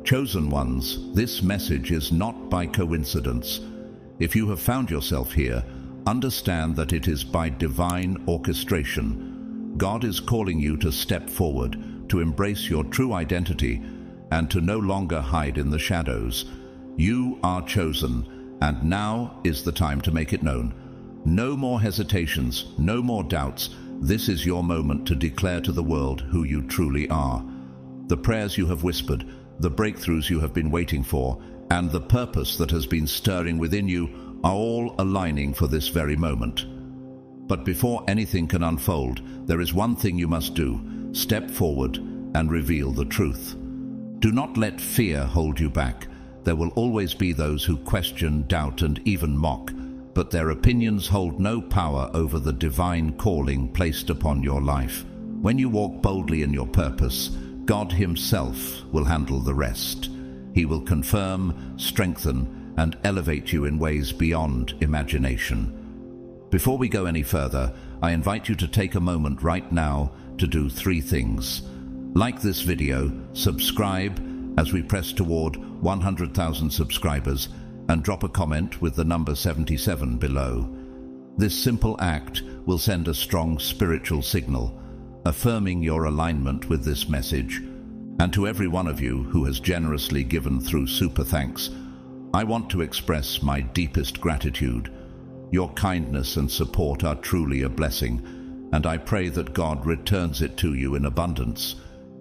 Chosen ones, this message is not by coincidence. If you have found yourself here, understand that it is by divine orchestration. God is calling you to step forward, to embrace your true identity, and to no longer hide in the shadows. You are chosen, and now is the time to make it known. No more hesitations, no more doubts. This is your moment to declare to the world who you truly are. The prayers you have whispered, the breakthroughs you have been waiting for, and the purpose that has been stirring within you are all aligning for this very moment. But before anything can unfold, there is one thing you must do: step forward and reveal the truth. Do not let fear hold you back. There will always be those who question, doubt, and even mock, but their opinions hold no power over the divine calling placed upon your life. When you walk boldly in your purpose, God Himself will handle the rest. He will confirm, strengthen, and elevate you in ways beyond imagination. Before we go any further, I invite you to take a moment right now to do 3 things. Like this video, subscribe as we press toward 100,000 subscribers, and drop a comment with the number 77 below. This simple act will send a strong spiritual signal, affirming your alignment with this message. And to every one of you who has generously given through super thanks, I want to express my deepest gratitude. Your kindness and support are truly a blessing, and I pray that God returns it to you in abundance.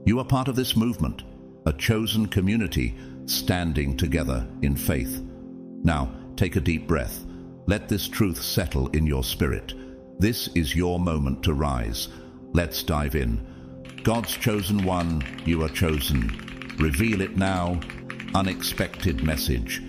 You are part of this movement, a chosen community standing together in faith. Now, take a deep breath. Let this truth settle in your spirit. This is your moment to rise. Let's dive in. God's chosen one, you are chosen. Reveal it now. Unexpected message.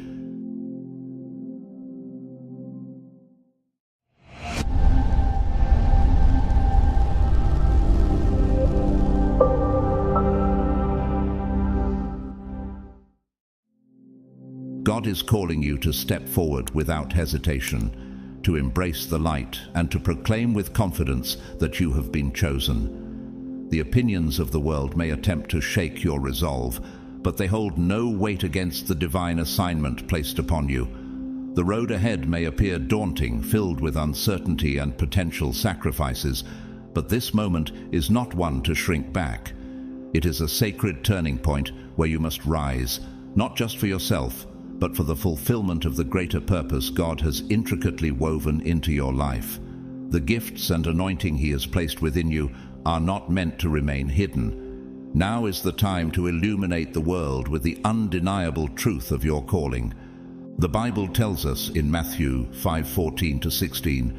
God is calling you to step forward without hesitation, to embrace the light and to proclaim with confidence that you have been chosen. The opinions of the world may attempt to shake your resolve, but they hold no weight against the divine assignment placed upon you. The road ahead may appear daunting, filled with uncertainty and potential sacrifices, but this moment is not one to shrink back. It is a sacred turning point where you must rise, not just for yourself, but for the fulfillment of the greater purpose God has intricately woven into your life. The gifts and anointing He has placed within you are not meant to remain hidden. Now is the time to illuminate the world with the undeniable truth of your calling. The Bible tells us in Matthew 5:14-16,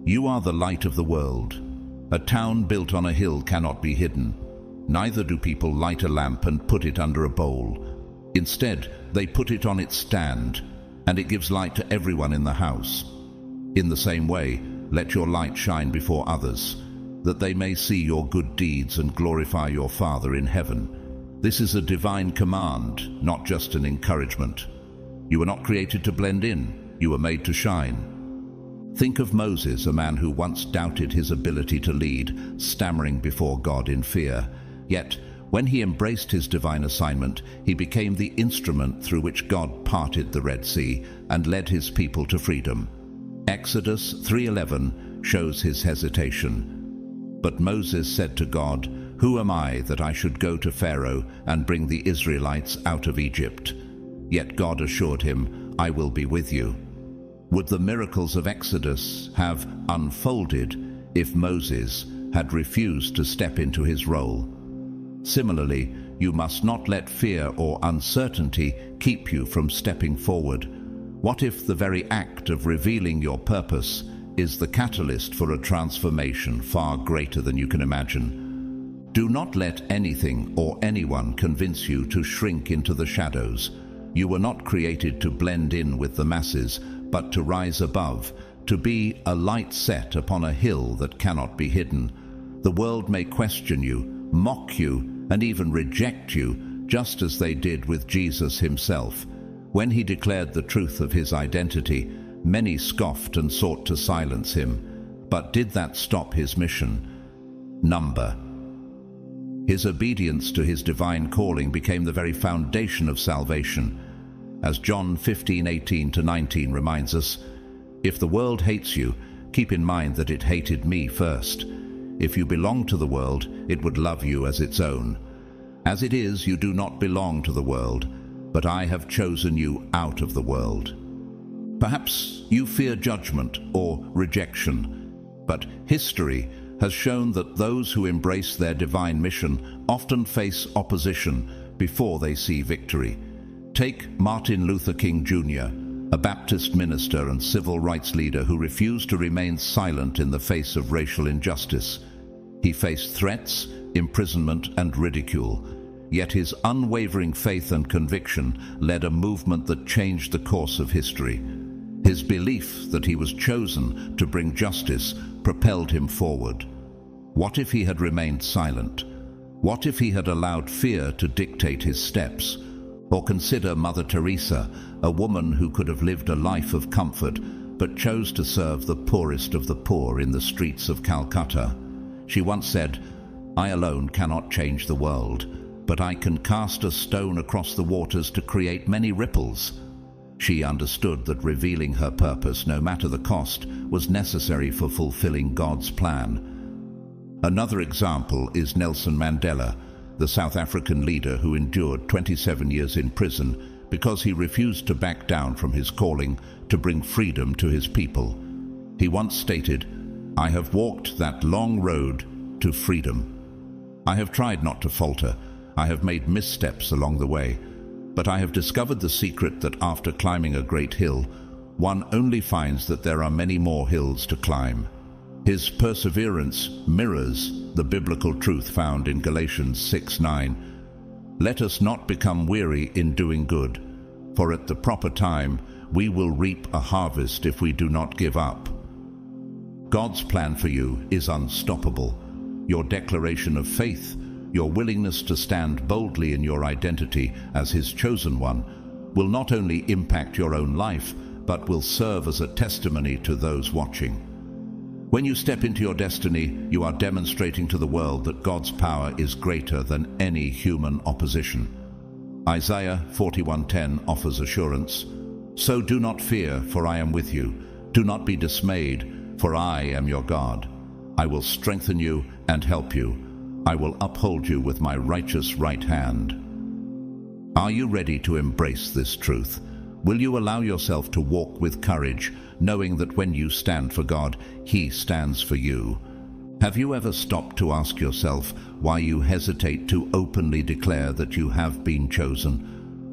"You are the light of the world. A town built on a hill cannot be hidden. Neither do people light a lamp and put it under a bowl. Instead, they put it on its stand, and it gives light to everyone in the house. In the same way, let your light shine before others, that they may see your good deeds and glorify your Father in heaven." This is a divine command, not just an encouragement. You were not created to blend in, you were made to shine. Think of Moses, a man who once doubted his ability to lead, stammering before God in fear. Yet, when he embraced his divine assignment, he became the instrument through which God parted the Red Sea and led his people to freedom. Exodus 3:11 shows his hesitation. But Moses said to God, "Who am I that I should go to Pharaoh and bring the Israelites out of Egypt?" Yet God assured him, "I will be with you." Would the miracles of Exodus have unfolded if Moses had refused to step into his role? Similarly, you must not let fear or uncertainty keep you from stepping forward. What if the very act of revealing your purpose is the catalyst for a transformation far greater than you can imagine? Do not let anything or anyone convince you to shrink into the shadows. You were not created to blend in with the masses, but to rise above, to be a light set upon a hill that cannot be hidden. The world may question you, mock you, and even reject you, just as they did with Jesus himself. When he declared the truth of his identity, many scoffed and sought to silence him. But did that stop his mission? His obedience to his divine calling became the very foundation of salvation. As John 15:18-19 reminds us, "If the world hates you, keep in mind that it hated me first. If you belong to the world, it would love you as its own. As it is, you do not belong to the world, but I have chosen you out of the world." Perhaps you fear judgment or rejection, but history has shown that those who embrace their divine mission often face opposition before they see victory. Take Martin Luther King Jr., a Baptist minister and civil rights leader who refused to remain silent in the face of racial injustice. He faced threats, imprisonment, and ridicule, yet his unwavering faith and conviction led a movement that changed the course of history. His belief that he was chosen to bring justice propelled him forward. What if he had remained silent? What if he had allowed fear to dictate his steps? Or consider Mother Teresa, a woman who could have lived a life of comfort, but chose to serve the poorest of the poor in the streets of Calcutta. She once said, "I alone cannot change the world, but I can cast a stone across the waters to create many ripples." She understood that revealing her purpose, no matter the cost, was necessary for fulfilling God's plan. Another example is Nelson Mandela, the South African leader who endured 27 years in prison because he refused to back down from his calling to bring freedom to his people. He once stated, "I have walked that long road to freedom. I have tried not to falter. I have made missteps along the way. But I have discovered the secret that after climbing a great hill, one only finds that there are many more hills to climb." His perseverance mirrors the biblical truth found in Galatians 6:9. "Let us not become weary in doing good, for at the proper time we will reap a harvest if we do not give up." God's plan for you is unstoppable. Your declaration of faith, your willingness to stand boldly in your identity as His chosen one, will not only impact your own life, but will serve as a testimony to those watching. When you step into your destiny, you are demonstrating to the world that God's power is greater than any human opposition. Isaiah 41:10 offers assurance, "So do not fear, for I am with you. Do not be dismayed, for I am your God. I will strengthen you and help you. I will uphold you with my righteous right hand." Are you ready to embrace this truth? Will you allow yourself to walk with courage, knowing that when you stand for God, He stands for you? Have you ever stopped to ask yourself why you hesitate to openly declare that you have been chosen?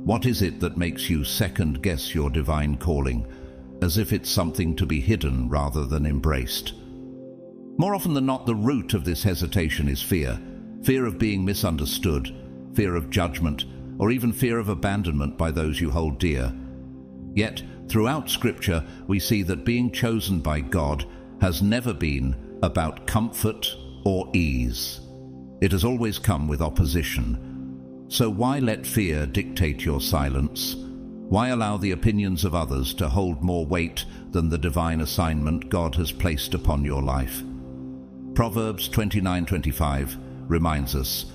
What is it that makes you second-guess your divine calling, as if it's something to be hidden rather than embraced? More often than not, the root of this hesitation is fear. Fear of being misunderstood, fear of judgment, or even fear of abandonment by those you hold dear. Yet, throughout Scripture, we see that being chosen by God has never been about comfort or ease. It has always come with opposition. So why let fear dictate your silence? Why allow the opinions of others to hold more weight than the divine assignment God has placed upon your life? Proverbs 29:25 reminds us,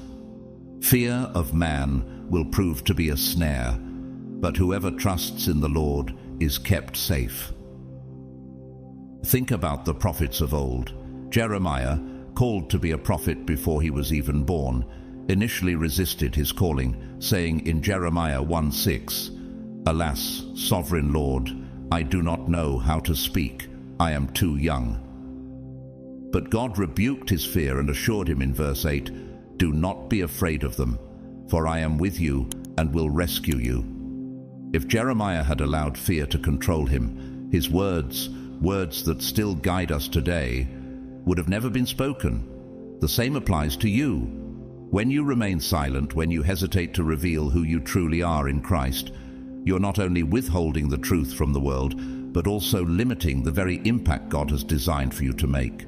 "Fear of man will prove to be a snare, but whoever trusts in the Lord is kept safe." Think about the prophets of old. Jeremiah, called to be a prophet before he was even born, initially resisted his calling, saying in Jeremiah 1:6, "Alas, sovereign Lord, I do not know how to speak. I am too young." But God rebuked his fear and assured him in verse 8, "Do not be afraid of them, for I am with you and will rescue you." If Jeremiah had allowed fear to control him, his words that still guide us today, would have never been spoken. The same applies to you. When you remain silent, when you hesitate to reveal who you truly are in Christ, you're not only withholding the truth from the world, but also limiting the very impact God has designed for you to make.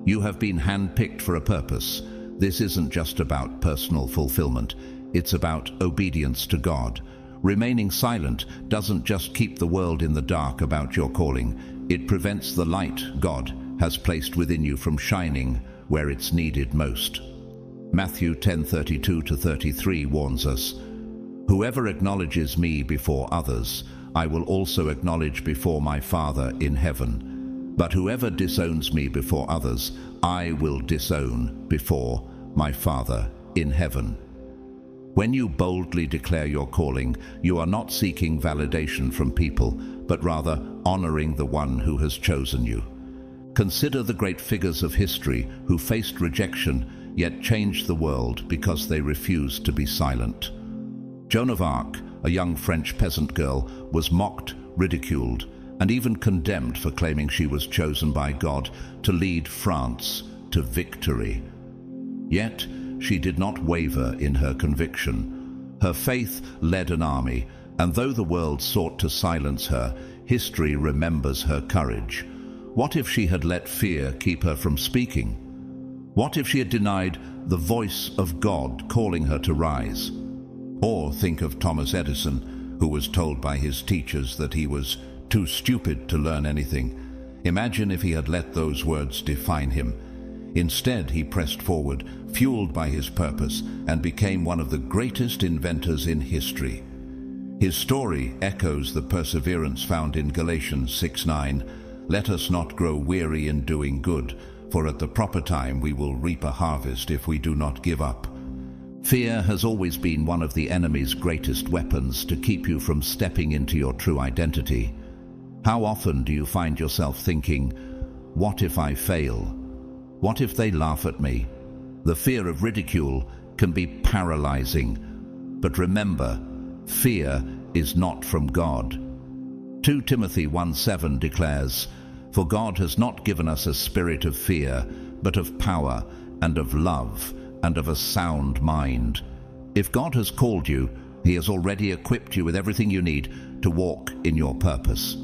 You have been handpicked for a purpose. This isn't just about personal fulfillment. It's about obedience to God. Remaining silent doesn't just keep the world in the dark about your calling. It prevents the light God has placed within you from shining where it's needed most. Matthew 10:32-33 warns us, "Whoever acknowledges me before others, I will also acknowledge before my Father in heaven. But whoever disowns me before others, I will disown before my Father in heaven." When you boldly declare your calling, you are not seeking validation from people, but rather honoring the one who has chosen you. Consider the great figures of history who faced rejection yet changed the world because they refused to be silent. Joan of Arc, a young French peasant girl, was mocked, ridiculed, and even condemned for claiming she was chosen by God to lead France to victory. Yet, she did not waver in her conviction. Her faith led an army, and though the world sought to silence her, history remembers her courage. What if she had let fear keep her from speaking? What if she had denied the voice of God calling her to rise? Or think of Thomas Edison, who was told by his teachers that he was too stupid to learn anything. Imagine if he had let those words define him. Instead, he pressed forward, fueled by his purpose, and became one of the greatest inventors in history. His story echoes the perseverance found in Galatians 6:9. "Let us not grow weary in doing good, for at the proper time we will reap a harvest if we do not give up." Fear has always been one of the enemy's greatest weapons to keep you from stepping into your true identity. How often do you find yourself thinking, "What if I fail? What if they laugh at me?" The fear of ridicule can be paralyzing. But remember, fear is not from God. 2 Timothy 1:7 declares, "For God has not given us a spirit of fear, but of power and of love and of a sound mind." If God has called you, He has already equipped you with everything you need to walk in your purpose.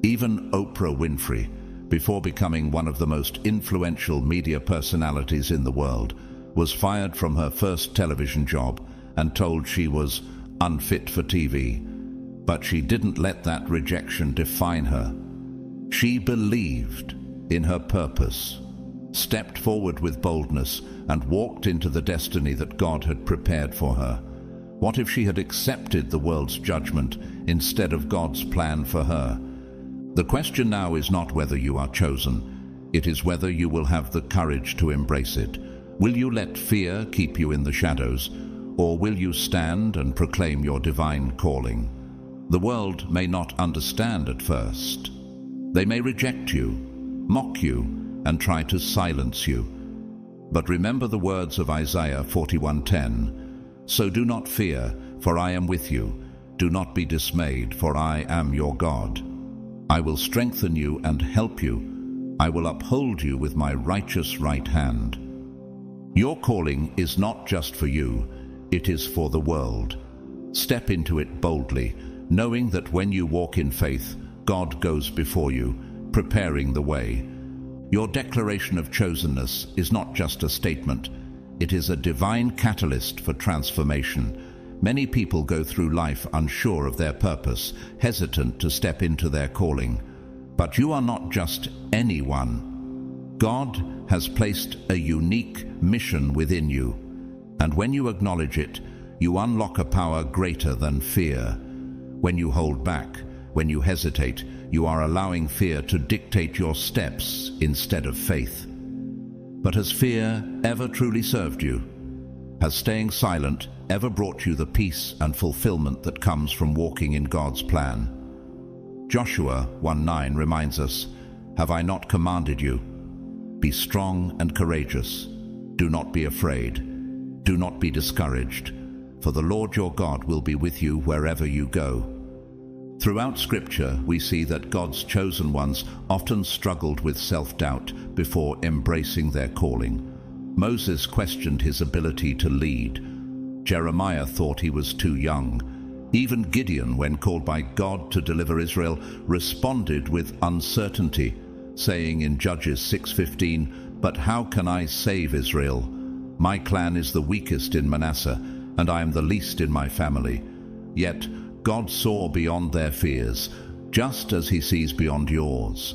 Even Oprah Winfrey, before becoming one of the most influential media personalities in the world, was fired from her first television job and told she was unfit for TV. But she didn't let that rejection define her. She believed in her purpose, stepped forward with boldness, and walked into the destiny that God had prepared for her. What if she had accepted the world's judgment instead of God's plan for her? The question now is not whether you are chosen. It is whether you will have the courage to embrace it. Will you let fear keep you in the shadows, or will you stand and proclaim your divine calling? The world may not understand at first. They may reject you, mock you, and try to silence you. But remember the words of Isaiah 41:10, "So do not fear, for I am with you. Do not be dismayed, for I am your God. I will strengthen you and help you. I will uphold you with my righteous right hand." Your calling is not just for you, it is for the world. Step into it boldly, knowing that when you walk in faith, God goes before you, preparing the way. Your declaration of chosenness is not just a statement, it is a divine catalyst for transformation. Many people go through life unsure of their purpose, hesitant to step into their calling. But you are not just anyone. God has placed a unique mission within you, and when you acknowledge it, you unlock a power greater than fear. When you hold back, when you hesitate, you are allowing fear to dictate your steps instead of faith. But has fear ever truly served you? Has staying silent ever brought you the peace and fulfillment that comes from walking in God's plan? Joshua 1:9 reminds us, "Have I not commanded you? Be strong and courageous. Do not be afraid. Do not be discouraged, for the Lord your God will be with you wherever you go." Throughout Scripture, we see that God's chosen ones often struggled with self-doubt before embracing their calling. Moses questioned his ability to lead. Jeremiah thought he was too young. Even Gideon, when called by God to deliver Israel, responded with uncertainty, saying in Judges 6:15, "But how can I save Israel? My clan is the weakest in Manasseh, and I am the least in my family." Yet God saw beyond their fears, just as He sees beyond yours.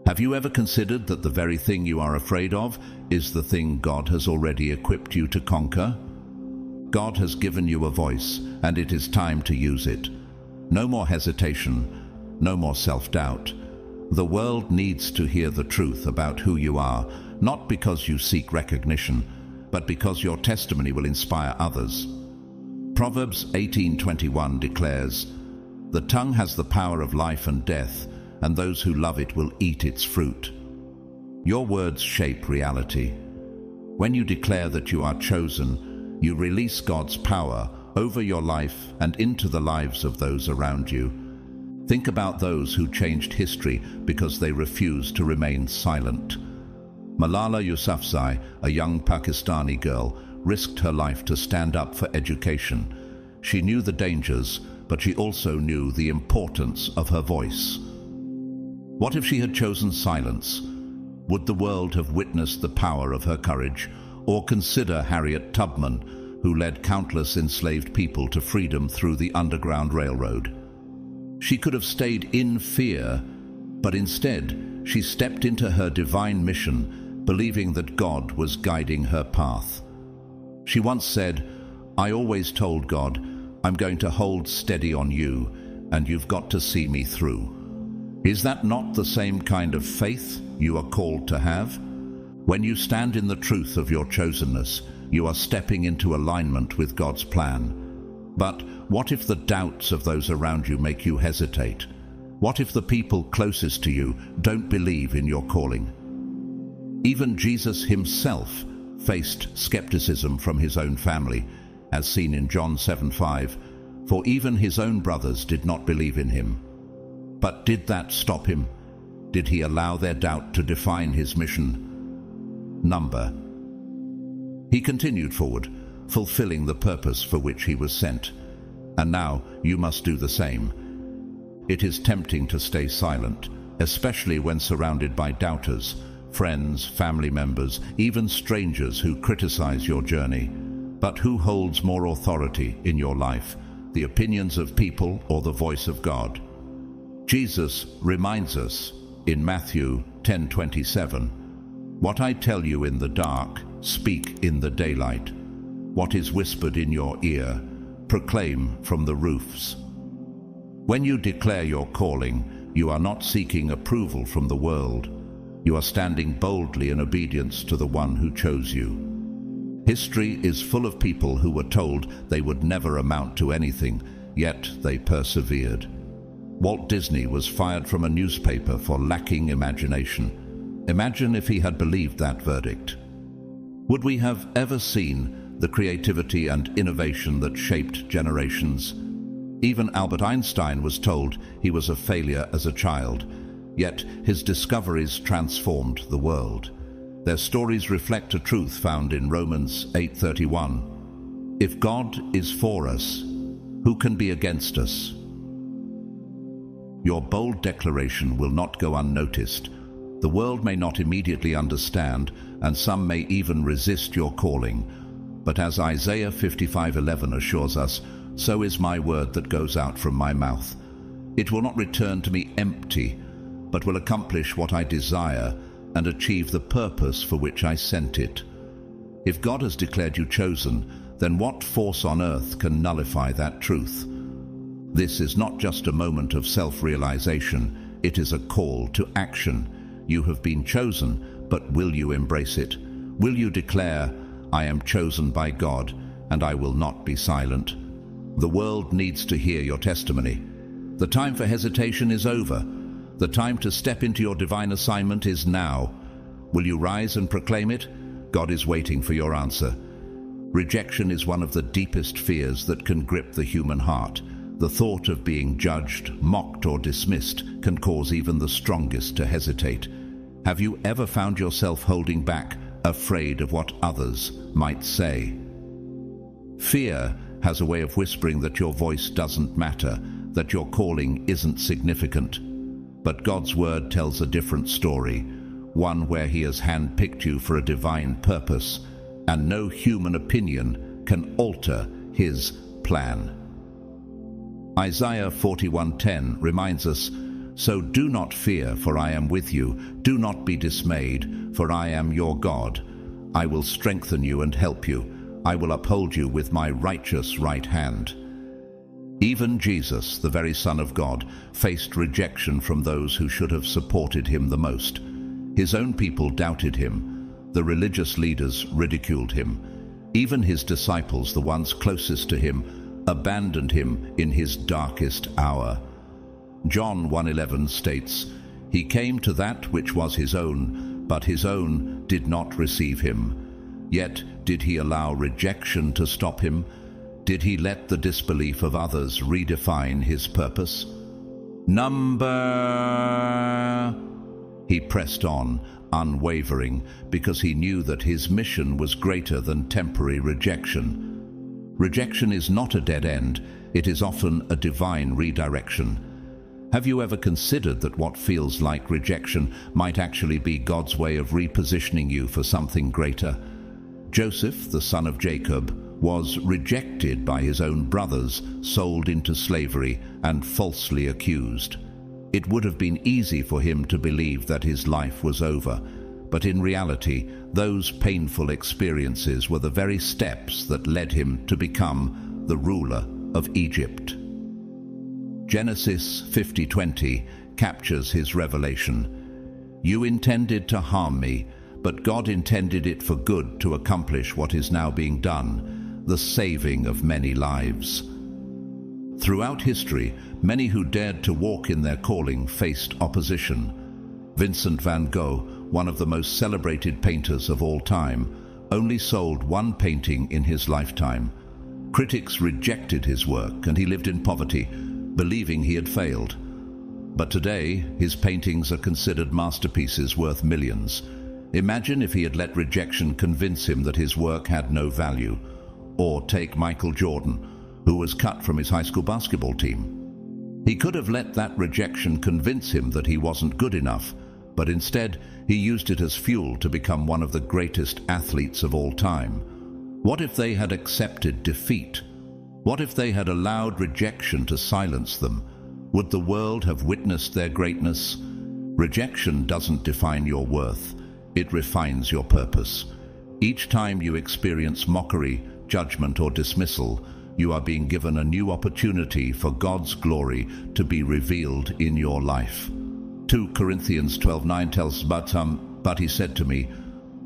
Have you ever considered that the very thing you are afraid of is the thing God has already equipped you to conquer? God has given you a voice, and it is time to use it. No more hesitation, no more self-doubt. The world needs to hear the truth about who you are, not because you seek recognition, but because your testimony will inspire others. Proverbs 18:21 declares, "The tongue has the power of life and death, and those who love it will eat its fruit." Your words shape reality. When you declare that you are chosen, you release God's power over your life and into the lives of those around you. Think about those who changed history because they refused to remain silent. Malala Yousafzai, a young Pakistani girl, risked her life to stand up for education. She knew the dangers, but she also knew the importance of her voice. What if she had chosen silence? Would the world have witnessed the power of her courage? Or consider Harriet Tubman, who led countless enslaved people to freedom through the Underground Railroad. She could have stayed in fear, but instead she stepped into her divine mission, believing that God was guiding her path. She once said, "I always told God, I'm going to hold steady on you, and you've got to see me through." Is that not the same kind of faith you are called to have? When you stand in the truth of your chosenness, you are stepping into alignment with God's plan. But what if the doubts of those around you make you hesitate? What if the people closest to you don't believe in your calling? Even Jesus himself faced skepticism from his own family, as seen in John 7:5, for even his own brothers did not believe in him. But did that stop him? Did he allow their doubt to define his mission? He continued forward, fulfilling the purpose for which he was sent. And now you must do the same. It is tempting to stay silent, especially when surrounded by doubters, friends, family members, even strangers who criticize your journey. But who holds more authority in your life, the opinions of people or the voice of God? Jesus reminds us in Matthew 10:27, "What I tell you in the dark, speak in the daylight. What is whispered in your ear, proclaim from the roofs." When you declare your calling, you are not seeking approval from the world. You are standing boldly in obedience to the one who chose you. History is full of people who were told they would never amount to anything, yet they persevered. Walt Disney was fired from a newspaper for lacking imagination. Imagine if he had believed that verdict. Would we have ever seen the creativity and innovation that shaped generations? Even Albert Einstein was told he was a failure as a child, yet his discoveries transformed the world. Their stories reflect a truth found in Romans 8:31. If God is for us, who can be against us? Your bold declaration will not go unnoticed. The world may not immediately understand, and some may even resist your calling. But as Isaiah 55:11 assures us, so is my word that goes out from my mouth. It will not return to me empty, but will accomplish what I desire and achieve the purpose for which I sent it. If God has declared you chosen, then what force on earth can nullify that truth? This is not just a moment of self-realization, it is a call to action. You have been chosen, but will you embrace it? Will you declare, "I am chosen by God, and I will not be silent"? The world needs to hear your testimony. The time for hesitation is over. The time to step into your divine assignment is now. Will you rise and proclaim it? God is waiting for your answer. Rejection is one of the deepest fears that can grip the human heart. The thought of being judged, mocked, or dismissed can cause even the strongest to hesitate. Have you ever found yourself holding back, afraid of what others might say? Fear has a way of whispering that your voice doesn't matter, that your calling isn't significant. But God's word tells a different story, one where he has handpicked you for a divine purpose, and no human opinion can alter his plan. Isaiah 41:10 reminds us, So do not fear, for I am with you. Do not be dismayed, for I am your God. I will strengthen you and help you. I will uphold you with my righteous right hand." Even Jesus, the very Son of God, faced rejection from those who should have supported him the most. His own people doubted him. The religious leaders ridiculed him. Even his disciples, the ones closest to him, abandoned him in his darkest hour. John 1:11 states, "He came to that which was his own, but his own did not receive him." Yet did he allow rejection to stop him? Did he let the disbelief of others redefine his purpose? He pressed on, unwavering, because he knew that his mission was greater than temporary rejection. Rejection is not a dead end, it is often a divine redirection. Have you ever considered that what feels like rejection might actually be God's way of repositioning you for something greater? Joseph, the son of Jacob, was rejected by his own brothers, sold into slavery, and falsely accused. It would have been easy for him to believe that his life was over, but in reality, those painful experiences were the very steps that led him to become the ruler of Egypt. Genesis 50:20 captures his revelation. "You intended to harm me, but God intended it for good to accomplish what is now being done, the saving of many lives." Throughout history, many who dared to walk in their calling faced opposition. Vincent van Gogh, one of the most celebrated painters of all time, only sold one painting in his lifetime. Critics rejected his work, and he lived in poverty, believing he had failed. But today, his paintings are considered masterpieces worth millions. Imagine if he had let rejection convince him that his work had no value. Or take Michael Jordan, who was cut from his high school basketball team. He could have let that rejection convince him that he wasn't good enough, but instead he used it as fuel to become one of the greatest athletes of all time. What if they had accepted defeat? What if they had allowed rejection to silence them? Would the world have witnessed their greatness? Rejection doesn't define your worth. It refines your purpose. Each time you experience mockery, judgment, or dismissal, you are being given a new opportunity for God's glory to be revealed in your life. 2 Corinthians 12:9 tells us, but he said to me,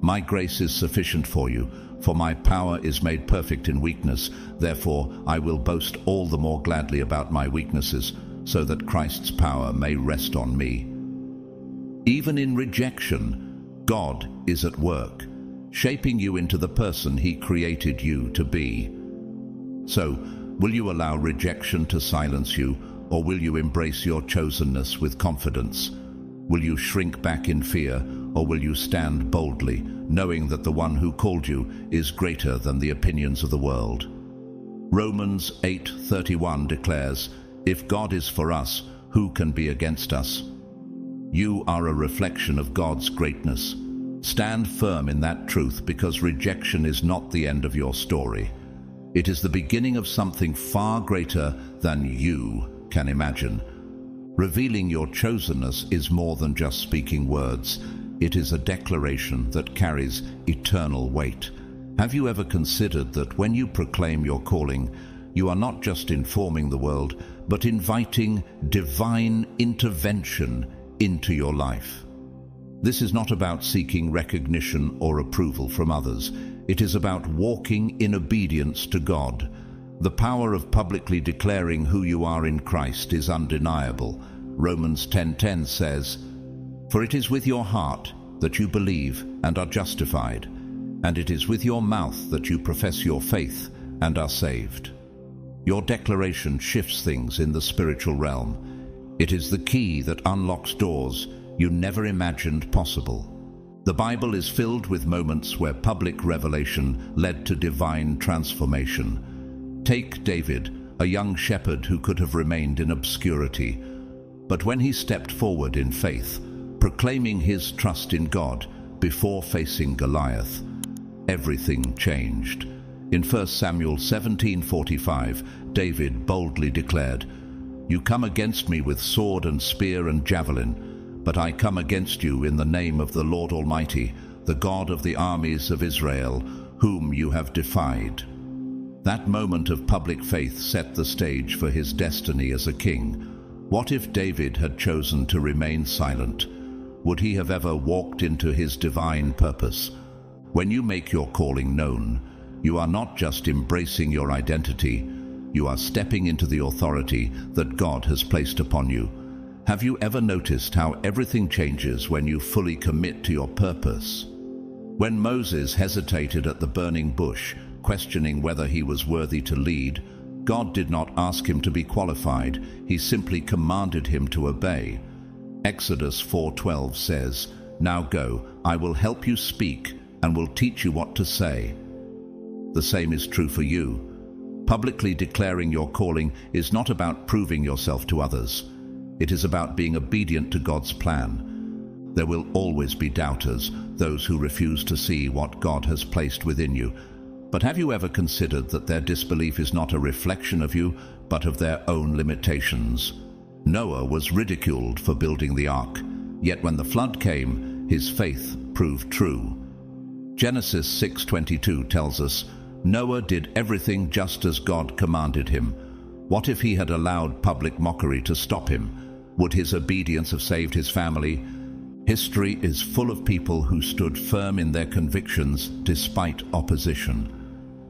"My grace is sufficient for you, for my power is made perfect in weakness. Therefore I will boast all the more gladly about my weaknesses, so that Christ's power may rest on me." Even in rejection, God is at work, shaping you into the person He created you to be. So, will you allow rejection to silence you, or will you embrace your chosenness with confidence? Will you shrink back in fear, or will you stand boldly, knowing that the one who called you is greater than the opinions of the world? Romans 8:31 declares, "If God is for us, who can be against us?" You are a reflection of God's greatness. Stand firm in that truth, because rejection is not the end of your story. It is the beginning of something far greater than you can imagine. Revealing your chosenness is more than just speaking words. It is a declaration that carries eternal weight. Have you ever considered that when you proclaim your calling, you are not just informing the world, but inviting divine intervention into your life? This is not about seeking recognition or approval from others. It is about walking in obedience to God. The power of publicly declaring who you are in Christ is undeniable. Romans 10:10 says, "For it is with your heart that you believe and are justified, and it is with your mouth that you profess your faith and are saved." Your declaration shifts things in the spiritual realm. It is the key that unlocks doors you never imagined possible. The Bible is filled with moments where public revelation led to divine transformation. Take David, a young shepherd who could have remained in obscurity. But when he stepped forward in faith, proclaiming his trust in God before facing Goliath, everything changed. In 1 Samuel 17:45, David boldly declared, You come against me with sword and spear and javelin, but I come against you in the name of the Lord Almighty, the God of the armies of Israel, whom you have defied." That moment of public faith set the stage for his destiny as a king. What if David had chosen to remain silent? Would he have ever walked into his divine purpose? When you make your calling known, you are not just embracing your identity, you are stepping into the authority that God has placed upon you. Have you ever noticed how everything changes when you fully commit to your purpose? When Moses hesitated at the burning bush, questioning whether he was worthy to lead, God did not ask him to be qualified, he simply commanded him to obey. Exodus 4:12 says, "Now go, I will help you speak and will teach you what to say." The same is true for you. Publicly declaring your calling is not about proving yourself to others. It is about being obedient to God's plan. There will always be doubters, those who refuse to see what God has placed within you. But have you ever considered that their disbelief is not a reflection of you, but of their own limitations? Noah was ridiculed for building the ark, yet when the flood came, his faith proved true. Genesis 6:22 tells us, "Noah did everything just as God commanded him." What if he had allowed public mockery to stop him? Would his obedience have saved his family? History is full of people who stood firm in their convictions despite opposition.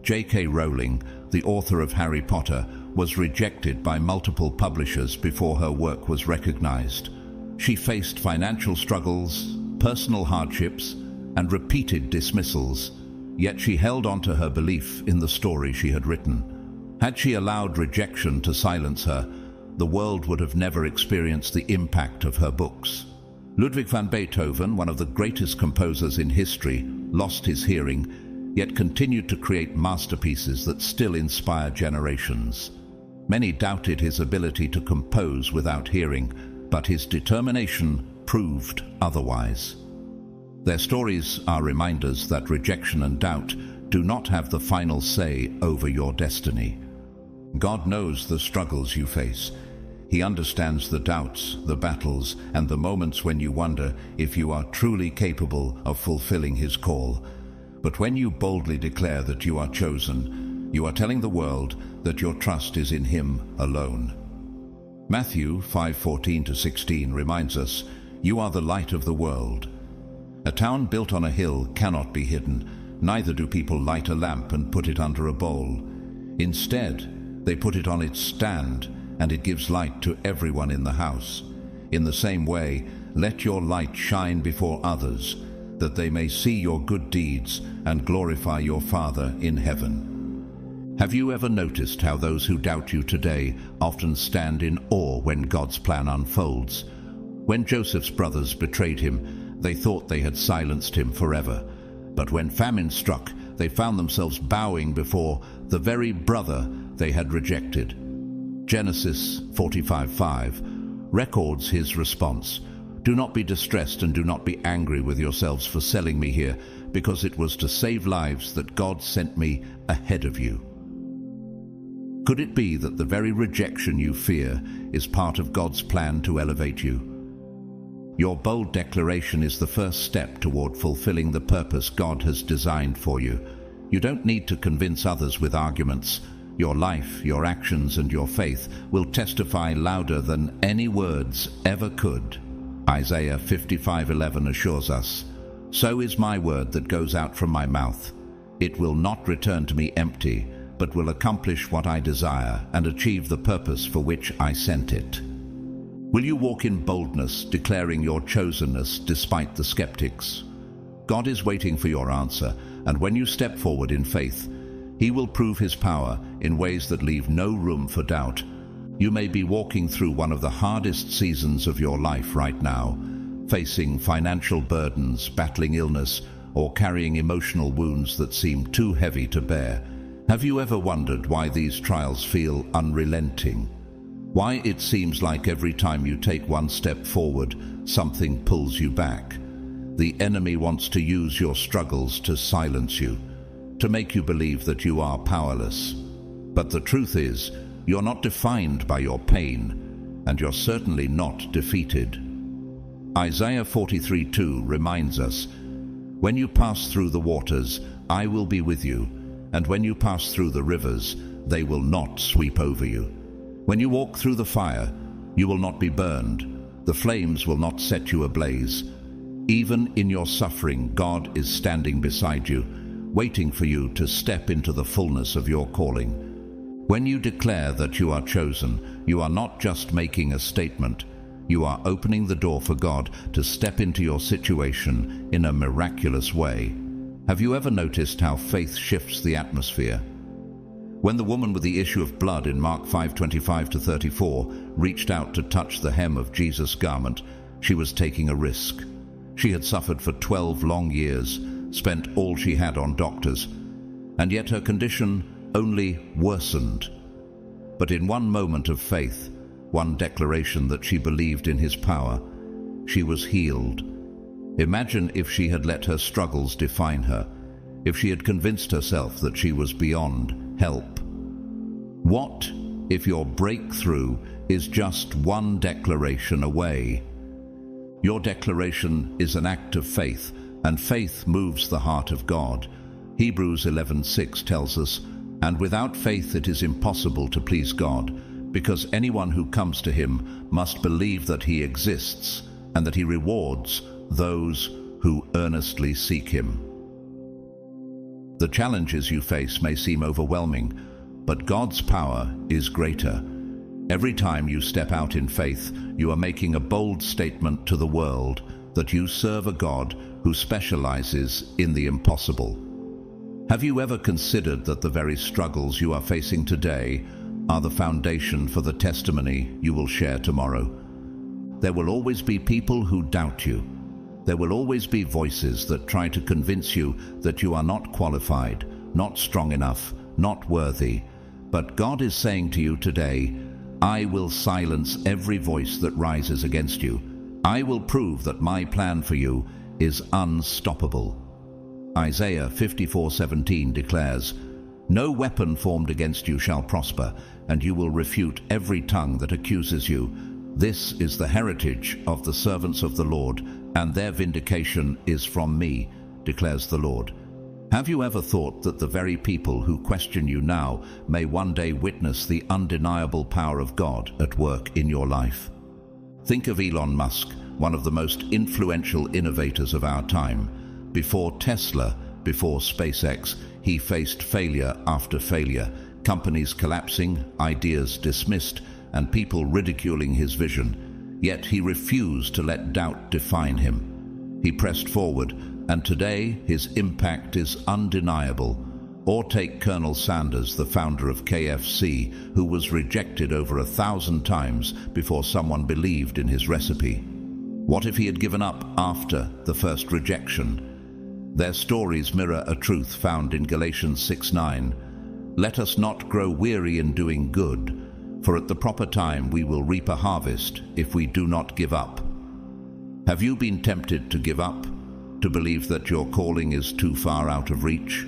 J.K. Rowling, the author of Harry Potter, was rejected by multiple publishers before her work was recognized. She faced financial struggles, personal hardships, and repeated dismissals, yet she held on to her belief in the story she had written. Had she allowed rejection to silence her, the world would have never experienced the impact of her books. Ludwig van Beethoven, one of the greatest composers in history, lost his hearing, yet continued to create masterpieces that still inspire generations. Many doubted his ability to compose without hearing, but his determination proved otherwise. Their stories are reminders that rejection and doubt do not have the final say over your destiny. God knows the struggles you face. He understands the doubts, the battles, and the moments when you wonder if you are truly capable of fulfilling His call. But when you boldly declare that you are chosen, you are telling the world that your trust is in Him alone. Matthew 5:14-16 reminds us, "You are the light of the world." A town built on a hill cannot be hidden, neither do people light a lamp and put it under a bowl. Instead, they put it on its stand, and it gives light to everyone in the house. In the same way, let your light shine before others, that they may see your good deeds and glorify your Father in heaven. Have you ever noticed how those who doubt you today often stand in awe when God's plan unfolds? When Joseph's brothers betrayed him, they thought they had silenced him forever. But when famine struck, they found themselves bowing before the very brother they had rejected. Genesis 45:5 records his response. "Do not be distressed and do not be angry with yourselves for selling me here, because it was to save lives that God sent me ahead of you." Could it be that the very rejection you fear is part of God's plan to elevate you? Your bold declaration is the first step toward fulfilling the purpose God has designed for you. You don't need to convince others with arguments. Your life, your actions, and your faith will testify louder than any words ever could. Isaiah 55:11 assures us, "So is my word that goes out from my mouth. It will not return to me empty, but will accomplish what I desire and achieve the purpose for which I sent it." Will you walk in boldness, declaring your chosenness despite the skeptics? God is waiting for your answer, and when you step forward in faith, He will prove His power in ways that leave no room for doubt. You may be walking through one of the hardest seasons of your life right now, facing financial burdens, battling illness, or carrying emotional wounds that seem too heavy to bear. Have you ever wondered why these trials feel unrelenting? Why it seems like every time you take one step forward, something pulls you back? The enemy wants to use your struggles to silence you, to make you believe that you are powerless. But the truth is, you're not defined by your pain. and you're certainly not defeated. Isaiah 43:2 reminds us, "When you pass through the waters, I will be with you, and when you pass through the rivers, they will not sweep over you. When you walk through the fire, you will not be burned. The flames will not set you ablaze." Even in your suffering, God is standing beside you, waiting for you to step into the fullness of your calling. When you declare that you are chosen, you are not just making a statement. You are opening the door for God to step into your situation in a miraculous way. Have you ever noticed how faith shifts the atmosphere? When the woman with the issue of blood in Mark 5:25-34 reached out to touch the hem of Jesus' garment, she was taking a risk. She had suffered for 12 long years, spent all she had on doctors, and yet her condition only worsened. But in one moment of faith, one declaration that she believed in His power, she was healed. Imagine if she had let her struggles define her, if she had convinced herself that she was beyond help. What if your breakthrough is just one declaration away? Your declaration is an act of faith, and faith moves the heart of God. Hebrews 11:6 tells us, "And without faith it is impossible to please God, because anyone who comes to Him must believe that He exists, and that He rewards those who earnestly seek Him." The challenges you face may seem overwhelming, but God's power is greater. Every time you step out in faith, you are making a bold statement to the world that you serve a God who specializes in the impossible. Have you ever considered that the very struggles you are facing today are the foundation for the testimony you will share tomorrow? There will always be people who doubt you. There will always be voices that try to convince you that you are not qualified, not strong enough, not worthy. But God is saying to you today, "I will silence every voice that rises against you. I will prove that my plan for you is unstoppable." Isaiah 54:17 declares, "No weapon formed against you shall prosper, and you will refute every tongue that accuses you. This is the heritage of the servants of the Lord, and their vindication is from me, declares the Lord." Have you ever thought that the very people who question you now may one day witness the undeniable power of God at work in your life? Think of Elon Musk, one of the most influential innovators of our time. Before Tesla, before SpaceX, he faced failure after failure, companies collapsing, ideas dismissed, and people ridiculing his vision. Yet he refused to let doubt define him. He pressed forward, and today his impact is undeniable. Or take Colonel Sanders, the founder of KFC, who was rejected over 1,000 times before someone believed in his recipe. What if he had given up after the first rejection? Their stories mirror a truth found in Galatians 6:9. "Let us not grow weary in doing good, for at the proper time we will reap a harvest if we do not give up." Have you been tempted to give up, to believe that your calling is too far out of reach?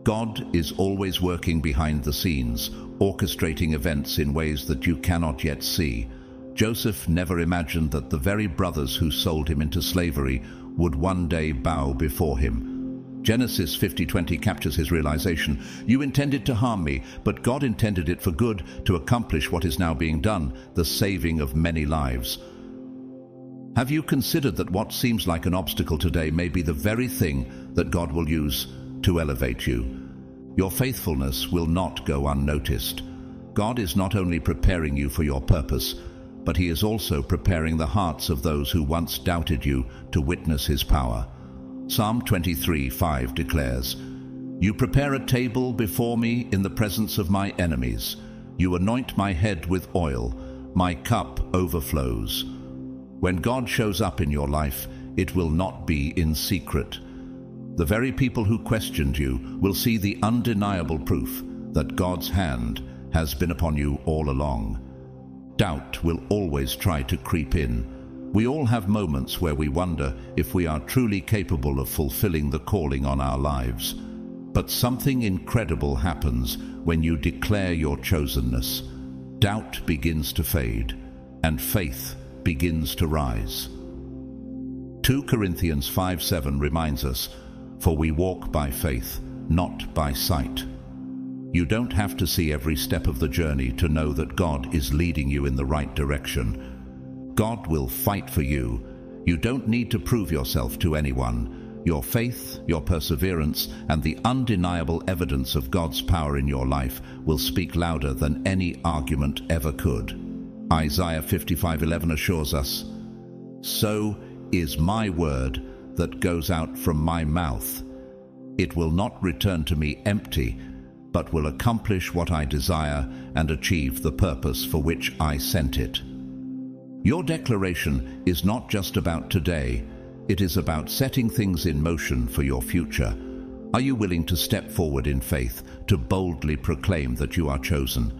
God is always working behind the scenes, orchestrating events in ways that you cannot yet see. Joseph never imagined that the very brothers who sold him into slavery would one day bow before him. Genesis 50:20 captures his realization. "You intended to harm me, but God intended it for good, to accomplish what is now being done, the saving of many lives." Have you considered that what seems like an obstacle today may be the very thing that God will use to elevate you? Your faithfulness will not go unnoticed. God is not only preparing you for your purpose, but He is also preparing the hearts of those who once doubted you to witness His power. Psalm 23:5 declares, "You prepare a table before me in the presence of my enemies. You anoint my head with oil. My cup overflows." When God shows up in your life, it will not be in secret. The very people who questioned you will see the undeniable proof that God's hand has been upon you all along. Doubt will always try to creep in. We all have moments where we wonder if we are truly capable of fulfilling the calling on our lives. But something incredible happens when you declare your chosenness. Doubt begins to fade. and faith begins to rise. 2 Corinthians 5:7 reminds us, "For we walk by faith, not by sight." You don't have to see every step of the journey to know that God is leading you in the right direction. God will fight for you. You don't need to prove yourself to anyone. Your faith, your perseverance, and the undeniable evidence of God's power in your life will speak louder than any argument ever could. Isaiah 55:11 assures us, "So is my word that goes out from my mouth. It will not return to me empty, but will accomplish what I desire and achieve the purpose for which I sent it." Your declaration is not just about today, it is about setting things in motion for your future. Are you willing to step forward in faith, to boldly proclaim that you are chosen?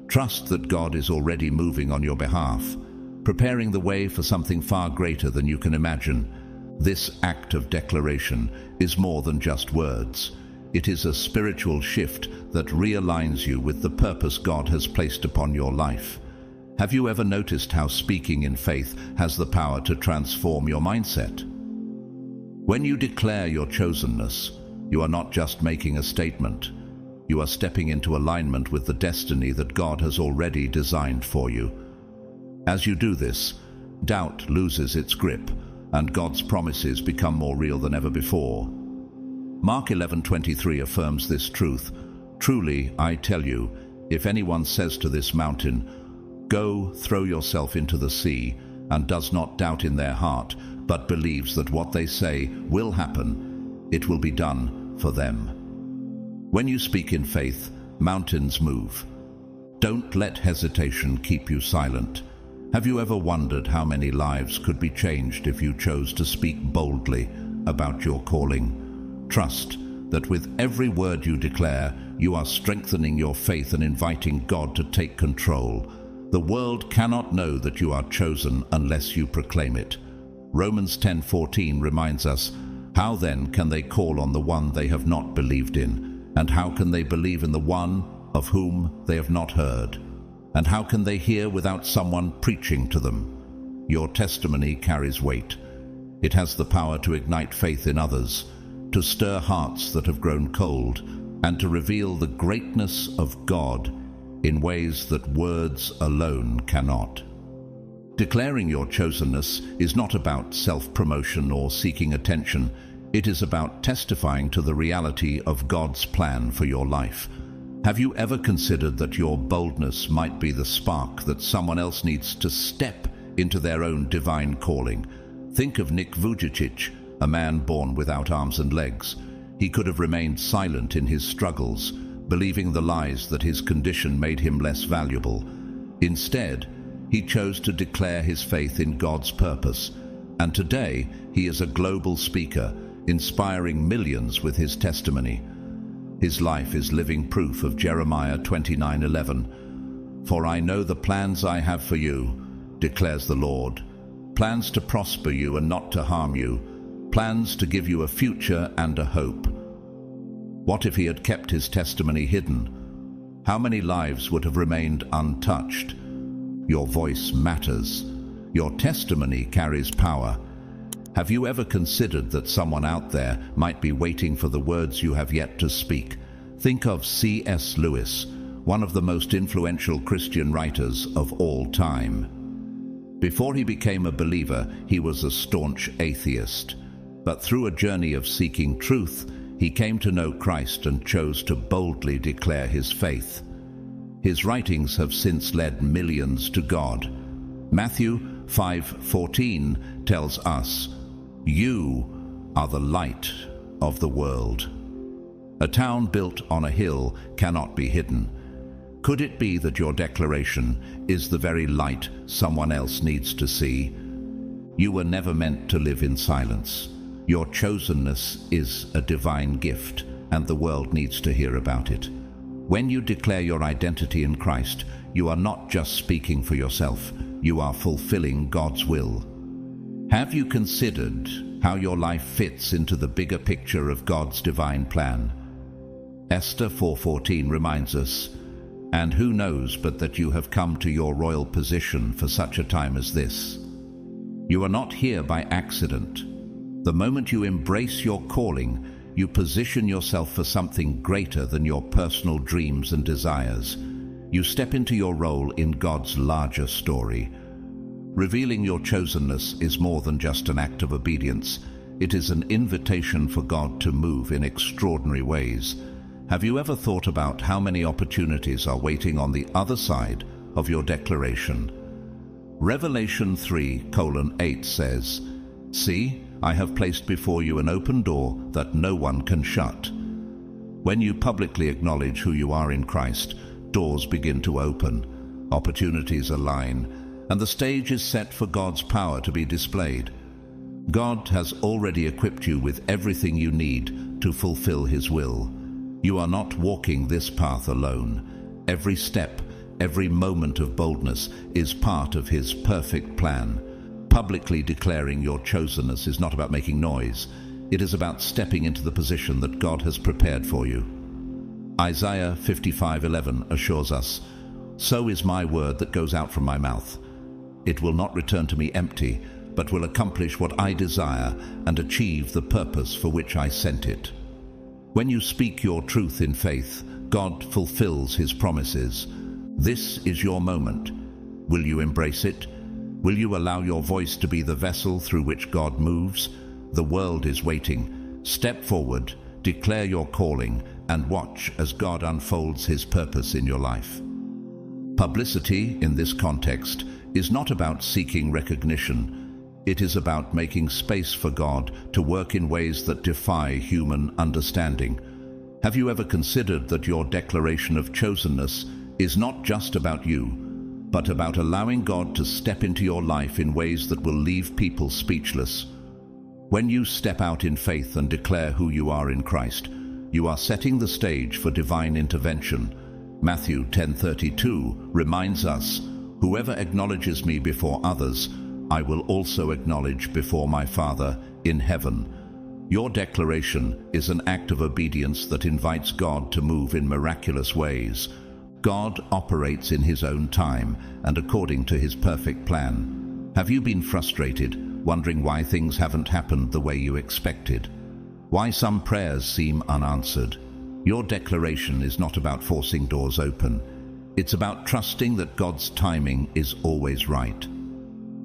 Trust that God is already moving on your behalf, preparing the way for something far greater than you can imagine. This act of declaration is more than just words. It is a spiritual shift that realigns you with the purpose God has placed upon your life. Have you ever noticed how speaking in faith has the power to transform your mindset? When you declare your chosenness, you are not just making a statement. You are stepping into alignment with the destiny that God has already designed for you. As you do this, doubt loses its grip, and God's promises become more real than ever before. Mark 11:23 affirms this truth. "Truly, I tell you, if anyone says to this mountain, 'Go, throw yourself into the sea,' and does not doubt in their heart, but believes that what they say will happen, it will be done for them." When you speak in faith, mountains move. Don't let hesitation keep you silent. Have you ever wondered how many lives could be changed if you chose to speak boldly about your calling? Trust that with every word you declare, you are strengthening your faith and inviting God to take control. The world cannot know that you are chosen unless you proclaim it. Romans 10:14 reminds us, "How then can they call on the one they have not believed in? And how can they believe in the one of whom they have not heard? And how can they hear without someone preaching to them?" Your testimony carries weight. It has the power to ignite faith in others, to stir hearts that have grown cold, and to reveal the greatness of God in ways that words alone cannot. Declaring your chosenness is not about self-promotion or seeking attention. It is about testifying to the reality of God's plan for your life. Have you ever considered that your boldness might be the spark that someone else needs to step into their own divine calling? Think of Nick Vujicic, a man born without arms and legs. He could have remained silent in his struggles, believing the lies that his condition made him less valuable. Instead, he chose to declare his faith in God's purpose, and today he is a global speaker, inspiring millions with his testimony. His life is living proof of Jeremiah 29:11. "For I know the plans I have for you, declares the Lord, plans to prosper you and not to harm you, plans to give you a future and a hope." What if he had kept his testimony hidden? How many lives would have remained untouched? Your voice matters. Your testimony carries power. Have you ever considered that someone out there might be waiting for the words you have yet to speak? Think of C.S. Lewis, one of the most influential Christian writers of all time. Before he became a believer, he was a staunch atheist. But through a journey of seeking truth, he came to know Christ and chose to boldly declare his faith. His writings have since led millions to God. Matthew 5:14 tells us, "You are the light of the world." A town built on a hill cannot be hidden. Could it be that your declaration is the very light someone else needs to see? You were never meant to live in silence. Your chosenness is a divine gift, and the world needs to hear about it. When you declare your identity in Christ, you are not just speaking for yourself, you are fulfilling God's will. Have you considered how your life fits into the bigger picture of God's divine plan? Esther 4:14 reminds us, And who knows but that you have come to your royal position for such a time as this? You are not here by accident. The moment you embrace your calling, you position yourself for something greater than your personal dreams and desires. You step into your role in God's larger story. Revealing your chosenness is more than just an act of obedience. It is an invitation for God to move in extraordinary ways. Have you ever thought about how many opportunities are waiting on the other side of your declaration? Revelation 3:8 says, "See, I have placed before you an open door that no one can shut." When you publicly acknowledge who you are in Christ, doors begin to open, opportunities align, and the stage is set for God's power to be displayed. God has already equipped you with everything you need to fulfill His will. You are not walking this path alone. Every step, every moment of boldness is part of His perfect plan. Publicly declaring your chosenness is not about making noise. It is about stepping into the position that God has prepared for you. Isaiah 55:11 assures us, "So is my word that goes out from my mouth. It will not return to me empty, but will accomplish what I desire and achieve the purpose for which I sent it." When you speak your truth in faith, God fulfills His promises. This is your moment. Will you embrace it? Will you allow your voice to be the vessel through which God moves? The world is waiting. Step forward, declare your calling, and watch as God unfolds His purpose in your life. Publicity, in this context, is not about seeking recognition. It is about making space for God to work in ways that defy human understanding. Have you ever considered that your declaration of chosenness is not just about you, but about allowing God to step into your life in ways that will leave people speechless? When you step out in faith and declare who you are in Christ, you are setting the stage for divine intervention. Matthew 10:32 reminds us, "Whoever acknowledges me before others, I will also acknowledge before my Father in heaven." Your declaration is an act of obedience that invites God to move in miraculous ways. God operates in His own time and according to His perfect plan. Have you been frustrated, wondering why things haven't happened the way you expected? Why some prayers seem unanswered? Your declaration is not about forcing doors open. It's about trusting that God's timing is always right.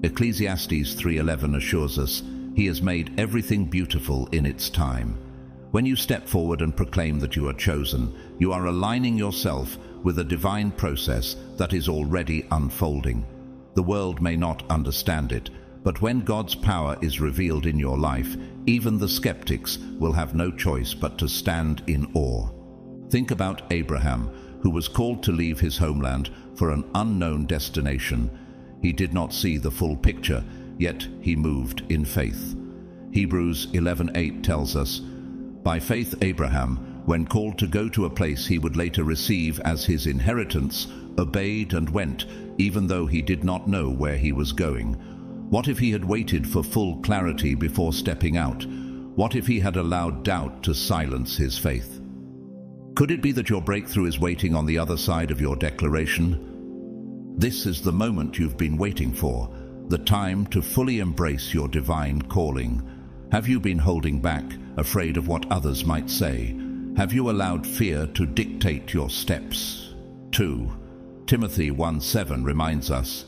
Ecclesiastes 3:11 assures us, "He has made everything beautiful in its time." When you step forward and proclaim that you are chosen, you are aligning yourself with a divine process that is already unfolding. The world may not understand it, but when God's power is revealed in your life, even the skeptics will have no choice but to stand in awe. Think about Abraham, who was called to leave his homeland for an unknown destination. He did not see the full picture, yet he moved in faith. Hebrews 11:8 tells us, "By faith Abraham, when called to go to a place he would later receive as his inheritance, obeyed and went, even though he did not know where he was going." What if he had waited for full clarity before stepping out? What if he had allowed doubt to silence his faith? Could it be that your breakthrough is waiting on the other side of your declaration? This is the moment you've been waiting for, the time to fully embrace your divine calling. Have you been holding back, afraid of what others might say? Have you allowed fear to dictate your steps? 2 Timothy 1:7 reminds us,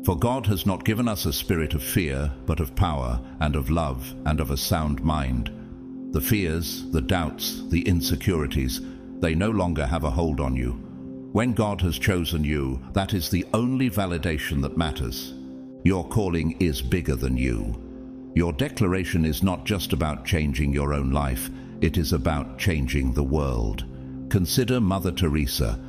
"For God has not given us a spirit of fear, but of power and of love and of a sound mind." The fears, the doubts, the insecurities, they no longer have a hold on you. When God has chosen you, that is the only validation that matters. Your calling is bigger than you. Your declaration is not just about changing your own life, it is about changing the world. Consider Mother Teresa,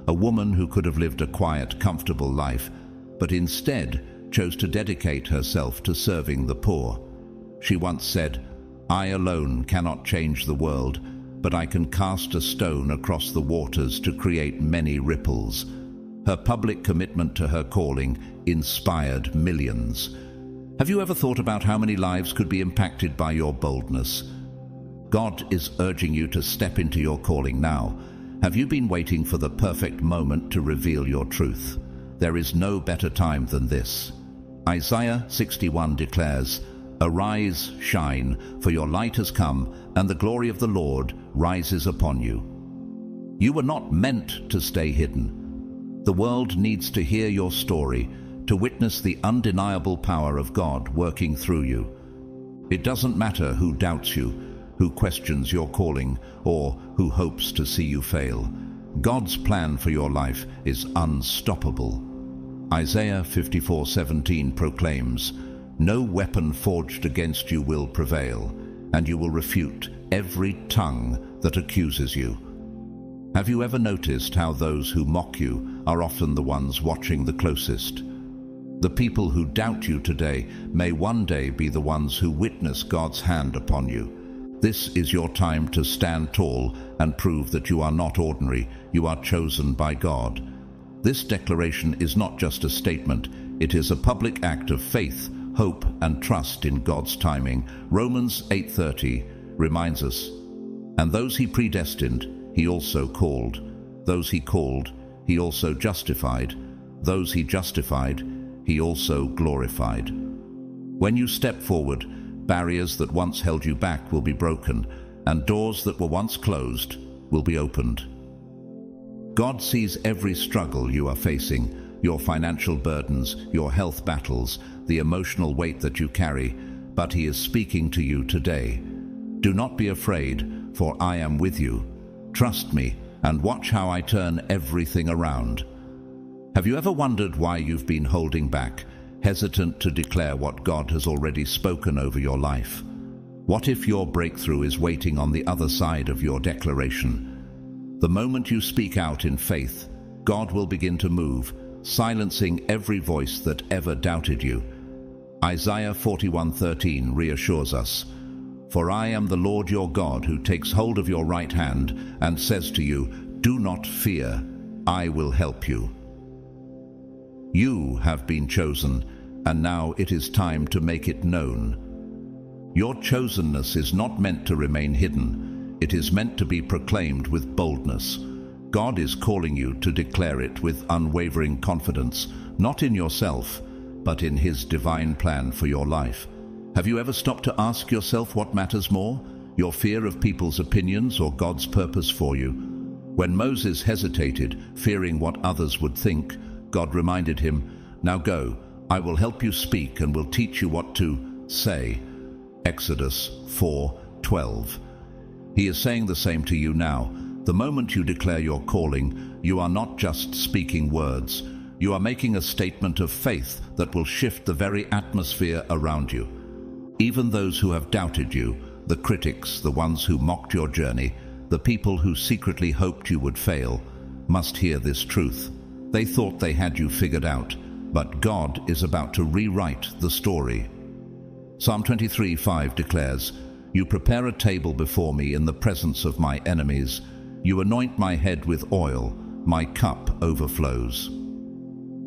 a woman who could have lived a quiet, comfortable life, but instead chose to dedicate herself to serving the poor. She once said, "I alone cannot change the world, but I can cast a stone across the waters to create many ripples." Her public commitment to her calling inspired millions. Have you ever thought about how many lives could be impacted by your boldness? God is urging you to step into your calling now. Have you been waiting for the perfect moment to reveal your truth? There is no better time than this. Isaiah 61 declares, "Arise, shine, for your light has come, and the glory of the Lord rises upon you." You were not meant to stay hidden. The world needs to hear your story, to witness the undeniable power of God working through you. It doesn't matter who doubts you, who questions your calling, or who hopes to see you fail. God's plan for your life is unstoppable. Isaiah 54:17 proclaims, "No weapon forged against you will prevail, and you will refute every tongue that accuses you." Have you ever noticed how those who mock you are often the ones watching the closest? The people who doubt you today may one day be the ones who witness God's hand upon you. This is your time to stand tall and prove that you are not ordinary, you are chosen by God. This declaration is not just a statement, it is a public act of faith, hope, and trust in God's timing. Romans 8:30 reminds us, "And those he predestined, he also called. Those he called, he also justified. Those he justified, he also glorified." When you step forward, barriers that once held you back will be broken, and doors that were once closed will be opened. God sees every struggle you are facing, your financial burdens, your health battles, the emotional weight that you carry, but He is speaking to you today. Do not be afraid, for I am with you. Trust me, and watch how I turn everything around. Have you ever wondered why you've been holding back, hesitant to declare what God has already spoken over your life? What if your breakthrough is waiting on the other side of your declaration? The moment you speak out in faith, God will begin to move, silencing every voice that ever doubted you. Isaiah 41:13 reassures us, "For I am the Lord your God, who takes hold of your right hand and says to you, 'Do not fear, I will help you.'" You have been chosen, and now it is time to make it known. Your chosenness is not meant to remain hidden. It is meant to be proclaimed with boldness. God is calling you to declare it with unwavering confidence, not in yourself, but in His divine plan for your life. Have you ever stopped to ask yourself what matters more, your fear of people's opinions or God's purpose for you? When Moses hesitated, fearing what others would think, God reminded him, "Now go, I will help you speak and will teach you what to say." Exodus 4:12. He is saying the same to you now. The moment you declare your calling, you are not just speaking words. You are making a statement of faith that will shift the very atmosphere around you. Even those who have doubted you, the critics, the ones who mocked your journey, the people who secretly hoped you would fail, must hear this truth. They thought they had you figured out, but God is about to rewrite the story. Psalm 23:5 declares, "You prepare a table before me in the presence of my enemies. You anoint my head with oil, my cup overflows."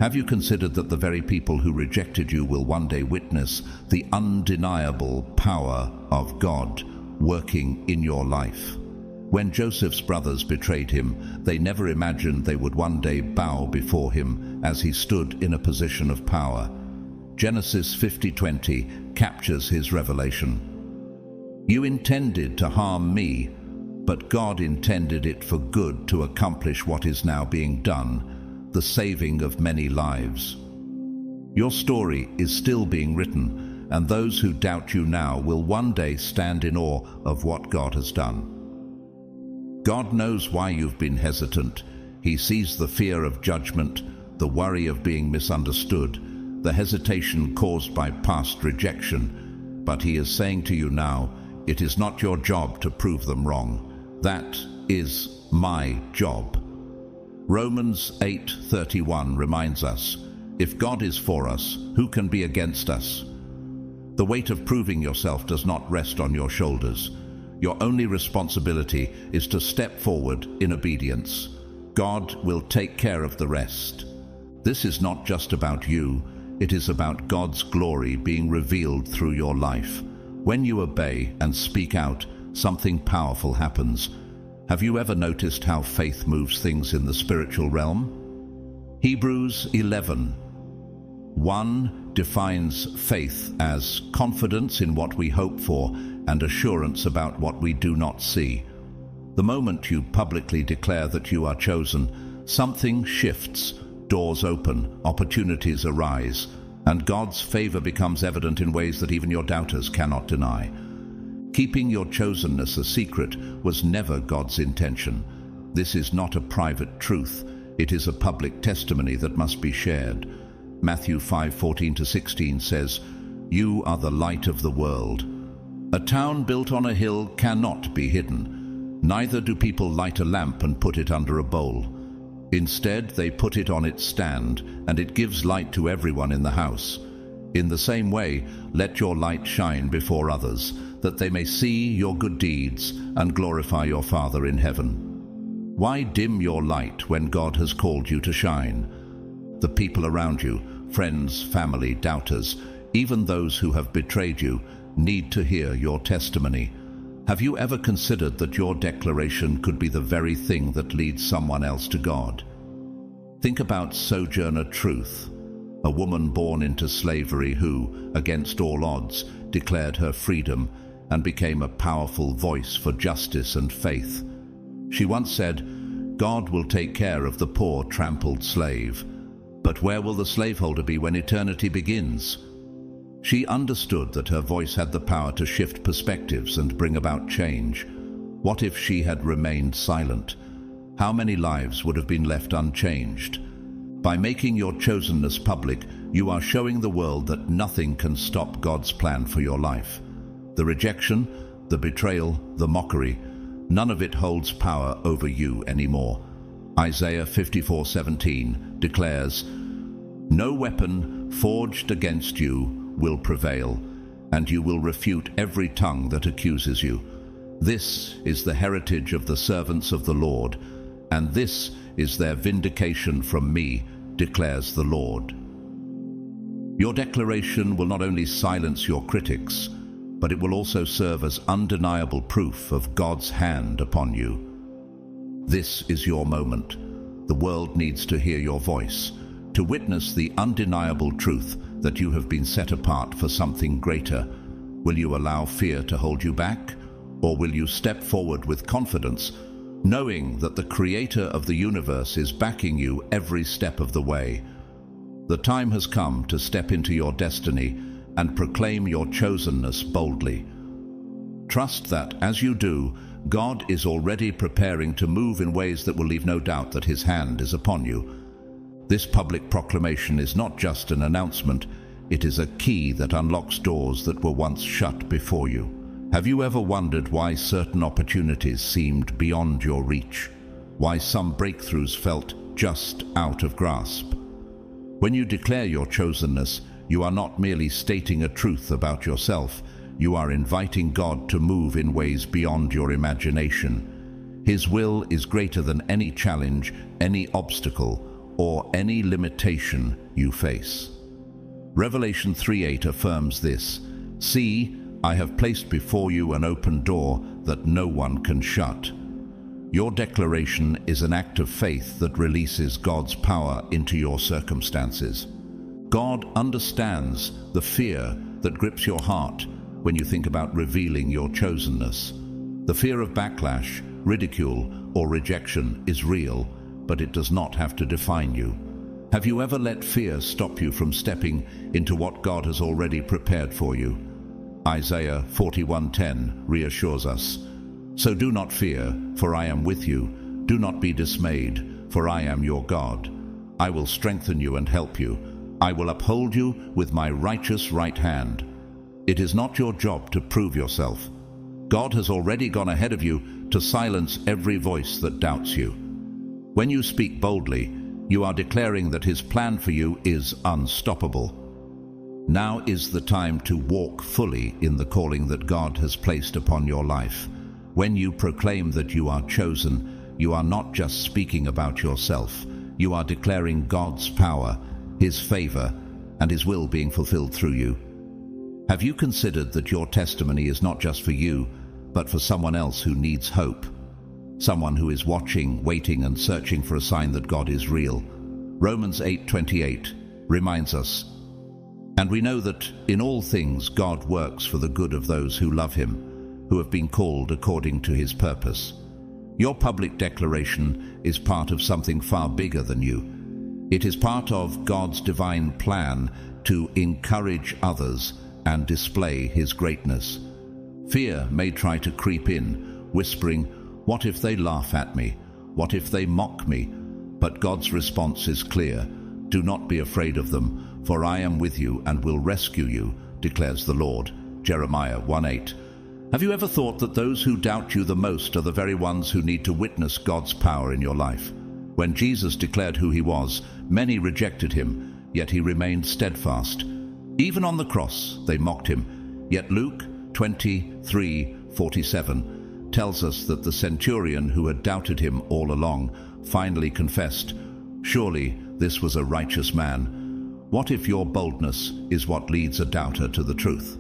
Have you considered that the very people who rejected you will one day witness the undeniable power of God working in your life? When Joseph's brothers betrayed him, they never imagined they would one day bow before him as he stood in a position of power. Genesis 50:20 captures his revelation. "You intended to harm me, but God intended it for good to accomplish what is now being done, the saving of many lives." Your story is still being written, and those who doubt you now will one day stand in awe of what God has done. God knows why you've been hesitant. He sees the fear of judgment, the worry of being misunderstood, the hesitation caused by past rejection. But He is saying to you now, it is not your job to prove them wrong. That is my job. Romans 8:31 reminds us, "If God is for us, who can be against us?" The weight of proving yourself does not rest on your shoulders. Your only responsibility is to step forward in obedience. God will take care of the rest. This is not just about you, it is about God's glory being revealed through your life. When you obey and speak out, something powerful happens. Have you ever noticed how faith moves things in the spiritual realm? Hebrews 11:1 defines faith as confidence in what we hope for and assurance about what we do not see. The moment you publicly declare that you are chosen, something shifts, doors open, opportunities arise, and God's favor becomes evident in ways that even your doubters cannot deny. Keeping your chosenness a secret was never God's intention. This is not a private truth. It is a public testimony that must be shared. Matthew 5:14-16 says, "You are the light of the world. A town built on a hill cannot be hidden. Neither do people light a lamp and put it under a bowl. Instead, they put it on its stand, and it gives light to everyone in the house. In the same way, let your light shine before others, that they may see your good deeds and glorify your Father in heaven." Why dim your light when God has called you to shine? The people around you, friends, family, doubters, even those who have betrayed you, need to hear your testimony. Have you ever considered that your declaration could be the very thing that leads someone else to God? Think about Sojourner Truth, a woman born into slavery who, against all odds, declared her freedom and became a powerful voice for justice and faith. She once said, "God will take care of the poor trampled slave. But where will the slaveholder be when eternity begins?" She understood that her voice had the power to shift perspectives and bring about change. What if she had remained silent? How many lives would have been left unchanged? By making your chosenness public, you are showing the world that nothing can stop God's plan for your life. The rejection, the betrayal, the mockery, none of it holds power over you anymore. Isaiah 54:17 declares, "No weapon forged against you will prevail, and you will refute every tongue that accuses you. This is the heritage of the servants of the Lord, and this is their vindication from me, declares the Lord." Your declaration will not only silence your critics, but it will also serve as undeniable proof of God's hand upon you. This is your moment. The world needs to hear your voice, to witness the undeniable truth that you have been set apart for something greater. Will you allow fear to hold you back, or will you step forward with confidence, knowing that the Creator of the universe is backing you every step of the way? The time has come to step into your destiny and proclaim your chosenness boldly. Trust that, as you do, God is already preparing to move in ways that will leave no doubt that His hand is upon you. This public proclamation is not just an announcement, it is a key that unlocks doors that were once shut before you. Have you ever wondered why certain opportunities seemed beyond your reach? Why some breakthroughs felt just out of grasp? When you declare your chosenness, you are not merely stating a truth about yourself, you are inviting God to move in ways beyond your imagination. His will is greater than any challenge, any obstacle, or any limitation you face. Revelation 3:8 affirms this. "See, I have placed before you an open door that no one can shut." Your declaration is an act of faith that releases God's power into your circumstances. God understands the fear that grips your heart when you think about revealing your chosenness. The fear of backlash, ridicule, or rejection is real, but it does not have to define you. Have you ever let fear stop you from stepping into what God has already prepared for you? Isaiah 41:10 reassures us, "So do not fear, for I am with you. Do not be dismayed, for I am your God. I will strengthen you and help you. I will uphold you with my righteous right hand." It is not your job to prove yourself. God has already gone ahead of you to silence every voice that doubts you. When you speak boldly, you are declaring that His plan for you is unstoppable. Now is the time to walk fully in the calling that God has placed upon your life. When you proclaim that you are chosen, you are not just speaking about yourself. You are declaring God's power, His favor, and His will being fulfilled through you. Have you considered that your testimony is not just for you, but for someone else who needs hope? someone who is watching, waiting, and searching for a sign that God is real. Romans 8:28 reminds us, "And we know that in all things God works for the good of those who love him, who have been called according to his purpose." Your public declaration is part of something far bigger than you. It is part of God's divine plan to encourage others and display his greatness. Fear may try to creep in, whispering, "What if they laugh at me? What if they mock me?" But God's response is clear. "Do not be afraid of them, for I am with you and will rescue you, declares the Lord." Jeremiah 1:8. Have you ever thought that those who doubt you the most are the very ones who need to witness God's power in your life? When Jesus declared who he was, many rejected him, yet he remained steadfast. Even on the cross, they mocked him. Yet Luke 23:47 tells us that the centurion who had doubted him all along finally confessed, "Surely this was a righteous man." What if your boldness is what leads a doubter to the truth?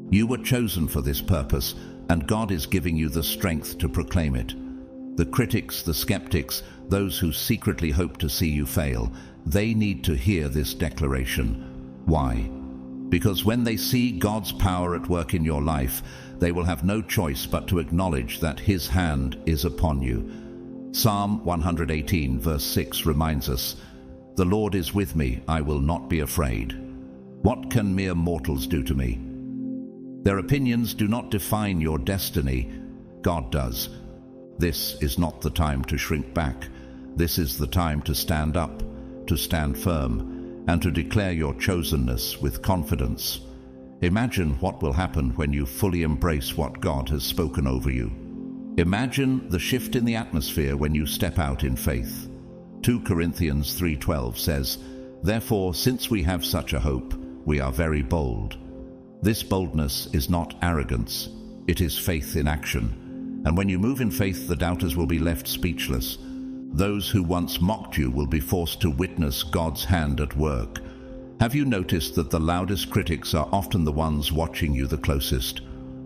You were chosen for this purpose, and God is giving you the strength to proclaim it. The critics, the skeptics, those who secretly hope to see you fail, they need to hear this declaration. Why? Because when they see God's power at work in your life, they will have no choice but to acknowledge that his hand is upon you. Psalm 118 verse 6 reminds us, "The Lord is with me, I will not be afraid. What can mere mortals do to me?" Their opinions do not define your destiny. God does. This is not the time to shrink back. This is the time to stand up, to stand firm, and to declare your chosenness with confidence. Imagine what will happen when you fully embrace what God has spoken over you. Imagine the shift in the atmosphere when you step out in faith. 2 Corinthians 3:12 says, "Therefore, since we have such a hope, we are very bold." This boldness is not arrogance, it is faith in action. And when you move in faith, the doubters will be left speechless. Those who once mocked you will be forced to witness God's hand at work. Have you noticed that the loudest critics are often the ones watching you the closest?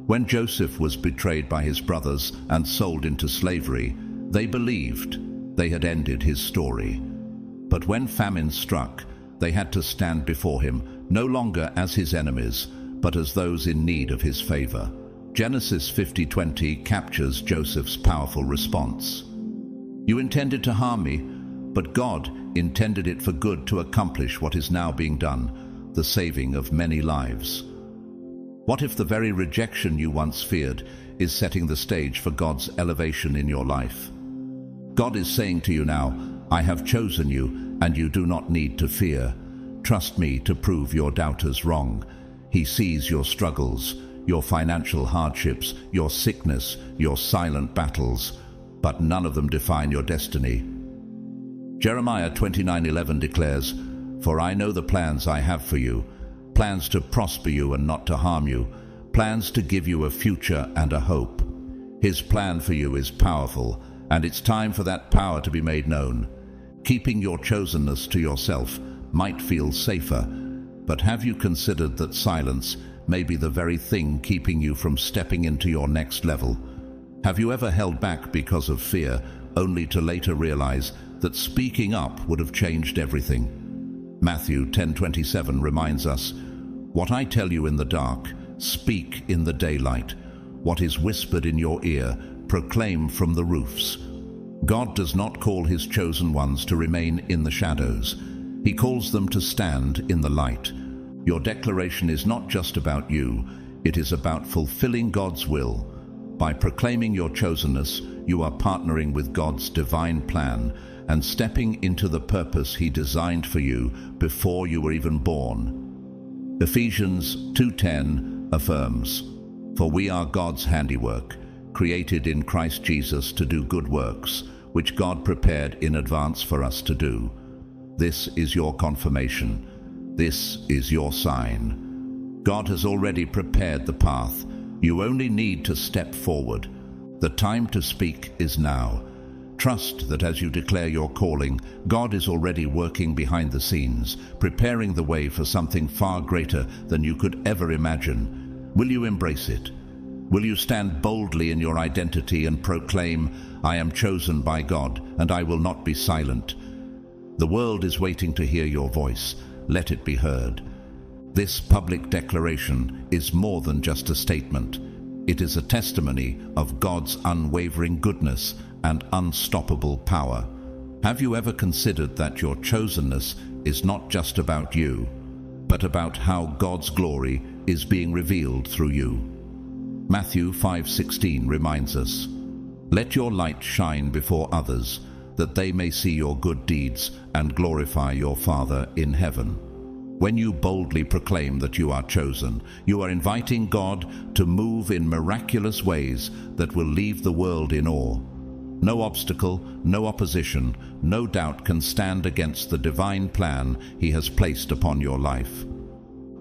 When Joseph was betrayed by his brothers and sold into slavery, they believed they had ended his story. But when famine struck, they had to stand before him, no longer as his enemies, but as those in need of his favor. Genesis 50:20 captures Joseph's powerful response. "You intended to harm me, but God intended it for good to accomplish what is now being done, the saving of many lives." What if the very rejection you once feared is setting the stage for God's elevation in your life? God is saying to you now, "I have chosen you, and you do not need to fear. Trust me to prove your doubters wrong." He sees your struggles, your financial hardships, your sickness, your silent battles, but none of them define your destiny. Jeremiah 29:11 declares, "For I know the plans I have for you, plans to prosper you and not to harm you, plans to give you a future and a hope." His plan for you is powerful, and it's time for that power to be made known. Keeping your chosenness to yourself might feel safer, but have you considered that silence may be the very thing keeping you from stepping into your next level? Have you ever held back because of fear, only to later realize that speaking up would have changed everything? Matthew 10:27 reminds us, "What I tell you in the dark, speak in the daylight. What is whispered in your ear, proclaim from the roofs." God does not call his chosen ones to remain in the shadows. He calls them to stand in the light. Your declaration is not just about you, it is about fulfilling God's will. By proclaiming your chosenness, you are partnering with God's divine plan and stepping into the purpose he designed for you before you were even born. Ephesians 2:10 affirms, "For we are God's handiwork, created in Christ Jesus to do good works, which God prepared in advance for us to do." This is your confirmation. This is your sign. God has already prepared the path. You only need to step forward. The time to speak is now. Trust that as you declare your calling, God is already working behind the scenes, preparing the way for something far greater than you could ever imagine. Will you embrace it? Will you stand boldly in your identity and proclaim, "I am chosen by God, and I will not be silent"? The world is waiting to hear your voice. Let it be heard. This public declaration is more than just a statement. It is a testimony of God's unwavering goodness and unstoppable power. Have you ever considered that your chosenness is not just about you, but about how God's glory is being revealed through you? Matthew 5:16 reminds us, "Let your light shine before others, that they may see your good deeds and glorify your Father in heaven." When you boldly proclaim that you are chosen, you are inviting God to move in miraculous ways that will leave the world in awe. No obstacle, no opposition, no doubt can stand against the divine plan He has placed upon your life.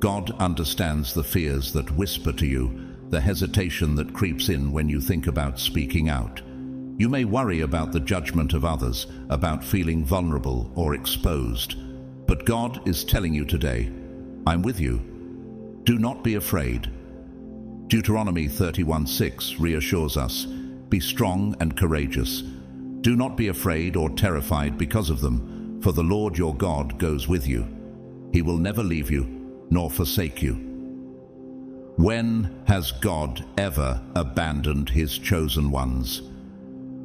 God understands the fears that whisper to you, the hesitation that creeps in when you think about speaking out. You may worry about the judgment of others, about feeling vulnerable or exposed. But God is telling you today, "I'm with you. Do not be afraid." Deuteronomy 31:6 reassures us, "Be strong and courageous. Do not be afraid or terrified because of them, for the Lord your God goes with you. He will never leave you nor forsake you." When has God ever abandoned His chosen ones?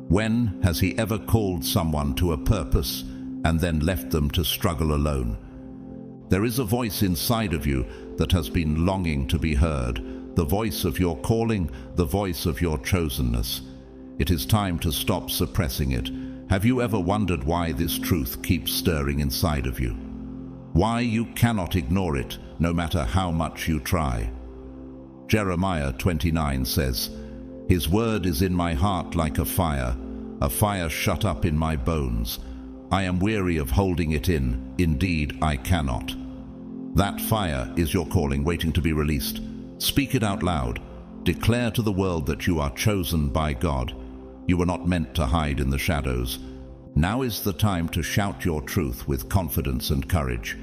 When has He ever called someone to a purpose and then left them to struggle alone? There is a voice inside of you that has been longing to be heard, the voice of your calling, the voice of your chosenness. It is time to stop suppressing it. Have you ever wondered why this truth keeps stirring inside of you? Why you cannot ignore it, no matter how much you try? Jeremiah 29 says, "His word is in my heart like a fire shut up in my bones. I am weary of holding it in. Indeed, I cannot." That fire is your calling waiting to be released. Speak it out loud. Declare to the world that you are chosen by God. You were not meant to hide in the shadows. Now is the time to shout your truth with confidence and courage.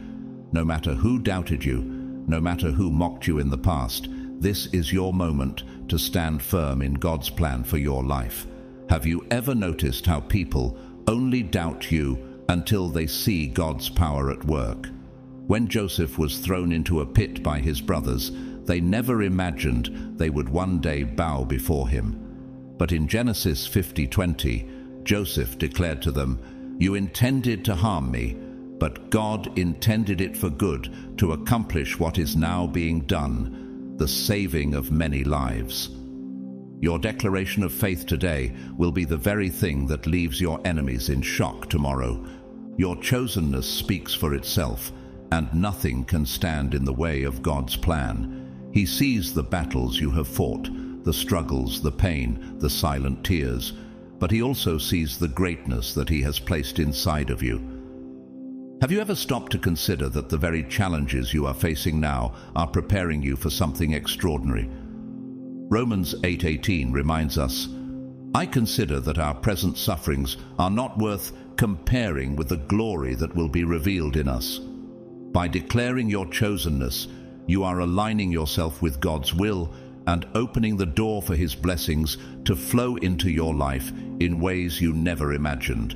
No matter who doubted you, no matter who mocked you in the past, this is your moment to stand firm in God's plan for your life. Have you ever noticed how people only doubt you until they see God's power at work? When Joseph was thrown into a pit by his brothers, they never imagined they would one day bow before him. But in Genesis 50:20, Joseph declared to them, "You intended to harm me, but God intended it for good to accomplish what is now being done, the saving of many lives." Your declaration of faith today will be the very thing that leaves your enemies in shock tomorrow. Your chosenness speaks for itself, and nothing can stand in the way of God's plan. He sees the battles you have fought, the struggles, the pain, the silent tears, but He also sees the greatness that He has placed inside of you. Have you ever stopped to consider that the very challenges you are facing now are preparing you for something extraordinary? Romans 8:18 reminds us, "I consider that our present sufferings are not worth comparing with the glory that will be revealed in us." By declaring your chosenness, you are aligning yourself with God's will and opening the door for His blessings to flow into your life in ways you never imagined.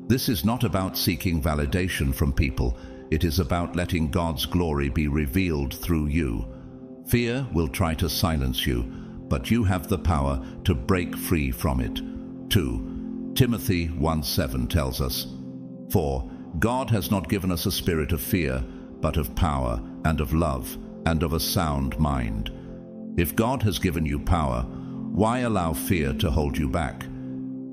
This is not about seeking validation from people. It is about letting God's glory be revealed through you. Fear will try to silence you, but you have the power to break free from it. 2 Timothy 1:7 tells us, "For God has not given us a spirit of fear, but of power and of love and of a sound mind." If God has given you power, why allow fear to hold you back?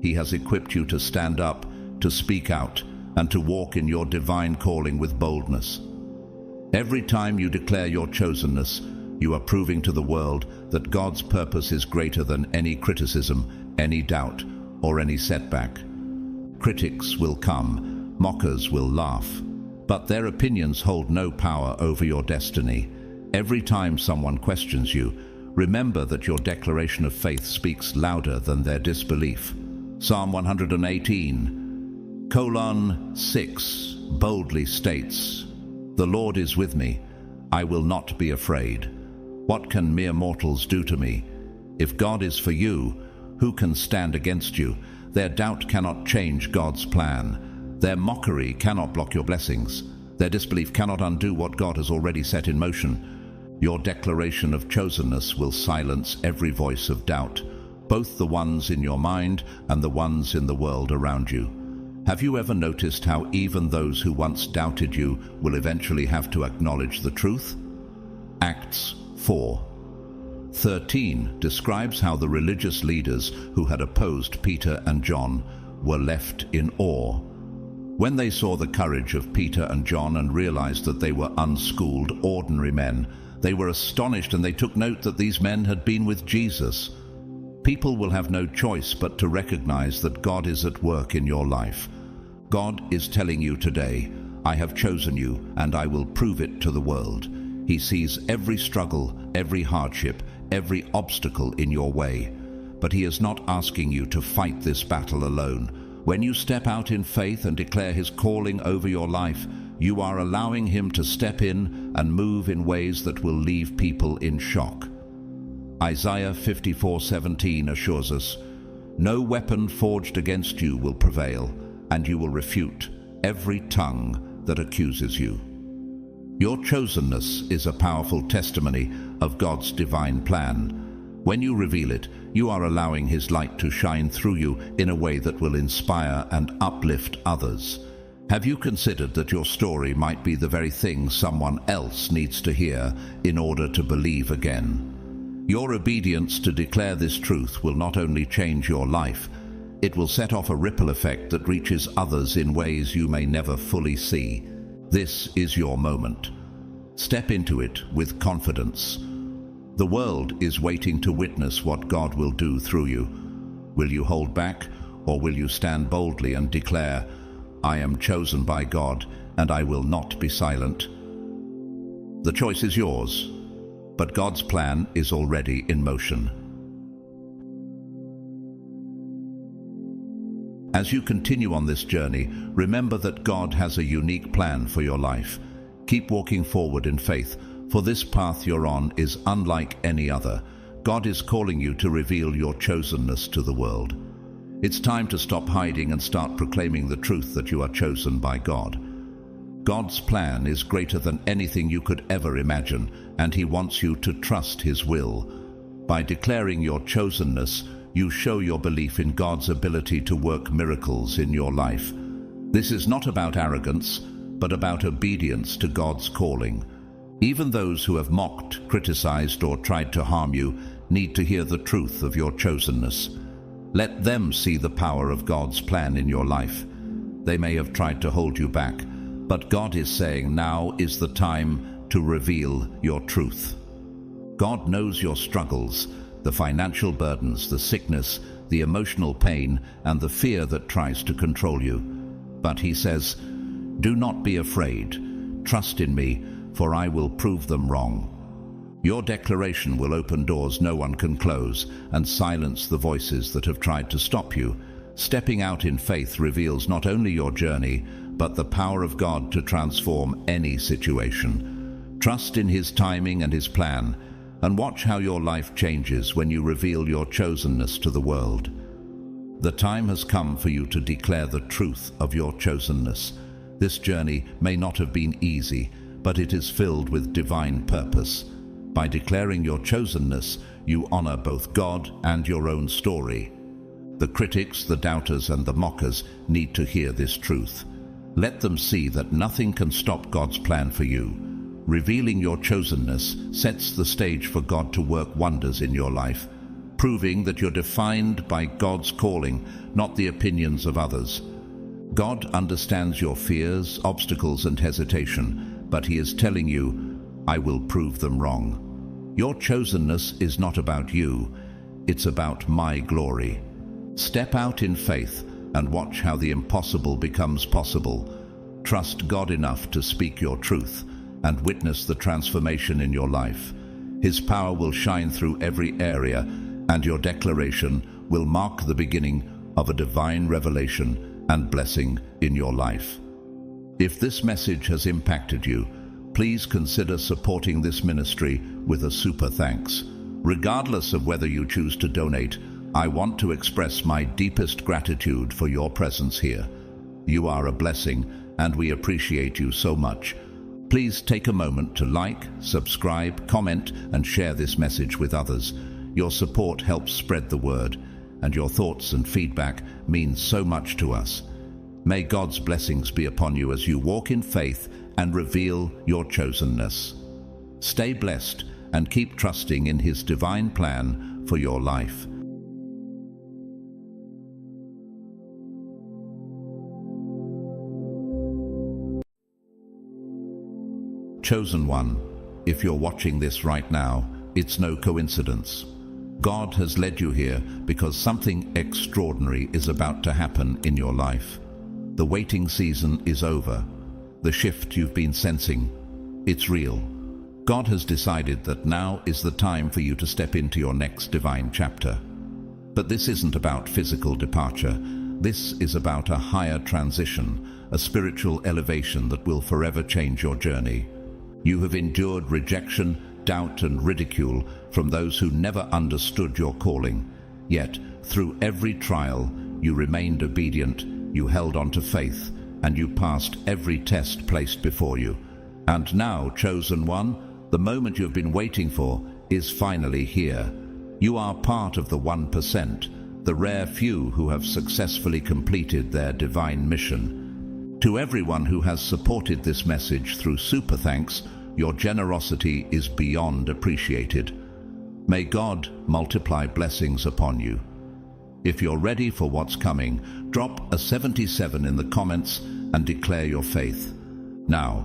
He has equipped you to stand up, to speak out, and to walk in your divine calling with boldness. Every time you declare your chosenness, you are proving to the world that God's purpose is greater than any criticism, any doubt, or any setback. Critics will come, mockers will laugh, but their opinions hold no power over your destiny. Every time someone questions you, remember that your declaration of faith speaks louder than their disbelief. Psalm 118:6 boldly states, "The Lord is with me. I will not be afraid. What can mere mortals do to me?" If God is for you, who can stand against you? Their doubt cannot change God's plan. Their mockery cannot block your blessings. Their disbelief cannot undo what God has already set in motion. Your declaration of chosenness will silence every voice of doubt, both the ones in your mind and the ones in the world around you. Have you ever noticed how even those who once doubted you will eventually have to acknowledge the truth? Acts 4:13 describes how the religious leaders who had opposed Peter and John were left in awe. When they saw the courage of Peter and John and realized that they were unschooled, ordinary men, they were astonished, and they took note that these men had been with Jesus. People will have no choice but to recognize that God is at work in your life. God is telling you today, I have chosen you, and I will prove it to the world. He sees every struggle, every hardship, every obstacle in your way. But He is not asking you to fight this battle alone. When you step out in faith and declare His calling over your life, you are allowing Him to step in and move in ways that will leave people in shock. Isaiah 54:17 assures us, no weapon forged against you will prevail, and you will refute every tongue that accuses you. Your chosenness is a powerful testimony of God's divine plan. When you reveal it, you are allowing His light to shine through you in a way that will inspire and uplift others. Have you considered that your story might be the very thing someone else needs to hear in order to believe again? Your obedience to declare this truth will not only change your life, it will set off a ripple effect that reaches others in ways you may never fully see. This is your moment. Step into it with confidence. The world is waiting to witness what God will do through you. Will you hold back, or will you stand boldly and declare, I am chosen by God, and I will not be silent? The choice is yours, but God's plan is already in motion. As you continue on this journey, remember that God has a unique plan for your life. Keep walking forward in faith, for this path you're on is unlike any other. God is calling you to reveal your chosenness to the world. It's time to stop hiding and start proclaiming the truth that you are chosen by God. God's plan is greater than anything you could ever imagine, and He wants you to trust His will. By declaring your chosenness, you show your belief in God's ability to work miracles in your life. This is not about arrogance, but about obedience to God's calling. Even those who have mocked, criticized, or tried to harm you need to hear the truth of your chosenness. Let them see the power of God's plan in your life. They may have tried to hold you back, but God is saying now is the time to reveal your truth. God knows your struggles, the financial burdens, the sickness, the emotional pain, and the fear that tries to control you. But He says, do not be afraid. Trust in me, for I will prove them wrong. Your declaration will open doors no one can close and silence the voices that have tried to stop you. Stepping out in faith reveals not only your journey, but the power of God to transform any situation. Trust in His timing and His plan, and watch how your life changes when you reveal your chosenness to the world. The time has come for you to declare the truth of your chosenness. This journey may not have been easy, but it is filled with divine purpose. By declaring your chosenness, you honor both God and your own story. The critics, the doubters, and the mockers need to hear this truth. Let them see that nothing can stop God's plan for you. Revealing your chosenness sets the stage for God to work wonders in your life, proving that you're defined by God's calling, not the opinions of others. God understands your fears, obstacles, and hesitation, but He is telling you, I will prove them wrong. Your chosenness is not about you, it's about my glory. Step out in faith and watch how the impossible becomes possible. Trust God enough to speak your truth and witness the transformation in your life. His power will shine through every area, and your declaration will mark the beginning of a divine revelation and blessing in your life. If this message has impacted you, please consider supporting this ministry with a super thanks. Regardless of whether you choose to donate, I want to express my deepest gratitude for your presence here. You are a blessing, and we appreciate you so much. Please take a moment to like, subscribe, comment, and share this message with others. Your support helps spread the word, and your thoughts and feedback mean so much to us. May God's blessings be upon you as you walk in faith and reveal your chosenness. Stay blessed and keep trusting in His divine plan for your life. Chosen one, if you're watching this right now, it's no coincidence. God has led you here because something extraordinary is about to happen in your life. The waiting season is over. The shift you've been sensing, it's real. God has decided that now is the time for you to step into your next divine chapter. But this isn't about physical departure. This is about a higher transition, a spiritual elevation that will forever change your journey. You have endured rejection, doubt, and ridicule from those who never understood your calling. Yet, through every trial, you remained obedient, you held on to faith, and you passed every test placed before you. And now, chosen one, the moment you've been waiting for is finally here. You are part of the 1%, the rare few who have successfully completed their divine mission. To everyone who has supported this message through super thanks, your generosity is beyond appreciated. May God multiply blessings upon you. If you're ready for what's coming, drop a 77 in the comments and declare your faith. Now,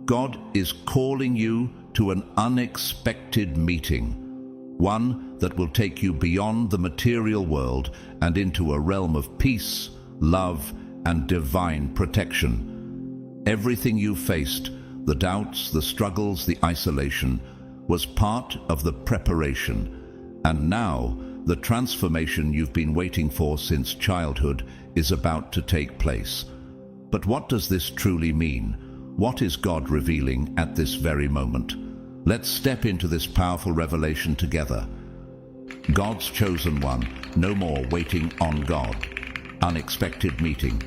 God is calling you to an unexpected meeting, one that will take you beyond the material world and into a realm of peace, love, and divine protection. Everything you faced, the doubts, the struggles, the isolation, was part of the preparation. And now, the transformation you've been waiting for since childhood is about to take place. But what does this truly mean? What is God revealing at this very moment? Let's step into this powerful revelation together. God's chosen one, no more waiting on God. Unexpected meeting.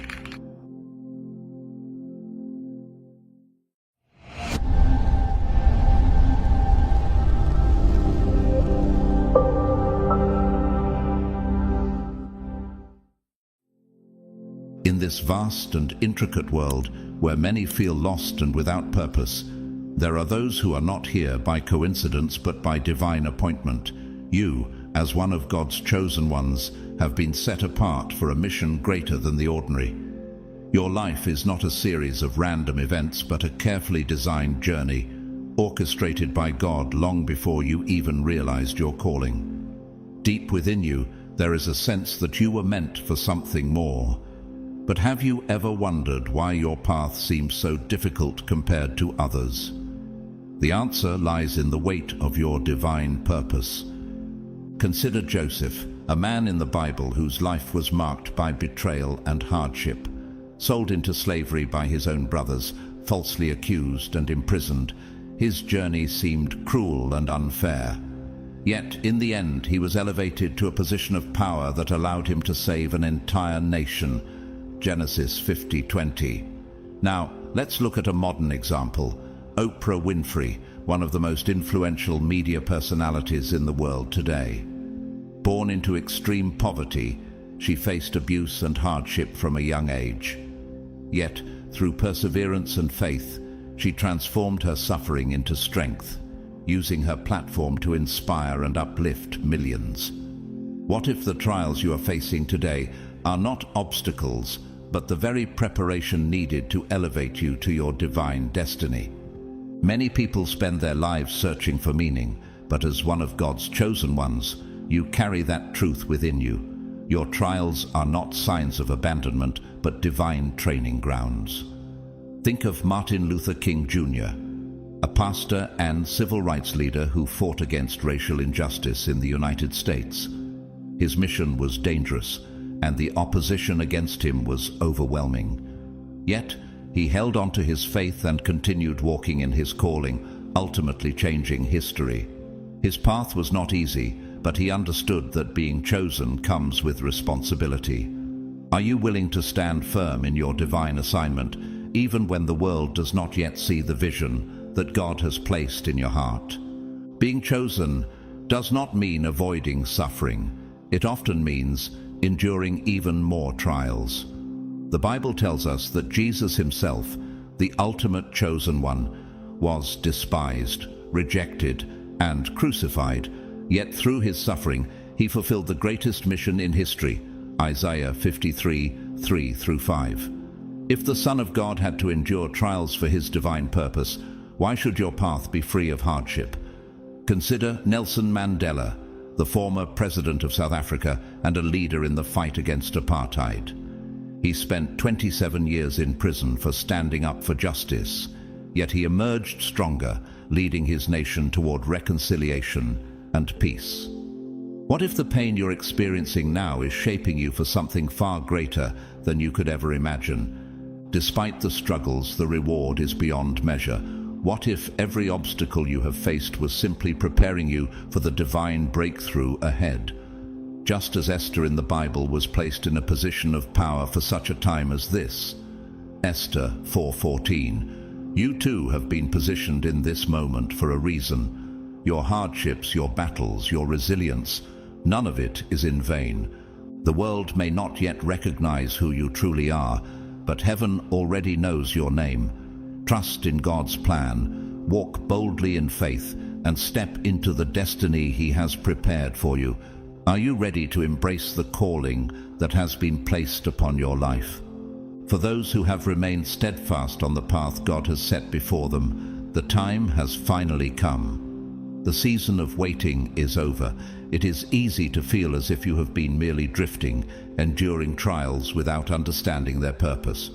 In this vast and intricate world, where many feel lost and without purpose, there are those who are not here by coincidence but by divine appointment. You, as one of God's chosen ones, have been set apart for a mission greater than the ordinary. Your life is not a series of random events but a carefully designed journey, orchestrated by God long before you even realized your calling. Deep within you, there is a sense that you were meant for something more. But have you ever wondered why your path seems so difficult compared to others? The answer lies in the weight of your divine purpose. Consider Joseph, a man in the Bible whose life was marked by betrayal and hardship. Sold into slavery by his own brothers, falsely accused and imprisoned, his journey seemed cruel and unfair. Yet, in the end, he was elevated to a position of power that allowed him to save an entire nation. Genesis 50:20. Now, let's look at a modern example. Oprah Winfrey, one of the most influential media personalities in the world today. Born into extreme poverty, she faced abuse and hardship from a young age. Yet, through perseverance and faith, she transformed her suffering into strength, using her platform to inspire and uplift millions. What if the trials you are facing today are not obstacles, but the very preparation needed to elevate you to your divine destiny? Many people spend their lives searching for meaning, but as one of God's chosen ones, you carry that truth within you. Your trials are not signs of abandonment, but divine training grounds. Think of Martin Luther King Jr., a pastor and civil rights leader who fought against racial injustice in the United States. His mission was dangerous, and the opposition against him was overwhelming. Yet, he held on to his faith and continued walking in his calling, ultimately changing history. His path was not easy, but he understood that being chosen comes with responsibility. Are you willing to stand firm in your divine assignment, even when the world does not yet see the vision that God has placed in your heart? Being chosen does not mean avoiding suffering. It often means enduring even more trials. The Bible tells us that Jesus himself, the ultimate chosen one, was despised, rejected, and crucified, yet through his suffering he fulfilled the greatest mission in history, Isaiah 53:3-5. If the Son of God had to endure trials for his divine purpose, why should your path be free of hardship? Consider Nelson Mandela, the former president of South Africa and a leader in the fight against apartheid. He spent 27 years in prison for standing up for justice, yet he emerged stronger, leading his nation toward reconciliation and peace. What if the pain you're experiencing now is shaping you for something far greater than you could ever imagine? Despite the struggles, the reward is beyond measure. What if every obstacle you have faced was simply preparing you for the divine breakthrough ahead? Just as Esther in the Bible was placed in a position of power for such a time as this. Esther 4:14. You too have been positioned in this moment for a reason. Your hardships, your battles, your resilience, none of it is in vain. The world may not yet recognize who you truly are, but heaven already knows your name. Trust in God's plan, walk boldly in faith, and step into the destiny He has prepared for you. Are you ready to embrace the calling that has been placed upon your life? For those who have remained steadfast on the path God has set before them, the time has finally come. The season of waiting is over. It is easy to feel as if you have been merely drifting, enduring trials without understanding their purpose.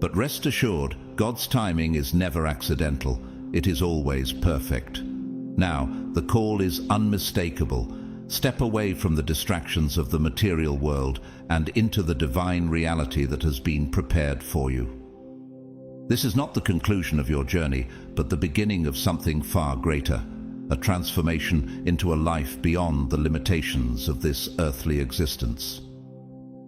But rest assured, God's timing is never accidental. It is always perfect. Now, the call is unmistakable. Step away from the distractions of the material world and into the divine reality that has been prepared for you. This is not the conclusion of your journey, but the beginning of something far greater. A transformation into a life beyond the limitations of this earthly existence.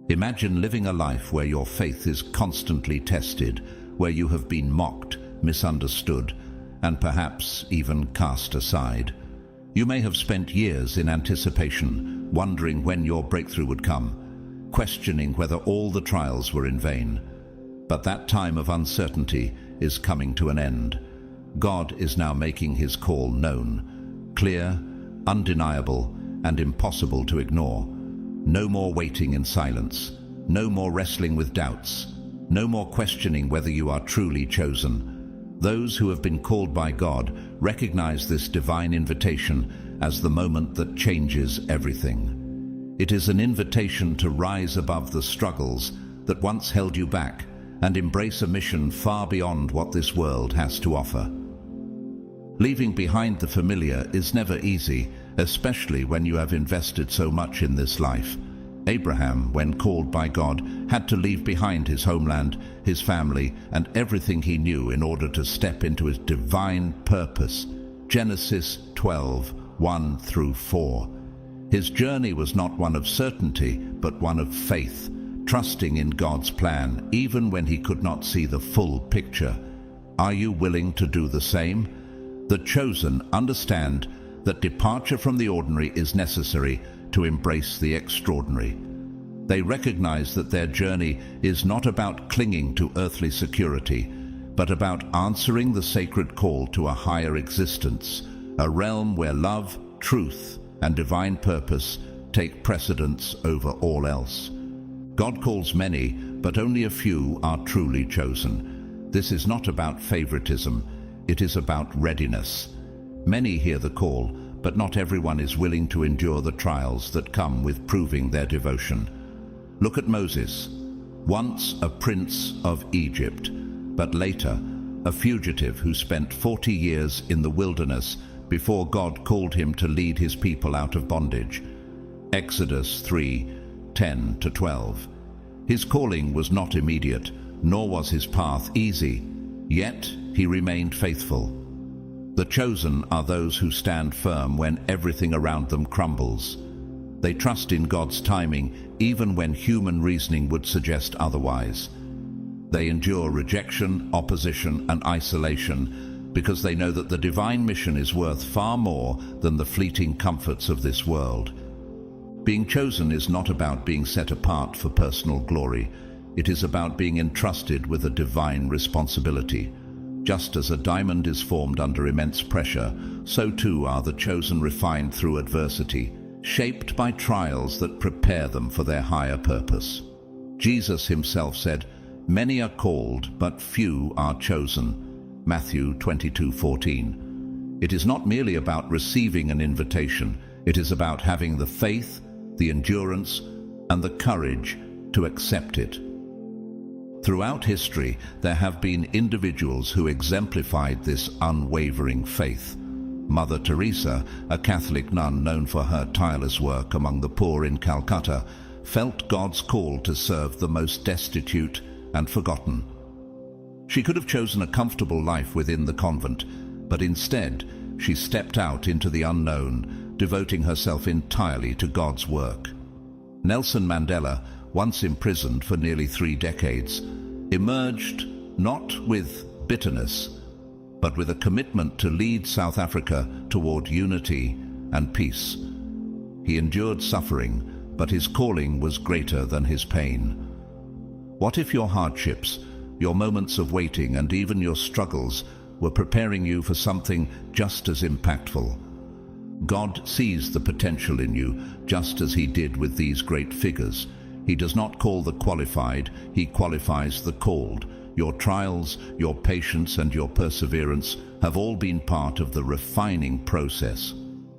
Imagine living a life where your faith is constantly tested, where you have been mocked, misunderstood, and perhaps even cast aside. You may have spent years in anticipation, wondering when your breakthrough would come, questioning whether all the trials were in vain. But that time of uncertainty is coming to an end. God is now making His call known, clear, undeniable, and impossible to ignore. No more waiting in silence, no more wrestling with doubts, no more questioning whether you are truly chosen. Those who have been called by God recognize this divine invitation as the moment that changes everything. It is an invitation to rise above the struggles that once held you back and embrace a mission far beyond what this world has to offer. Leaving behind the familiar is never easy, especially when you have invested so much in this life. Abraham, when called by God, had to leave behind his homeland, his family, and everything he knew in order to step into his divine purpose. Genesis 12:1-4. His journey was not one of certainty, but one of faith, trusting in God's plan, even when he could not see the full picture. Are you willing to do the same? The chosen understand that departure from the ordinary is necessary to embrace the extraordinary. They recognize that their journey is not about clinging to earthly security, but about answering the sacred call to a higher existence, a realm where love, truth, and divine purpose take precedence over all else. God calls many, but only a few are truly chosen. This is not about favoritism, it is about readiness. Many hear the call, but not everyone is willing to endure the trials that come with proving their devotion. Look at Moses, once a prince of Egypt, but later a fugitive who spent 40 years in the wilderness before God called him to lead his people out of bondage. Exodus 3:10-12. His calling was not immediate, nor was his path easy, yet he remained faithful. The chosen are those who stand firm when everything around them crumbles. They trust in God's timing even when human reasoning would suggest otherwise. They endure rejection, opposition, and isolation because they know that the divine mission is worth far more than the fleeting comforts of this world. Being chosen is not about being set apart for personal glory. It is about being entrusted with a divine responsibility. Just as a diamond is formed under immense pressure, so too are the chosen refined through adversity, shaped by trials that prepare them for their higher purpose. Jesus himself said, "Many are called, but few are chosen." Matthew 22:14. It is not merely about receiving an invitation. It is about having the faith, the endurance, and the courage to accept it. Throughout history, there have been individuals who exemplified this unwavering faith. Mother Teresa, a Catholic nun known for her tireless work among the poor in Calcutta, felt God's call to serve the most destitute and forgotten. She could have chosen a comfortable life within the convent, but instead she stepped out into the unknown, devoting herself entirely to God's work. Nelson Mandela, once imprisoned for nearly 3 decades, emerged not with bitterness, but with a commitment to lead South Africa toward unity and peace. He endured suffering, but his calling was greater than his pain. What if your hardships, your moments of waiting, and even your struggles were preparing you for something just as impactful? God sees the potential in you, just as he did with these great figures. He does not call the qualified, he qualifies the called. Your trials, your patience, and your perseverance have all been part of the refining process,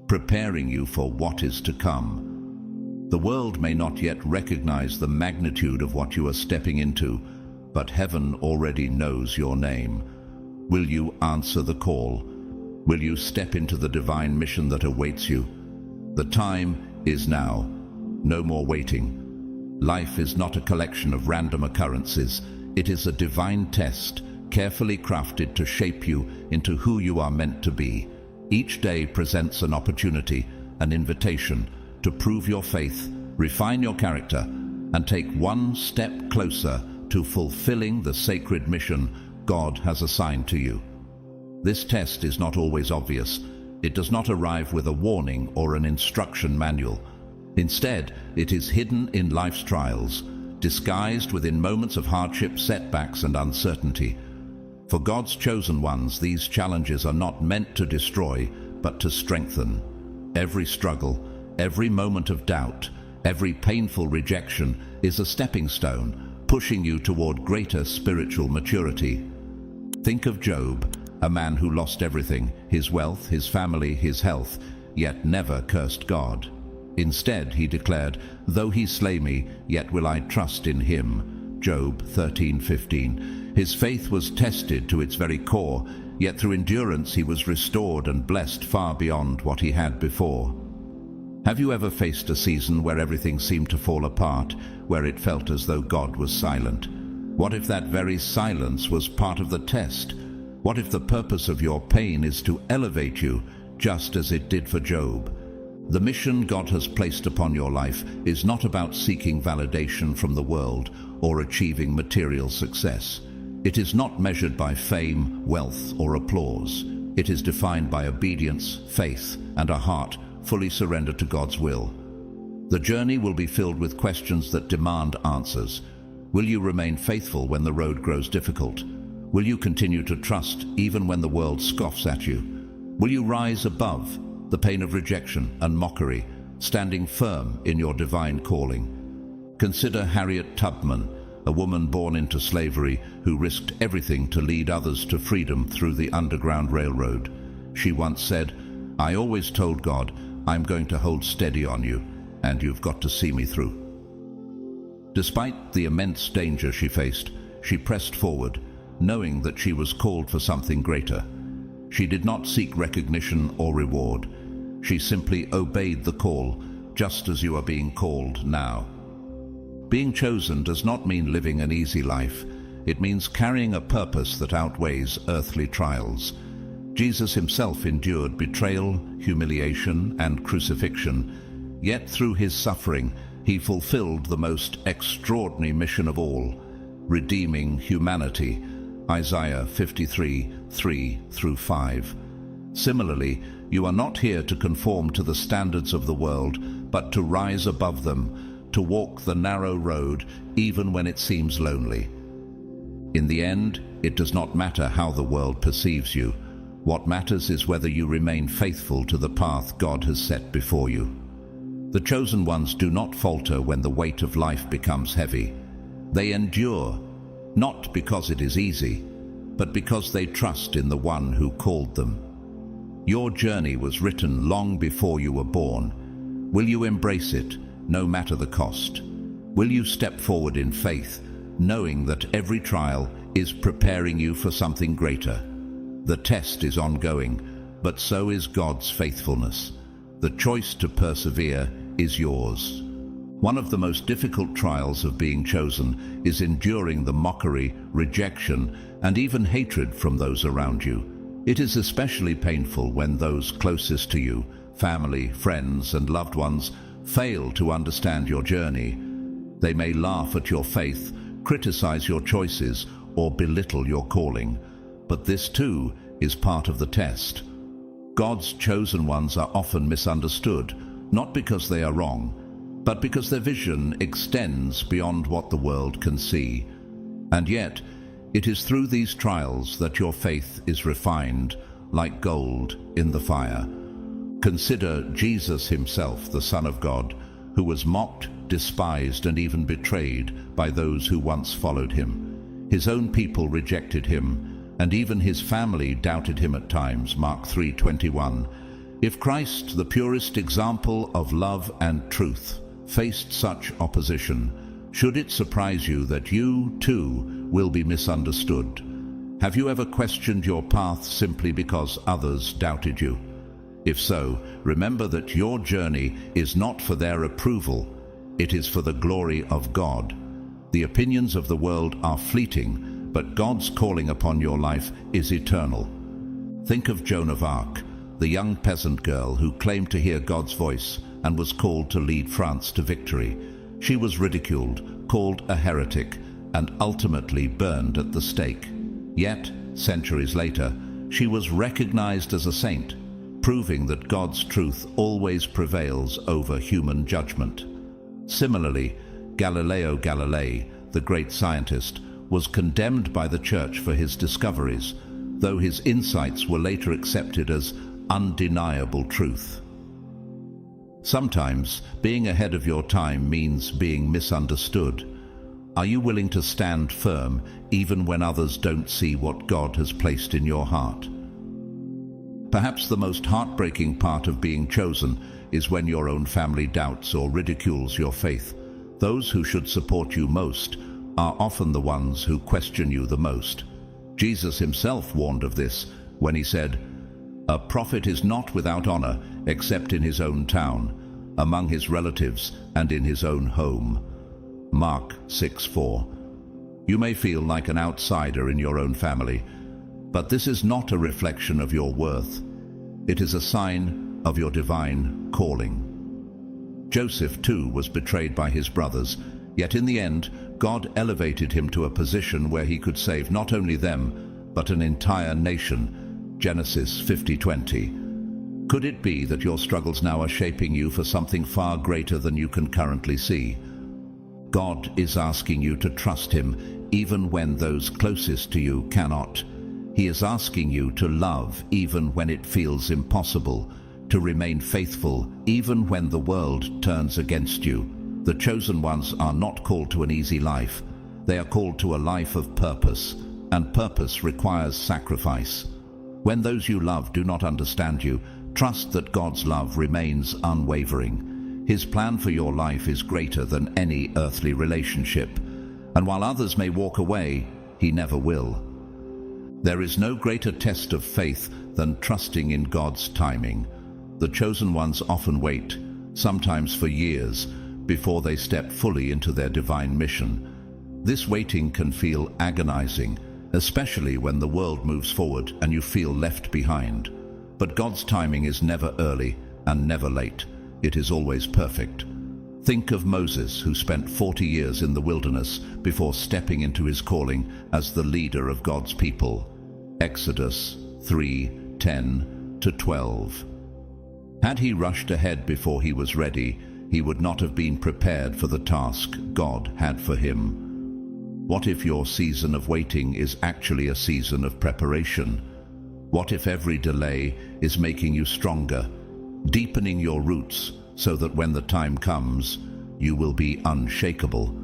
preparing you for what is to come. The world may not yet recognize the magnitude of what you are stepping into, but heaven already knows your name. Will you answer the call? Will you step into the divine mission that awaits you? The time is now. No more waiting. Life is not a collection of random occurrences. It is a divine test, carefully crafted to shape you into who you are meant to be. Each day presents an opportunity, an invitation to prove your faith, refine your character, and take one step closer to fulfilling the sacred mission God has assigned to you. This test is not always obvious. It does not arrive with a warning or an instruction manual. Instead, it is hidden in life's trials, disguised within moments of hardship, setbacks, and uncertainty. For God's chosen ones, these challenges are not meant to destroy, but to strengthen. Every struggle, every moment of doubt, every painful rejection is a stepping stone, pushing you toward greater spiritual maturity. Think of Job, a man who lost everything, his wealth, his family, his health, yet never cursed God. Instead, he declared, "Though he slay me, yet will I trust in him." Job 13:15. His faith was tested to its very core, yet through endurance he was restored and blessed far beyond what he had before. Have you ever faced a season where everything seemed to fall apart, where it felt as though God was silent? What if that very silence was part of the test? What if the purpose of your pain is to elevate you, just as it did for Job? The mission God has placed upon your life is not about seeking validation from the world or achieving material success. It is not measured by fame, wealth, or applause. It is defined by obedience, faith, and a heart fully surrendered to God's will. The journey will be filled with questions that demand answers. Will you remain faithful when the road grows difficult? Will you continue to trust even when the world scoffs at you? Will you rise above the pain of rejection and mockery, standing firm in your divine calling? Consider Harriet Tubman, a woman born into slavery who risked everything to lead others to freedom through the Underground Railroad. She once said, "I always told God, I'm going to hold steady on you, and you've got to see me through." Despite the immense danger she faced, she pressed forward, knowing that she was called for something greater. She did not seek recognition or reward. She simply obeyed the call, just as you are being called now. Being chosen does not mean living an easy life. It means carrying a purpose that outweighs earthly trials. Jesus himself endured betrayal, humiliation, and crucifixion, yet through his suffering he fulfilled the most extraordinary mission of all, redeeming humanity. Isaiah 53:3-5. Similarly, you are not here to conform to the standards of the world, but to rise above them, to walk the narrow road even when it seems lonely. In the end, it does not matter how the world perceives you. What matters is whether you remain faithful to the path God has set before you. The chosen ones do not falter when the weight of life becomes heavy. They endure, not because it is easy, but because they trust in the one who called them. Your journey was written long before you were born. Will you embrace it, no matter the cost? Will you step forward in faith, knowing that every trial is preparing you for something greater? The test is ongoing, but so is God's faithfulness. The choice to persevere is yours. One of the most difficult trials of being chosen is enduring the mockery, rejection, and even hatred from those around you. It is especially painful when those closest to you, family, friends, and loved ones, fail to understand your journey. They may laugh at your faith, criticize your choices, or belittle your calling. But this too is part of the test. God's chosen ones are often misunderstood, not because they are wrong, but because their vision extends beyond what the world can see. And yet, it is through these trials that your faith is refined, like gold in the fire. Consider Jesus himself, the Son of God, who was mocked, despised, and even betrayed by those who once followed him. His own people rejected him, and even his family doubted him at times. Mark 3:21. If Christ, the purest example of love and truth, faced such opposition, should it surprise you that you, too, will be misunderstood? Have you ever questioned your path simply because others doubted you? If so, remember that your journey is not for their approval, it is for the glory of God. The opinions of the world are fleeting, but God's calling upon your life is eternal. Think of Joan of Arc, the young peasant girl who claimed to hear God's voice and was called to lead France to victory. She was ridiculed, called a heretic, and ultimately burned at the stake. Yet, centuries later, she was recognized as a saint, proving that God's truth always prevails over human judgment. Similarly, Galileo Galilei, the great scientist, was condemned by the church for his discoveries, though his insights were later accepted as undeniable truth. Sometimes, being ahead of your time means being misunderstood. Are you willing to stand firm even when others don't see what God has placed in your heart? Perhaps the most heartbreaking part of being chosen is when your own family doubts or ridicules your faith. Those who should support you most are often the ones who question you the most. Jesus himself warned of this when he said, "A prophet is not without honor except in his own town, among his relatives, and in his own home." Mark 6:4. You may feel like an outsider in your own family, but this is not a reflection of your worth. It is a sign of your divine calling. Joseph too was betrayed by his brothers, yet in the end, God elevated him to a position where he could save not only them, but an entire nation. Genesis 50:20. Could it be that your struggles now are shaping you for something far greater than you can currently see? God is asking you to trust him even when those closest to you cannot. He is asking you to love even when it feels impossible, to remain faithful even when the world turns against you. The chosen ones are not called to an easy life. They are called to a life of purpose, and purpose requires sacrifice. When those you love do not understand you, trust that God's love remains unwavering. His plan for your life is greater than any earthly relationship, and while others may walk away, he never will. There is no greater test of faith than trusting in God's timing. The chosen ones often wait, sometimes for years, before they step fully into their divine mission. This waiting can feel agonizing, especially when the world moves forward and you feel left behind. But God's timing is never early and never late. It is always perfect. Think of Moses, who spent 40 years in the wilderness before stepping into his calling as the leader of God's people. Exodus 3:10-12. Had he rushed ahead before he was ready, he would not have been prepared for the task God had for him. What if your season of waiting is actually a season of preparation? What if every delay is making you stronger, deepening your roots so that when the time comes, you will be unshakable?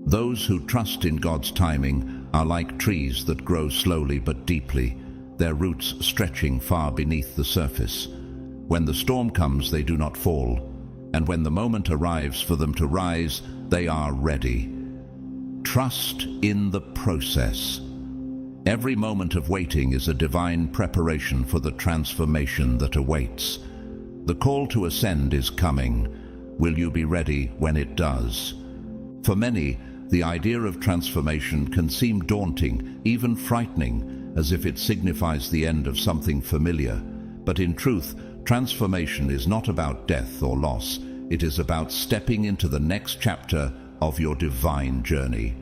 Those who trust in God's timing are like trees that grow slowly but deeply, their roots stretching far beneath the surface. When the storm comes, they do not fall, and when the moment arrives for them to rise, they are ready. Trust in the process. Every moment of waiting is a divine preparation for the transformation that awaits. The call to ascend is coming. Will you be ready when it does? For many, the idea of transformation can seem daunting, even frightening, as if it signifies the end of something familiar. But in truth, transformation is not about death or loss. It is about stepping into the next chapter of your divine journey.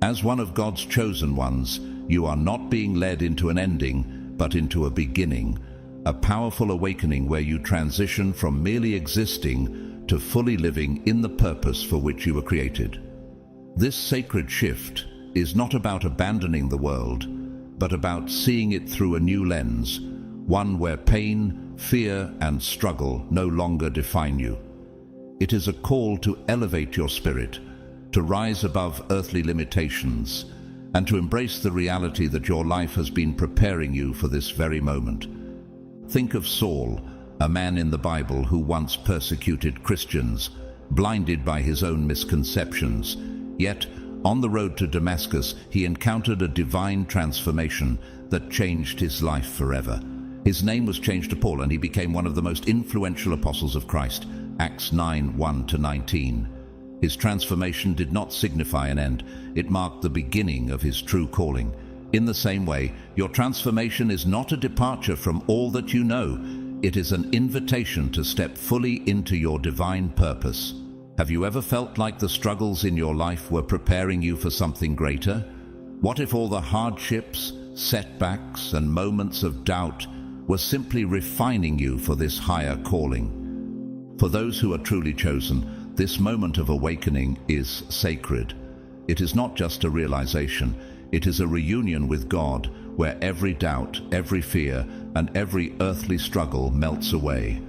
As one of God's chosen ones, you are not being led into an ending, but into a beginning, a powerful awakening where you transition from merely existing to fully living in the purpose for which you were created. This sacred shift is not about abandoning the world, but about seeing it through a new lens, one where pain, fear, and struggle no longer define you. It is a call to elevate your spirit, to rise above earthly limitations, and to embrace the reality that your life has been preparing you for this very moment. Think of Saul, a man in the Bible who once persecuted Christians, blinded by his own misconceptions. Yet, on the road to Damascus, he encountered a divine transformation that changed his life forever. His name was changed to Paul, and he became one of the most influential apostles of Christ. Acts 9:1-19. His transformation did not signify an end. It marked the beginning of his true calling. In the same way, your transformation is not a departure from all that you know. It is an invitation to step fully into your divine purpose. Have you ever felt like the struggles in your life were preparing you for something greater? What if all the hardships, setbacks, and moments of doubt were simply refining you for this higher calling? For those who are truly chosen, this moment of awakening is sacred. It is not just a realization, it is a reunion with God, where every doubt, every fear, and every earthly struggle melts away.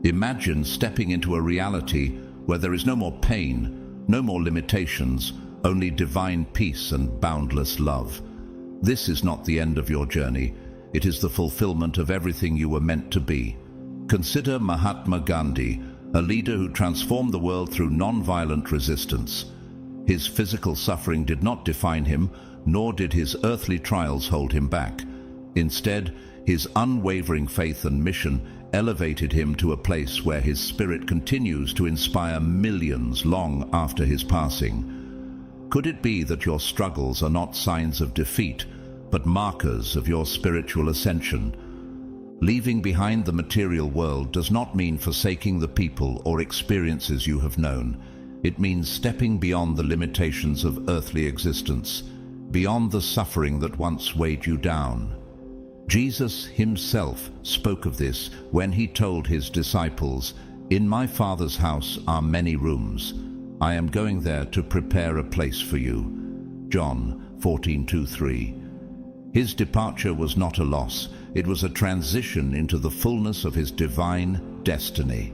Imagine stepping into a reality where there is no more pain, no more limitations, only divine peace and boundless love. This is not the end of your journey. It is the fulfillment of everything you were meant to be. Consider Mahatma Gandhi, a leader who transformed the world through non-violent resistance. His physical suffering did not define him, nor did his earthly trials hold him back. Instead, his unwavering faith and mission elevated him to a place where his spirit continues to inspire millions long after his passing. Could it be that your struggles are not signs of defeat, but markers of your spiritual ascension? Leaving behind the material world does not mean forsaking the people or experiences you have known. It means stepping beyond the limitations of earthly existence, beyond the suffering that once weighed you down. Jesus himself spoke of this when he told his disciples, "In my Father's house are many rooms. I am going there to prepare a place for you." John 14:2-3. His departure was not a loss. It was a transition into the fullness of his divine destiny.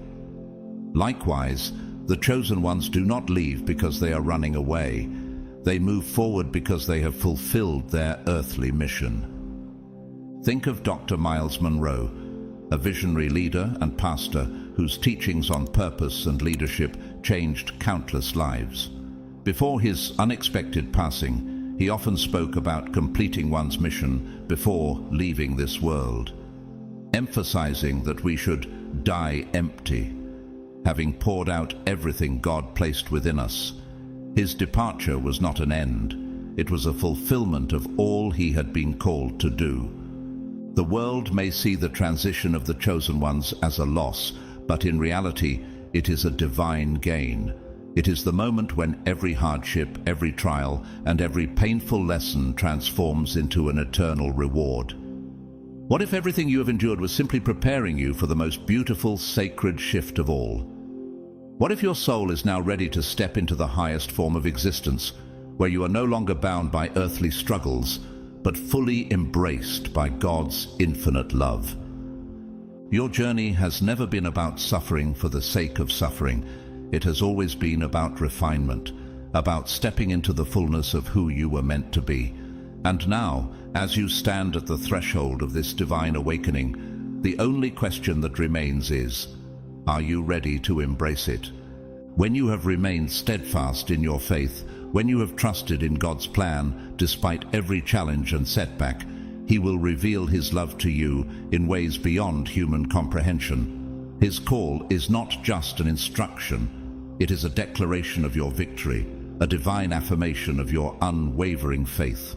Likewise, the chosen ones do not leave because they are running away. They move forward because they have fulfilled their earthly mission. Think of Dr. Miles Monroe, a visionary leader and pastor whose teachings on purpose and leadership changed countless lives. Before his unexpected passing, he often spoke about completing one's mission before leaving this world, emphasizing that we should die empty, having poured out everything God placed within us. His departure was not an end. It was a fulfillment of all he had been called to do. The world may see the transition of the chosen ones as a loss, but in reality, it is a divine gain. It is the moment when every hardship, every trial, and every painful lesson transforms into an eternal reward. What if everything you have endured was simply preparing you for the most beautiful, sacred shift of all? What if your soul is now ready to step into the highest form of existence, where you are no longer bound by earthly struggles, but fully embraced by God's infinite love? Your journey has never been about suffering for the sake of suffering. It has always been about refinement, about stepping into the fullness of who you were meant to be. And now, as you stand at the threshold of this divine awakening, the only question that remains is, are you ready to embrace it? When you have remained steadfast in your faith, when you have trusted in God's plan despite every challenge and setback, He will reveal His love to you in ways beyond human comprehension. His call is not just an instruction, it is a declaration of your victory, a divine affirmation of your unwavering faith.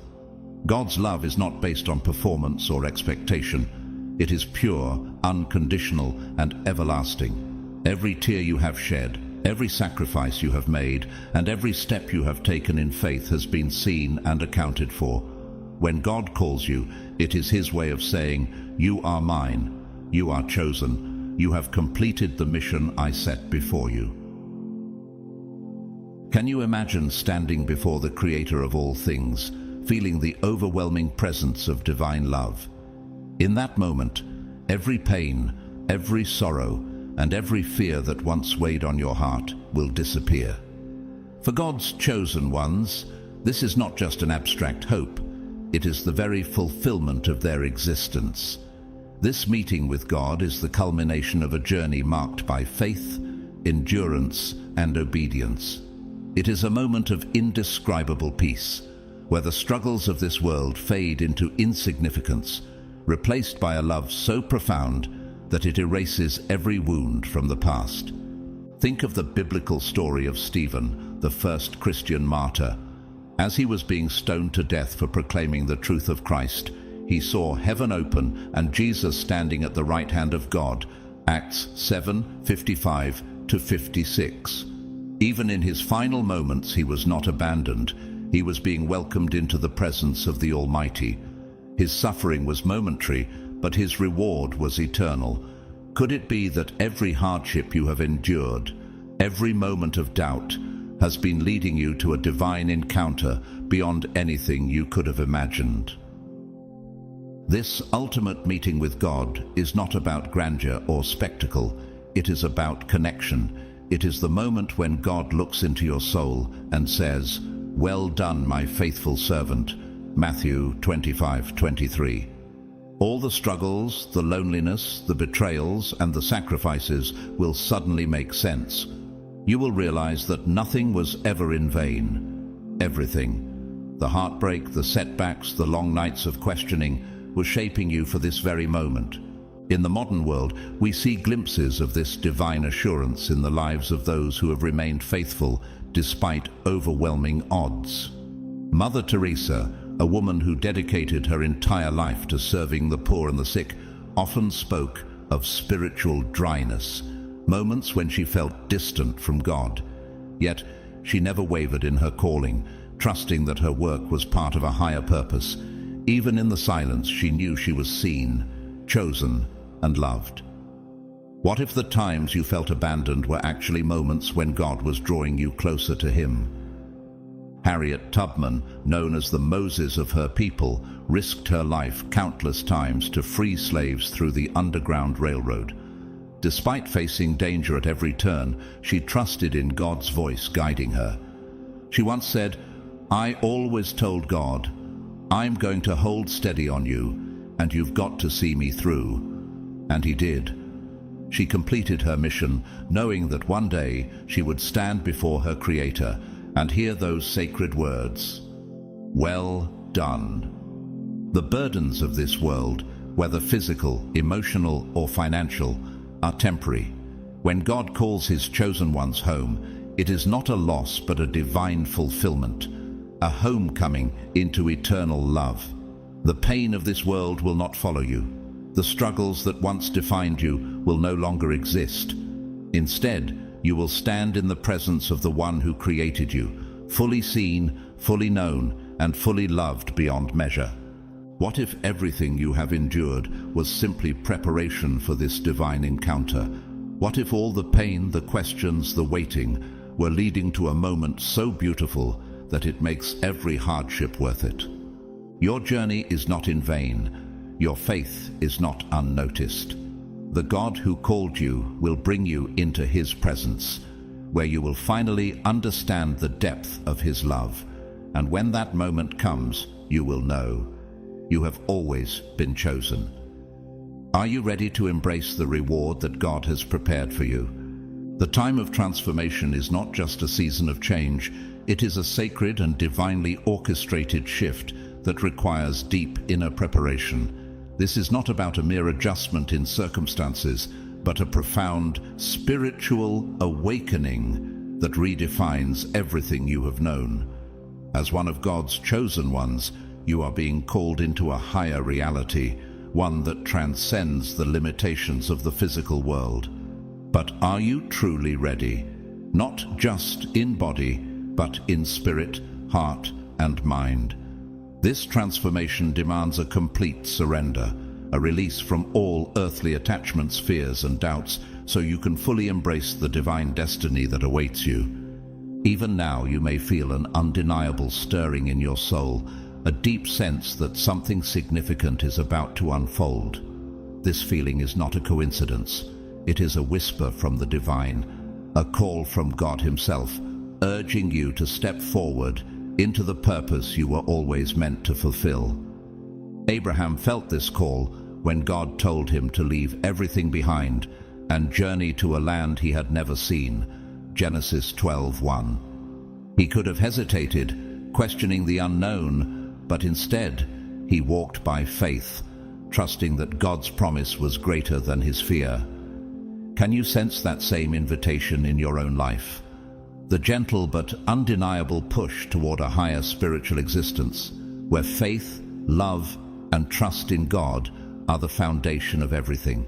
God's love is not based on performance or expectation. It is pure, unconditional, and everlasting. Every tear you have shed, every sacrifice you have made, and every step you have taken in faith has been seen and accounted for. When God calls you, it is His way of saying, "You are mine, you are chosen, you have completed the mission I set before you." Can you imagine standing before the Creator of all things, feeling the overwhelming presence of divine love? In that moment, every pain, every sorrow, and every fear that once weighed on your heart will disappear. For God's chosen ones, this is not just an abstract hope. It is the very fulfillment of their existence. This meeting with God is the culmination of a journey marked by faith, endurance, and obedience. It is a moment of indescribable peace, where the struggles of this world fade into insignificance, replaced by a love so profound that it erases every wound from the past. Think of the biblical story of Stephen, the first Christian martyr. As he was being stoned to death for proclaiming the truth of Christ, he saw heaven open and Jesus standing at the right hand of God. Acts 7:55-56. Even in his final moments, he was not abandoned. He was being welcomed into the presence of the Almighty. His suffering was momentary, but his reward was eternal. Could it be that every hardship you have endured, every moment of doubt, has been leading you to a divine encounter beyond anything you could have imagined? This ultimate meeting with God is not about grandeur or spectacle. It is about connection. It is the moment when God looks into your soul and says, "Well done, my faithful servant." Matthew 25:23. All the struggles, the loneliness, the betrayals, and the sacrifices will suddenly make sense. You will realize that nothing was ever in vain. Everything, the heartbreak, the setbacks, the long nights of questioning, was shaping you for this very moment. In the modern world, we see glimpses of this divine assurance in the lives of those who have remained faithful despite overwhelming odds. Mother Teresa, a woman who dedicated her entire life to serving the poor and the sick, often spoke of spiritual dryness, moments when she felt distant from God. Yet she never wavered in her calling, trusting that her work was part of a higher purpose. Even in the silence, she knew she was seen, chosen, and loved. What if the times you felt abandoned were actually moments when God was drawing you closer to Him? Harriet Tubman, known as the Moses of her people, risked her life countless times to free slaves through the Underground Railroad. Despite facing danger at every turn, she trusted in God's voice guiding her. She once said, "I always told God, I'm going to hold steady on you, and you've got to see me through." And He did. She completed her mission, knowing that one day she would stand before her Creator and hear those sacred words, "Well done." The burdens of this world, whether physical, emotional, or financial, are temporary. When God calls His chosen ones home, it is not a loss but a divine fulfillment. a homecoming into eternal love. The pain of this world will not follow you. The struggles that once defined you will no longer exist. Instead, you will stand in the presence of the one who created you, fully seen, fully known, and fully loved beyond measure. What if everything you have endured was simply preparation for this divine encounter? What if all the pain, the questions, the waiting were leading to a moment so beautiful that it makes every hardship worth it? Your journey is not in vain. Your faith is not unnoticed. The God who called you will bring you into His presence, where you will finally understand the depth of His love. And when that moment comes, you will know you have always been chosen. Are you ready to embrace the reward that God has prepared for you? The time of transformation is not just a season of change. It is a sacred and divinely orchestrated shift that requires deep inner preparation. This is not about a mere adjustment in circumstances, but a profound spiritual awakening that redefines everything you have known. As one of God's chosen ones, you are being called into a higher reality, one that transcends the limitations of the physical world. But are you truly ready? Not just in body, but in spirit, heart, and mind. This transformation demands a complete surrender, a release from all earthly attachments, fears, and doubts, so you can fully embrace the divine destiny that awaits you. Even now you may feel an undeniable stirring in your soul, a deep sense that something significant is about to unfold. This feeling is not a coincidence. It is a whisper from the divine, a call from God Himself, urging you to step forward into the purpose you were always meant to fulfill. Abraham felt this call when God told him to leave everything behind and journey to a land he had never seen. Genesis 12:1. He could have hesitated, questioning the unknown, but instead he walked by faith, trusting that God's promise was greater than his fear. Can you sense that same invitation in your own life? The gentle but undeniable push toward a higher spiritual existence, where faith, love, and trust in God are the foundation of everything.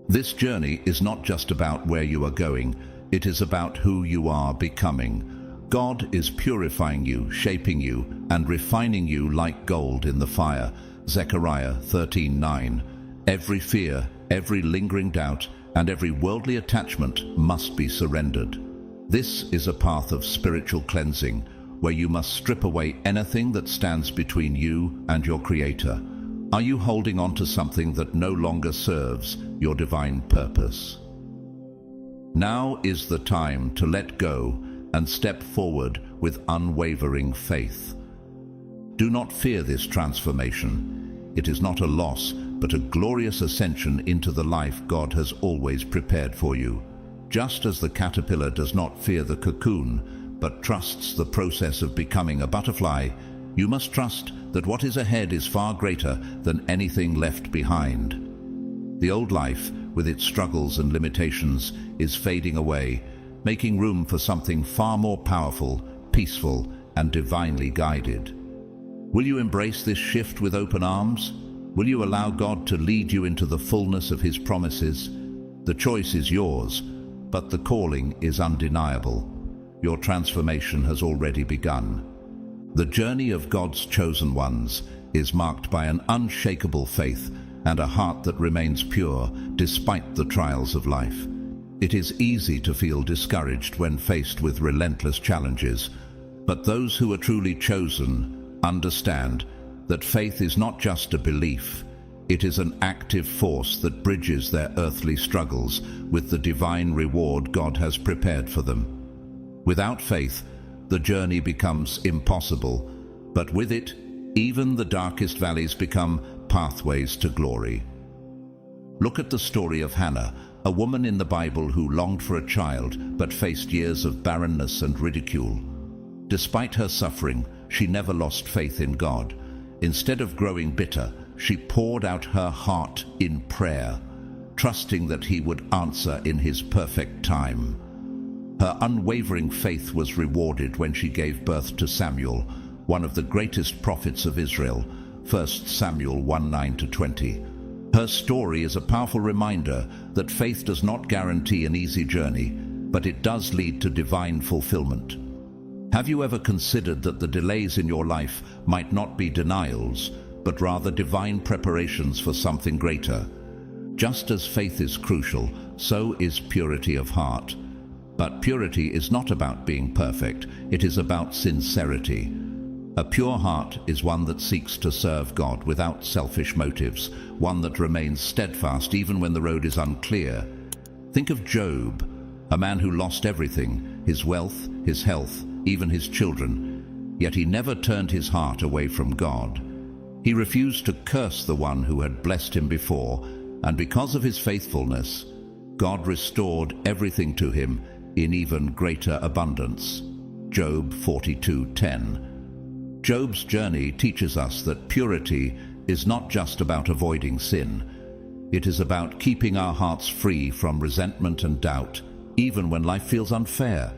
This journey is not just about where you are going, it is about who you are becoming. God is purifying you, shaping you, and refining you like gold in the fire. Zechariah 13:9. Every fear, every lingering doubt, and every worldly attachment must be surrendered. This is a path of spiritual cleansing, where you must strip away anything that stands between you and your Creator. Are you holding on to something that no longer serves your divine purpose? Now is the time to let go and step forward with unwavering faith. Do not fear this transformation. It is not a loss, but a glorious ascension into the life God has always prepared for you. Just as the caterpillar does not fear the cocoon, but trusts the process of becoming a butterfly, you must trust that what is ahead is far greater than anything left behind. The old life, with its struggles and limitations, is fading away, making room for something far more powerful, peaceful, and divinely guided. Will you embrace this shift with open arms? Will you allow God to lead you into the fullness of His promises? The choice is yours, but the calling is undeniable. Your transformation has already begun. The journey of God's chosen ones is marked by an unshakable faith and a heart that remains pure despite the trials of life. It is easy to feel discouraged when faced with relentless challenges, but those who are truly chosen understand that faith is not just a belief, it is an active force that bridges their earthly struggles with the divine reward God has prepared for them. Without faith, the journey becomes impossible, but with it, even the darkest valleys become pathways to glory. Look at the story of Hannah, a woman in the Bible who longed for a child but faced years of barrenness and ridicule. Despite her suffering, she never lost faith in God. Instead of growing bitter, she poured out her heart in prayer, trusting that He would answer in His perfect time. Her unwavering faith was rewarded when she gave birth to Samuel, one of the greatest prophets of Israel, 1 Samuel 1:9-20. Her story is a powerful reminder that faith does not guarantee an easy journey, but it does lead to divine fulfillment. Have you ever considered that the delays in your life might not be denials, but rather divine preparations for something greater? Just as faith is crucial, so is purity of heart. But purity is not about being perfect, it is about sincerity. A pure heart is one that seeks to serve God without selfish motives, one that remains steadfast even when the road is unclear. Think of Job, a man who lost everything, his wealth, his health, even his children, yet he never turned his heart away from God. He refused to curse the one who had blessed him before, and because of his faithfulness, God restored everything to him in even greater abundance. Job 42:10. Job's journey teaches us that purity is not just about avoiding sin. It is about keeping our hearts free from resentment and doubt, even when life feels unfair.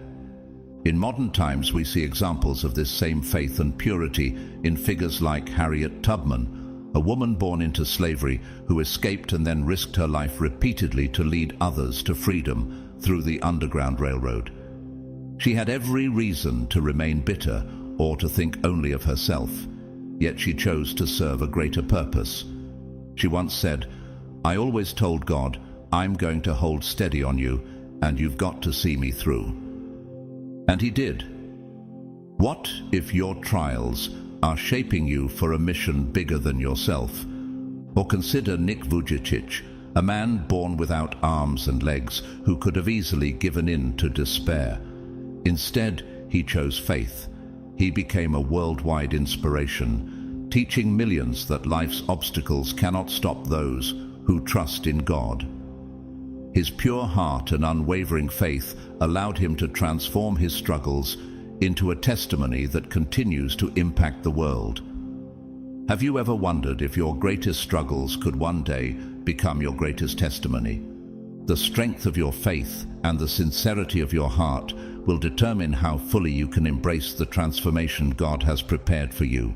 In modern times, we see examples of this same faith and purity in figures like Harriet Tubman, a woman born into slavery who escaped and then risked her life repeatedly to lead others to freedom through the Underground Railroad. She had every reason to remain bitter or to think only of herself, yet she chose to serve a greater purpose. She once said, "I always told God, I'm going to hold steady on you, and you've got to see me through." And he did. What if your trials are shaping you for a mission bigger than yourself? Or consider Nick Vujicic, a man born without arms and legs who could have easily given in to despair. Instead, he chose faith. He became a worldwide inspiration, teaching millions that life's obstacles cannot stop those who trust in God. His pure heart and unwavering faith allowed him to transform his struggles into a testimony that continues to impact the world. Have you ever wondered if your greatest struggles could one day become your greatest testimony? The strength of your faith and the sincerity of your heart will determine how fully you can embrace the transformation God has prepared for you.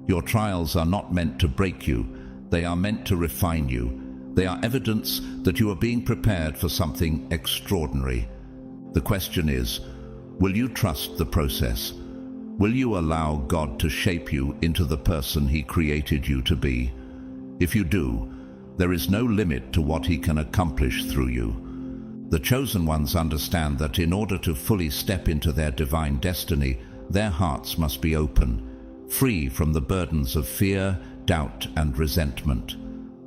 Your trials are not meant to break you, they are meant to refine you. They are evidence that you are being prepared for something extraordinary. The question is, will you trust the process? Will you allow God to shape you into the person He created you to be? If you do, there is no limit to what He can accomplish through you. The chosen ones understand that in order to fully step into their divine destiny, their hearts must be open, free from the burdens of fear, doubt, and resentment.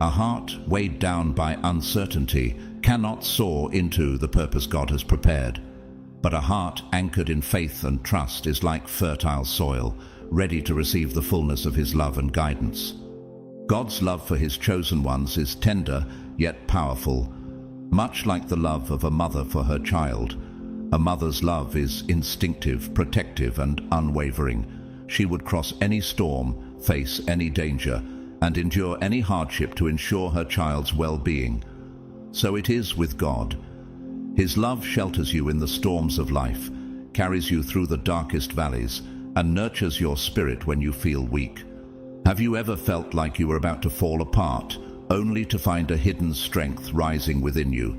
A heart weighed down by uncertainty cannot soar into the purpose God has prepared. But a heart anchored in faith and trust is like fertile soil, ready to receive the fullness of His love and guidance. God's love for His chosen ones is tender yet powerful, much like the love of a mother for her child. A mother's love is instinctive, protective, and unwavering. She would cross any storm, face any danger, and endure any hardship to ensure her child's well-being. So it is with God. His love shelters you in the storms of life, carries you through the darkest valleys, and nurtures your spirit when you feel weak. Have you ever felt like you were about to fall apart, only to find a hidden strength rising within you?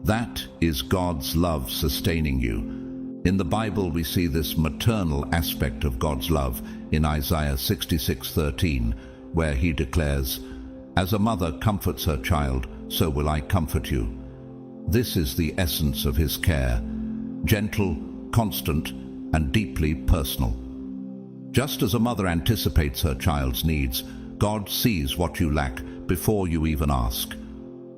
That is God's love sustaining you. In the Bible, we see this maternal aspect of God's love in Isaiah 66:13, where He declares, "As a mother comforts her child, so will I comfort you." This is the essence of His care, gentle, constant, and deeply personal. Just as a mother anticipates her child's needs, God sees what you lack before you even ask.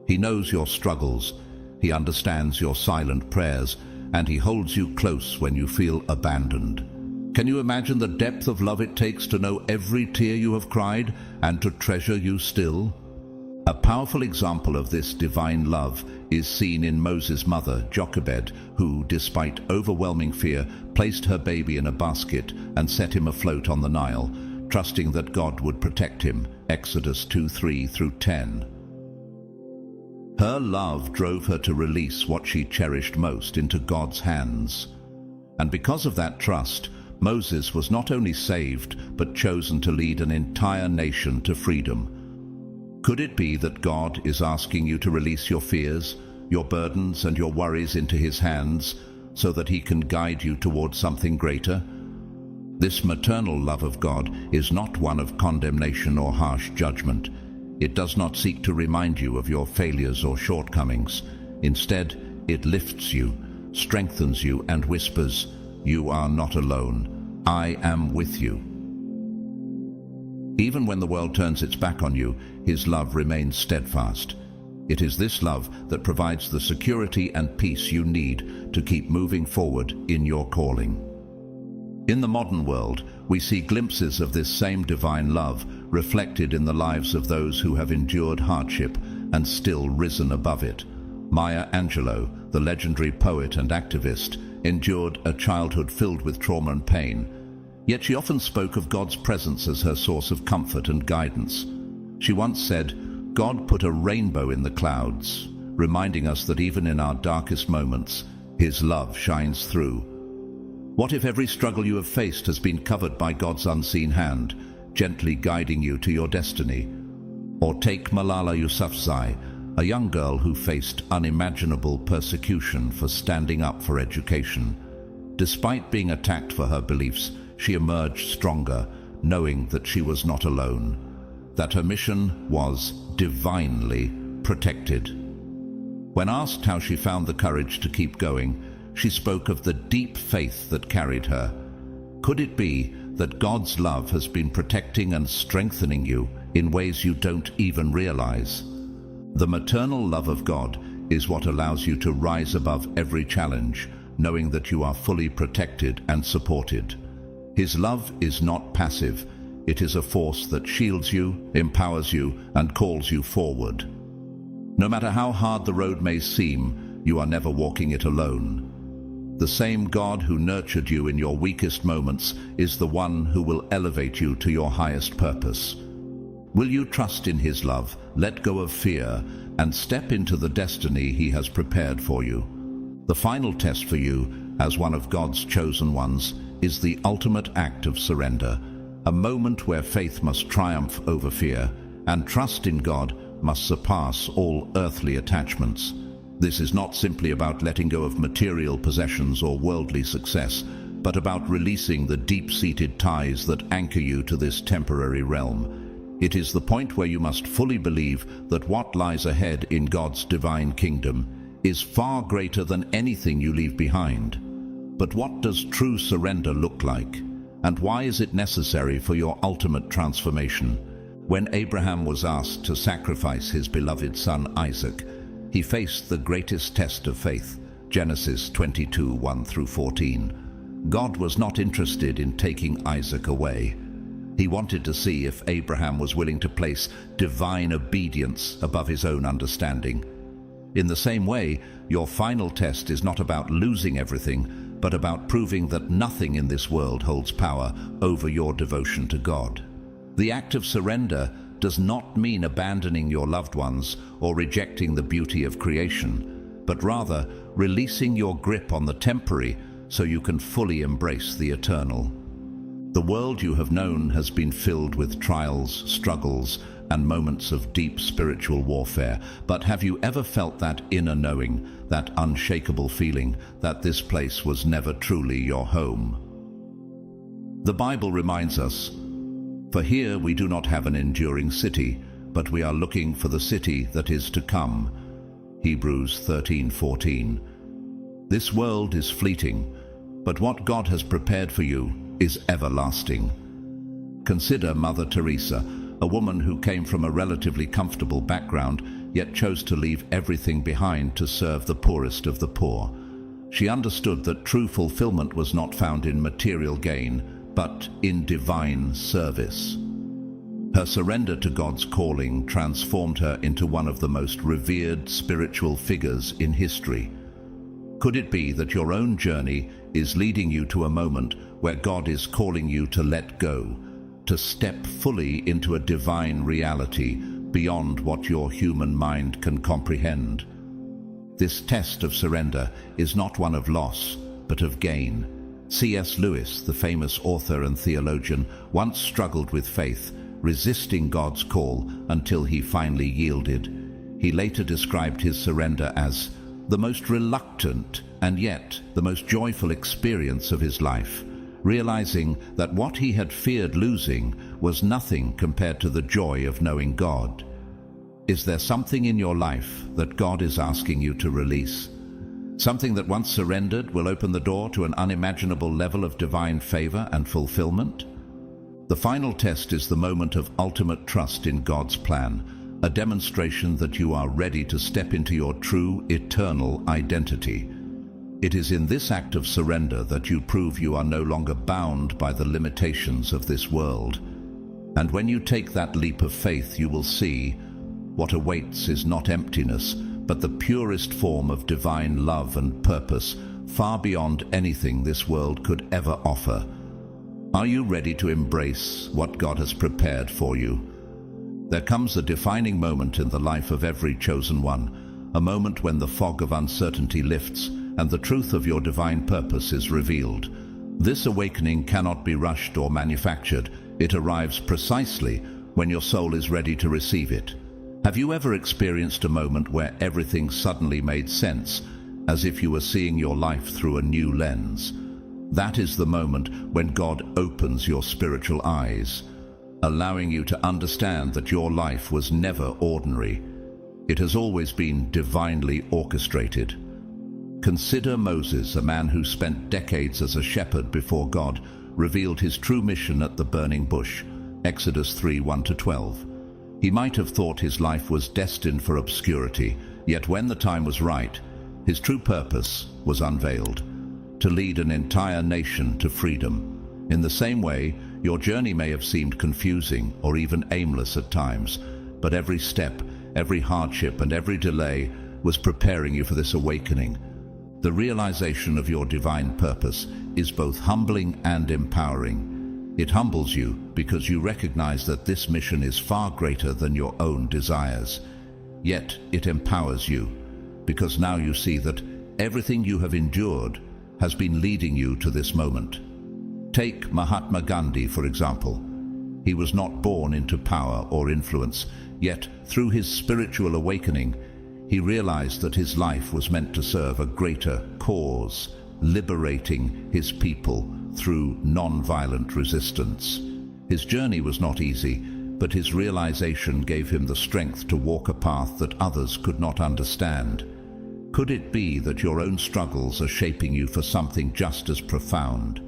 He knows your struggles, He understands your silent prayers, and He holds you close when you feel abandoned. Can you imagine the depth of love it takes to know every tear you have cried and to treasure you still? A powerful example of this divine love is seen in Moses' mother, Jochebed, who, despite overwhelming fear, placed her baby in a basket and set him afloat on the Nile, trusting that God would protect him. Exodus 2:3-10. Her love drove her to release what she cherished most into God's hands. And because of that trust, Moses was not only saved, but chosen to lead an entire nation to freedom. Could it be that God is asking you to release your fears, your burdens, and your worries into His hands, so that He can guide you towards something greater? This maternal love of God is not one of condemnation or harsh judgment. It does not seek to remind you of your failures or shortcomings. Instead, it lifts you, strengthens you, and whispers, "You are not alone. I am with you." Even when the world turns its back on you, His love remains steadfast. It is this love that provides the security and peace you need to keep moving forward in your calling. In the modern world, we see glimpses of this same divine love reflected in the lives of those who have endured hardship and still risen above it. Maya Angelou, the legendary poet and activist, endured a childhood filled with trauma and pain, yet she often spoke of God's presence as her source of comfort and guidance. She once said, "God put a rainbow in the clouds, reminding us that even in our darkest moments, His love shines through." What if every struggle you have faced has been covered by God's unseen hand, gently guiding you to your destiny? Or take Malala Yousafzai, a young girl who faced unimaginable persecution for standing up for education. Despite being attacked for her beliefs, she emerged stronger, knowing that she was not alone, that her mission was divinely protected. When asked how she found the courage to keep going, she spoke of the deep faith that carried her. Could it be that God's love has been protecting and strengthening you in ways you don't even realize? The maternal love of God is what allows you to rise above every challenge, knowing that you are fully protected and supported. His love is not passive. It is a force that shields you, empowers you, and calls you forward. No matter how hard the road may seem, you are never walking it alone. The same God who nurtured you in your weakest moments is the one who will elevate you to your highest purpose. Will you trust in His love, let go of fear, and step into the destiny He has prepared for you? The final test for you, as one of God's chosen ones, is the ultimate act of surrender, a moment where faith must triumph over fear, and trust in God must surpass all earthly attachments. This is not simply about letting go of material possessions or worldly success, but about releasing the deep-seated ties that anchor you to this temporary realm. It is the point where you must fully believe that what lies ahead in God's divine kingdom is far greater than anything you leave behind. But what does true surrender look like? And why is it necessary for your ultimate transformation? When Abraham was asked to sacrifice his beloved son Isaac, he faced the greatest test of faith, Genesis 22, 1-14. God was not interested in taking Isaac away. He wanted to see if Abraham was willing to place divine obedience above his own understanding. In the same way, your final test is not about losing everything, but about proving that nothing in this world holds power over your devotion to God. The act of surrender does not mean abandoning your loved ones or rejecting the beauty of creation, but rather releasing your grip on the temporary so you can fully embrace the eternal. The world you have known has been filled with trials, struggles, and moments of deep spiritual warfare, but have you ever felt that inner knowing, that unshakable feeling that this place was never truly your home? The Bible reminds us, "For here we do not have an enduring city, but we are looking for the city that is to come." Hebrews 13:14. This world is fleeting, but what God has prepared for you is everlasting. Consider Mother Teresa, a woman who came from a relatively comfortable background, yet chose to leave everything behind to serve the poorest of the poor. She understood that true fulfillment was not found in material gain, but in divine service. Her surrender to God's calling transformed her into one of the most revered spiritual figures in history. Could it be that your own journey is leading you to a moment where God is calling you to let go, to step fully into a divine reality, beyond what your human mind can comprehend. This test of surrender is not one of loss, but of gain. C.S. Lewis, the famous author and theologian, once struggled with faith, resisting God's call until he finally yielded. He later described his surrender as the most reluctant and yet the most joyful experience of his life, realizing that what he had feared losing was nothing compared to the joy of knowing God. Is there something in your life that God is asking you to release? Something that once surrendered will open the door to an unimaginable level of divine favor and fulfillment? The final test is the moment of ultimate trust in God's plan, a demonstration that you are ready to step into your true, eternal identity. It is in this act of surrender that you prove you are no longer bound by the limitations of this world. And when you take that leap of faith, you will see what awaits is not emptiness, but the purest form of divine love and purpose, far beyond anything this world could ever offer. Are you ready to embrace what God has prepared for you? There comes a defining moment in the life of every chosen one, a moment when the fog of uncertainty lifts and the truth of your divine purpose is revealed. This awakening cannot be rushed or manufactured. It arrives precisely when your soul is ready to receive it. Have you ever experienced a moment where everything suddenly made sense, as if you were seeing your life through a new lens? That is the moment when God opens your spiritual eyes, allowing you to understand that your life was never ordinary. It has always been divinely orchestrated. Consider Moses, a man who spent decades as a shepherd before God revealed his true mission at the burning bush, Exodus 3:1-12. He might have thought his life was destined for obscurity, yet when the time was right, his true purpose was unveiled: to lead an entire nation to freedom. In the same way, your journey may have seemed confusing or even aimless at times, but every step, every hardship, and every delay was preparing you for this awakening. The realization of your divine purpose is both humbling and empowering. It humbles you because you recognize that this mission is far greater than your own desires. Yet it empowers you because now you see that everything you have endured has been leading you to this moment. Take Mahatma Gandhi, for example. He was not born into power or influence, yet through his spiritual awakening, he realized that his life was meant to serve a greater cause, liberating his people through non-violent resistance. His journey was not easy, but his realization gave him the strength to walk a path that others could not understand. Could it be that your own struggles are shaping you for something just as profound?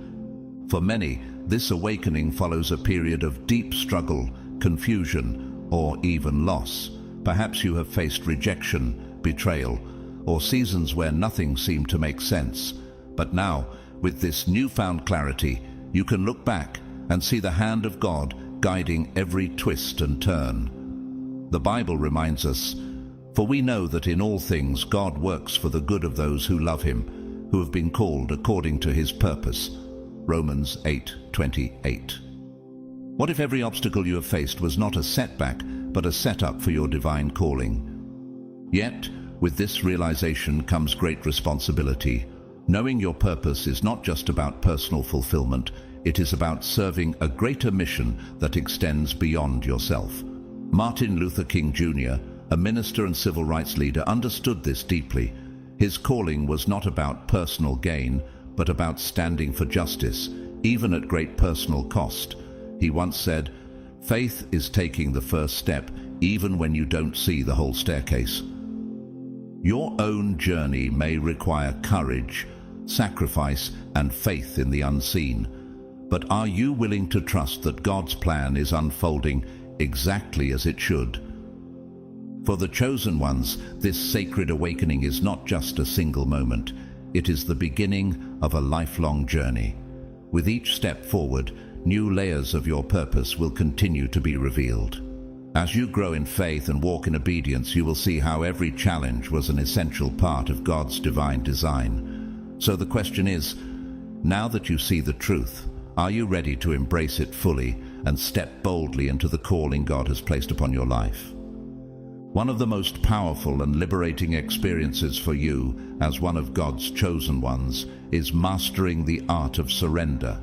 For many, this awakening follows a period of deep struggle, confusion, or even loss. Perhaps you have faced rejection, betrayal, or seasons where nothing seemed to make sense. But now, with this newfound clarity, you can look back and see the hand of God guiding every twist and turn. The Bible reminds us, "For we know that in all things God works for the good of those who love him, who have been called according to his purpose." Romans 8:28. What if every obstacle you have faced was not a setback, but a setup for your divine calling? Yet, with this realization comes great responsibility. Knowing your purpose is not just about personal fulfillment, it is about serving a greater mission that extends beyond yourself. Martin Luther King Jr., a minister and civil rights leader, understood this deeply. His calling was not about personal gain, but about standing for justice, even at great personal cost. He once said, "Faith is taking the first step, even when you don't see the whole staircase." Your own journey may require courage, sacrifice, and faith in the unseen. But are you willing to trust that God's plan is unfolding exactly as it should? For the chosen ones, this sacred awakening is not just a single moment. It is the beginning of a lifelong journey. With each step forward, new layers of your purpose will continue to be revealed. As you grow in faith and walk in obedience, you will see how every challenge was an essential part of God's divine design. So the question is, now that you see the truth, are you ready to embrace it fully and step boldly into the calling God has placed upon your life? One of the most powerful and liberating experiences for you as one of God's chosen ones is mastering the art of surrender.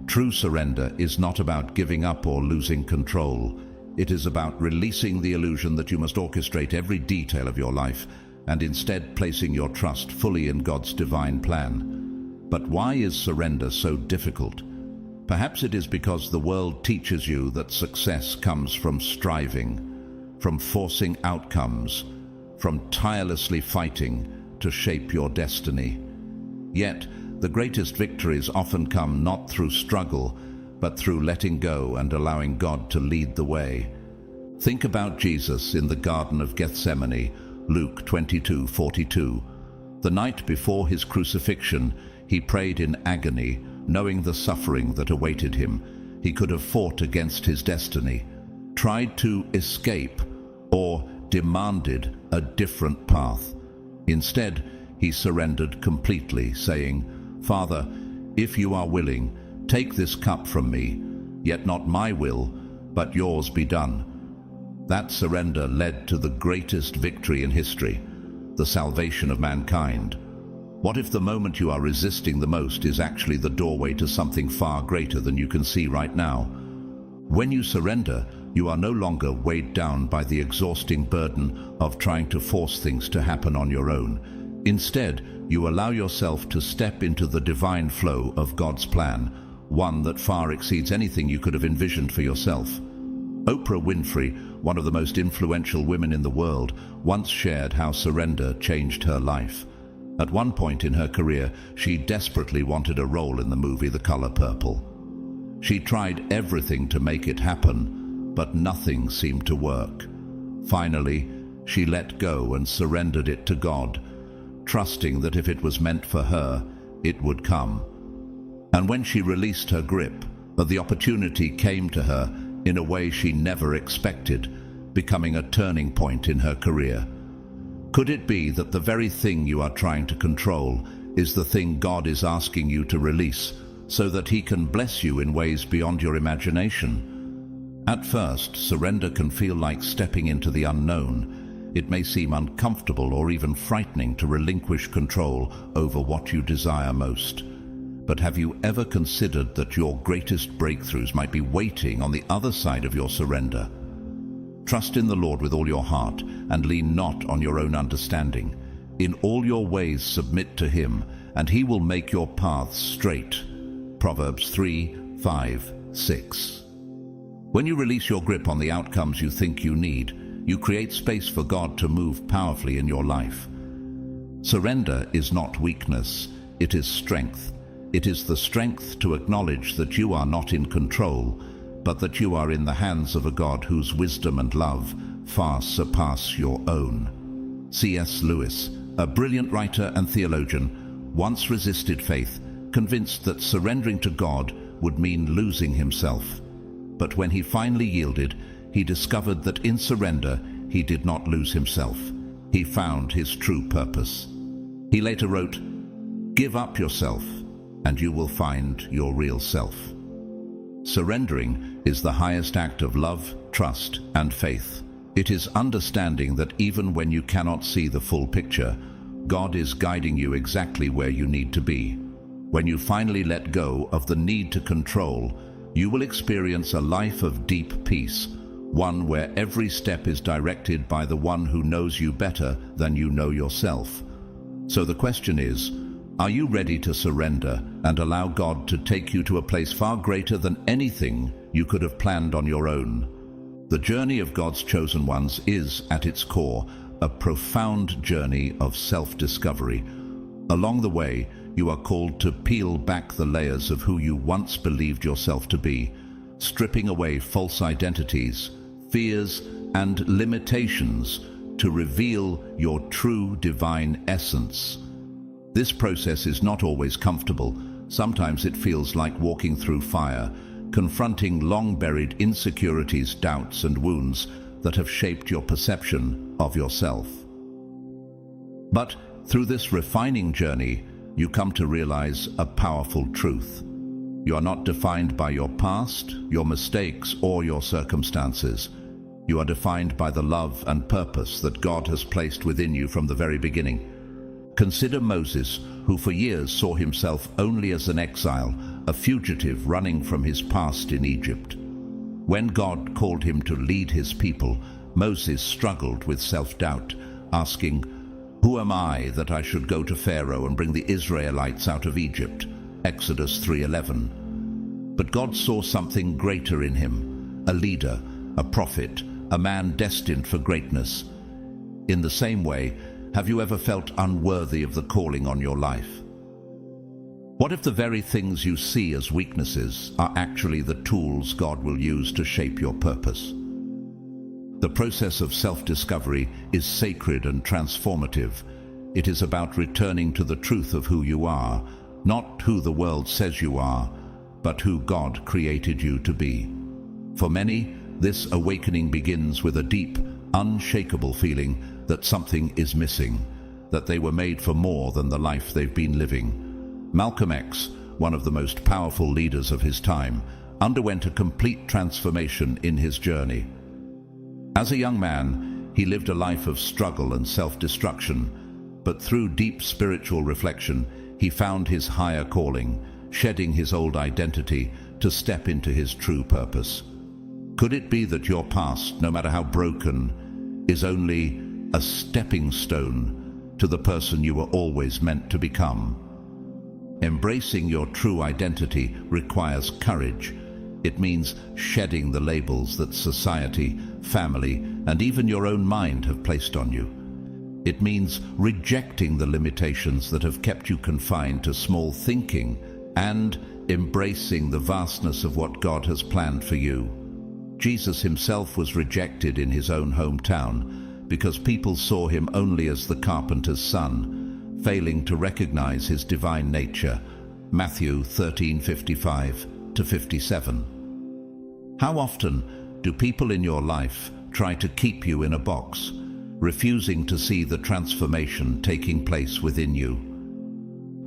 True surrender is not about giving up or losing control. It is about releasing the illusion that you must orchestrate every detail of your life and instead placing your trust fully in God's divine plan. But why is surrender so difficult? Perhaps it is because the world teaches you that success comes from striving, from forcing outcomes, from tirelessly fighting to shape your destiny. Yet, the greatest victories often come not through struggle, but through letting go and allowing God to lead the way. Think about Jesus in the Garden of Gethsemane, Luke 22:42. The night before his crucifixion, he prayed in agony, knowing the suffering that awaited him. He could have fought against his destiny, tried to escape, or demanded a different path. Instead, he surrendered completely, saying, "Father, if you are willing, take this cup from me, yet not my will, but yours be done." That surrender led to the greatest victory in history, the salvation of mankind. What if the moment you are resisting the most is actually the doorway to something far greater than you can see right now? When you surrender, you are no longer weighed down by the exhausting burden of trying to force things to happen on your own. Instead, you allow yourself to step into the divine flow of God's plan, one that far exceeds anything you could have envisioned for yourself. Oprah Winfrey, one of the most influential women in the world, once shared how surrender changed her life. At one point in her career, she desperately wanted a role in the movie The Color Purple. She tried everything to make it happen, but nothing seemed to work. Finally, she let go and surrendered it to God, trusting that if it was meant for her, it would come. And when she released her grip, the opportunity came to her in a way she never expected, becoming a turning point in her career. Could it be that the very thing you are trying to control is the thing God is asking you to release, so that He can bless you in ways beyond your imagination? At first, surrender can feel like stepping into the unknown. It may seem uncomfortable or even frightening to relinquish control over what you desire most. But have you ever considered that your greatest breakthroughs might be waiting on the other side of your surrender? Trust in the Lord with all your heart and lean not on your own understanding. In all your ways submit to Him, and He will make your paths straight. Proverbs 3:5-6. When you release your grip on the outcomes you think you need, you create space for God to move powerfully in your life. Surrender is not weakness, it is strength. It is the strength to acknowledge that you are not in control, but that you are in the hands of a God whose wisdom and love far surpass your own. C.S. Lewis, a brilliant writer and theologian, once resisted faith, convinced that surrendering to God would mean losing himself. But when he finally yielded, he discovered that in surrender he did not lose himself. He found his true purpose. He later wrote, "Give up yourself, and you will find your real self." Surrendering is the highest act of love, trust, and faith. It is understanding that even when you cannot see the full picture, God is guiding you exactly where you need to be. When you finally let go of the need to control, you will experience a life of deep peace, one where every step is directed by the one who knows you better than you know yourself. So the question is, are you ready to surrender and allow God to take you to a place far greater than anything you could have planned on your own? The journey of God's chosen ones is, at its core, a profound journey of self-discovery. Along the way, you are called to peel back the layers of who you once believed yourself to be, stripping away false identities, fears, and limitations to reveal your true divine essence. This process is not always comfortable. Sometimes it feels like walking through fire, confronting long-buried insecurities, doubts, and wounds that have shaped your perception of yourself. But through this refining journey, you come to realize a powerful truth. You are not defined by your past, your mistakes, or your circumstances. You are defined by the love and purpose that God has placed within you from the very beginning. Consider Moses, who for years saw himself only as an exile, a fugitive running from his past in Egypt. When God called him to lead his people, Moses struggled with self-doubt, asking, "Who am I that I should go to Pharaoh and bring the Israelites out of Egypt?" Exodus 3:11. But God saw something greater in him, a leader, a prophet, a man destined for greatness. In the same way, have you ever felt unworthy of the calling on your life? What if the very things you see as weaknesses are actually the tools God will use to shape your purpose? The process of self-discovery is sacred and transformative. It is about returning to the truth of who you are, not who the world says you are, but who God created you to be. For many, this awakening begins with a deep, unshakable feeling that something is missing, that they were made for more than the life they've been living. Malcolm X, one of the most powerful leaders of his time, underwent a complete transformation in his journey. As a young man, he lived a life of struggle and self-destruction, but through deep spiritual reflection, he found his higher calling, shedding his old identity to step into his true purpose. Could it be that your past, no matter how broken, is only a stepping stone to the person you were always meant to become? Embracing your true identity requires courage. It means shedding the labels that society, family, and even your own mind have placed on you. It means rejecting the limitations that have kept you confined to small thinking and embracing the vastness of what God has planned for you. Jesus himself was rejected in his own hometown because people saw him only as the carpenter's son, failing to recognize his divine nature. Matthew 13:55-57. How often do people in your life try to keep you in a box, refusing to see the transformation taking place within you?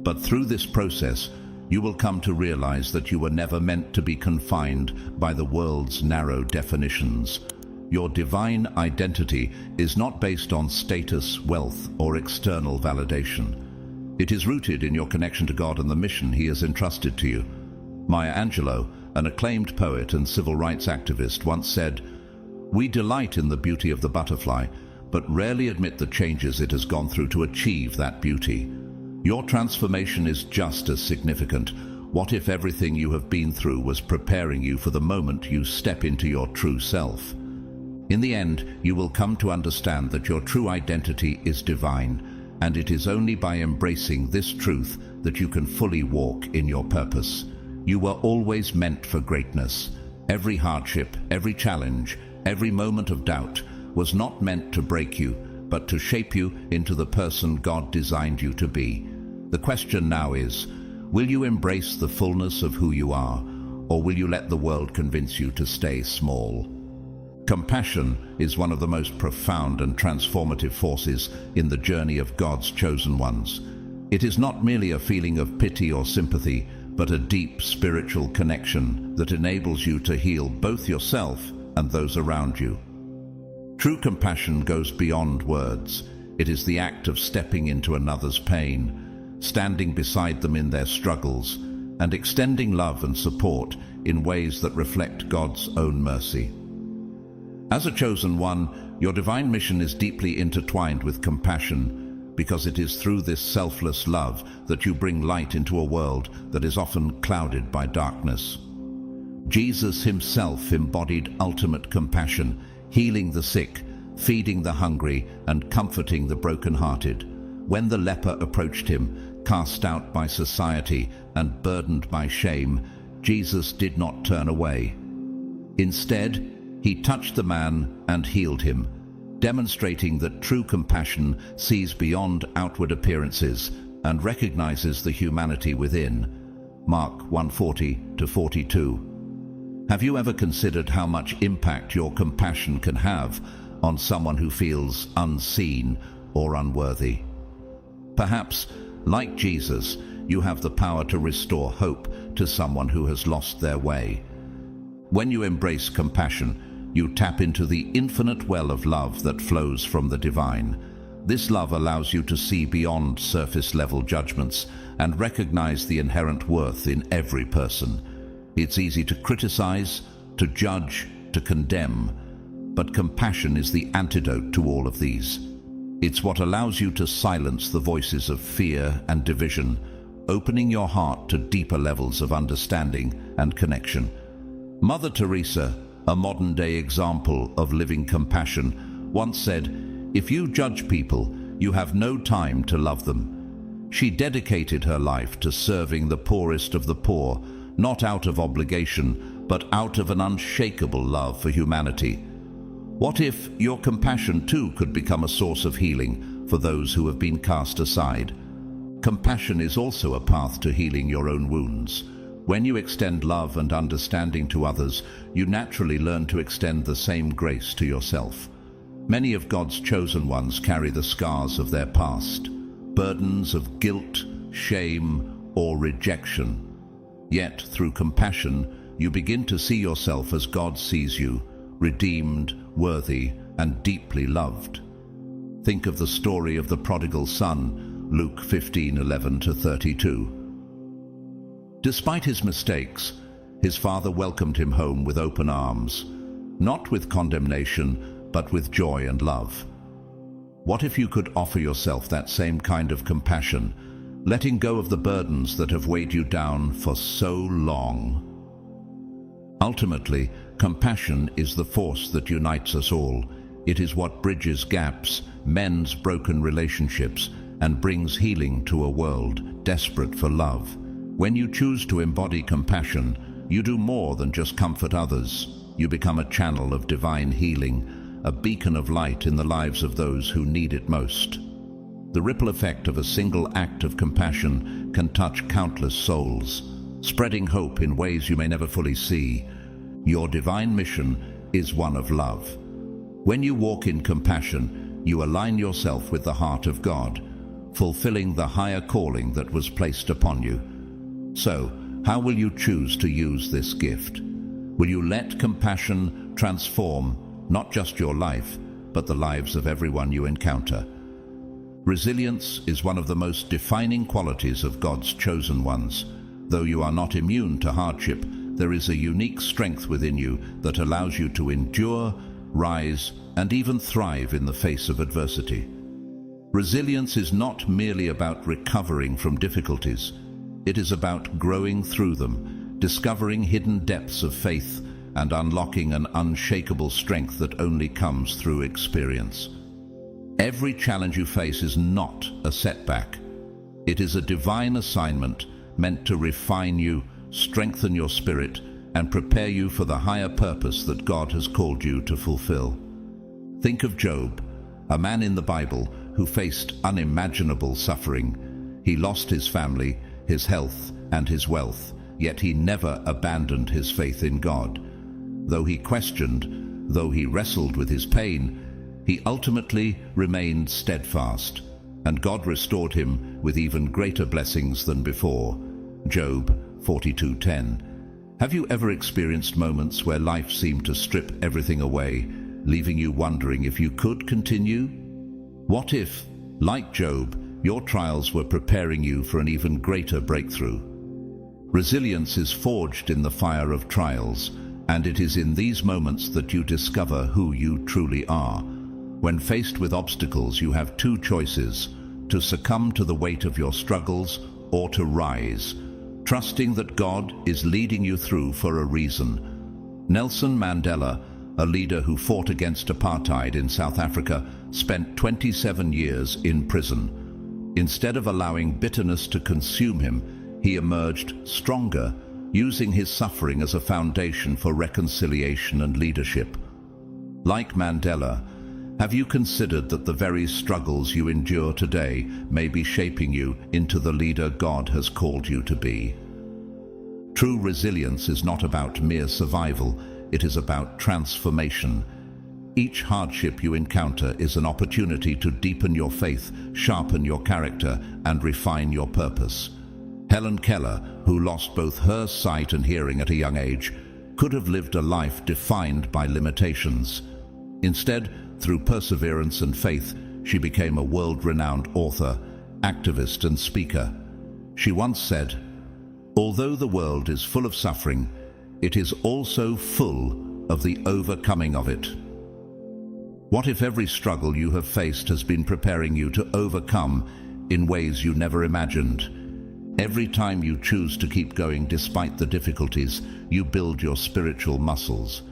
But through this process, you will come to realize that you were never meant to be confined by the world's narrow definitions. Your divine identity is not based on status, wealth, or external validation. It is rooted in your connection to God and the mission He has entrusted to you. Maya Angelou, an acclaimed poet and civil rights activist, once said, "We delight in the beauty of the butterfly, but rarely admit the changes it has gone through to achieve that beauty." Your transformation is just as significant. What if everything you have been through was preparing you for the moment you step into your true self? In the end, you will come to understand that your true identity is divine, and it is only by embracing this truth that you can fully walk in your purpose. You were always meant for greatness. Every hardship, every challenge, every moment of doubt was not meant to break you, but to shape you into the person God designed you to be. The question now is, will you embrace the fullness of who you are, or will you let the world convince you to stay small? Compassion is one of the most profound and transformative forces in the journey of God's chosen ones. It is not merely a feeling of pity or sympathy, but a deep spiritual connection that enables you to heal both yourself and those around you. True compassion goes beyond words. It is the act of stepping into another's pain, standing beside them in their struggles, and extending love and support in ways that reflect God's own mercy. As a chosen one, your divine mission is deeply intertwined with compassion, because it is through this selfless love that you bring light into a world that is often clouded by darkness. Jesus himself embodied ultimate compassion, healing the sick, feeding the hungry, and comforting the brokenhearted. When the leper approached him, cast out by society and burdened by shame, Jesus did not turn away. Instead, he touched the man and healed him, demonstrating that true compassion sees beyond outward appearances and recognizes the humanity within. Mark 1:40-42. Have you ever considered how much impact your compassion can have on someone who feels unseen or unworthy? Perhaps, like Jesus, you have the power to restore hope to someone who has lost their way. When you embrace compassion, you tap into the infinite well of love that flows from the divine. This love allows you to see beyond surface-level judgments and recognize the inherent worth in every person. It's easy to criticize, to judge, to condemn, but compassion is the antidote to all of these. It's what allows you to silence the voices of fear and division, opening your heart to deeper levels of understanding and connection. Mother Teresa, a modern-day example of living compassion, once said, "If you judge people, you have no time to love them." She dedicated her life to serving the poorest of the poor, not out of obligation, but out of an unshakable love for humanity. What if your compassion too could become a source of healing for those who have been cast aside? Compassion is also a path to healing your own wounds. When you extend love and understanding to others, you naturally learn to extend the same grace to yourself. Many of God's chosen ones carry the scars of their past, burdens of guilt, shame, or rejection. Yet, through compassion, you begin to see yourself as God sees you, redeemed, worthy, and deeply loved. Think of the story of the prodigal son, Luke 15:11-32. Despite his mistakes, his father welcomed him home with open arms, not with condemnation, but with joy and love. What if you could offer yourself that same kind of compassion, letting go of the burdens that have weighed you down for so long? Ultimately, compassion is the force that unites us all. It is what bridges gaps, mends broken relationships, and brings healing to a world desperate for love. When you choose to embody compassion, you do more than just comfort others. You become a channel of divine healing, a beacon of light in the lives of those who need it most. The ripple effect of a single act of compassion can touch countless souls, spreading hope in ways you may never fully see. Your divine mission is one of love. When you walk in compassion, you align yourself with the heart of God, fulfilling the higher calling that was placed upon you. So, how will you choose to use this gift? Will you let compassion transform not just your life, but the lives of everyone you encounter? Resilience is one of the most defining qualities of God's chosen ones. Though you are not immune to hardship, there is a unique strength within you that allows you to endure, rise, and even thrive in the face of adversity. Resilience is not merely about recovering from difficulties. It is about growing through them, discovering hidden depths of faith, and unlocking an unshakable strength that only comes through experience. Every challenge you face is not a setback. It is a divine assignment meant to refine you, strengthen your spirit, and prepare you for the higher purpose that God has called you to fulfill. Think of Job, a man in the Bible who faced unimaginable suffering. He lost his family, his health, and his wealth, yet he never abandoned his faith in God. Though he questioned, though he wrestled with his pain, he ultimately remained steadfast, and God restored him with even greater blessings than before. Job 42:10. Have you ever experienced moments where life seemed to strip everything away, leaving you wondering if you could continue? What if, like Job, your trials were preparing you for an even greater breakthrough? Resilience is forged in the fire of trials, and it is in these moments that you discover who you truly are. When faced with obstacles, you have two choices: to succumb to the weight of your struggles or to rise, trusting that God is leading you through for a reason. Nelson Mandela, a leader who fought against apartheid in South Africa, spent 27 years in prison. Instead of allowing bitterness to consume him, he emerged stronger, using his suffering as a foundation for reconciliation and leadership. Like Mandela, have you considered that the very struggles you endure today may be shaping you into the leader God has called you to be? True resilience is not about mere survival, it is about transformation. Each hardship you encounter is an opportunity to deepen your faith, sharpen your character, and refine your purpose. Helen Keller, who lost both her sight and hearing at a young age, could have lived a life defined by limitations. Instead, through perseverance and faith, she became a world-renowned author, activist, and speaker. She once said, "Although the world is full of suffering, it is also full of the overcoming of it." What if every struggle you have faced has been preparing you to overcome in ways you never imagined? Every time you choose to keep going despite the difficulties, you build your spiritual muscles.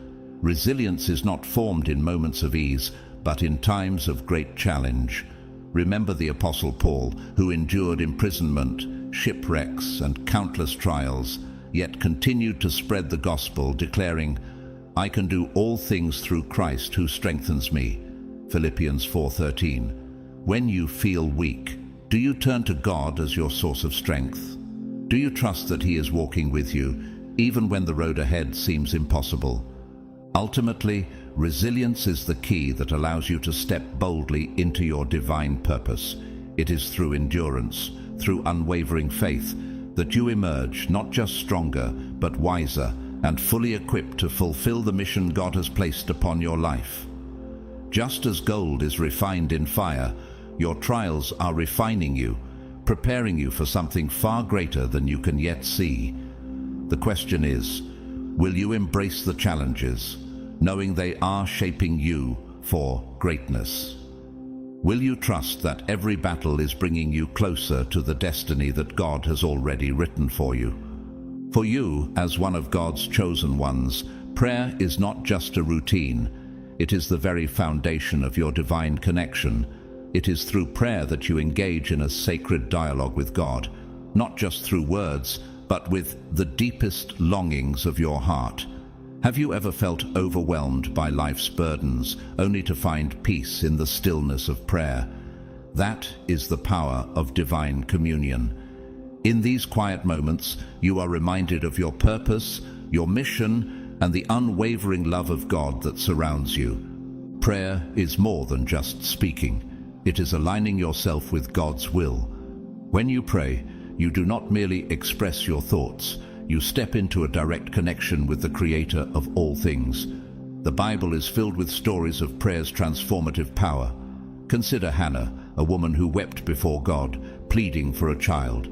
Resilience is not formed in moments of ease, but in times of great challenge. Remember the Apostle Paul, who endured imprisonment, shipwrecks, and countless trials, yet continued to spread the gospel, declaring, "I can do all things through Christ who strengthens me." Philippians 4:13. When you feel weak, do you turn to God as your source of strength? Do you trust that He is walking with you, even when the road ahead seems impossible? Ultimately, resilience is the key that allows you to step boldly into your divine purpose. It is through endurance, through unwavering faith, that you emerge not just stronger, but wiser and fully equipped to fulfill the mission God has placed upon your life. Just as gold is refined in fire, your trials are refining you, preparing you for something far greater than you can yet see. The question is, will you embrace the challenges, knowing they are shaping you for greatness? Will you trust that every battle is bringing you closer to the destiny that God has already written for you? For you, as one of God's chosen ones, prayer is not just a routine. It is the very foundation of your divine connection. It is through prayer that you engage in a sacred dialogue with God, not just through words, but with the deepest longings of your heart. Have you ever felt overwhelmed by life's burdens, only to find peace in the stillness of prayer? That is the power of divine communion. In these quiet moments, you are reminded of your purpose, your mission, and the unwavering love of God that surrounds you. Prayer is more than just speaking. It is aligning yourself with God's will. When you pray, you do not merely express your thoughts. You step into a direct connection with the Creator of all things. The Bible is filled with stories of prayer's transformative power. Consider Hannah, a woman who wept before God, pleading for a child.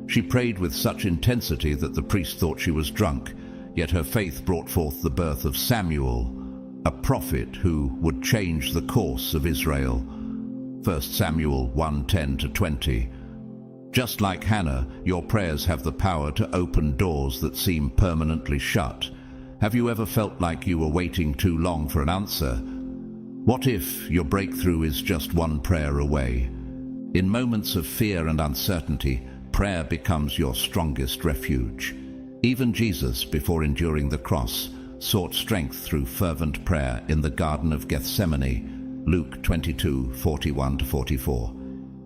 She prayed with such intensity that the priest thought she was drunk, yet her faith brought forth the birth of Samuel, a prophet who would change the course of Israel. 1 Samuel 1:10-20. Just like Hannah, your prayers have the power to open doors that seem permanently shut. Have you ever felt like you were waiting too long for an answer? What if your breakthrough is just one prayer away? In moments of fear and uncertainty, prayer becomes your strongest refuge. Even Jesus, before enduring the cross, sought strength through fervent prayer in the Garden of Gethsemane, Luke 22:41-44.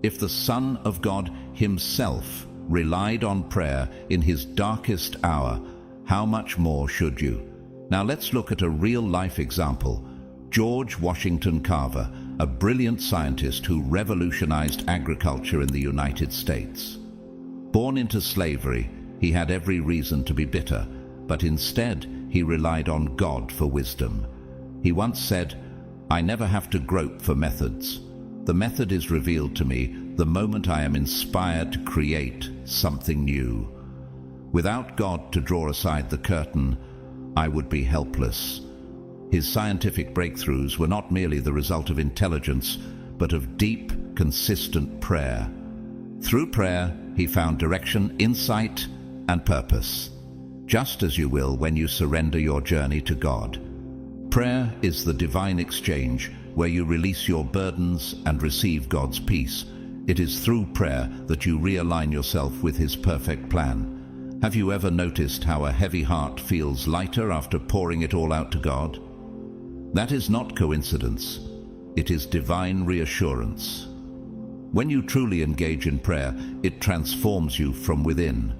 If the Son of God himself relied on prayer in his darkest hour, how much more should you? Now let's look at a real-life example. George Washington Carver, a brilliant scientist who revolutionized agriculture in the United States. Born into slavery, he had every reason to be bitter, but instead he relied on God for wisdom. He once said, "I never have to grope for methods. The method is revealed to me the moment I am inspired to create something new. Without God to draw aside the curtain, I would be helpless." His scientific breakthroughs were not merely the result of intelligence, but of deep, consistent prayer. Through prayer, he found direction, insight, and purpose, just as you will when you surrender your journey to God. Prayer is the divine exchange where you release your burdens and receive God's peace. It is through prayer that you realign yourself with His perfect plan. Have you ever noticed how a heavy heart feels lighter after pouring it all out to God? That is not coincidence. It is divine reassurance. When you truly engage in prayer, it transforms you from within.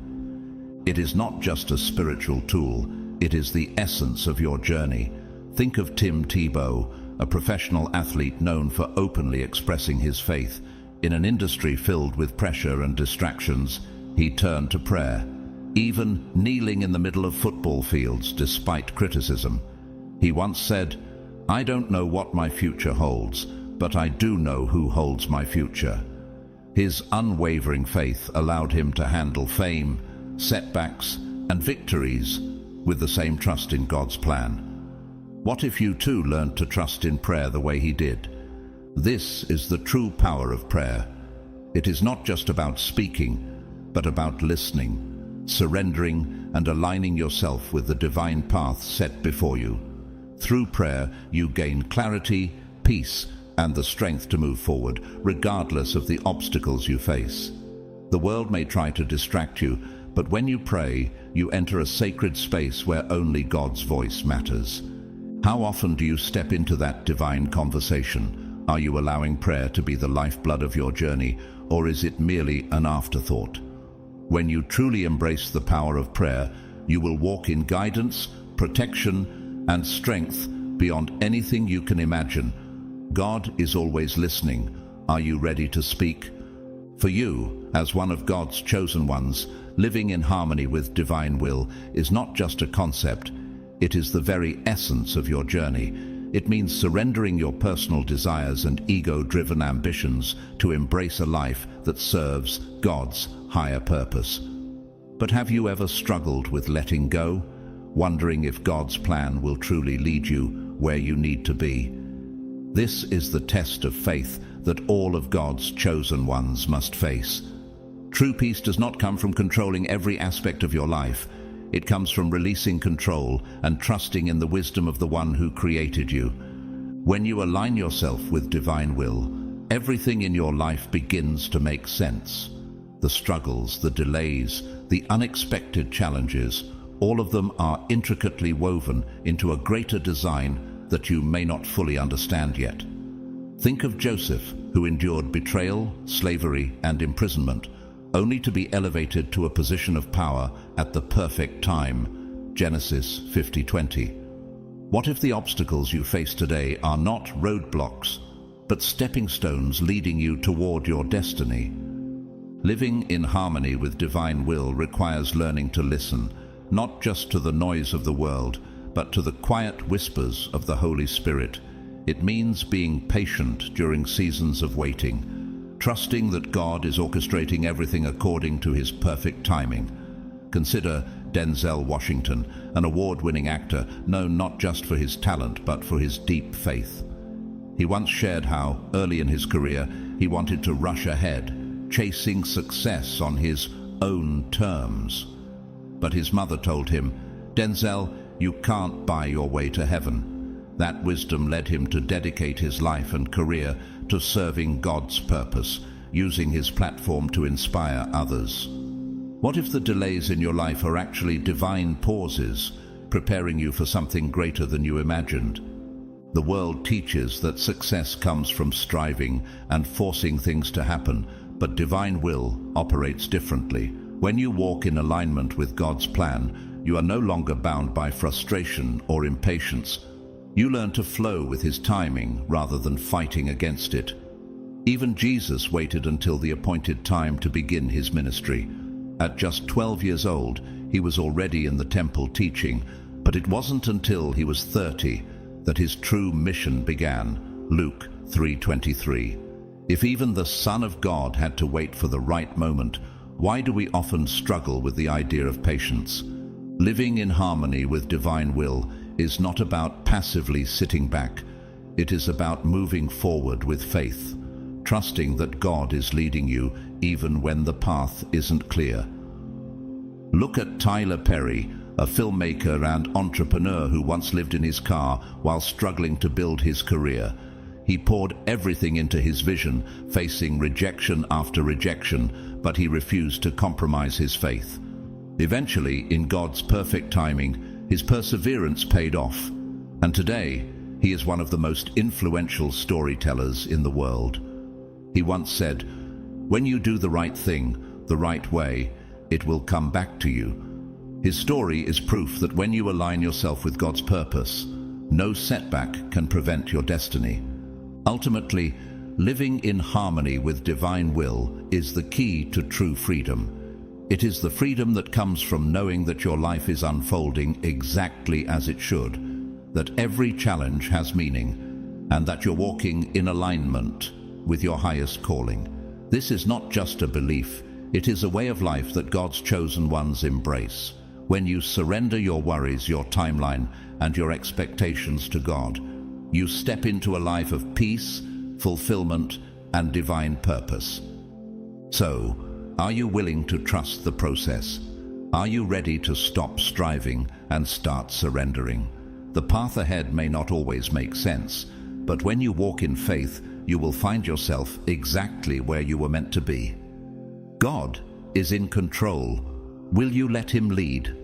It is not just a spiritual tool, it is the essence of your journey. Think of Tim Tebow, a professional athlete known for openly expressing his faith. In an industry filled with pressure and distractions, he turned to prayer. even kneeling in the middle of football fields despite criticism. He once said, "I don't know what my future holds, but I do know who holds my future." His unwavering faith allowed him to handle fame, setbacks, and victories with the same trust in God's plan. What if you too learned to trust in prayer the way he did? This is the true power of prayer. It is not just about speaking, but about listening, surrendering, and aligning yourself with the divine path set before you. Through prayer, you gain clarity, peace, and the strength to move forward, regardless of the obstacles you face. The world may try to distract you, but when you pray, you enter a sacred space where only God's voice matters. How often do you step into that divine conversation? Are you allowing prayer to be the lifeblood of your journey, or is it merely an afterthought? When you truly embrace the power of prayer, you will walk in guidance, protection, and strength beyond anything you can imagine. God is always listening. Are you ready to speak? For you, as one of God's chosen ones, living in harmony with divine will is not just a concept, it is the very essence of your journey. It means surrendering your personal desires and ego-driven ambitions to embrace a life that serves God's higher purpose. But have you ever struggled with letting go, wondering if God's plan will truly lead you where you need to be? This is the test of faith that all of God's chosen ones must face. True peace does not come from controlling every aspect of your life. It comes from releasing control and trusting in the wisdom of the one who created you. When you align yourself with divine will, everything in your life begins to make sense. The struggles, the delays, the unexpected challenges, all of them are intricately woven into a greater design that you may not fully understand yet. Think of Joseph, who endured betrayal, slavery, and imprisonment, only to be elevated to a position of power at the perfect time. Genesis 50:20. What if the obstacles you face today are not roadblocks, but stepping stones leading you toward your destiny? Living in harmony with divine will requires learning to listen, not just to the noise of the world, but to the quiet whispers of the Holy Spirit. It means being patient during seasons of waiting, trusting that God is orchestrating everything according to his perfect timing. Consider Denzel Washington, an award-winning actor known not just for his talent but for his deep faith. He once shared how, early in his career, he wanted to rush ahead, chasing success on his own terms. But his mother told him, "Denzel, you can't buy your way to heaven." That wisdom led him to dedicate his life and career to serving God's purpose, using his platform to inspire others. What if the delays in your life are actually divine pauses, preparing you for something greater than you imagined? The world teaches that success comes from striving and forcing things to happen, but divine will operates differently. When you walk in alignment with God's plan, you are no longer bound by frustration or impatience. You learn to flow with his timing rather than fighting against it. Even Jesus waited until the appointed time to begin his ministry. At just 12 years old, he was already in the temple teaching, but it wasn't until he was 30 that his true mission began. Luke 3:23. If even the Son of God had to wait for the right moment, why do we often struggle with the idea of patience? Living in harmony with divine will is not about passively sitting back. It is about moving forward with faith, trusting that God is leading you even when the path isn't clear. Look at Tyler Perry, a filmmaker and entrepreneur who once lived in his car while struggling to build his career. He poured everything into his vision, facing rejection after rejection, but he refused to compromise his faith. Eventually, in God's perfect timing, his perseverance paid off, and today he is one of the most influential storytellers in the world. He once said, "When you do the right thing, the right way, it will come back to you." His story is proof that when you align yourself with God's purpose, no setback can prevent your destiny. Ultimately, living in harmony with divine will is the key to true freedom. It is the freedom that comes from knowing that your life is unfolding exactly as it should, that every challenge has meaning, and that you're walking in alignment with your highest calling. This is not just a belief, it is a way of life that God's chosen ones embrace. When you surrender your worries, your timeline, and your expectations to God, you step into a life of peace, fulfillment, and divine purpose. So, are you willing to trust the process? Are you ready to stop striving and start surrendering? The path ahead may not always make sense, but when you walk in faith, you will find yourself exactly where you were meant to be. God is in control. Will you let Him lead?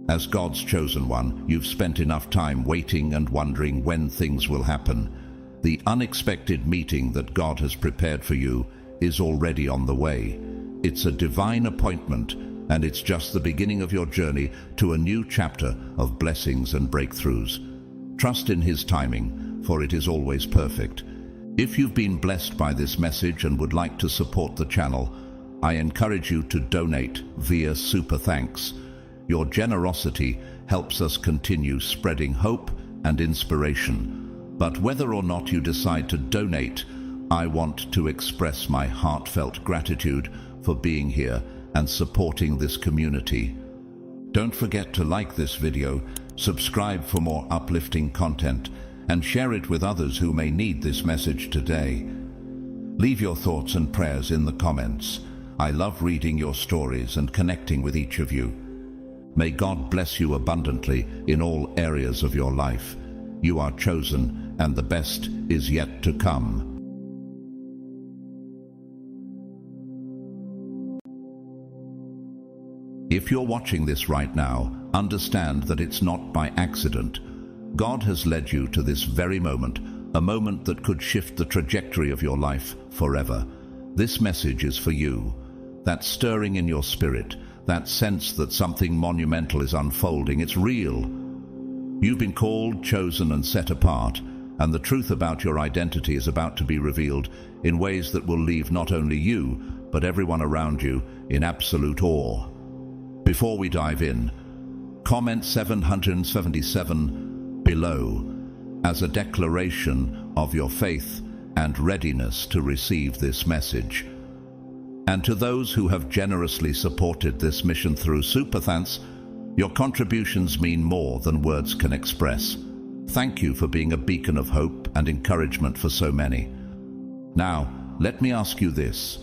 As God's chosen one, you've spent enough time waiting and wondering when things will happen. The unexpected meeting that God has prepared for you is already on the way. It's a divine appointment, and it's just the beginning of your journey to a new chapter of blessings and breakthroughs. Trust in His timing, for it is always perfect. If you've been blessed by this message and would like to support the channel, I encourage you to donate via Super Thanks. Your generosity helps us continue spreading hope and inspiration. But whether or not you decide to donate, I want to express my heartfelt gratitude for being here and supporting this community. Don't forget to like this video, subscribe for more uplifting content, and share it with others who may need this message today. Leave your thoughts and prayers in the comments. I love reading your stories and connecting with each of you. May God bless you abundantly in all areas of your life. You are chosen, and the best is yet to come. If you're watching this right now, understand that it's not by accident. God has led you to this very moment, a moment that could shift the trajectory of your life forever. This message is for you. That stirring in your spirit, that sense that something monumental is unfolding, it's real. You've been called, chosen, and set apart, and the truth about your identity is about to be revealed in ways that will leave not only you, but everyone around you in absolute awe. Before we dive in, comment 777 below as a declaration of your faith and readiness to receive this message. And to those who have generously supported this mission through Super Thanks, your contributions mean more than words can express. Thank you for being a beacon of hope and encouragement for so many. Now, let me ask you this.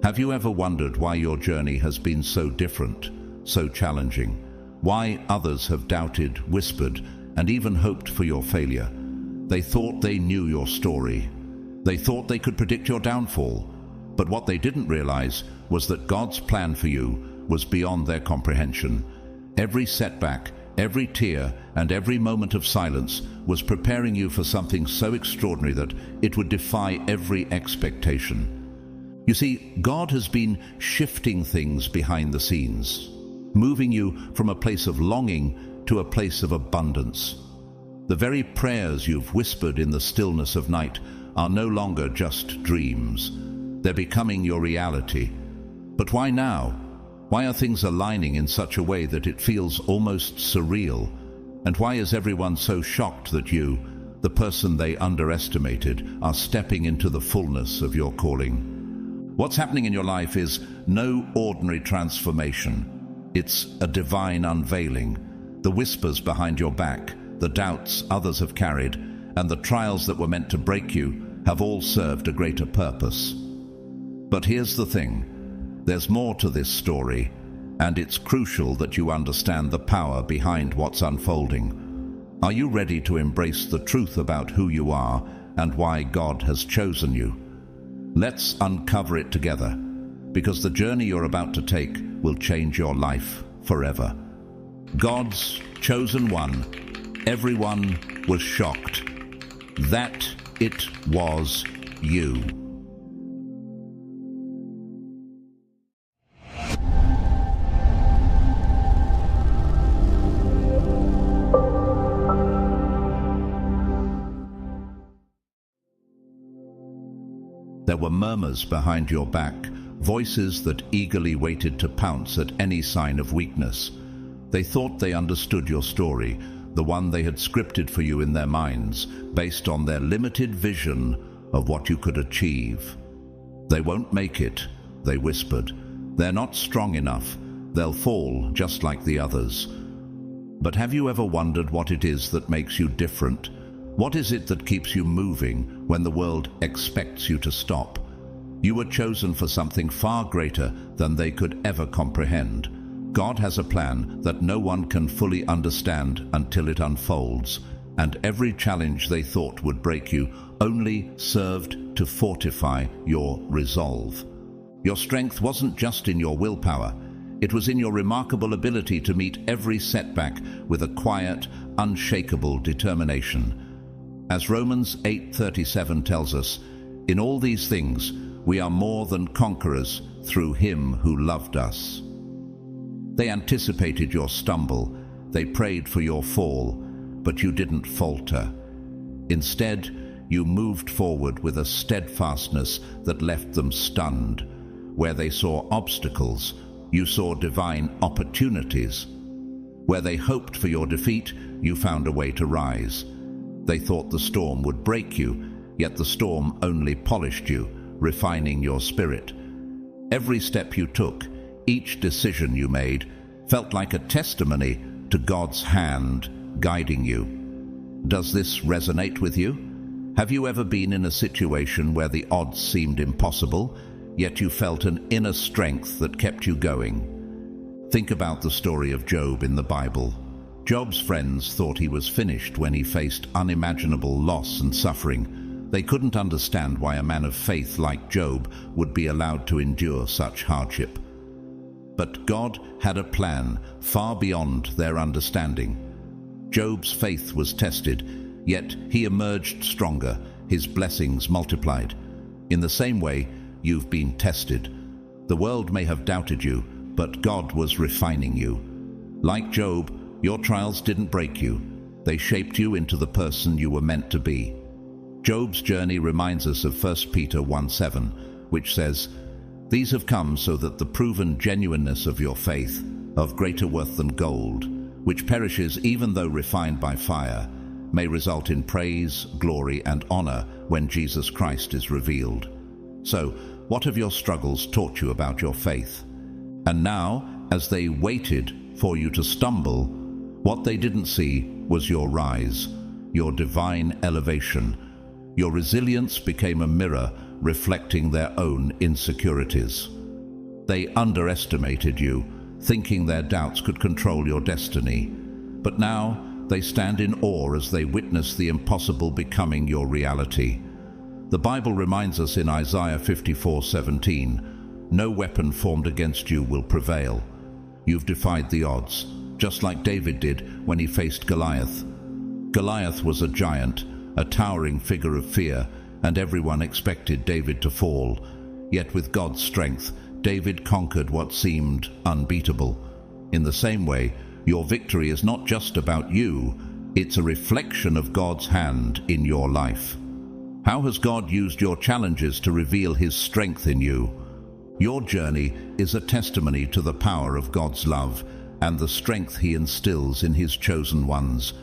Have you ever wondered why your journey has been so different, so challenging? Why others have doubted, whispered, and even hoped for your failure? They thought they knew your story. They thought they could predict your downfall. But what they didn't realize was that God's plan for you was beyond their comprehension. Every setback, every tear, and every moment of silence was preparing you for something so extraordinary that it would defy every expectation. You see, God has been shifting things behind the scenes, moving you from a place of longing to a place of abundance. The very prayers you've whispered in the stillness of night are no longer just dreams. They're becoming your reality. But why now? Why are things aligning in such a way that it feels almost surreal? And why is everyone so shocked that you, the person they underestimated, are stepping into the fullness of your calling? What's happening in your life is no ordinary transformation. It's a divine unveiling. The whispers behind your back, the doubts others have carried, and the trials that were meant to break you have all served a greater purpose. But here's the thing. There's more to this story, and it's crucial that you understand the power behind what's unfolding. Are you ready to embrace the truth about who you are and why God has chosen you? Let's uncover it together, because the journey you're about to take will change your life forever. God's chosen one. Everyone was shocked. That it was you. There were murmurs behind your back, voices that eagerly waited to pounce at any sign of weakness. They thought they understood your story, the one they had scripted for you in their minds, based on their limited vision of what you could achieve. "They won't make it," they whispered. "They're not strong enough. They'll fall just like the others." But have you ever wondered what it is that makes you different? What is it that keeps you moving when the world expects you to stop? You were chosen for something far greater than they could ever comprehend. God has a plan that no one can fully understand until it unfolds, and every challenge they thought would break you only served to fortify your resolve. Your strength wasn't just in your willpower. It was in your remarkable ability to meet every setback with a quiet, unshakable determination. As Romans 8:37 tells us, "In all these things we are more than conquerors through him who loved us." They anticipated your stumble, they prayed for your fall, but you didn't falter. Instead, you moved forward with a steadfastness that left them stunned. Where they saw obstacles, you saw divine opportunities. Where they hoped for your defeat, you found a way to rise. They thought the storm would break you, yet the storm only polished you, refining your spirit. Every step you took, each decision you made, felt like a testimony to God's hand guiding you. Does this resonate with you? Have you ever been in a situation where the odds seemed impossible, yet you felt an inner strength that kept you going? Think about the story of Job in the Bible. Job's friends thought he was finished when he faced unimaginable loss and suffering. They couldn't understand why a man of faith like Job would be allowed to endure such hardship. But God had a plan far beyond their understanding. Job's faith was tested, yet he emerged stronger, his blessings multiplied. In the same way, you've been tested. The world may have doubted you, but God was refining you. Like Job, your trials didn't break you. They shaped you into the person you were meant to be. Job's journey reminds us of 1 Peter 1:7, which says, "These have come so that the proven genuineness of your faith, of greater worth than gold, which perishes even though refined by fire, may result in praise, glory, and honor when Jesus Christ is revealed." So, what have your struggles taught you about your faith? And now, as they waited for you to stumble, what they didn't see was your rise, your divine elevation. Your resilience became a mirror reflecting their own insecurities. They underestimated you, thinking their doubts could control your destiny. But now they stand in awe as they witness the impossible becoming your reality. The Bible reminds us in Isaiah 54:17, "No weapon formed against you will prevail." You've defied the odds, just like David did when he faced Goliath. Goliath was a giant, a towering figure of fear, and everyone expected David to fall. Yet with God's strength, David conquered what seemed unbeatable. In the same way, your victory is not just about you, it's a reflection of God's hand in your life. How has God used your challenges to reveal His strength in you? Your journey is a testimony to the power of God's love and the strength He instills in His chosen ones.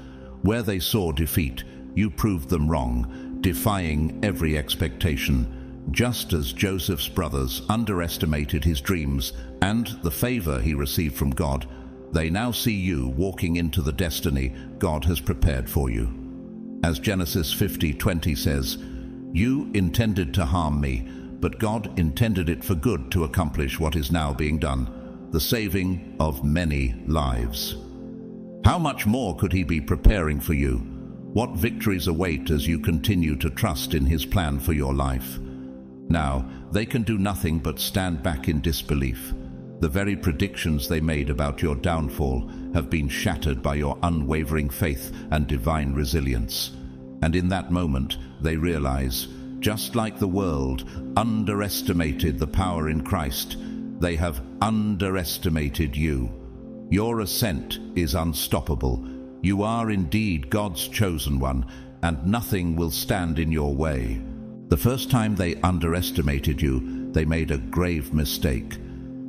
Where they saw defeat, you proved them wrong, defying every expectation. Just as Joseph's brothers underestimated his dreams and the favor he received from God, they now see you walking into the destiny God has prepared for you. As Genesis 50:20 says, "You intended to harm me, but God intended it for good to accomplish what is now being done, the saving of many lives." How much more could He be preparing for you? What victories await as you continue to trust in His plan for your life? Now, they can do nothing but stand back in disbelief. The very predictions they made about your downfall have been shattered by your unwavering faith and divine resilience. And in that moment, they realize, just like the world underestimated the power in Christ, they have underestimated you. Your ascent is unstoppable. You are indeed God's chosen one, and nothing will stand in your way. The first time they underestimated you, they made a grave mistake.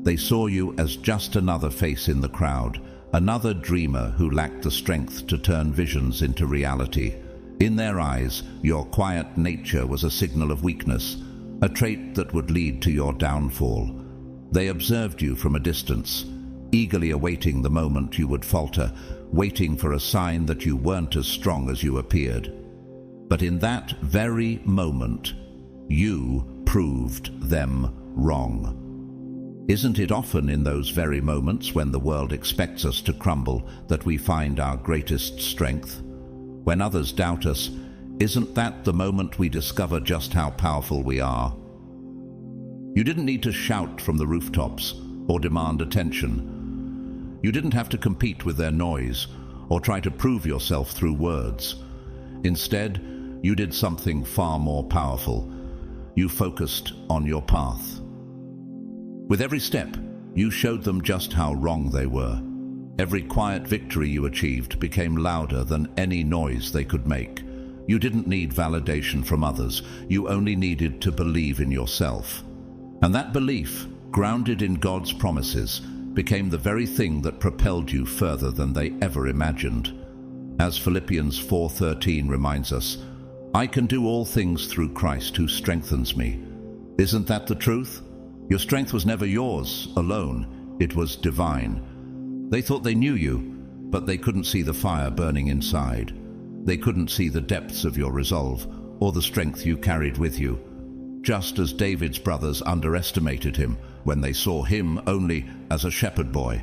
They saw you as just another face in the crowd, another dreamer who lacked the strength to turn visions into reality. In their eyes, your quiet nature was a signal of weakness, a trait that would lead to your downfall. They observed you from a distance, eagerly awaiting the moment you would falter, waiting for a sign that you weren't as strong as you appeared. But in that very moment, you proved them wrong. Isn't it often in those very moments when the world expects us to crumble that we find our greatest strength? When others doubt us, isn't that the moment we discover just how powerful we are? You didn't need to shout from the rooftops or demand attention. You didn't have to compete with their noise or try to prove yourself through words. Instead, you did something far more powerful. You focused on your path. With every step, you showed them just how wrong they were. Every quiet victory you achieved became louder than any noise they could make. You didn't need validation from others. You only needed to believe in yourself. And that belief, grounded in God's promises, became the very thing that propelled you further than they ever imagined. As Philippians 4:13 reminds us, I can do all things through Christ who strengthens me. Isn't that the truth? Your strength was never yours alone. It was divine. They thought they knew you, but they couldn't see the fire burning inside. They couldn't see the depths of your resolve or the strength you carried with you. Just as David's brothers underestimated him when they saw him only as a shepherd boy,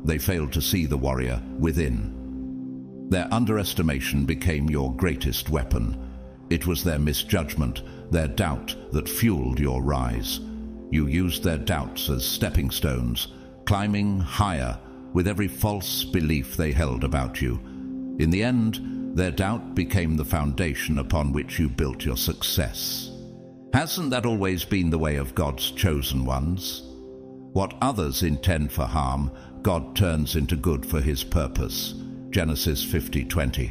they failed to see the warrior within. Their underestimation became your greatest weapon. It was their misjudgment, their doubt, that fueled your rise. You used their doubts as stepping stones, climbing higher with every false belief they held about you. In the end, their doubt became the foundation upon which you built your success. Hasn't that always been the way of God's chosen ones? What others intend for harm, God turns into good for his purpose. Genesis 50:20.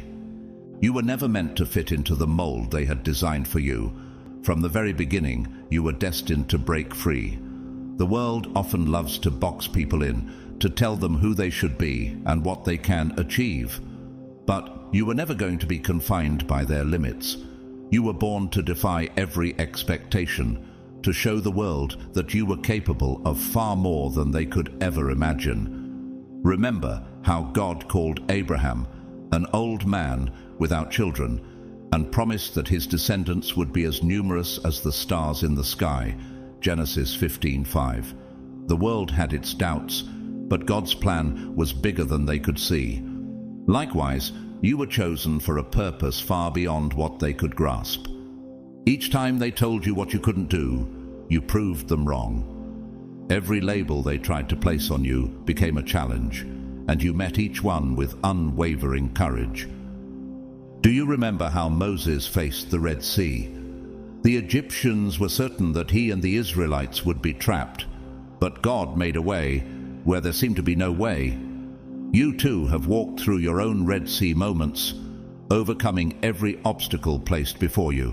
You were never meant to fit into the mold they had designed for you. From the very beginning, you were destined to break free. The world often loves to box people in, to tell them who they should be and what they can achieve. But you were never going to be confined by their limits. You were born to defy every expectation, to show the world that you were capable of far more than they could ever imagine. Remember how God called Abraham, an old man without children, and promised that his descendants would be as numerous as the stars in the sky. Genesis 15:5. The world had its doubts, but God's plan was bigger than they could see. Likewise, you were chosen for a purpose far beyond what they could grasp. Each time they told you what you couldn't do, you proved them wrong. Every label they tried to place on you became a challenge, and you met each one with unwavering courage. Do you remember how Moses faced the Red Sea? The Egyptians were certain that he and the Israelites would be trapped, but God made a way where there seemed to be no way. You too have walked through your own Red Sea moments, overcoming every obstacle placed before you.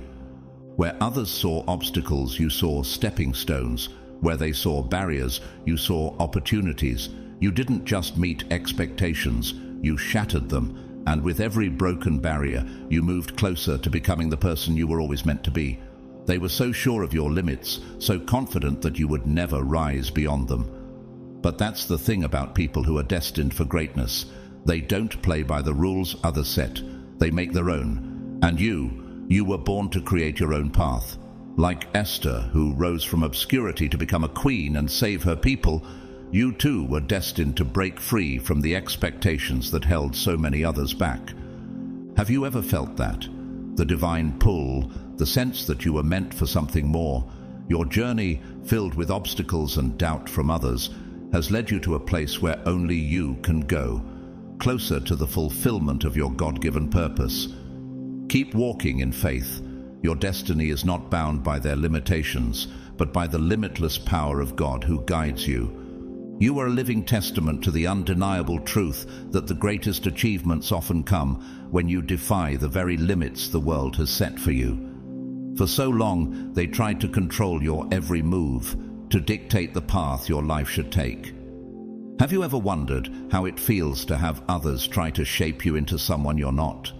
Where others saw obstacles, you saw stepping stones. Where they saw barriers, you saw opportunities. You didn't just meet expectations, you shattered them. And with every broken barrier, you moved closer to becoming the person you were always meant to be. They were so sure of your limits, so confident that you would never rise beyond them. But that's the thing about people who are destined for greatness. They don't play by the rules others set. They make their own. And you were born to create your own path. Like Esther, who rose from obscurity to become a queen and save her people, you too were destined to break free from the expectations that held so many others back. Have you ever felt that? The divine pull, the sense that you were meant for something more. Your journey, filled with obstacles and doubt from others, has led you to a place where only you can go, closer to the fulfillment of your God-given purpose. Keep walking in faith. Your destiny is not bound by their limitations, but by the limitless power of God who guides you. You are a living testament to the undeniable truth that the greatest achievements often come when you defy the very limits the world has set for you. For so long, they tried to control your every move, to dictate the path your life should take. Have you ever wondered how it feels to have others try to shape you into someone you're not?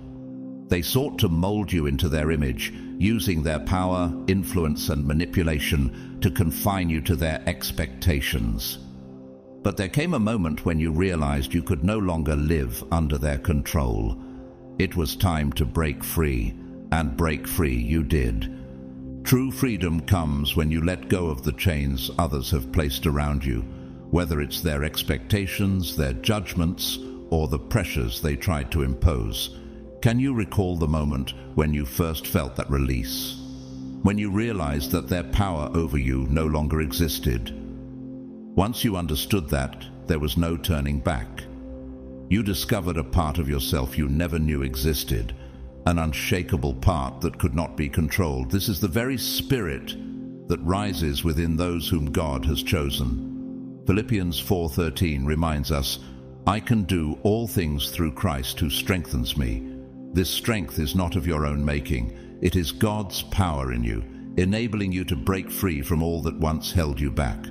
They sought to mold you into their image, using their power, influence, and manipulation to confine you to their expectations. But there came a moment when you realized you could no longer live under their control. It was time to break free, and break free you did. True freedom comes when you let go of the chains others have placed around you, whether it's their expectations, their judgments, or the pressures they tried to impose. Can you recall the moment when you first felt that release? When you realized that their power over you no longer existed? Once you understood that, there was no turning back. You discovered a part of yourself you never knew existed, an unshakable part that could not be controlled. This is the very spirit that rises within those whom God has chosen. Philippians 4:13 reminds us, "I can do all things through Christ who strengthens me." This strength is not of your own making. It is God's power in you, enabling you to break free from all that once held you back.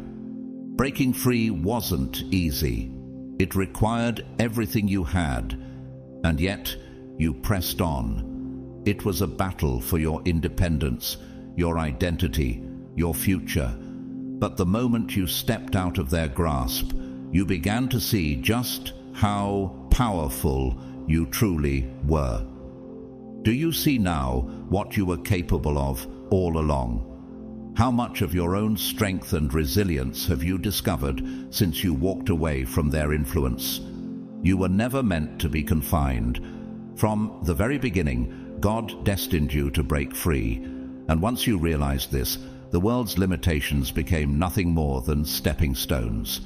Breaking free wasn't easy. It required everything you had, and yet you pressed on. It was a battle for your independence, your identity, your future. But the moment you stepped out of their grasp, you began to see just how powerful you truly were. Do you see now what you were capable of all along? How much of your own strength and resilience have you discovered since you walked away from their influence? You were never meant to be confined. From the very beginning, God destined you to break free. And once you realized this, the world's limitations became nothing more than stepping stones.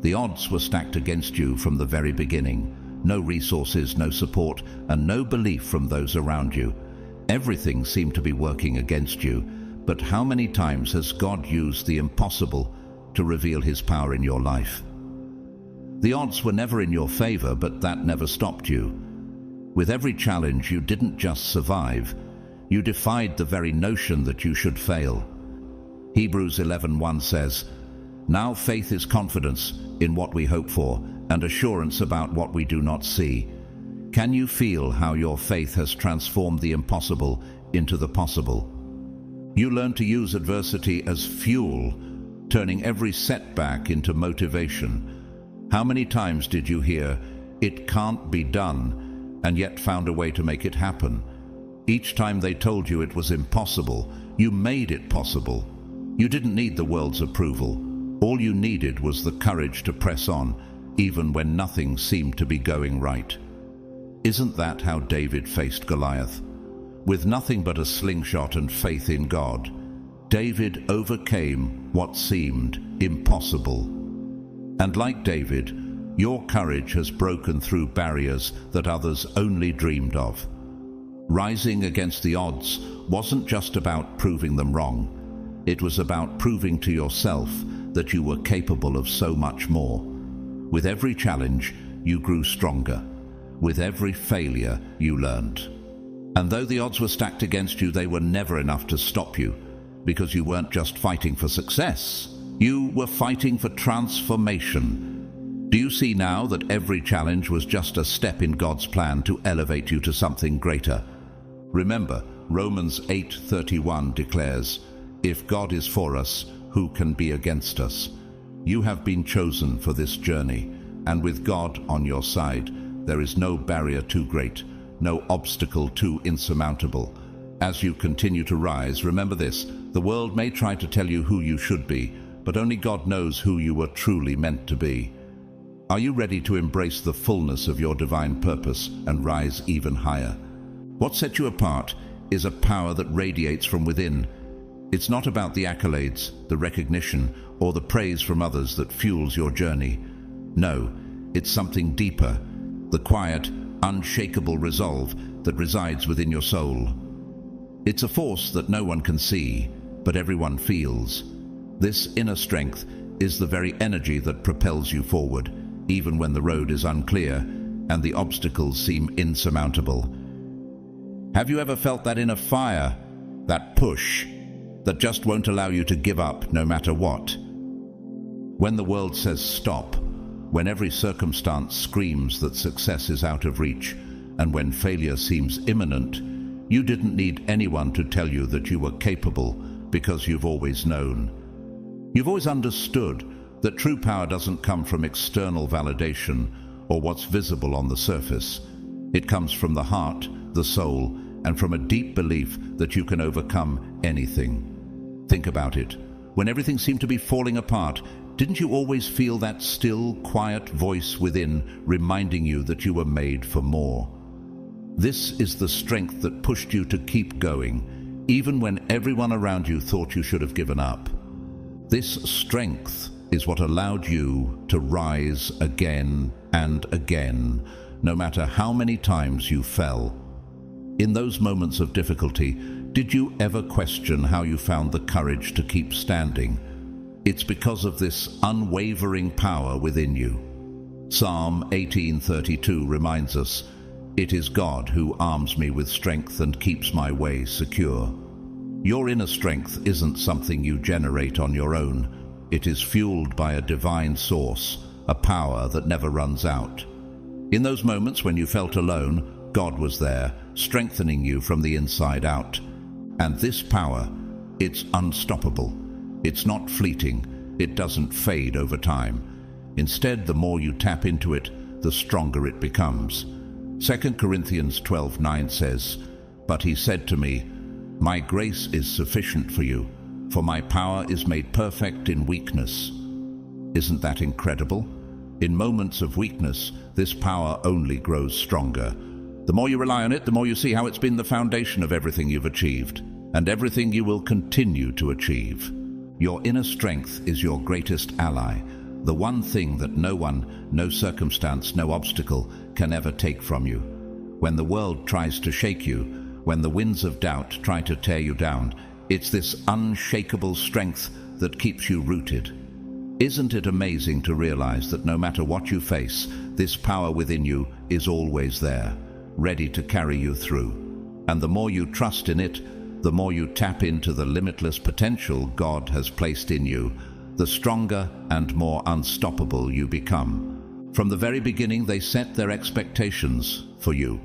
The odds were stacked against you from the very beginning. No resources, no support, and no belief from those around you. Everything seemed to be working against you. But how many times has God used the impossible to reveal His power in your life? The odds were never in your favor, but that never stopped you. With every challenge, you didn't just survive. You defied the very notion that you should fail. Hebrews 11:1 says, "Now faith is confidence in what we hope for, and assurance about what we do not see." Can you feel how your faith has transformed the impossible into the possible? You learn to use adversity as fuel, turning every setback into motivation. How many times did you hear, "It can't be done," and yet found a way to make it happen? Each time they told you it was impossible, you made it possible. You didn't need the world's approval. All you needed was the courage to press on, even when nothing seemed to be going right. Isn't that how David faced Goliath? With nothing but a slingshot and faith in God, David overcame what seemed impossible. And like David, your courage has broken through barriers that others only dreamed of. Rising against the odds wasn't just about proving them wrong. It was about proving to yourself that you were capable of so much more. With every challenge, you grew stronger. With every failure, you learned. And though the odds were stacked against you, they were never enough to stop you, because you weren't just fighting for success. You were fighting for transformation. Do you see now that every challenge was just a step in God's plan to elevate you to something greater? Remember, Romans 8:31 declares, "If God is for us, who can be against us?" You have been chosen for this journey, and with God on your side, there is no barrier too great, no obstacle too insurmountable. As you continue to rise, remember this: the world may try to tell you who you should be, but only God knows who you were truly meant to be. Are you ready to embrace the fullness of your divine purpose and rise even higher? What sets you apart is a power that radiates from within. It's not about the accolades, the recognition, or the praise from others that fuels your journey. No, it's something deeper, the quiet, unshakable resolve that resides within your soul. It's a force that no one can see, but everyone feels. This inner strength is the very energy that propels you forward, even when the road is unclear and the obstacles seem insurmountable. Have you ever felt that inner fire, that push that just won't allow you to give up no matter what. When the world says stop, when every circumstance screams that success is out of reach, and when failure seems imminent, you didn't need anyone to tell you that you were capable, because you've always known. You've always understood that true power doesn't come from external validation or what's visible on the surface. It comes from the heart, the soul, and from a deep belief that you can overcome anything. Think about it. When everything seemed to be falling apart, didn't you always feel that still, quiet voice within reminding you that you were made for more? This is the strength that pushed you to keep going, even when everyone around you thought you should have given up. This strength is what allowed you to rise again and again, no matter how many times you fell. In those moments of difficulty, did you ever question how you found the courage to keep standing? It's because of this unwavering power within you. Psalm 18:32 reminds us, "It is God who arms me with strength and keeps my way secure." Your inner strength isn't something you generate on your own. It is fueled by a divine source, a power that never runs out. In those moments when you felt alone, God was there, strengthening you from the inside out. And this power, it's unstoppable. It's not fleeting. It doesn't fade over time. Instead, the more you tap into it, the stronger it becomes. 2 Corinthians 12:9 says, "But he said to me, 'My grace is sufficient for you, for my power is made perfect in weakness.'" Isn't that incredible? In moments of weakness, this power only grows stronger. The more you rely on it, the more you see how it's been the foundation of everything you've achieved, and everything you will continue to achieve. Your inner strength is your greatest ally, the one thing that no one, no circumstance, no obstacle can ever take from you. When the world tries to shake you, when the winds of doubt try to tear you down, it's this unshakable strength that keeps you rooted. Isn't it amazing to realize that no matter what you face, this power within you is always there, ready to carry you through? And the more you trust in it, the more you tap into the limitless potential God has placed in you, the stronger and more unstoppable you become. From the very beginning, they set their expectations for you.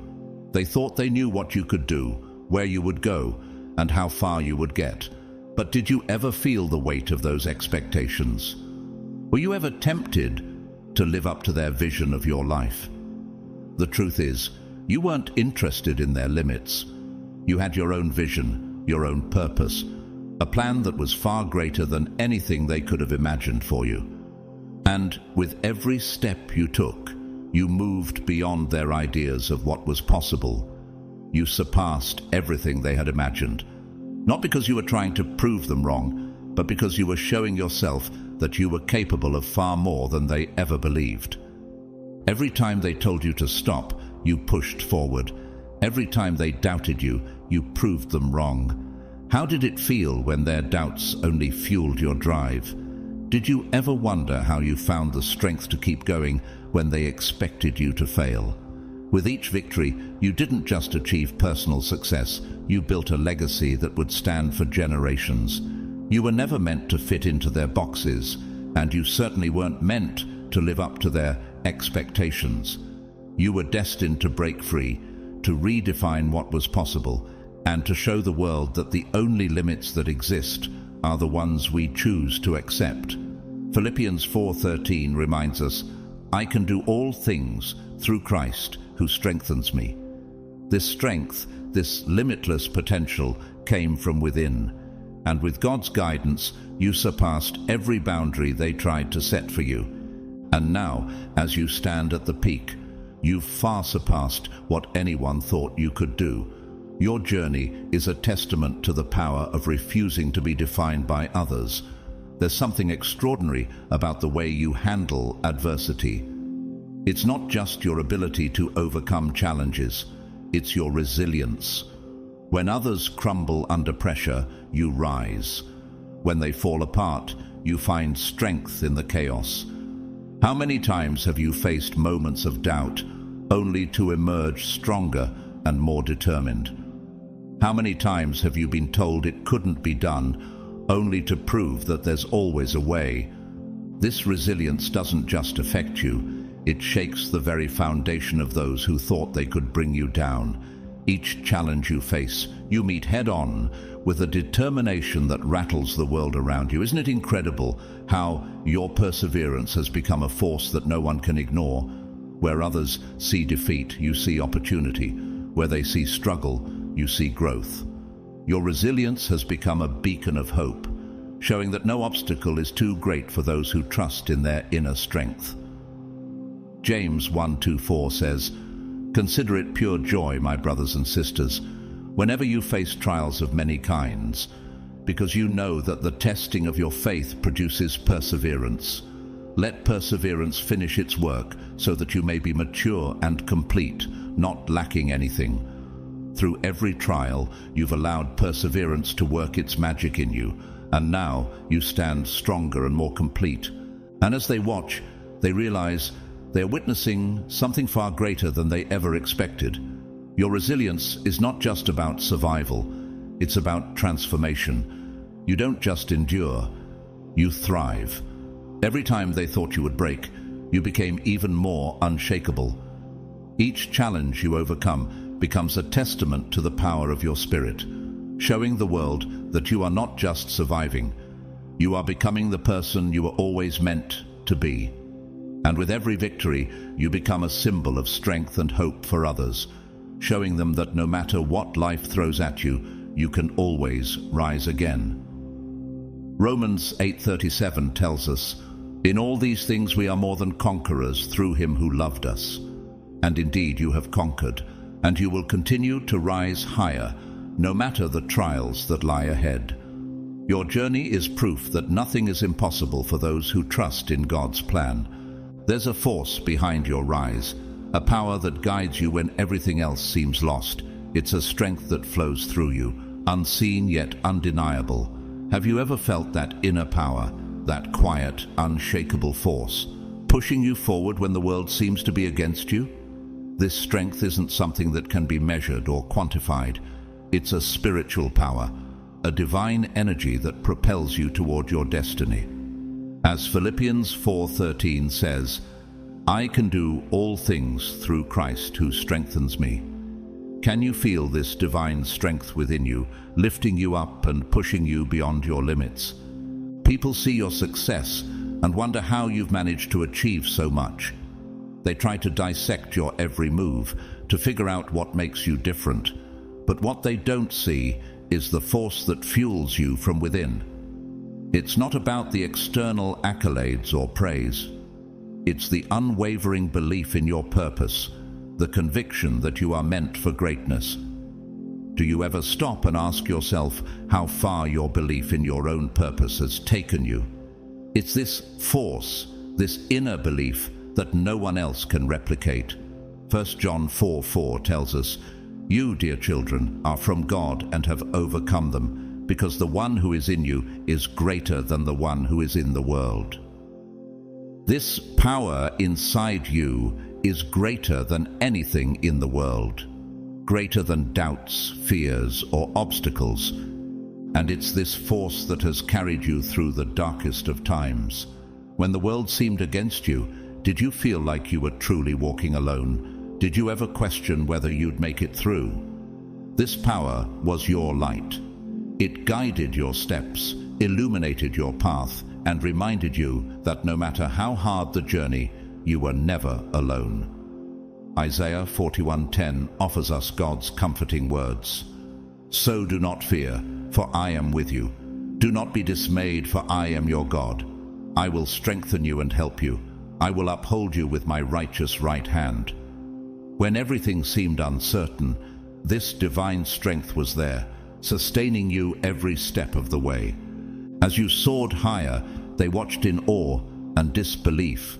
They thought they knew what you could do, where you would go, and how far you would get. But did you ever feel the weight of those expectations? Were you ever tempted to live up to their vision of your life? The truth is, you weren't interested in their limits. You had your own vision, your own purpose, a plan that was far greater than anything they could have imagined for you. And with every step you took, you moved beyond their ideas of what was possible. You surpassed everything they had imagined, not because you were trying to prove them wrong, but because you were showing yourself that you were capable of far more than they ever believed. Every time they told you to stop, you pushed forward. Every time they doubted you, you proved them wrong. How did it feel when their doubts only fueled your drive? Did you ever wonder how you found the strength to keep going when they expected you to fail? With each victory, you didn't just achieve personal success, you built a legacy that would stand for generations. You were never meant to fit into their boxes, and you certainly weren't meant to live up to their expectations. You were destined to break free, to redefine what was possible, and to show the world that the only limits that exist are the ones we choose to accept. Philippians 4:13 reminds us, "I can do all things through Christ who strengthens me." This strength, this limitless potential, came from within. And with God's guidance, you surpassed every boundary they tried to set for you. And now, as you stand at the peak, you've far surpassed what anyone thought you could do. Your journey is a testament to the power of refusing to be defined by others. There's something extraordinary about the way you handle adversity. It's not just your ability to overcome challenges, it's your resilience. When others crumble under pressure, you rise. When they fall apart, you find strength in the chaos. How many times have you faced moments of doubt, only to emerge stronger and more determined? How many times have you been told it couldn't be done, only to prove that there's always a way? This resilience doesn't just affect you, it shakes the very foundation of those who thought they could bring you down. Each challenge you face, you meet head-on with a determination that rattles the world around you. Isn't it incredible how your perseverance has become a force that no one can ignore? Where others see defeat, you see opportunity. Where they see struggle, you see growth. Your resilience has become a beacon of hope, showing that no obstacle is too great for those who trust in their inner strength. James 1:2-4 says, "Consider it pure joy, my brothers and sisters, whenever you face trials of many kinds, because you know that the testing of your faith produces perseverance. Let perseverance finish its work, so that you may be mature and complete, not lacking anything." Through every trial, you've allowed perseverance to work its magic in you, and now you stand stronger and more complete. And as they watch, they realize they're witnessing something far greater than they ever expected. Your resilience is not just about survival, it's about transformation. You don't just endure, you thrive. Every time they thought you would break, you became even more unshakable. Each challenge you overcome becomes a testament to the power of your spirit, showing the world that you are not just surviving, you are becoming the person you were always meant to be. And with every victory, you become a symbol of strength and hope for others, showing them that no matter what life throws at you, you can always rise again. Romans 8:37 tells us, "In all these things we are more than conquerors through him who loved us." And indeed you have conquered, and you will continue to rise higher, no matter the trials that lie ahead. Your journey is proof that nothing is impossible for those who trust in God's plan. There's a force behind your rise, a power that guides you when everything else seems lost. It's a strength that flows through you, unseen yet undeniable. Have you ever felt that inner power, that quiet, unshakable force, pushing you forward when the world seems to be against you? This strength isn't something that can be measured or quantified. It's a spiritual power, a divine energy that propels you toward your destiny. As Philippians 4:13 says, "I can do all things through Christ who strengthens me." Can you feel this divine strength within you, lifting you up and pushing you beyond your limits? People see your success and wonder how you've managed to achieve so much. They try to dissect your every move, to figure out what makes you different. But what they don't see is the force that fuels you from within. It's not about the external accolades or praise. It's the unwavering belief in your purpose, the conviction that you are meant for greatness. Do you ever stop and ask yourself how far your belief in your own purpose has taken you? It's this force, this inner belief, that no one else can replicate. 1 John 4:4 tells us, "You, dear children, are from God and have overcome them, because the one who is in you is greater than the one who is in the world." This power inside you is greater than anything in the world, greater than doubts, fears, or obstacles. And it's this force that has carried you through the darkest of times. When the world seemed against you, did you feel like you were truly walking alone? Did you ever question whether you'd make it through? This power was your light. It guided your steps, illuminated your path, and reminded you that no matter how hard the journey, you were never alone. Isaiah 41:10 offers us God's comforting words. "So do not fear, for I am with you. Do not be dismayed, for I am your God. I will strengthen you and help you. I will uphold you with my righteous right hand." When everything seemed uncertain, this divine strength was there, sustaining you every step of the way. As you soared higher, they watched in awe and disbelief.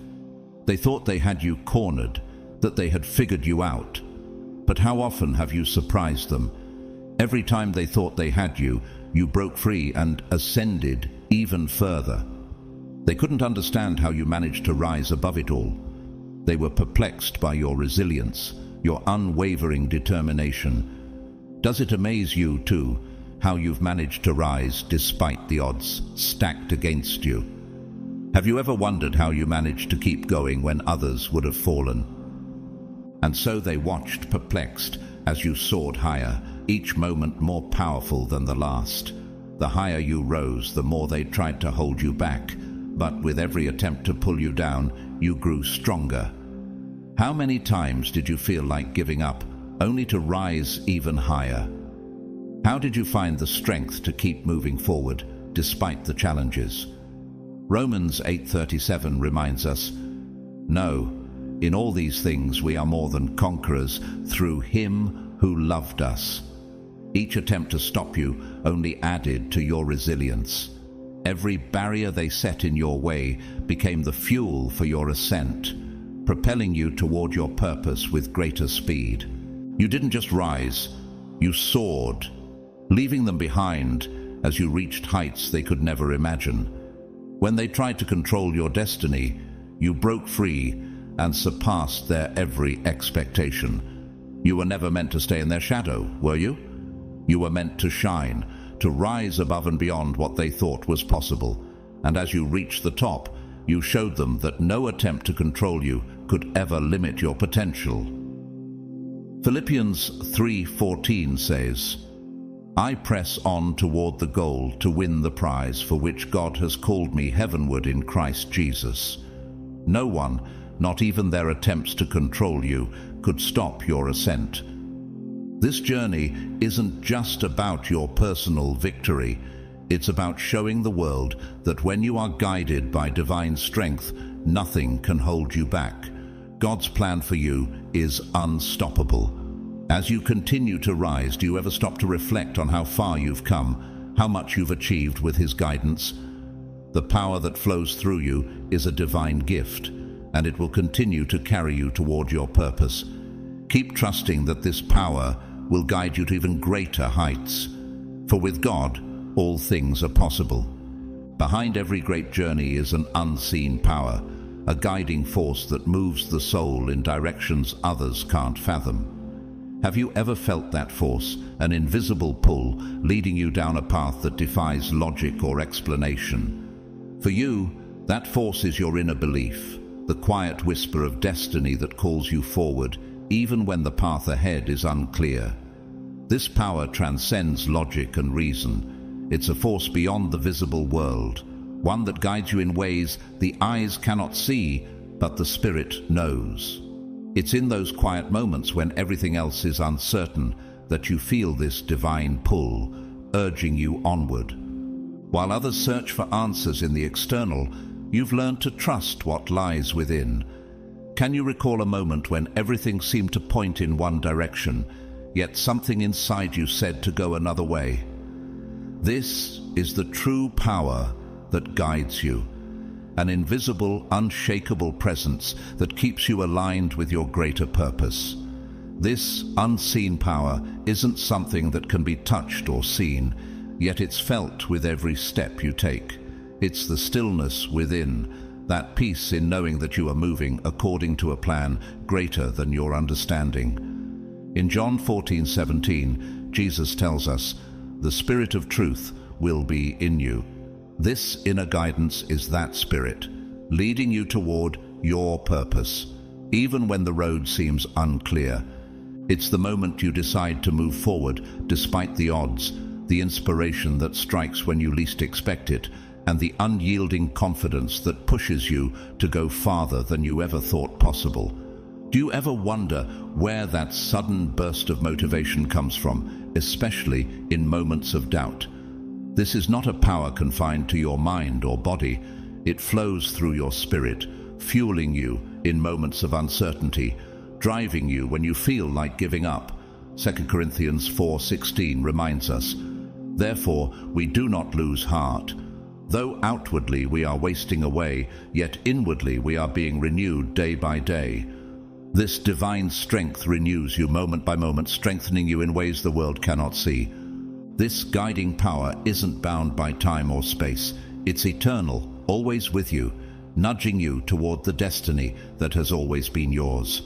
They thought they had you cornered, that they had figured you out. But how often have you surprised them? Every time they thought they had you, you broke free and ascended even further. They couldn't understand how you managed to rise above it all. They were perplexed by your resilience, your unwavering determination. Does it amaze you, too, how you've managed to rise despite the odds stacked against you? Have you ever wondered how you managed to keep going when others would have fallen? And so they watched, perplexed, as you soared higher, each moment more powerful than the last. The higher you rose, the more they tried to hold you back, but with every attempt to pull you down, you grew stronger. How many times did you feel like giving up, only to rise even higher? How did you find the strength to keep moving forward, despite the challenges? Romans 8:37 reminds us, "No, in all these things we are more than conquerors through Him who loved us." Each attempt to stop you only added to your resilience. Every barrier they set in your way became the fuel for your ascent, propelling you toward your purpose with greater speed. You didn't just rise, you soared, leaving them behind as you reached heights they could never imagine. When they tried to control your destiny, you broke free and surpassed their every expectation. You were never meant to stay in their shadow, were you? You were meant to shine, to rise above and beyond what they thought was possible. And as you reached the top, you showed them that no attempt to control you could ever limit your potential. Philippians 3:14 says, "I press on toward the goal to win the prize for which God has called me heavenward in Christ Jesus." No one, not even their attempts to control you, could stop your ascent. This journey isn't just about your personal victory. It's about showing the world that when you are guided by divine strength, nothing can hold you back. God's plan for you is unstoppable. As you continue to rise, do you ever stop to reflect on how far you've come, how much you've achieved with His guidance? The power that flows through you is a divine gift, and it will continue to carry you toward your purpose. Keep trusting that this power will guide you to even greater heights. For with God, all things are possible. Behind every great journey is an unseen power, a guiding force that moves the soul in directions others can't fathom. Have you ever felt that force, an invisible pull, leading you down a path that defies logic or explanation? For you, that force is your inner belief, the quiet whisper of destiny that calls you forward, even when the path ahead is unclear. This power transcends logic and reason. It's a force beyond the visible world, one that guides you in ways the eyes cannot see, but the spirit knows. It's in those quiet moments when everything else is uncertain that you feel this divine pull, urging you onward. While others search for answers in the external, you've learned to trust what lies within. Can you recall a moment when everything seemed to point in one direction, yet something inside you said to go another way? This is the true power that guides you. An invisible, unshakable presence that keeps you aligned with your greater purpose. This unseen power isn't something that can be touched or seen, yet it's felt with every step you take. It's the stillness within, that peace in knowing that you are moving according to a plan greater than your understanding. In John 14:17, Jesus tells us, "The Spirit of truth will be in you." This inner guidance is that Spirit, leading you toward your purpose, even when the road seems unclear. It's the moment you decide to move forward despite the odds, the inspiration that strikes when you least expect it, and the unyielding confidence that pushes you to go farther than you ever thought possible. Do you ever wonder where that sudden burst of motivation comes from, especially in moments of doubt? This is not a power confined to your mind or body. It flows through your spirit, fueling you in moments of uncertainty, driving you when you feel like giving up. 2 Corinthians 4:16 reminds us, "Therefore we do not lose heart. Though outwardly we are wasting away, yet inwardly we are being renewed day by day." This divine strength renews you moment by moment, strengthening you in ways the world cannot see. This guiding power isn't bound by time or space. It's eternal, always with you, nudging you toward the destiny that has always been yours.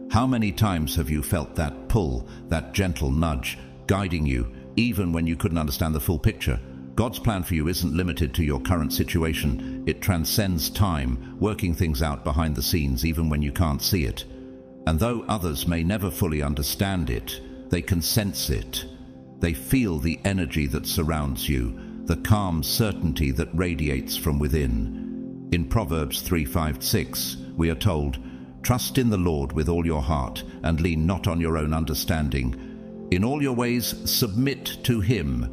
How many times have you felt that pull, that gentle nudge, guiding you even when you couldn't understand the full picture. God's plan for you isn't limited to your current situation. It transcends time, working things out behind the scenes even when you can't see it. And though others may never fully understand it, they can sense it. They feel the energy that surrounds you, the calm certainty that radiates from within. In Proverbs 3:5-6, we are told, "Trust in the Lord with all your heart, and lean not on your own understanding. In all your ways submit to him,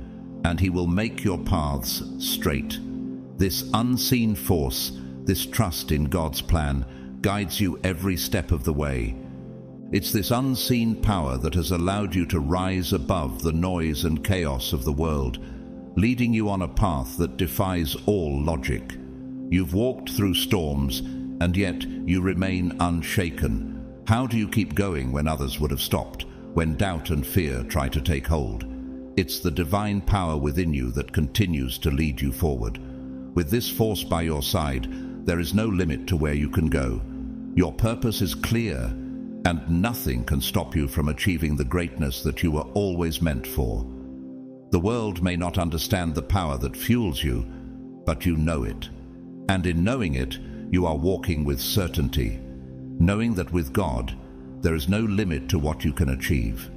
and he will make your paths straight." This unseen force, this trust in God's plan, guides you every step of the way. It's this unseen power that has allowed you to rise above the noise and chaos of the world, leading you on a path that defies all logic. You've walked through storms, and yet you remain unshaken. How do you keep going when others would have stopped, when doubt and fear try to take hold? It's the divine power within you that continues to lead you forward. With this force by your side, there is no limit to where you can go. Your purpose is clear, and nothing can stop you from achieving the greatness that you were always meant for. The world may not understand the power that fuels you, but you know it. And in knowing it, you are walking with certainty, knowing that with God, there is no limit to what you can achieve.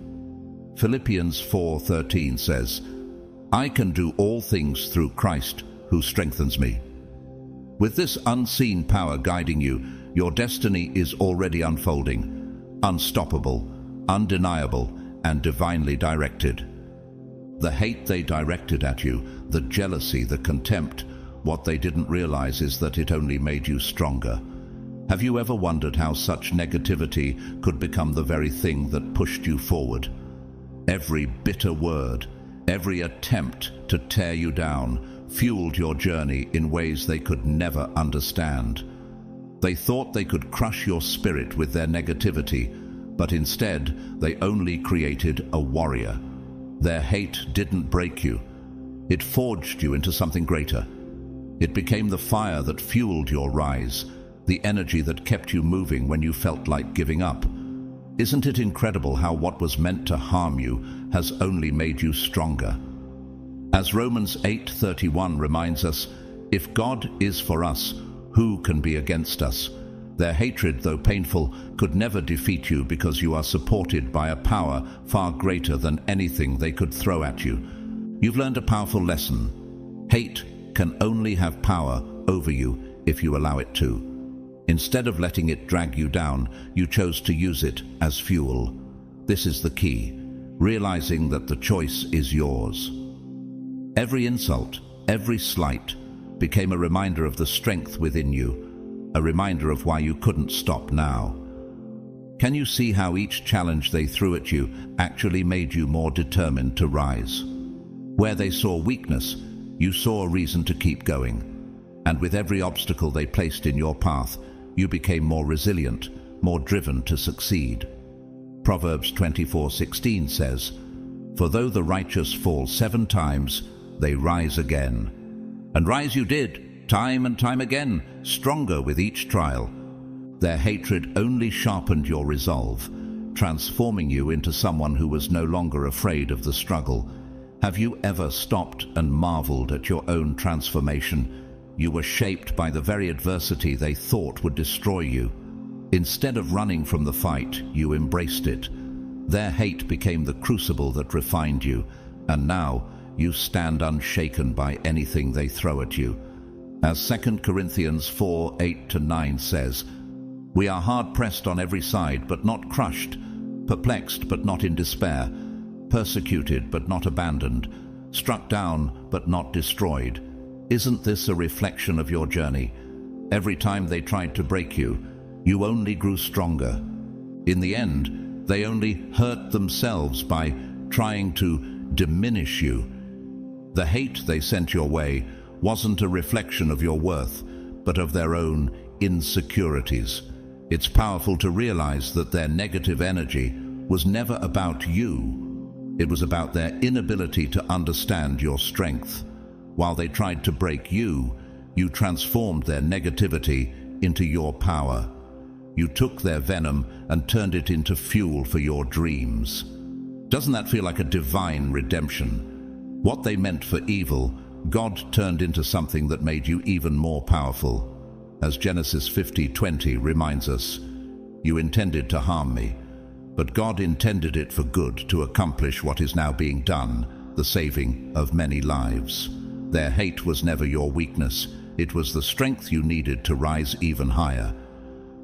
Philippians 4:13 says, "I can do all things through Christ who strengthens me." With this unseen power guiding you, your destiny is already unfolding, unstoppable, undeniable, and divinely directed. The hate they directed at you, the jealousy, the contempt, what they didn't realize is that it only made you stronger. Have you ever wondered how such negativity could become the very thing that pushed you forward? Every bitter word, every attempt to tear you down, fueled your journey in ways they could never understand. They thought they could crush your spirit with their negativity, but instead they only created a warrior. Their hate didn't break you. It forged you into something greater. It became the fire that fueled your rise, the energy that kept you moving when you felt like giving up. Isn't it incredible how what was meant to harm you has only made you stronger? As Romans 8:31 reminds us, "If God is for us, who can be against us?" Their hatred, though painful, could never defeat you because you are supported by a power far greater than anything they could throw at you. You've learned a powerful lesson. Hate can only have power over you if you allow it to. Instead of letting it drag you down, you chose to use it as fuel. This is the key, realizing that the choice is yours. Every insult, every slight, became a reminder of the strength within you, a reminder of why you couldn't stop now. Can you see how each challenge they threw at you actually made you more determined to rise? Where they saw weakness, you saw a reason to keep going. And with every obstacle they placed in your path, you became more resilient, more driven to succeed. Proverbs 24:16 says, "For though the righteous fall 7 times, they rise again." And rise you did, time and time again, stronger with each trial. Their hatred only sharpened your resolve, transforming you into someone who was no longer afraid of the struggle. Have you ever stopped and marveled at your own transformation? You were shaped by the very adversity they thought would destroy you. Instead of running from the fight, you embraced it. Their hate became the crucible that refined you, and now you stand unshaken by anything they throw at you. As 2 Corinthians 4:8-9 says, "We are hard-pressed on every side, but not crushed, perplexed, but not in despair, persecuted, but not abandoned, struck down, but not destroyed." Isn't this a reflection of your journey? Every time they tried to break you, you only grew stronger. In the end, they only hurt themselves by trying to diminish you. The hate they sent your way wasn't a reflection of your worth, but of their own insecurities. It's powerful to realize that their negative energy was never about you. It was about their inability to understand your strength. While they tried to break you, you transformed their negativity into your power. You took their venom and turned it into fuel for your dreams. Doesn't that feel like a divine redemption? What they meant for evil, God turned into something that made you even more powerful. As Genesis 50:20 reminds us, "You intended to harm me, but God intended it for good to accomplish what is now being done, the saving of many lives." Their hate was never your weakness. It was the strength you needed to rise even higher.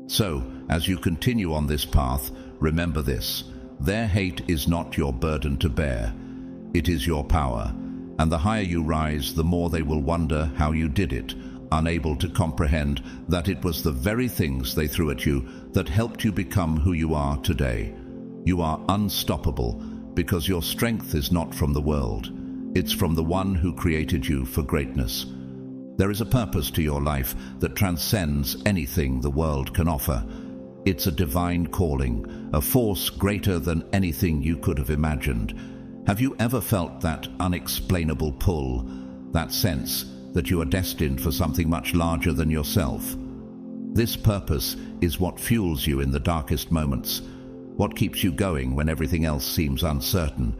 So, as you continue on this path, remember this: their hate is not your burden to bear. It is your power. And the higher you rise, the more they will wonder how you did it, unable to comprehend that it was the very things they threw at you that helped you become who you are today. You are unstoppable because your strength is not from the world. It's from the one who created you for greatness. There is a purpose to your life that transcends anything the world can offer. It's a divine calling, a force greater than anything you could have imagined. Have you ever felt that unexplainable pull, that sense that you are destined for something much larger than yourself? This purpose is what fuels you in the darkest moments, what keeps you going when everything else seems uncertain.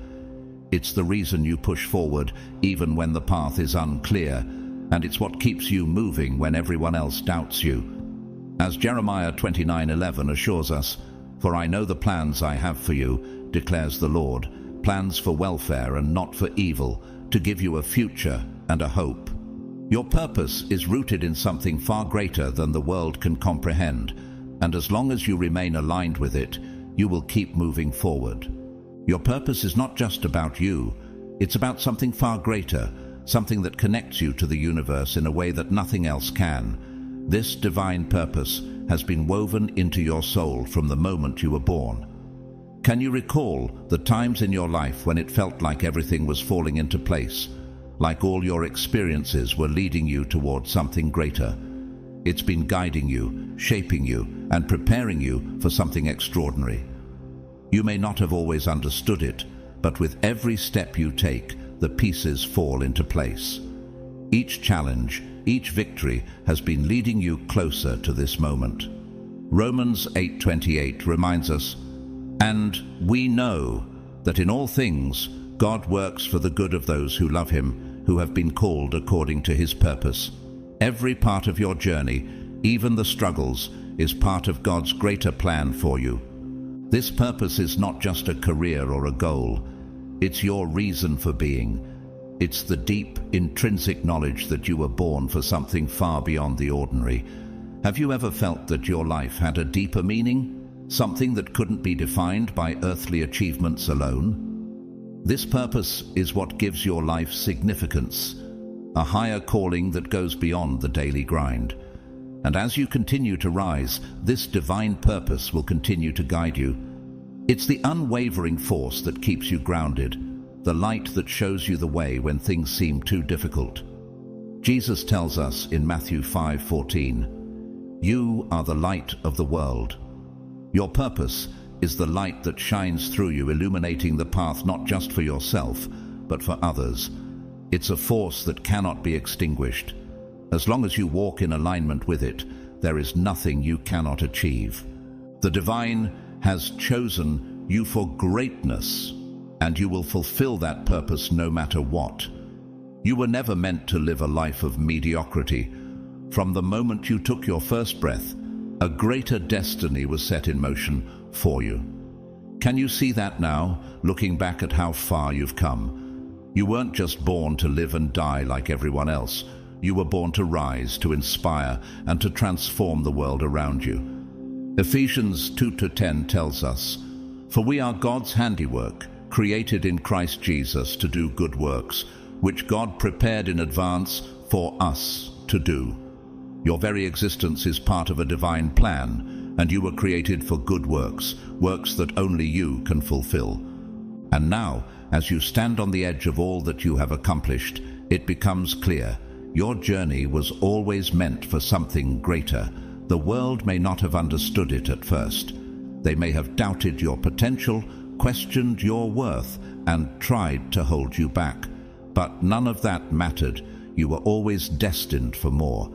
It's the reason you push forward even when the path is unclear, and it's what keeps you moving when everyone else doubts you. As Jeremiah 29:11 assures us, "For I know the plans I have for you, declares the Lord, plans for welfare and not for evil, to give you a future and a hope." Your purpose is rooted in something far greater than the world can comprehend, and as long as you remain aligned with it, you will keep moving forward. Your purpose is not just about you, it's about something far greater, something that connects you to the universe in a way that nothing else can. This divine purpose has been woven into your soul from the moment you were born. Can you recall the times in your life when it felt like everything was falling into place, like all your experiences were leading you towards something greater? It's been guiding you, shaping you, and preparing you for something extraordinary. You may not have always understood it, but with every step you take, the pieces fall into place. Each challenge, each victory has been leading you closer to this moment. Romans 8:28 reminds us, "And we know that in all things God works for the good of those who love him, who have been called according to his purpose." Every part of your journey, even the struggles, is part of God's greater plan for you. This purpose is not just a career or a goal. It's your reason for being. It's the deep, intrinsic knowledge that you were born for something far beyond the ordinary. Have you ever felt that your life had a deeper meaning? Something that couldn't be defined by earthly achievements alone? This purpose is what gives your life significance, a higher calling that goes beyond the daily grind. And as you continue to rise, this divine purpose will continue to guide you. It's the unwavering force that keeps you grounded, the light that shows you the way when things seem too difficult. Jesus tells us in Matthew 5:14, "You are the light of the world." Your purpose is the light that shines through you, illuminating the path not just for yourself, but for others. It's a force that cannot be extinguished. As long as you walk in alignment with it, there is nothing you cannot achieve. The divine has chosen you for greatness, and you will fulfill that purpose no matter what. You were never meant to live a life of mediocrity. From the moment you took your first breath, a greater destiny was set in motion for you. Can you see that now, looking back at how far you've come? You weren't just born to live and die like everyone else. You were born to rise, to inspire, and to transform the world around you. Ephesians 2:10 tells us, "For we are God's handiwork, created in Christ Jesus to do good works, which God prepared in advance for us to do." Your very existence is part of a divine plan, and you were created for good works, works that only you can fulfill. And now, as you stand on the edge of all that you have accomplished, it becomes clear your journey was always meant for something greater. The world may not have understood it at first. They may have doubted your potential, questioned your worth, and tried to hold you back. But none of that mattered. You were always destined for more.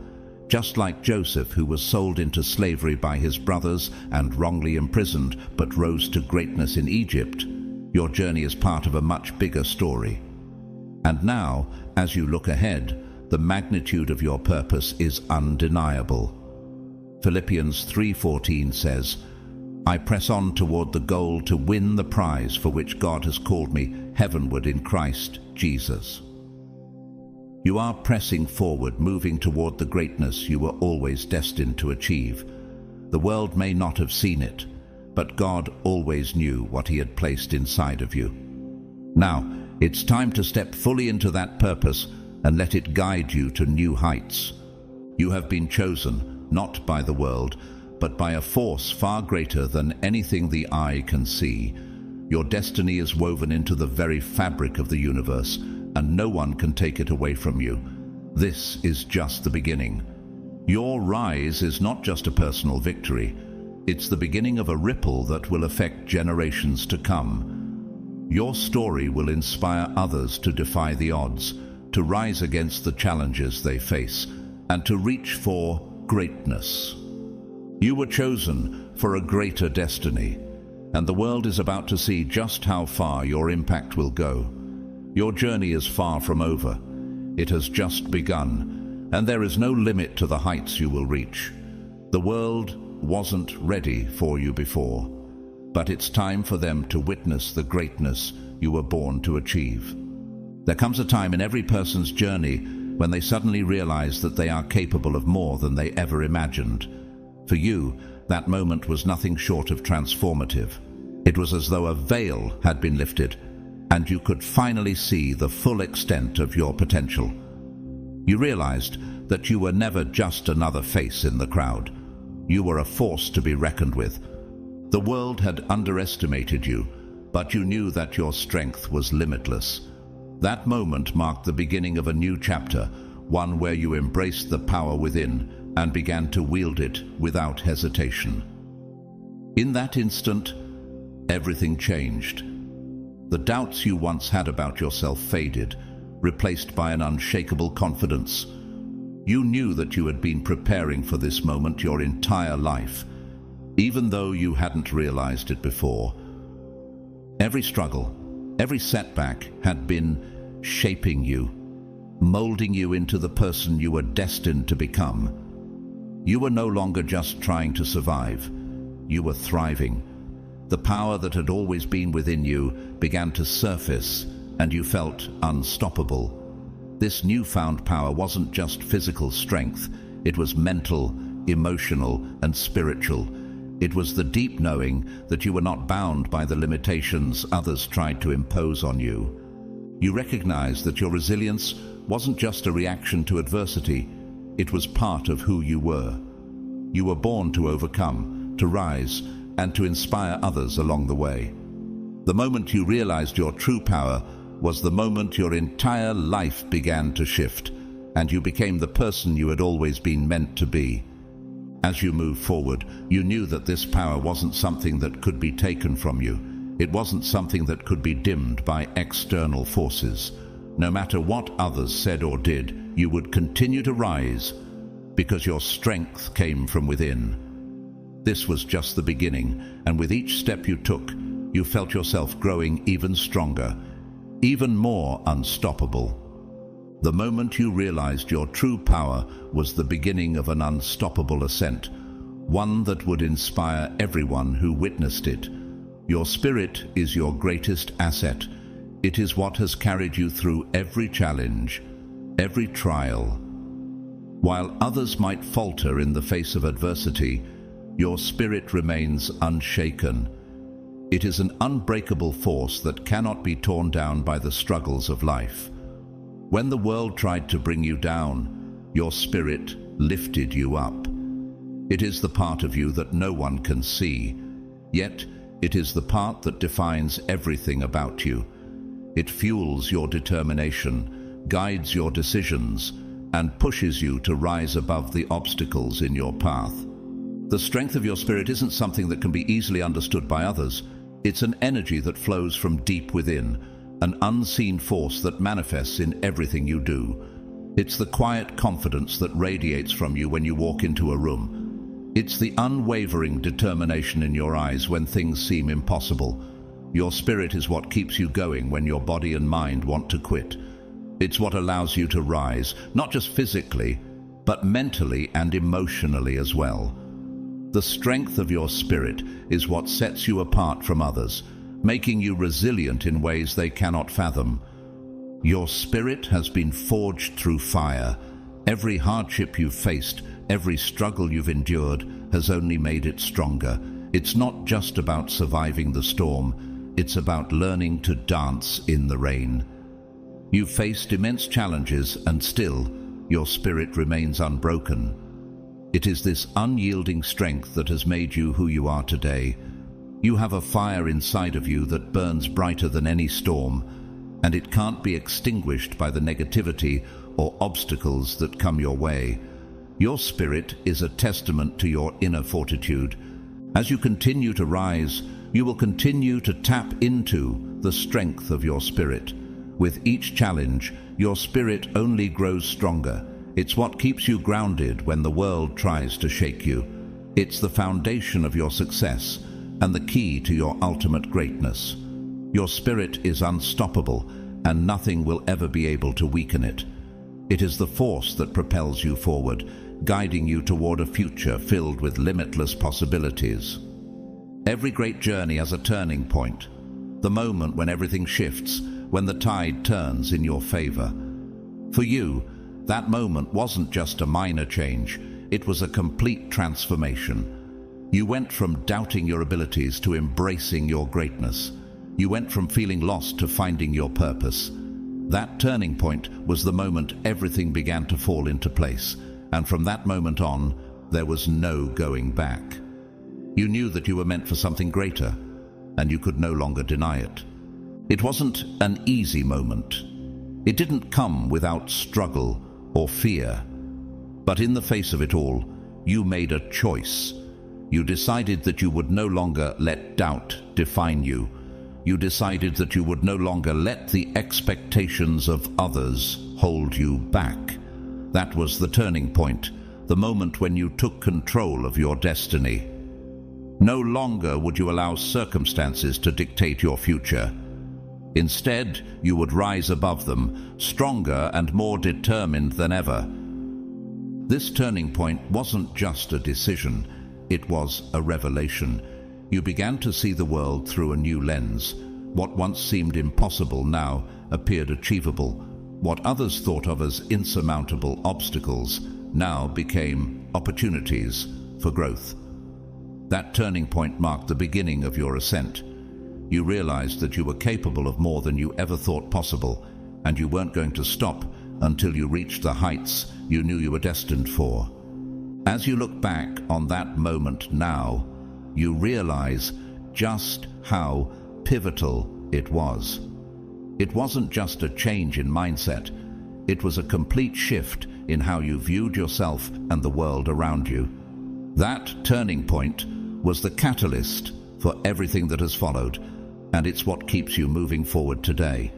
Just like Joseph, who was sold into slavery by his brothers and wrongly imprisoned, but rose to greatness in Egypt, Your journey is part of a much bigger story. And now, as you look ahead, the magnitude of your purpose is undeniable. Philippians 3:14 says, "I press on toward the goal to win the prize for which God has called me heavenward in Christ Jesus." You are pressing forward, moving toward the greatness you were always destined to achieve. The world may not have seen it, but God always knew what He had placed inside of you. Now, it's time to step fully into that purpose and let it guide you to new heights. You have been chosen, not by the world, but by a force far greater than anything the eye can see. Your destiny is woven into the very fabric of the universe, and no one can take it away from you. This is just the beginning. Your rise is not just a personal victory. It's the beginning of a ripple that will affect generations to come. Your story will inspire others to defy the odds, to rise against the challenges they face, and to reach for greatness. You were chosen for a greater destiny, and the world is about to see just how far your impact will go. Your journey is far from over. It has just begun, and there is no limit to the heights you will reach. The world wasn't ready for you before, but it's time for them to witness the greatness you were born to achieve. There comes a time in every person's journey when they suddenly realize that they are capable of more than they ever imagined. For you, that moment was nothing short of transformative. It was as though a veil had been lifted, and you could finally see the full extent of your potential. You realized that you were never just another face in the crowd. You were a force to be reckoned with. The world had underestimated you, but you knew that your strength was limitless. That moment marked the beginning of a new chapter, one where you embraced the power within and began to wield it without hesitation. In that instant, everything changed. The doubts you once had about yourself faded, replaced by an unshakable confidence. You knew that you had been preparing for this moment your entire life, even though you hadn't realized it before. Every struggle, every setback had been shaping you, molding you into the person you were destined to become. You were no longer just trying to survive. You were thriving. The power that had always been within you began to surface, and you felt unstoppable. This newfound power wasn't just physical strength. It was mental, emotional, and spiritual. It was the deep knowing that you were not bound by the limitations others tried to impose on you. You recognized that your resilience wasn't just a reaction to adversity. It was part of who you were. You were born to overcome, to rise, and to inspire others along the way. The moment you realized your true power was the moment your entire life began to shift, and you became the person you had always been meant to be. As you moved forward, you knew that this power wasn't something that could be taken from you. It wasn't something that could be dimmed by external forces. No matter what others said or did, you would continue to rise because your strength came from within. This was just the beginning, and with each step you took, you felt yourself growing even stronger, even more unstoppable. The moment you realized your true power was the beginning of an unstoppable ascent, one that would inspire everyone who witnessed it. Your spirit is your greatest asset. It is what has carried you through every challenge, every trial. While others might falter in the face of adversity, your spirit remains unshaken. It is an unbreakable force that cannot be torn down by the struggles of life. When the world tried to bring you down, your spirit lifted you up. It is the part of you that no one can see, yet it is the part that defines everything about you. It fuels your determination, guides your decisions, and pushes you to rise above the obstacles in your path. The strength of your spirit isn't something that can be easily understood by others. It's an energy that flows from deep within, an unseen force that manifests in everything you do. It's the quiet confidence that radiates from you when you walk into a room. It's the unwavering determination in your eyes when things seem impossible. Your spirit is what keeps you going when your body and mind want to quit. It's what allows you to rise, not just physically, but mentally and emotionally as well. The strength of your spirit is what sets you apart from others, making you resilient in ways they cannot fathom. Your spirit has been forged through fire. Every hardship you've faced, every struggle you've endured, has only made it stronger. It's not just about surviving the storm, it's about learning to dance in the rain. You've faced immense challenges, and still, your spirit remains unbroken. It is this unyielding strength that has made you who you are today. You have a fire inside of you that burns brighter than any storm, and it can't be extinguished by the negativity or obstacles that come your way. Your spirit is a testament to your inner fortitude. As you continue to rise, you will continue to tap into the strength of your spirit. With each challenge, your spirit only grows stronger. It's what keeps you grounded when the world tries to shake you. It's the foundation of your success and the key to your ultimate greatness. Your spirit is unstoppable, and nothing will ever be able to weaken it. It is the force that propels you forward, guiding you toward a future filled with limitless possibilities. Every great journey has a turning point, the moment when everything shifts, when the tide turns in your favor. For you, that moment wasn't just a minor change, it was a complete transformation. You went from doubting your abilities to embracing your greatness. You went from feeling lost to finding your purpose. That turning point was the moment everything began to fall into place, and from that moment on, there was no going back. You knew that you were meant for something greater, and you could no longer deny it. It wasn't an easy moment. It didn't come without struggle or fear. But in the face of it all, you made a choice. You decided that you would no longer let doubt define you. You decided that you would no longer let the expectations of others hold you back. That was the turning point, the moment when you took control of your destiny. No longer would you allow circumstances to dictate your future. Instead, you would rise above them, stronger and more determined than ever. This turning point wasn't just a decision, it was a revelation. You began to see the world through a new lens. What once seemed impossible now appeared achievable. What others thought of as insurmountable obstacles now became opportunities for growth. That turning point marked the beginning of your ascent. You realized that you were capable of more than you ever thought possible, and you weren't going to stop until you reached the heights you knew you were destined for. As you look back on that moment now, you realize just how pivotal it was. It wasn't just a change in mindset. It was a complete shift in how you viewed yourself and the world around you. That turning point was the catalyst for everything that has followed, and it's what keeps you moving forward today.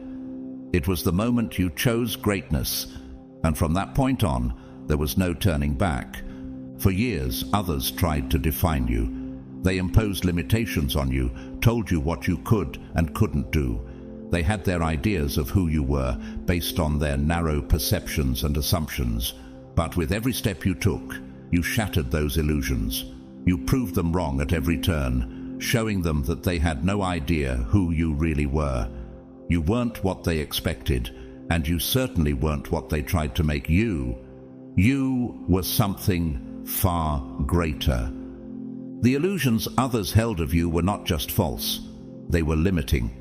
It was the moment you chose greatness, and from that point on, there was no turning back. For years, others tried to define you. They imposed limitations on you, told you what you could and couldn't do. They had their ideas of who you were based on their narrow perceptions and assumptions. But with every step you took, you shattered those illusions. You proved them wrong at every turn, showing them that they had no idea who you really were. You weren't what they expected, and you certainly weren't what they tried to make you. You were something far greater. The illusions others held of you were not just false, they were limiting.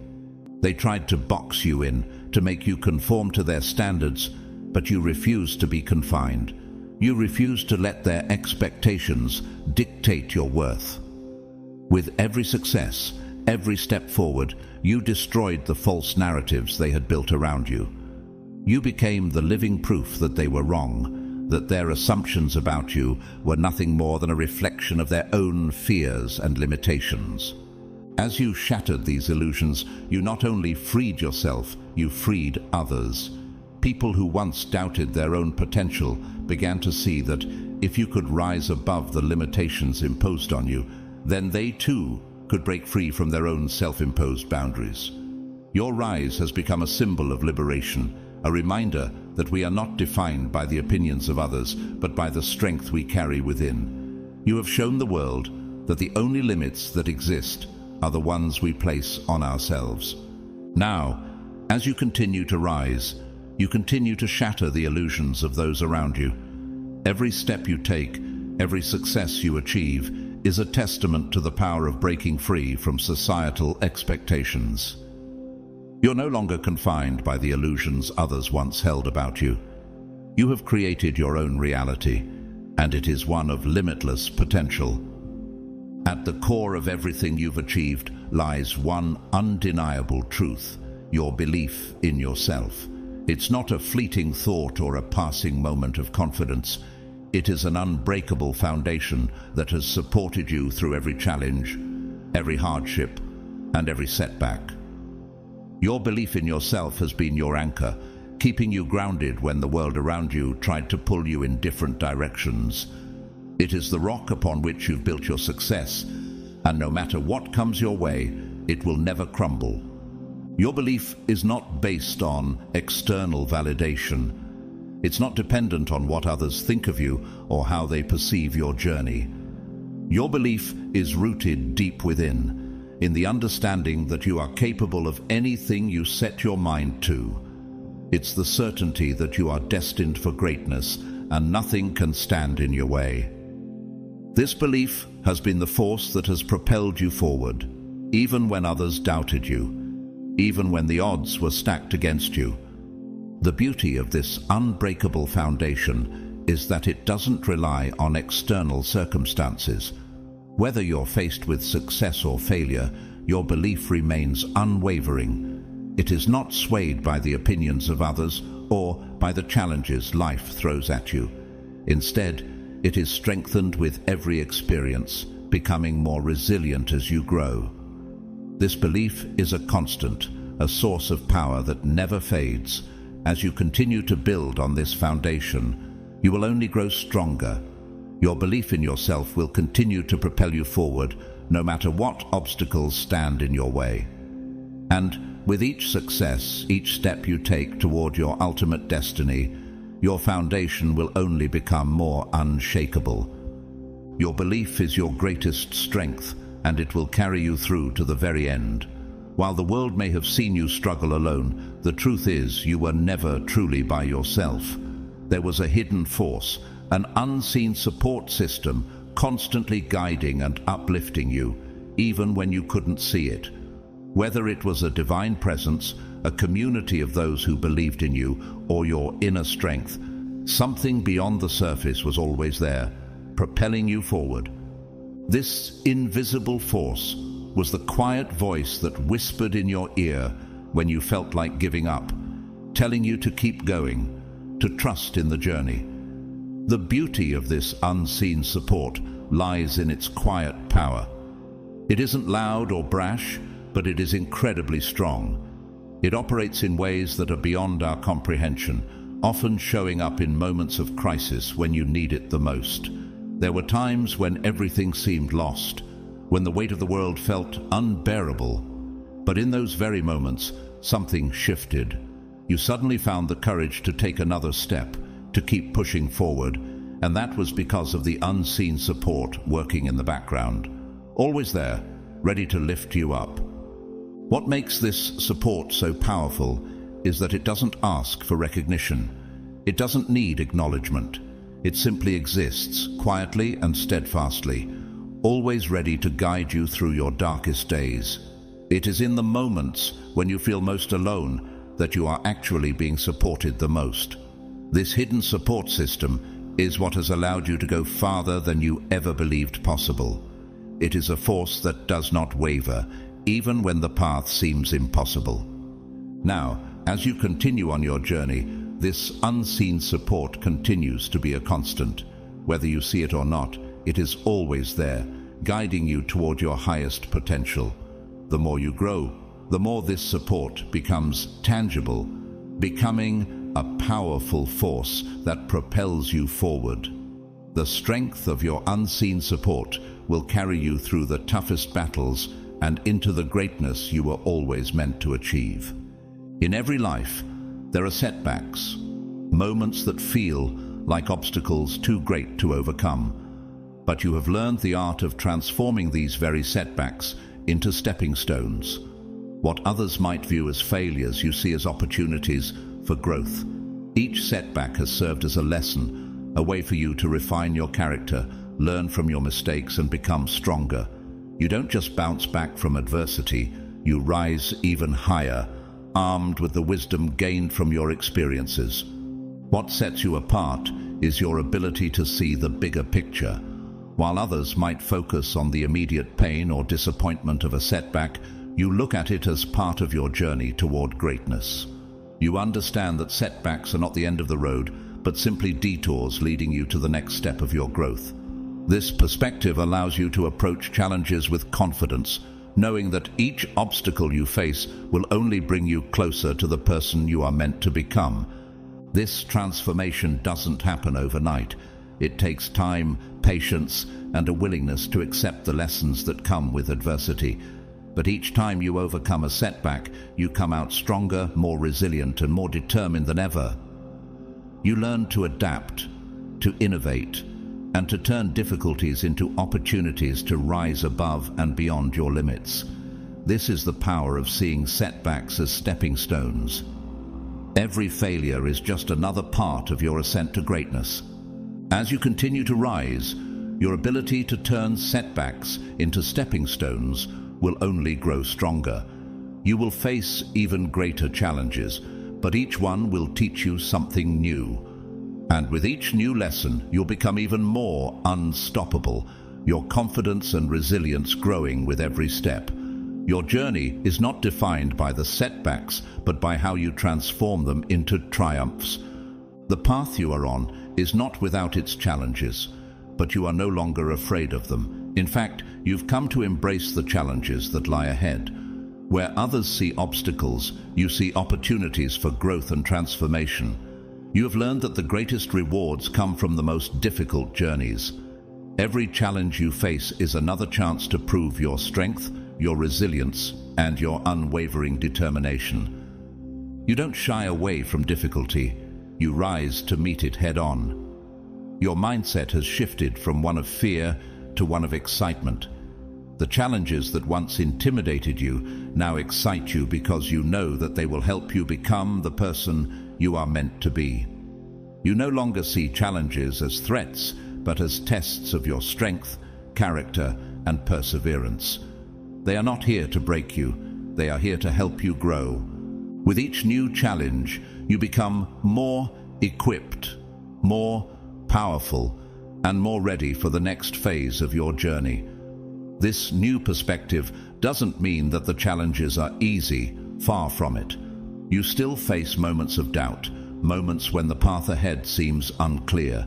They tried to box you in, to make you conform to their standards, but you refused to be confined. You refused to let their expectations dictate your worth. With every success, every step forward, you destroyed the false narratives they had built around you. You became the living proof that they were wrong, that their assumptions about you were nothing more than a reflection of their own fears and limitations. As you shattered these illusions, you not only freed yourself, you freed others. People who once doubted their own potential began to see that if you could rise above the limitations imposed on you, then they too could break free from their own self-imposed boundaries. Your rise has become a symbol of liberation, a reminder that we are not defined by the opinions of others, but by the strength we carry within. You have shown the world that the only limits that exist are the ones we place on ourselves. Now, as you continue to rise, you continue to shatter the illusions of those around you. Every step you take, every success you achieve, is a testament to the power of breaking free from societal expectations. You're no longer confined by the illusions others once held about you. You have created your own reality, and it is one of limitless potential. At the core of everything you've achieved lies one undeniable truth: your belief in yourself. It's not a fleeting thought or a passing moment of confidence. It is an unbreakable foundation that has supported you through every challenge, every hardship, and every setback. Your belief in yourself has been your anchor, keeping you grounded when the world around you tried to pull you in different directions. It is the rock upon which you've built your success, and no matter what comes your way, it will never crumble. Your belief is not based on external validation. It's not dependent on what others think of you or how they perceive your journey. Your belief is rooted deep within, in the understanding that you are capable of anything you set your mind to. It's the certainty that you are destined for greatness and nothing can stand in your way. This belief has been the force that has propelled you forward, even when others doubted you, even when the odds were stacked against you. The beauty of this unbreakable foundation is that it doesn't rely on external circumstances. Whether you're faced with success or failure, your belief remains unwavering. It is not swayed by the opinions of others or by the challenges life throws at you. Instead, it is strengthened with every experience, becoming more resilient as you grow. This belief is a constant, a source of power that never fades. As you continue to build on this foundation, you will only grow stronger. Your belief in yourself will continue to propel you forward, no matter what obstacles stand in your way. And with each success, each step you take toward your ultimate destiny, your foundation will only become more unshakable. Your belief is your greatest strength, and it will carry you through to the very end. While the world may have seen you struggle alone, the truth is you were never truly by yourself. There was a hidden force, an unseen support system, constantly guiding and uplifting you, even when you couldn't see it. Whether it was a divine presence, a community of those who believed in you, or your inner strength, something beyond the surface was always there, propelling you forward. This invisible force was the quiet voice that whispered in your ear when you felt like giving up, telling you to keep going, to trust in the journey. The beauty of this unseen support lies in its quiet power. It isn't loud or brash, but it is incredibly strong. It operates in ways that are beyond our comprehension, often showing up in moments of crisis when you need it the most. There were times when everything seemed lost, when the weight of the world felt unbearable. But in those very moments, something shifted. You suddenly found the courage to take another step, to keep pushing forward, and that was because of the unseen support working in the background, always there, ready to lift you up. What makes this support so powerful is that it doesn't ask for recognition. It doesn't need acknowledgement. It simply exists, quietly and steadfastly, always ready to guide you through your darkest days. It is in the moments when you feel most alone that you are actually being supported the most. This hidden support system is what has allowed you to go farther than you ever believed possible. It is a force that does not waver, even when the path seems impossible. Now, as you continue on your journey, this unseen support continues to be a constant. Whether you see it or not, it is always there, guiding you toward your highest potential. The more you grow, the more this support becomes tangible, becoming a powerful force that propels you forward. The strength of your unseen support will carry you through the toughest battles and into the greatness you were always meant to achieve. In every life, there are setbacks, moments that feel like obstacles too great to overcome. But you have learned the art of transforming these very setbacks into stepping stones. What others might view as failures, you see as opportunities for growth. Each setback has served as a lesson, a way for you to refine your character, learn from your mistakes, and become stronger. You don't just bounce back from adversity, you rise even higher, armed with the wisdom gained from your experiences. What sets you apart is your ability to see the bigger picture. While others might focus on the immediate pain or disappointment of a setback, you look at it as part of your journey toward greatness. You understand that setbacks are not the end of the road, but simply detours leading you to the next step of your growth. This perspective allows you to approach challenges with confidence, knowing that each obstacle you face will only bring you closer to the person you are meant to become. This transformation doesn't happen overnight. It takes time, patience, and a willingness to accept the lessons that come with adversity. But each time you overcome a setback, you come out stronger, more resilient, and more determined than ever. You learn to adapt, to innovate, and to turn difficulties into opportunities to rise above and beyond your limits. This is the power of seeing setbacks as stepping stones. Every failure is just another part of your ascent to greatness. As you continue to rise, your ability to turn setbacks into stepping stones will only grow stronger. You will face even greater challenges, but each one will teach you something new. And with each new lesson, you'll become even more unstoppable, your confidence and resilience growing with every step. Your journey is not defined by the setbacks, but by how you transform them into triumphs. The path you are on is not without its challenges, but you are no longer afraid of them. In fact, you've come to embrace the challenges that lie ahead. Where others see obstacles, you see opportunities for growth and transformation. You have learned that the greatest rewards come from the most difficult journeys. Every challenge you face is another chance to prove your strength, your resilience, and your unwavering determination. You don't shy away from difficulty. You rise to meet it head-on. Your mindset has shifted from one of fear to one of excitement. The challenges that once intimidated you now excite you because you know that they will help you become the person you are meant to be. You no longer see challenges as threats, but as tests of your strength, character, and perseverance. They are not here to break you, they are here to help you grow. With each new challenge, you become more equipped, more powerful, and more ready for the next phase of your journey. This new perspective doesn't mean that the challenges are easy, far from it. You still face moments of doubt, moments when the path ahead seems unclear.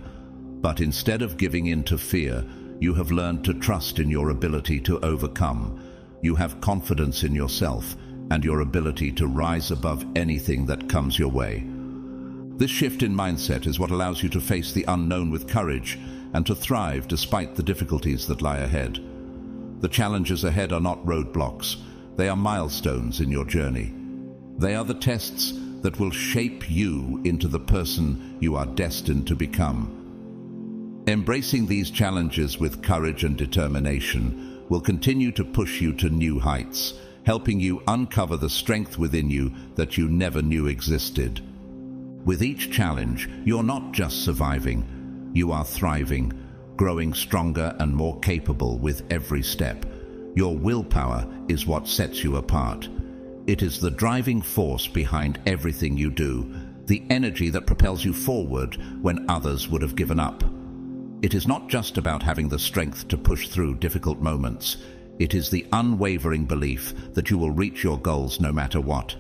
But instead of giving in to fear, you have learned to trust in your ability to overcome. You have confidence in yourself and your ability to rise above anything that comes your way. This shift in mindset is what allows you to face the unknown with courage and to thrive despite the difficulties that lie ahead. The challenges ahead are not roadblocks. They are milestones in your journey. They are the tests that will shape you into the person you are destined to become. Embracing these challenges with courage and determination will continue to push you to new heights, helping you uncover the strength within you that you never knew existed. With each challenge, you're not just surviving, you are thriving, growing stronger and more capable with every step. Your willpower is what sets you apart. It is the driving force behind everything you do, the energy that propels you forward when others would have given up. It is not just about having the strength to push through difficult moments. It is the unwavering belief that you will reach your goals no matter what.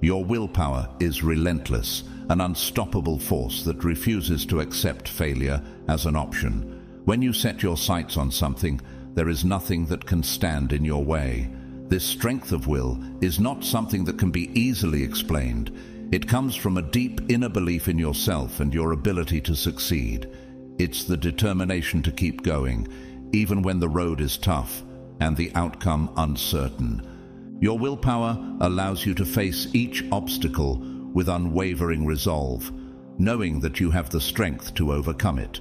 Your willpower is relentless, an unstoppable force that refuses to accept failure as an option. When you set your sights on something, there is nothing that can stand in your way. This strength of will is not something that can be easily explained. It comes from a deep inner belief in yourself and your ability to succeed. It's the determination to keep going, even when the road is tough and the outcome uncertain. Your willpower allows you to face each obstacle with unwavering resolve, knowing that you have the strength to overcome it.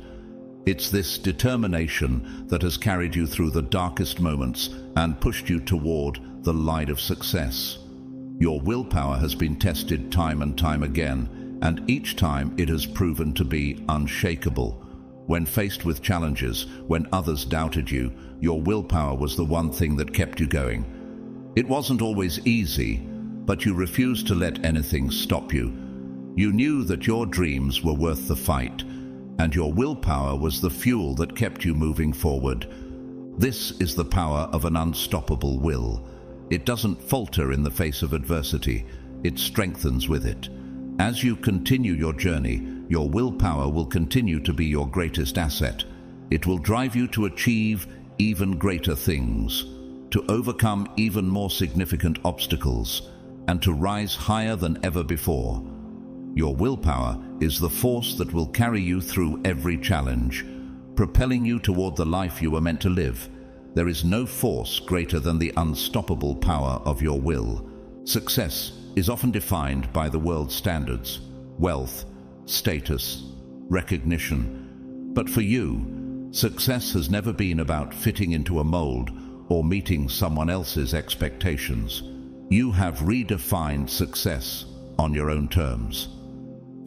It's this determination that has carried you through the darkest moments and pushed you toward the light of success. Your willpower has been tested time and time again, and each time it has proven to be unshakable. When faced with challenges, when others doubted you, your willpower was the one thing that kept you going. It wasn't always easy, but you refused to let anything stop you. You knew that your dreams were worth the fight, and your willpower was the fuel that kept you moving forward. This is the power of an unstoppable will. It doesn't falter in the face of adversity, it strengthens with it. As you continue your journey, your willpower will continue to be your greatest asset. It will drive you to achieve even greater things, to overcome even more significant obstacles, and to rise higher than ever before. Your willpower is the force that will carry you through every challenge, propelling you toward the life you were meant to live. There is no force greater than the unstoppable power of your will. Success is often defined by the world's standards: wealth, status, recognition. But for you, success has never been about fitting into a mold or meeting someone else's expectations. You have redefined success on your own terms.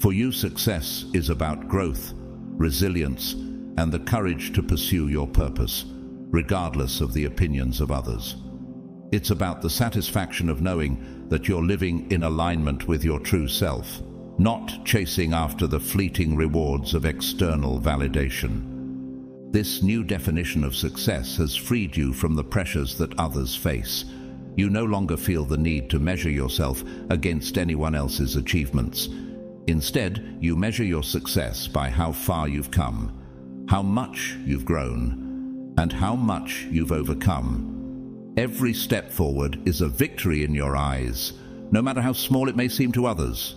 For you, success is about growth, resilience, and the courage to pursue your purpose, regardless of the opinions of others. It's about the satisfaction of knowing that you're living in alignment with your true self, not chasing after the fleeting rewards of external validation. This new definition of success has freed you from the pressures that others face. You no longer feel the need to measure yourself against anyone else's achievements. Instead, you measure your success by how far you've come, how much you've grown, and how much you've overcome. Every step forward is a victory in your eyes, no matter how small it may seem to others.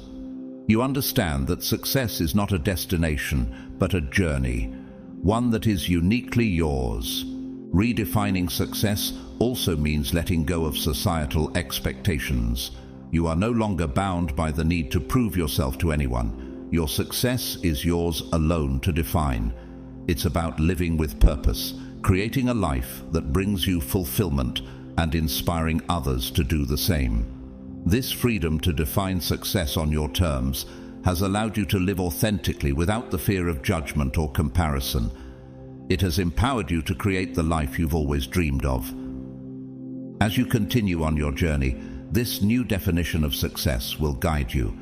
You understand that success is not a destination, but a journey, one that is uniquely yours. Redefining success also means letting go of societal expectations. You are no longer bound by the need to prove yourself to anyone. Your success is yours alone to define. It's about living with purpose, creating a life that brings you fulfillment, and inspiring others to do the same. This freedom to define success on your terms has allowed you to live authentically without the fear of judgment or comparison. It has empowered you to create the life you've always dreamed of. As you continue on your journey, this new definition of success will guide you.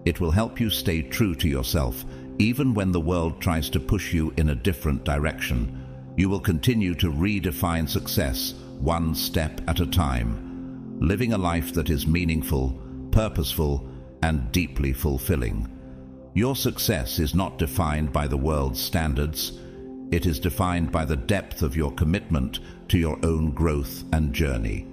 It will help you stay true to yourself, even when the world tries to push you in a different direction. You will continue to redefine success one step at a time, living a life that is meaningful, purposeful, and deeply fulfilling. Your success is not defined by the world's standards. It is defined by the depth of your commitment to your own growth and journey.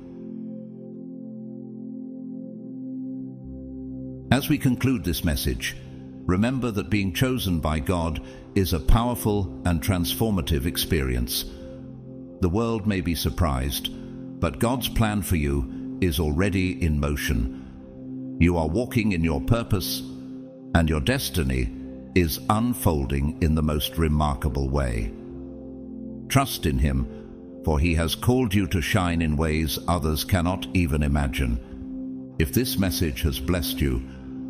As we conclude this message, remember that being chosen by God is a powerful and transformative experience. The world may be surprised, but God's plan for you is already in motion. You are walking in your purpose, and your destiny is unfolding in the most remarkable way. Trust in Him, for He has called you to shine in ways others cannot even imagine. If this message has blessed you,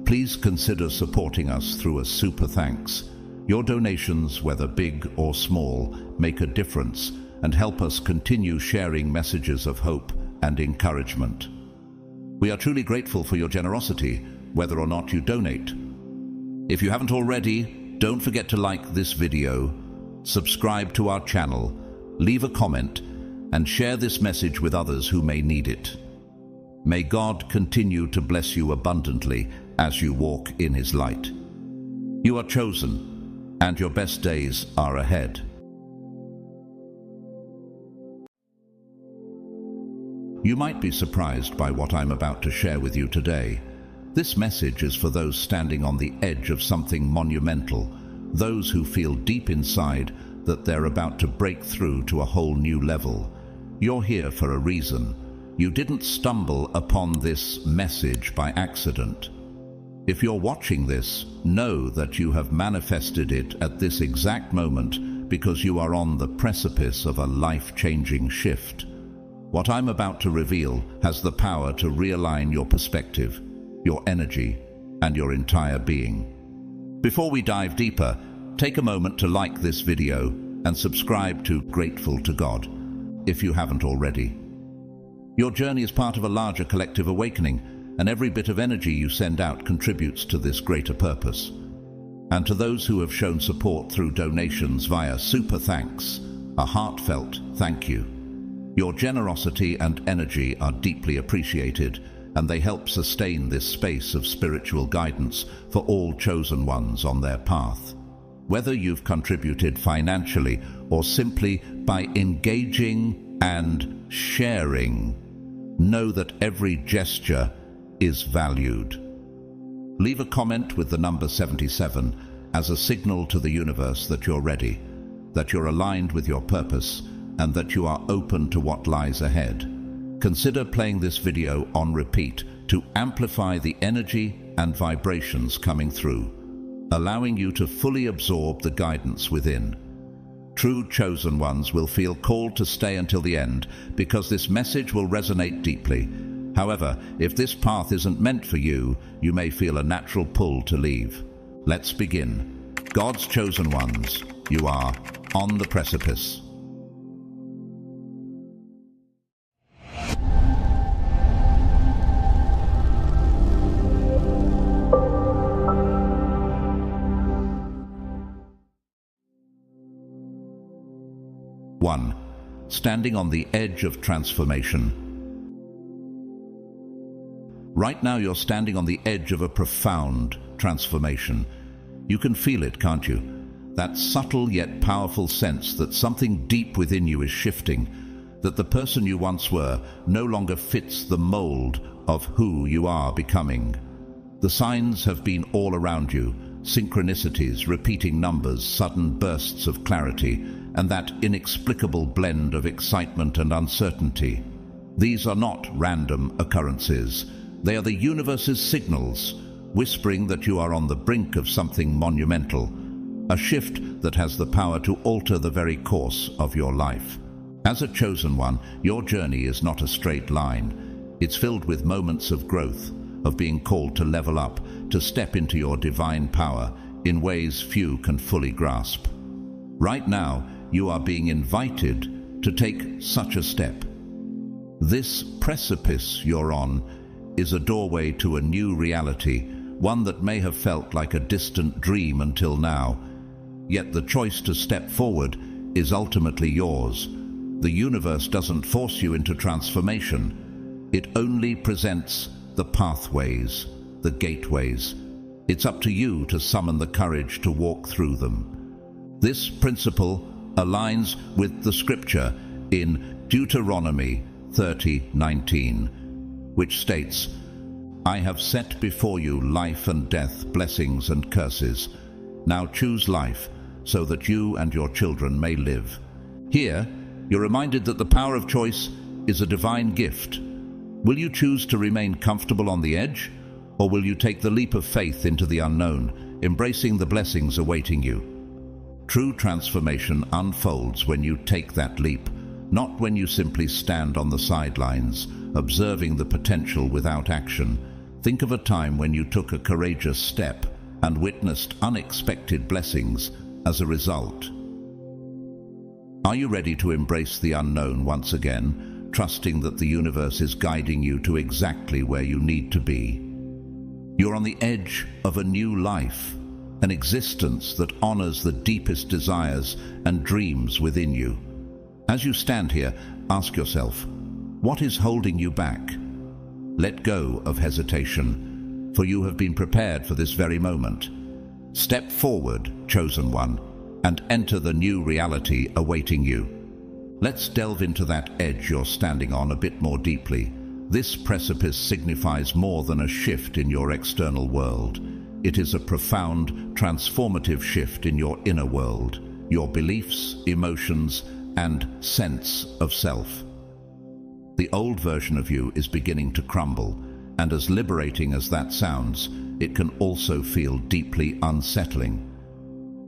please consider supporting us through a super thanks. Your donations, whether big or small, make a difference and help us continue sharing messages of hope and encouragement. We are truly grateful for your generosity, whether or not you donate. If you haven't already, don't forget to like this video, subscribe to our channel, leave a comment, and share this message with others who may need it. May God continue to bless you abundantly as you walk in His light. You are chosen, and your best days are ahead. You might be surprised by what I'm about to share with you today. This message is for those standing on the edge of something monumental, those who feel deep inside that they're about to break through to a whole new level. You're here for a reason. You didn't stumble upon this message by accident. If you're watching this, know that you have manifested it at this exact moment because you are on the precipice of a life-changing shift. What I'm about to reveal has the power to realign your perspective, your energy, and your entire being. Before we dive deeper, take a moment to like this video and subscribe to Grateful to God, if you haven't already. Your journey is part of a larger collective awakening, and every bit of energy you send out contributes to this greater purpose. And to those who have shown support through donations via Super Thanks, a heartfelt thank you. Your generosity and energy are deeply appreciated, and they help sustain this space of spiritual guidance for all chosen ones on their path. Whether you've contributed financially or simply by engaging and sharing, know that every gesture is valued. Leave a comment with the number 77 as a signal to the universe that you're ready, that you're aligned with your purpose, and that you are open to what lies ahead. Consider playing this video on repeat to amplify the energy and vibrations coming through, allowing you to fully absorb the guidance within. True chosen ones will feel called to stay until the end because this message will resonate deeply. However, if this path isn't meant for you, you may feel a natural pull to leave. Let's begin. God's chosen ones, you are on the precipice. One, standing on the edge of transformation. Right now you're standing on the edge of a profound transformation. You can feel it, can't you? That subtle yet powerful sense that something deep within you is shifting, that the person you once were no longer fits the mold of who you are becoming. The signs have been all around you, synchronicities, repeating numbers, sudden bursts of clarity, and that inexplicable blend of excitement and uncertainty. These are not random occurrences. They are the universe's signals, whispering that you are on the brink of something monumental, a shift that has the power to alter the very course of your life. As a chosen one, your journey is not a straight line. It's filled with moments of growth, of being called to level up, to step into your divine power in ways few can fully grasp. Right now, you are being invited to take such a step. This precipice you're on is a doorway to a new reality, one that may have felt like a distant dream until now. Yet the choice to step forward is ultimately yours. The universe doesn't force you into transformation. It only presents the pathways, the gateways. It's up to you to summon the courage to walk through them. This principle aligns with the scripture in Deuteronomy 30:19, which states, "I have set before you life and death, blessings and curses. Now choose life, so that you and your children may live." Here, you're reminded that the power of choice is a divine gift. Will you choose to remain comfortable on the edge, or will you take the leap of faith into the unknown, embracing the blessings awaiting you? True transformation unfolds when you take that leap, not when you simply stand on the sidelines, observing the potential without action. Think of a time when you took a courageous step and witnessed unexpected blessings as a result. Are you ready to embrace the unknown once again, trusting that the universe is guiding you to exactly where you need to be? You're on the edge of a new life, an existence that honors the deepest desires and dreams within you. As you stand here, ask yourself, what is holding you back? Let go of hesitation, for you have been prepared for this very moment. Step forward, chosen one, and enter the new reality awaiting you. Let's delve into that edge you're standing on a bit more deeply. This precipice signifies more than a shift in your external world. It is a profound, transformative shift in your inner world, your beliefs, emotions, and sense of self. The old version of you is beginning to crumble, and as liberating as that sounds, it can also feel deeply unsettling.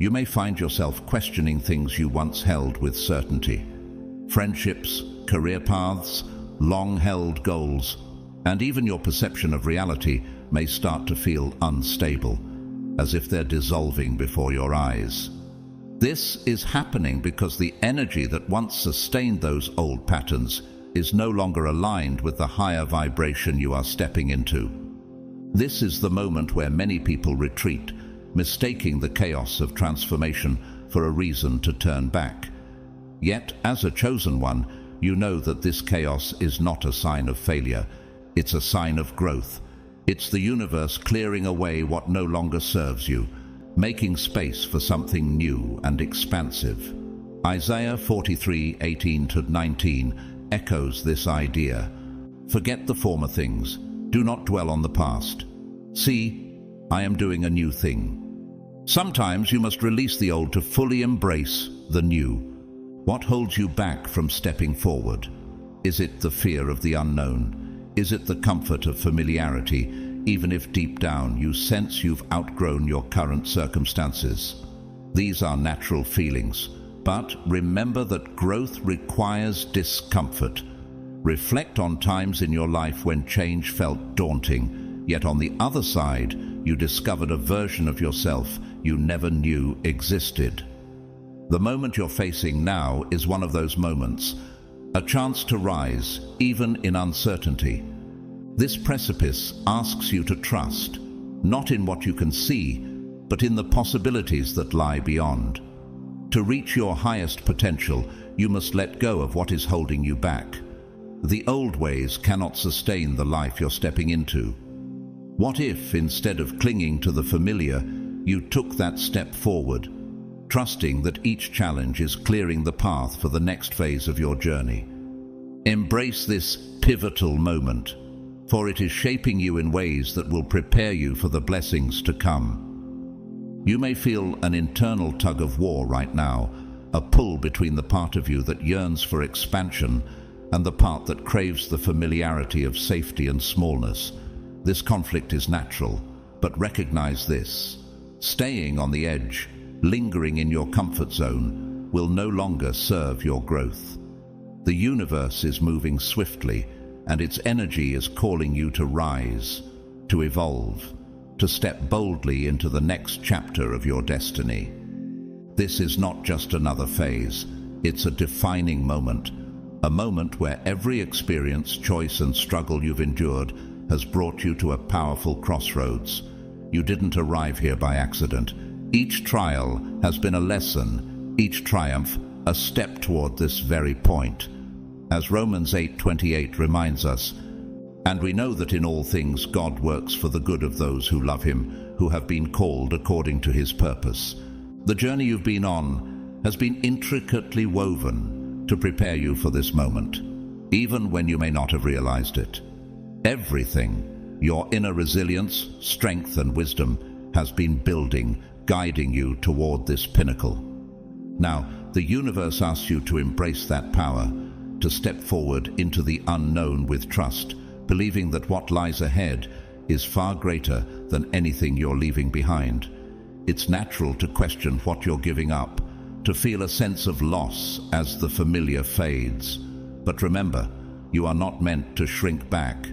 You may find yourself questioning things you once held with certainty. Friendships, career paths, long-held goals, and even your perception of reality may start to feel unstable, as if they're dissolving before your eyes. This is happening because the energy that once sustained those old patterns is no longer aligned with the higher vibration you are stepping into. This is the moment where many people retreat, mistaking the chaos of transformation for a reason to turn back. Yet, as a chosen one, you know that this chaos is not a sign of failure. It's a sign of growth. It's the universe clearing away what no longer serves you, making space for something new and expansive. Isaiah 43:18-19 echoes this idea. Forget the former things. Do not dwell on the past. See, I am doing a new thing. Sometimes you must release the old to fully embrace the new. What holds you back from stepping forward? Is it the fear of the unknown? Is it the comfort of familiarity, even if deep down you sense you've outgrown your current circumstances? These are natural feelings, but remember that growth requires discomfort. Reflect on times in your life when change felt daunting, yet on the other side, you discovered a version of yourself you never knew existed. The moment you're facing now is one of those moments, a chance to rise, even in uncertainty. This precipice asks you to trust, not in what you can see, but in the possibilities that lie beyond. To reach your highest potential, you must let go of what is holding you back. The old ways cannot sustain the life you're stepping into. What if, instead of clinging to the familiar, you took that step forward, trusting that each challenge is clearing the path for the next phase of your journey? Embrace this pivotal moment, for it is shaping you in ways that will prepare you for the blessings to come. You may feel an internal tug of war right now, a pull between the part of you that yearns for expansion and the part that craves the familiarity of safety and smallness. This conflict is natural, but recognize this: staying on the edge, lingering in your comfort zone, will no longer serve your growth. The universe is moving swiftly, and its energy is calling you to rise, to evolve, to step boldly into the next chapter of your destiny. This is not just another phase, it's a defining moment, a moment where every experience, choice, and struggle you've endured has brought you to a powerful crossroads. You didn't arrive here by accident. Each trial has been a lesson, each triumph a step toward this very point. As Romans 8:28 reminds us, and we know that in all things God works for the good of those who love him, who have been called according to his purpose. The journey you've been on has been intricately woven to prepare you for this moment, even when you may not have realized it. Everything, your inner resilience, strength, and wisdom, has been building, guiding you toward this pinnacle. Now, the universe asks you to embrace that power, to step forward into the unknown with trust, believing that what lies ahead is far greater than anything you're leaving behind. It's natural to question what you're giving up, to feel a sense of loss as the familiar fades. But remember, you are not meant to shrink back.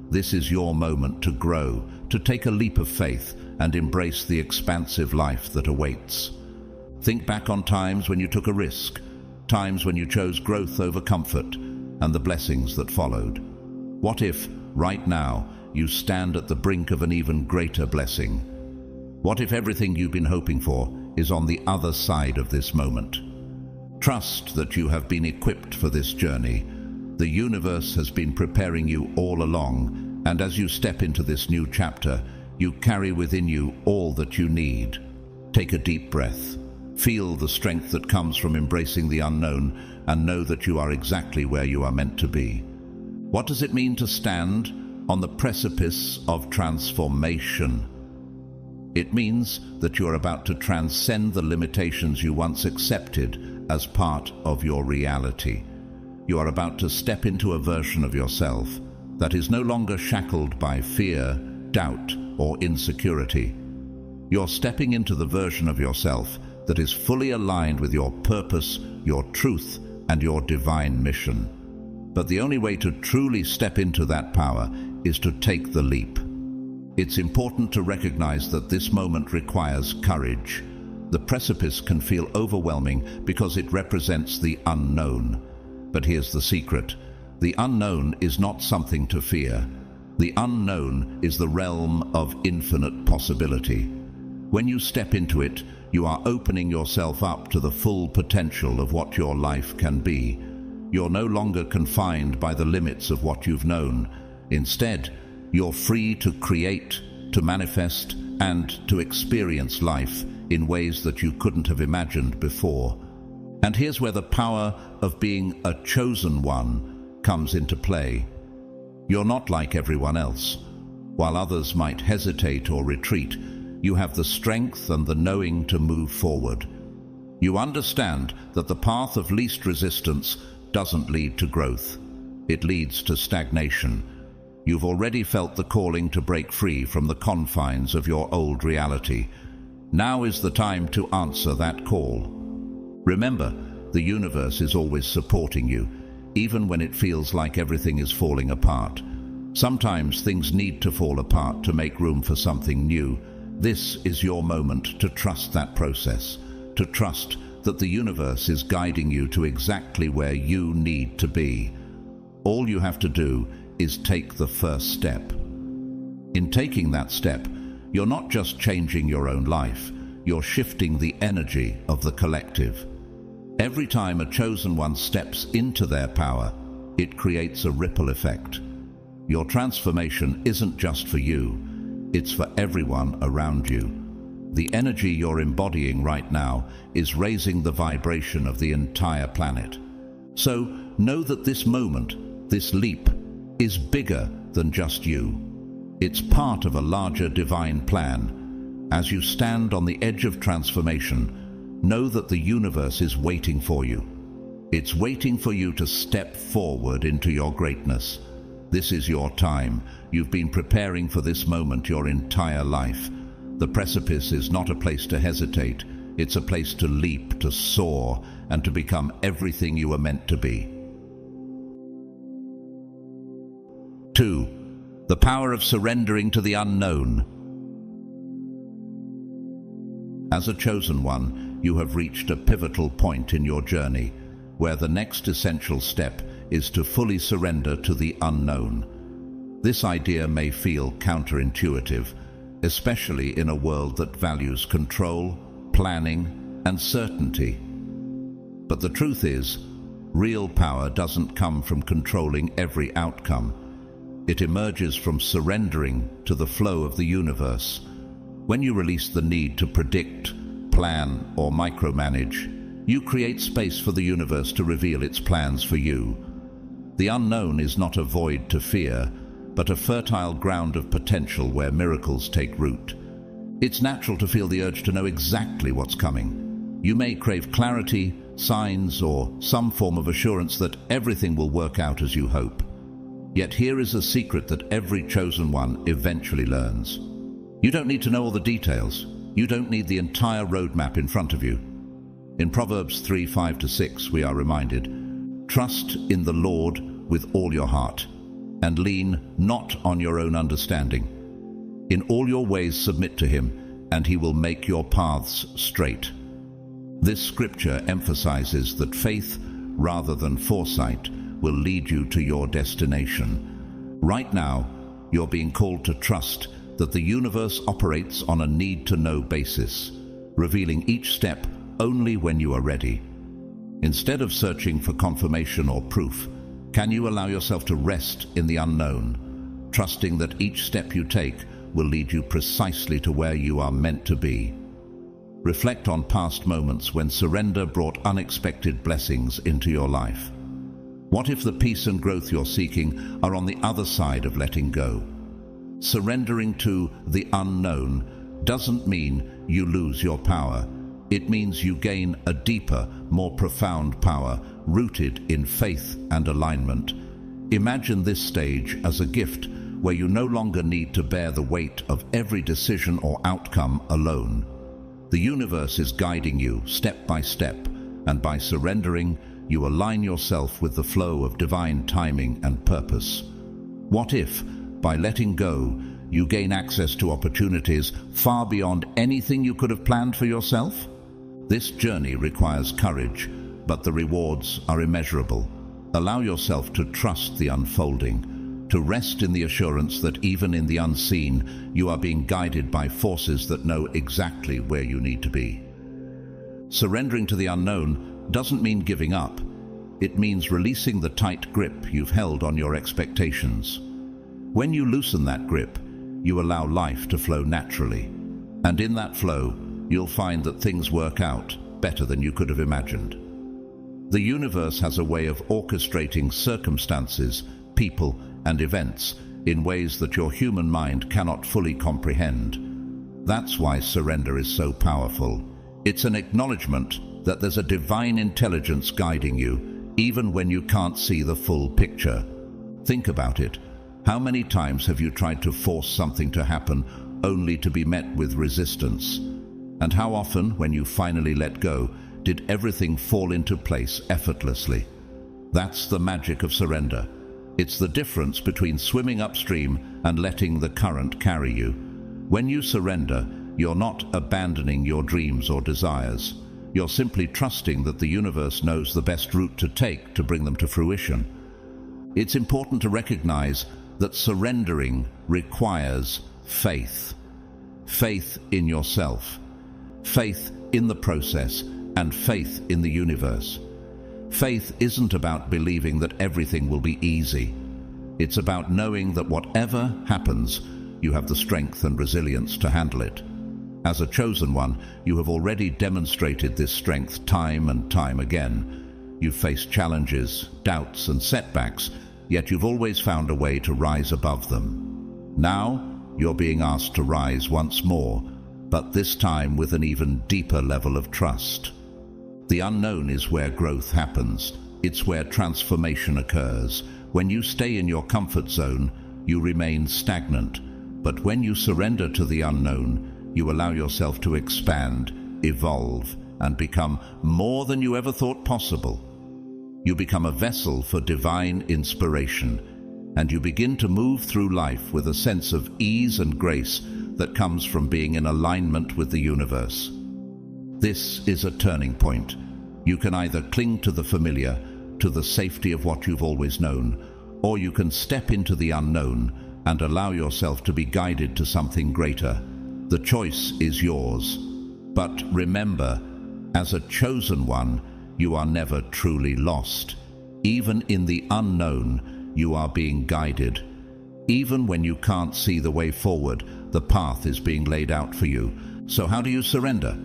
This is your moment to grow, to take a leap of faith and embrace the expansive life that awaits. Think back on times when you took a risk, times when you chose growth over comfort, and the blessings that followed. What if, right now, you stand at the brink of an even greater blessing? What if everything you've been hoping for is on the other side of this moment? Trust that you have been equipped for this journey. The universe has been preparing you all along, and as you step into this new chapter, you carry within you all that you need. Take a deep breath. Feel the strength that comes from embracing the unknown, and know that you are exactly where you are meant to be. What does it mean to stand on the precipice of transformation? It means that you are about to transcend the limitations you once accepted as part of your reality. You are about to step into a version of yourself that is no longer shackled by fear, doubt, or insecurity. You're stepping into the version of yourself that is fully aligned with your purpose, your truth, and your divine mission. But the only way to truly step into that power is to take the leap. It's important to recognize that this moment requires courage. The precipice can feel overwhelming because it represents the unknown. But here's the secret. The unknown is not something to fear. The unknown is the realm of infinite possibility. When you step into it, you are opening yourself up to the full potential of what your life can be. You're no longer confined by the limits of what you've known. Instead, you're free to create, to manifest, and to experience life in ways that you couldn't have imagined before. And here's where the power of being a chosen one comes into play. You're not like everyone else. While others might hesitate or retreat, you have the strength and the knowing to move forward. You understand that the path of least resistance doesn't lead to growth. It leads to stagnation. You've already felt the calling to break free from the confines of your old reality. Now is the time to answer that call. Remember, the universe is always supporting you, even when it feels like everything is falling apart. Sometimes things need to fall apart to make room for something new. This is your moment to trust that process, to trust that the universe is guiding you to exactly where you need to be. All you have to do is take the first step. In taking that step, you're not just changing your own life, you're shifting the energy of the collective. Every time a chosen one steps into their power, it creates a ripple effect. Your transformation isn't just for you, it's for everyone around you. The energy you're embodying right now is raising the vibration of the entire planet. So know that this moment, this leap, is bigger than just you. It's part of a larger divine plan. As you stand on the edge of transformation, know that the universe is waiting for you. It's waiting for you to step forward into your greatness. This is your time. You've been preparing for this moment your entire life. The precipice is not a place to hesitate. It's a place to leap, to soar, and to become everything you were meant to be. 2. The power of surrendering to the unknown. As a chosen one, you have reached a pivotal point in your journey, where the next essential step is to fully surrender to the unknown. This idea may feel counterintuitive, especially in a world that values control, planning, and certainty. But the truth is, real power doesn't come from controlling every outcome. It emerges from surrendering to the flow of the universe. When you release the need to predict, plan, or micromanage, you create space for the universe to reveal its plans for you. The unknown is not a void to fear, but a fertile ground of potential where miracles take root. It's natural to feel the urge to know exactly what's coming. You may crave clarity, signs, or some form of assurance that everything will work out as you hope. Yet here is a secret that every chosen one eventually learns. You don't need to know all the details. You don't need the entire roadmap in front of you. In Proverbs 3:5-6, we are reminded, "Trust in the Lord with all your heart, and lean not on your own understanding. In all your ways submit to him, and he will make your paths straight." This scripture emphasizes that faith, rather than foresight, will lead you to your destination. Right now, you're being called to trust that the universe operates on a need-to-know basis, revealing each step only when you are ready. Instead of searching for confirmation or proof, can you allow yourself to rest in the unknown, trusting that each step you take will lead you precisely to where you are meant to be? Reflect on past moments when surrender brought unexpected blessings into your life. What if the peace and growth you're seeking are on the other side of letting go? Surrendering to the unknown doesn't mean you lose your power. It means you gain a deeper, more profound power rooted in faith and alignment. Imagine this stage as a gift where you no longer need to bear the weight of every decision or outcome alone. The universe is guiding you step by step, and by surrendering, you align yourself with the flow of divine timing and purpose. What if, by letting go, you gain access to opportunities far beyond anything you could have planned for yourself? This journey requires courage, but the rewards are immeasurable. Allow yourself to trust the unfolding, to rest in the assurance that even in the unseen, you are being guided by forces that know exactly where you need to be. Surrendering to the unknown doesn't mean giving up. It means releasing the tight grip you've held on your expectations. When you loosen that grip, you allow life to flow naturally. And in that flow, you'll find that things work out better than you could have imagined. The universe has a way of orchestrating circumstances, people, and events in ways that your human mind cannot fully comprehend. That's why surrender is so powerful. It's an acknowledgement that there's a divine intelligence guiding you, even when you can't see the full picture. Think about it. How many times have you tried to force something to happen only to be met with resistance? And how often, when you finally let go, did everything fall into place effortlessly? That's the magic of surrender. It's the difference between swimming upstream and letting the current carry you. When you surrender, you're not abandoning your dreams or desires. You're simply trusting that the universe knows the best route to take to bring them to fruition. It's important to recognize that surrendering requires faith. Faith in yourself, faith in the process, and faith in the universe. Faith isn't about believing that everything will be easy. It's about knowing that whatever happens, you have the strength and resilience to handle it. As a chosen one, you have already demonstrated this strength time and time again. You've faced challenges, doubts, and setbacks, yet you've always found a way to rise above them. Now, you're being asked to rise once more, but this time with an even deeper level of trust. The unknown is where growth happens. It's where transformation occurs. When you stay in your comfort zone, you remain stagnant. But when you surrender to the unknown, you allow yourself to expand, evolve, and become more than you ever thought possible. You become a vessel for divine inspiration, and you begin to move through life with a sense of ease and grace that comes from being in alignment with the universe. This is a turning point. You can either cling to the familiar, to the safety of what you've always known, or you can step into the unknown and allow yourself to be guided to something greater. The choice is yours. But remember, as a chosen one, you are never truly lost. Even in the unknown, you are being guided. Even when you can't see the way forward, the path is being laid out for you. So how do you surrender?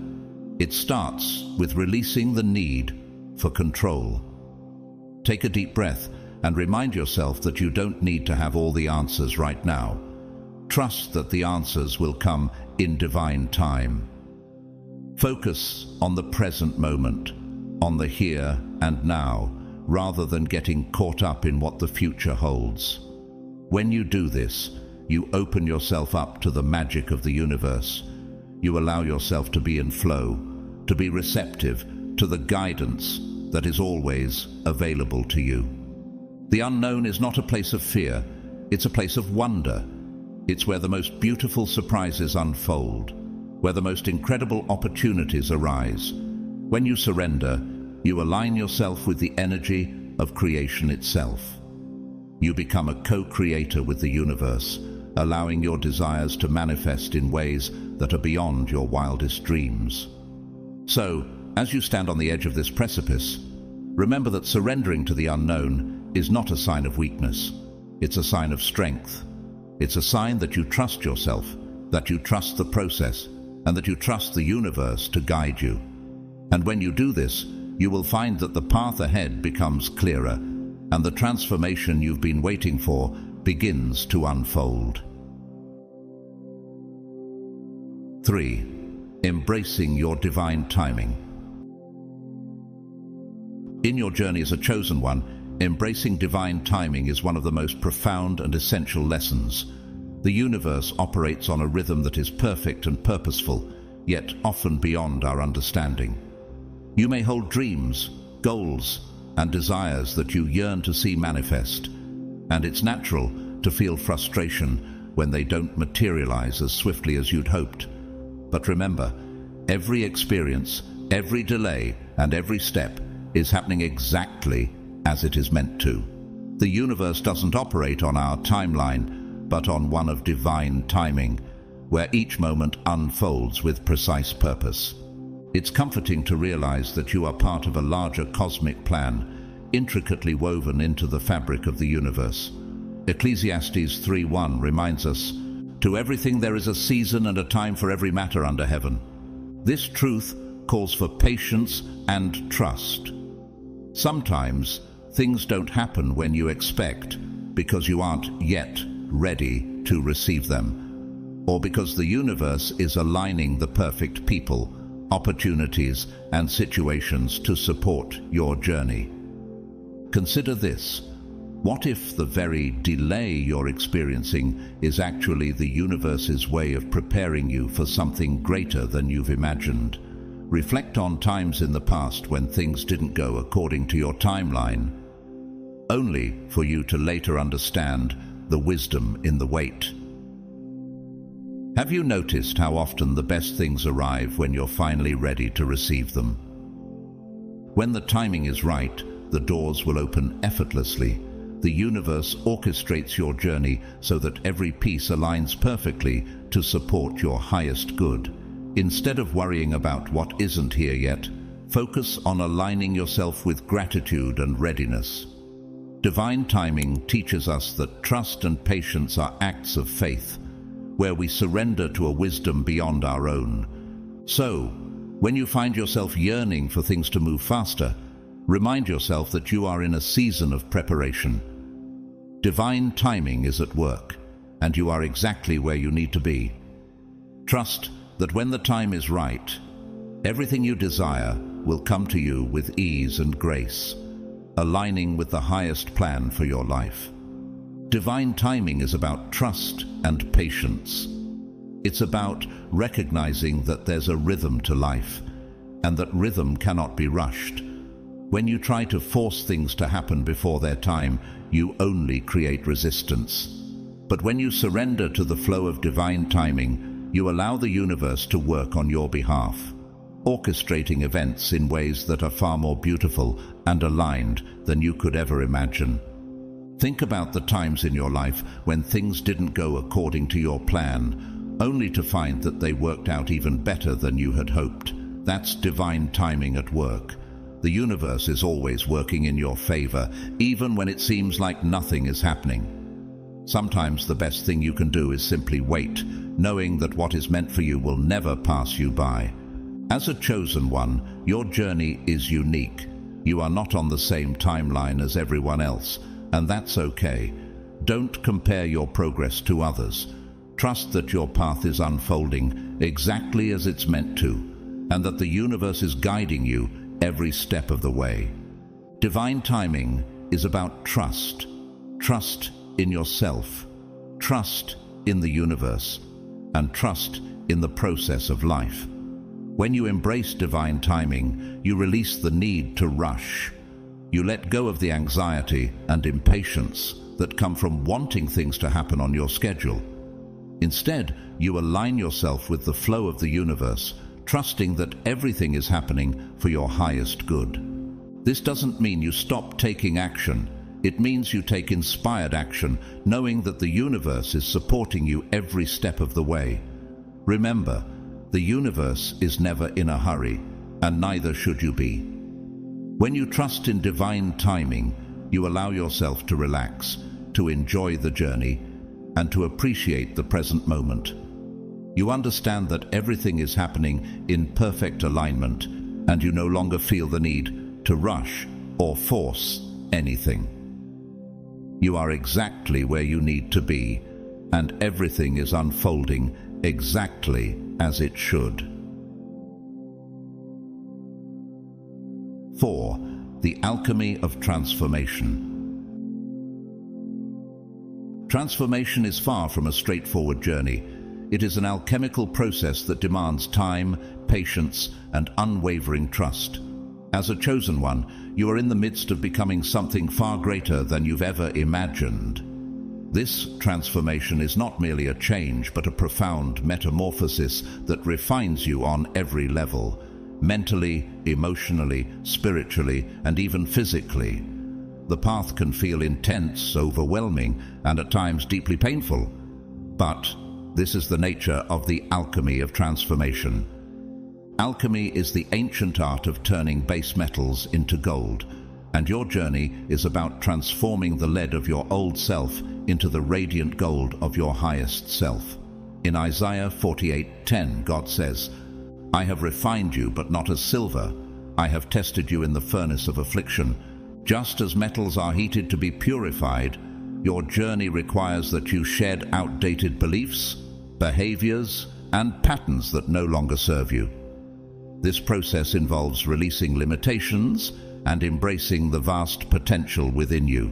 It starts with releasing the need for control. Take a deep breath and remind yourself that you don't need to have all the answers right now. Trust that the answers will come in divine time. Focus on the present moment, on the here and now, rather than getting caught up in what the future holds. When you do this, you open yourself up to the magic of the universe. You allow yourself to be in flow, to be receptive to the guidance that is always available to you. The unknown is not a place of fear, it's a place of wonder. It's where the most beautiful surprises unfold, where the most incredible opportunities arise. When you surrender, you align yourself with the energy of creation itself. You become a co-creator with the universe, allowing your desires to manifest in ways that are beyond your wildest dreams. So, as you stand on the edge of this precipice, remember that surrendering to the unknown is not a sign of weakness. It's a sign of strength. It's a sign that you trust yourself, that you trust the process, and that you trust the universe to guide you. And when you do this, you will find that the path ahead becomes clearer, and the transformation you've been waiting for begins to unfold. 3. Embracing your divine timing. In your journey as a chosen one, embracing divine timing is one of the most profound and essential lessons. The universe operates on a rhythm that is perfect and purposeful, yet often beyond our understanding. You may hold dreams, goals, and desires that you yearn to see manifest, and it's natural to feel frustration when they don't materialize as swiftly as you'd hoped. But remember, every experience, every delay, and every step is happening exactly as it is meant to. The universe doesn't operate on our timeline, but on one of divine timing, where each moment unfolds with precise purpose. It's comforting to realize that you are part of a larger cosmic plan, intricately woven into the fabric of the universe. Ecclesiastes 3:1 reminds us, "To everything there is a season and a time for every matter under heaven." This truth calls for patience and trust. Sometimes things don't happen when you expect because you aren't yet ready to receive them, or because the universe is aligning the perfect people, opportunities, and situations to support your journey. Consider this. What if the very delay you're experiencing is actually the universe's way of preparing you for something greater than you've imagined? Reflect on times in the past when things didn't go according to your timeline, only for you to later understand the wisdom in the wait. Have you noticed how often the best things arrive when you're finally ready to receive them? When the timing is right, the doors will open effortlessly. The universe orchestrates your journey so that every piece aligns perfectly to support your highest good. Instead of worrying about what isn't here yet, focus on aligning yourself with gratitude and readiness. Divine timing teaches us that trust and patience are acts of faith, where we surrender to a wisdom beyond our own. So, when you find yourself yearning for things to move faster, remind yourself that you are in a season of preparation. Divine timing is at work, and you are exactly where you need to be. Trust that when the time is right, everything you desire will come to you with ease and grace, aligning with the highest plan for your life. Divine timing is about trust and patience. It's about recognizing that there's a rhythm to life, and that rhythm cannot be rushed. When you try to force things to happen before their time, you only create resistance. But when you surrender to the flow of divine timing, you allow the universe to work on your behalf, orchestrating events in ways that are far more beautiful and aligned than you could ever imagine. Think about the times in your life when things didn't go according to your plan, only to find that they worked out even better than you had hoped. That's divine timing at work. The universe is always working in your favor, even when it seems like nothing is happening. Sometimes the best thing you can do is simply wait, knowing that what is meant for you will never pass you by. As a chosen one, your journey is unique. You are not on the same timeline as everyone else, and that's okay. Don't compare your progress to others. Trust that your path is unfolding exactly as it's meant to, and that the universe is guiding you every step of the way. Divine timing is about trust. Trust in yourself, trust in the universe, and trust in the process of life. When you embrace divine timing, you release the need to rush. You let go of the anxiety and impatience that come from wanting things to happen on your schedule. Instead, you align yourself with the flow of the universe, trusting that everything is happening for your highest good. This doesn't mean you stop taking action. It means you take inspired action, knowing that the universe is supporting you every step of the way. Remember, the universe is never in a hurry, and neither should you be. When you trust in divine timing, you allow yourself to relax, to enjoy the journey, and to appreciate the present moment. You understand that everything is happening in perfect alignment, and you no longer feel the need to rush or force anything. You are exactly where you need to be, and everything is unfolding exactly as it should. 4. The alchemy of transformation. Transformation is far from a straightforward journey. It is an alchemical process that demands time, patience, and unwavering trust. As a chosen one, you are in the midst of becoming something far greater than you've ever imagined. This transformation is not merely a change, but a profound metamorphosis that refines you on every level, mentally, emotionally, spiritually, and even physically. The path can feel intense, overwhelming, and at times deeply painful. But this is the nature of the alchemy of transformation. Alchemy is the ancient art of turning base metals into gold, and your journey is about transforming the lead of your old self into the radiant gold of your highest self. In Isaiah 48:10, God says, "I have refined you, but not as silver. I have tested you in the furnace of affliction." Just as metals are heated to be purified, your journey requires that you shed outdated beliefs, behaviors, and patterns that no longer serve you. This process involves releasing limitations and embracing the vast potential within you.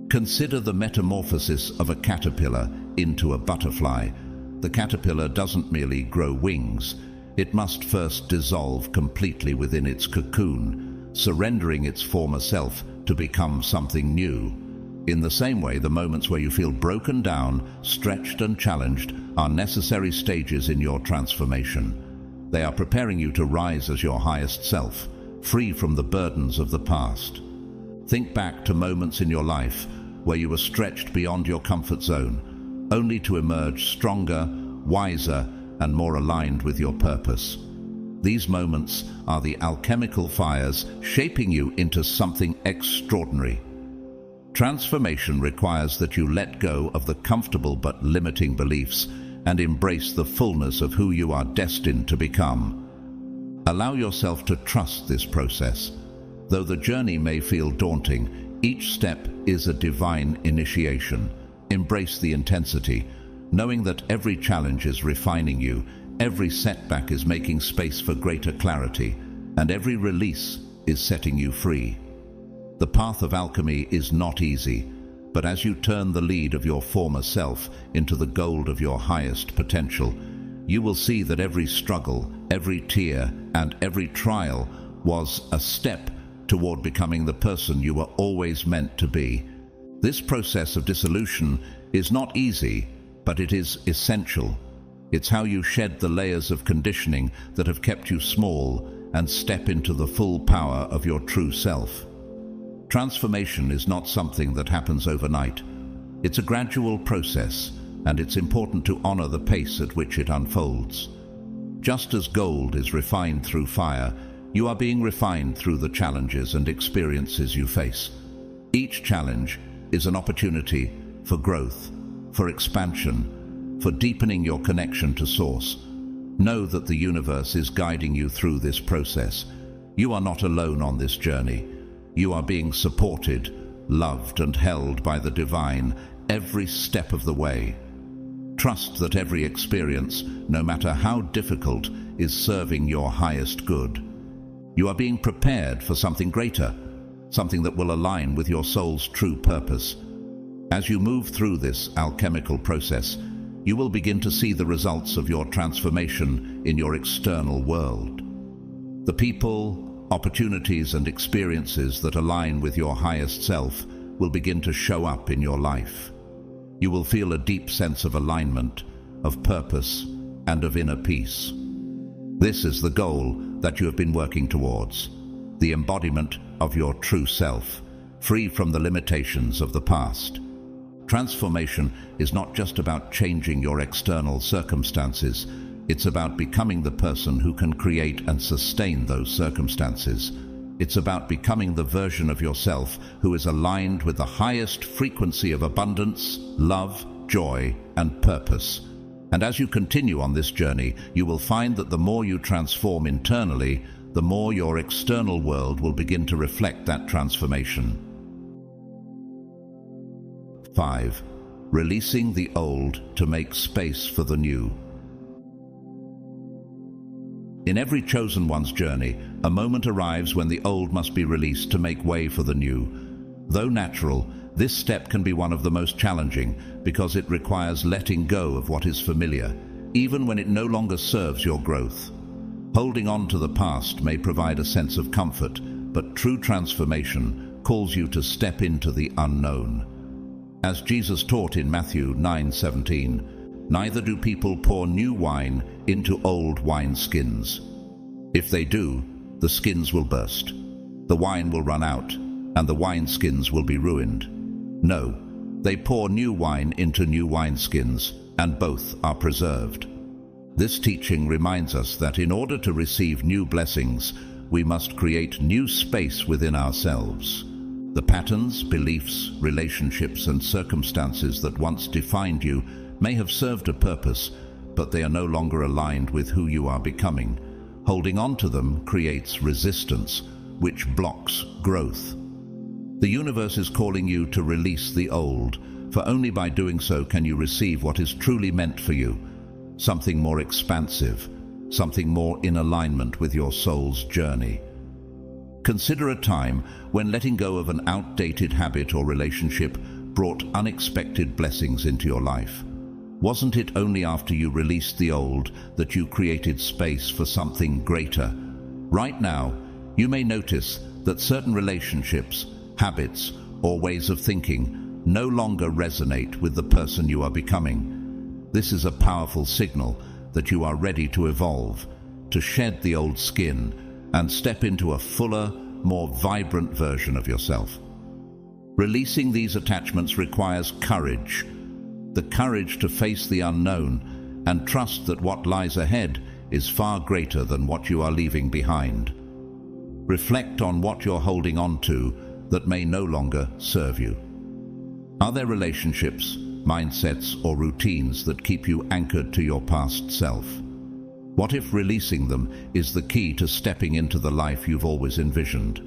Consider the metamorphosis of a caterpillar into a butterfly. The caterpillar doesn't merely grow wings. It must first dissolve completely within its cocoon, surrendering its former self to become something new. In the same way, the moments where you feel broken down, stretched and challenged are necessary stages in your transformation. They are preparing you to rise as your highest self, free from the burdens of the past. Think back to moments in your life where you were stretched beyond your comfort zone, only to emerge stronger, wiser, and more aligned with your purpose. These moments are the alchemical fires shaping you into something extraordinary. Transformation requires that you let go of the comfortable but limiting beliefs and embrace the fullness of who you are destined to become. Allow yourself to trust this process. Though the journey may feel daunting, each step is a divine initiation. Embrace the intensity, knowing that every challenge is refining you, every setback is making space for greater clarity, and every release is setting you free. The path of alchemy is not easy, but as you turn the lead of your former self into the gold of your highest potential, you will see that every struggle, every tear, and every trial was a step toward becoming the person you were always meant to be. This process of dissolution is not easy, but it is essential. It's how you shed the layers of conditioning that have kept you small and step into the full power of your true self. Transformation is not something that happens overnight. It's a gradual process, and it's important to honor the pace at which it unfolds. Just as gold is refined through fire, you are being refined through the challenges and experiences you face. Each challenge is an opportunity for growth, for expansion, for deepening your connection to Source. Know that the universe is guiding you through this process. You are not alone on this journey. You are being supported, loved, and held by the divine every step of the way. Trust that every experience, no matter how difficult, is serving your highest good. You are being prepared for something greater, something that will align with your soul's true purpose. As you move through this alchemical process, you will begin to see the results of your transformation in your external world. The people, opportunities, and experiences that align with your highest self will begin to show up in your life. You will feel a deep sense of alignment, of purpose, and of inner peace. This is the goal that you have been working towards, the embodiment of your true self, free from the limitations of the past. Transformation is not just about changing your external circumstances. It's about becoming the person who can create and sustain those circumstances. It's about becoming the version of yourself who is aligned with the highest frequency of abundance, love, joy, and purpose. And as you continue on this journey, you will find that the more you transform internally, the more your external world will begin to reflect that transformation. 5. Releasing the old to make space for the new. In every chosen one's journey, a moment arrives when the old must be released to make way for the new. Though natural, this step can be one of the most challenging because it requires letting go of what is familiar, even when it no longer serves your growth. Holding on to the past may provide a sense of comfort, but true transformation calls you to step into the unknown. As Jesus taught in Matthew 9:17, neither do people pour new wine into old wineskins. If they do, the skins will burst, the wine will run out, and the wineskins will be ruined. No, they pour new wine into new wineskins, and both are preserved. This teaching reminds us that in order to receive new blessings, we must create new space within ourselves. The patterns, beliefs, relationships, and circumstances that once defined you may have served a purpose, but they are no longer aligned with who you are becoming. Holding on to them creates resistance, which blocks growth. The universe is calling you to release the old, for only by doing so can you receive what is truly meant for you, something more expansive, something more in alignment with your soul's journey. Consider a time when letting go of an outdated habit or relationship brought unexpected blessings into your life. Wasn't it only after you released the old that you created space for something greater? Right now, you may notice that certain relationships, habits, or ways of thinking no longer resonate with the person you are becoming. This is a powerful signal that you are ready to evolve, to shed the old skin, and step into a fuller, more vibrant version of yourself. Releasing these attachments requires courage, the courage to face the unknown and trust that what lies ahead is far greater than what you are leaving behind. Reflect on what you're holding on to that may no longer serve you. Are there relationships, mindsets, or routines that keep you anchored to your past self? What if releasing them is the key to stepping into the life you've always envisioned?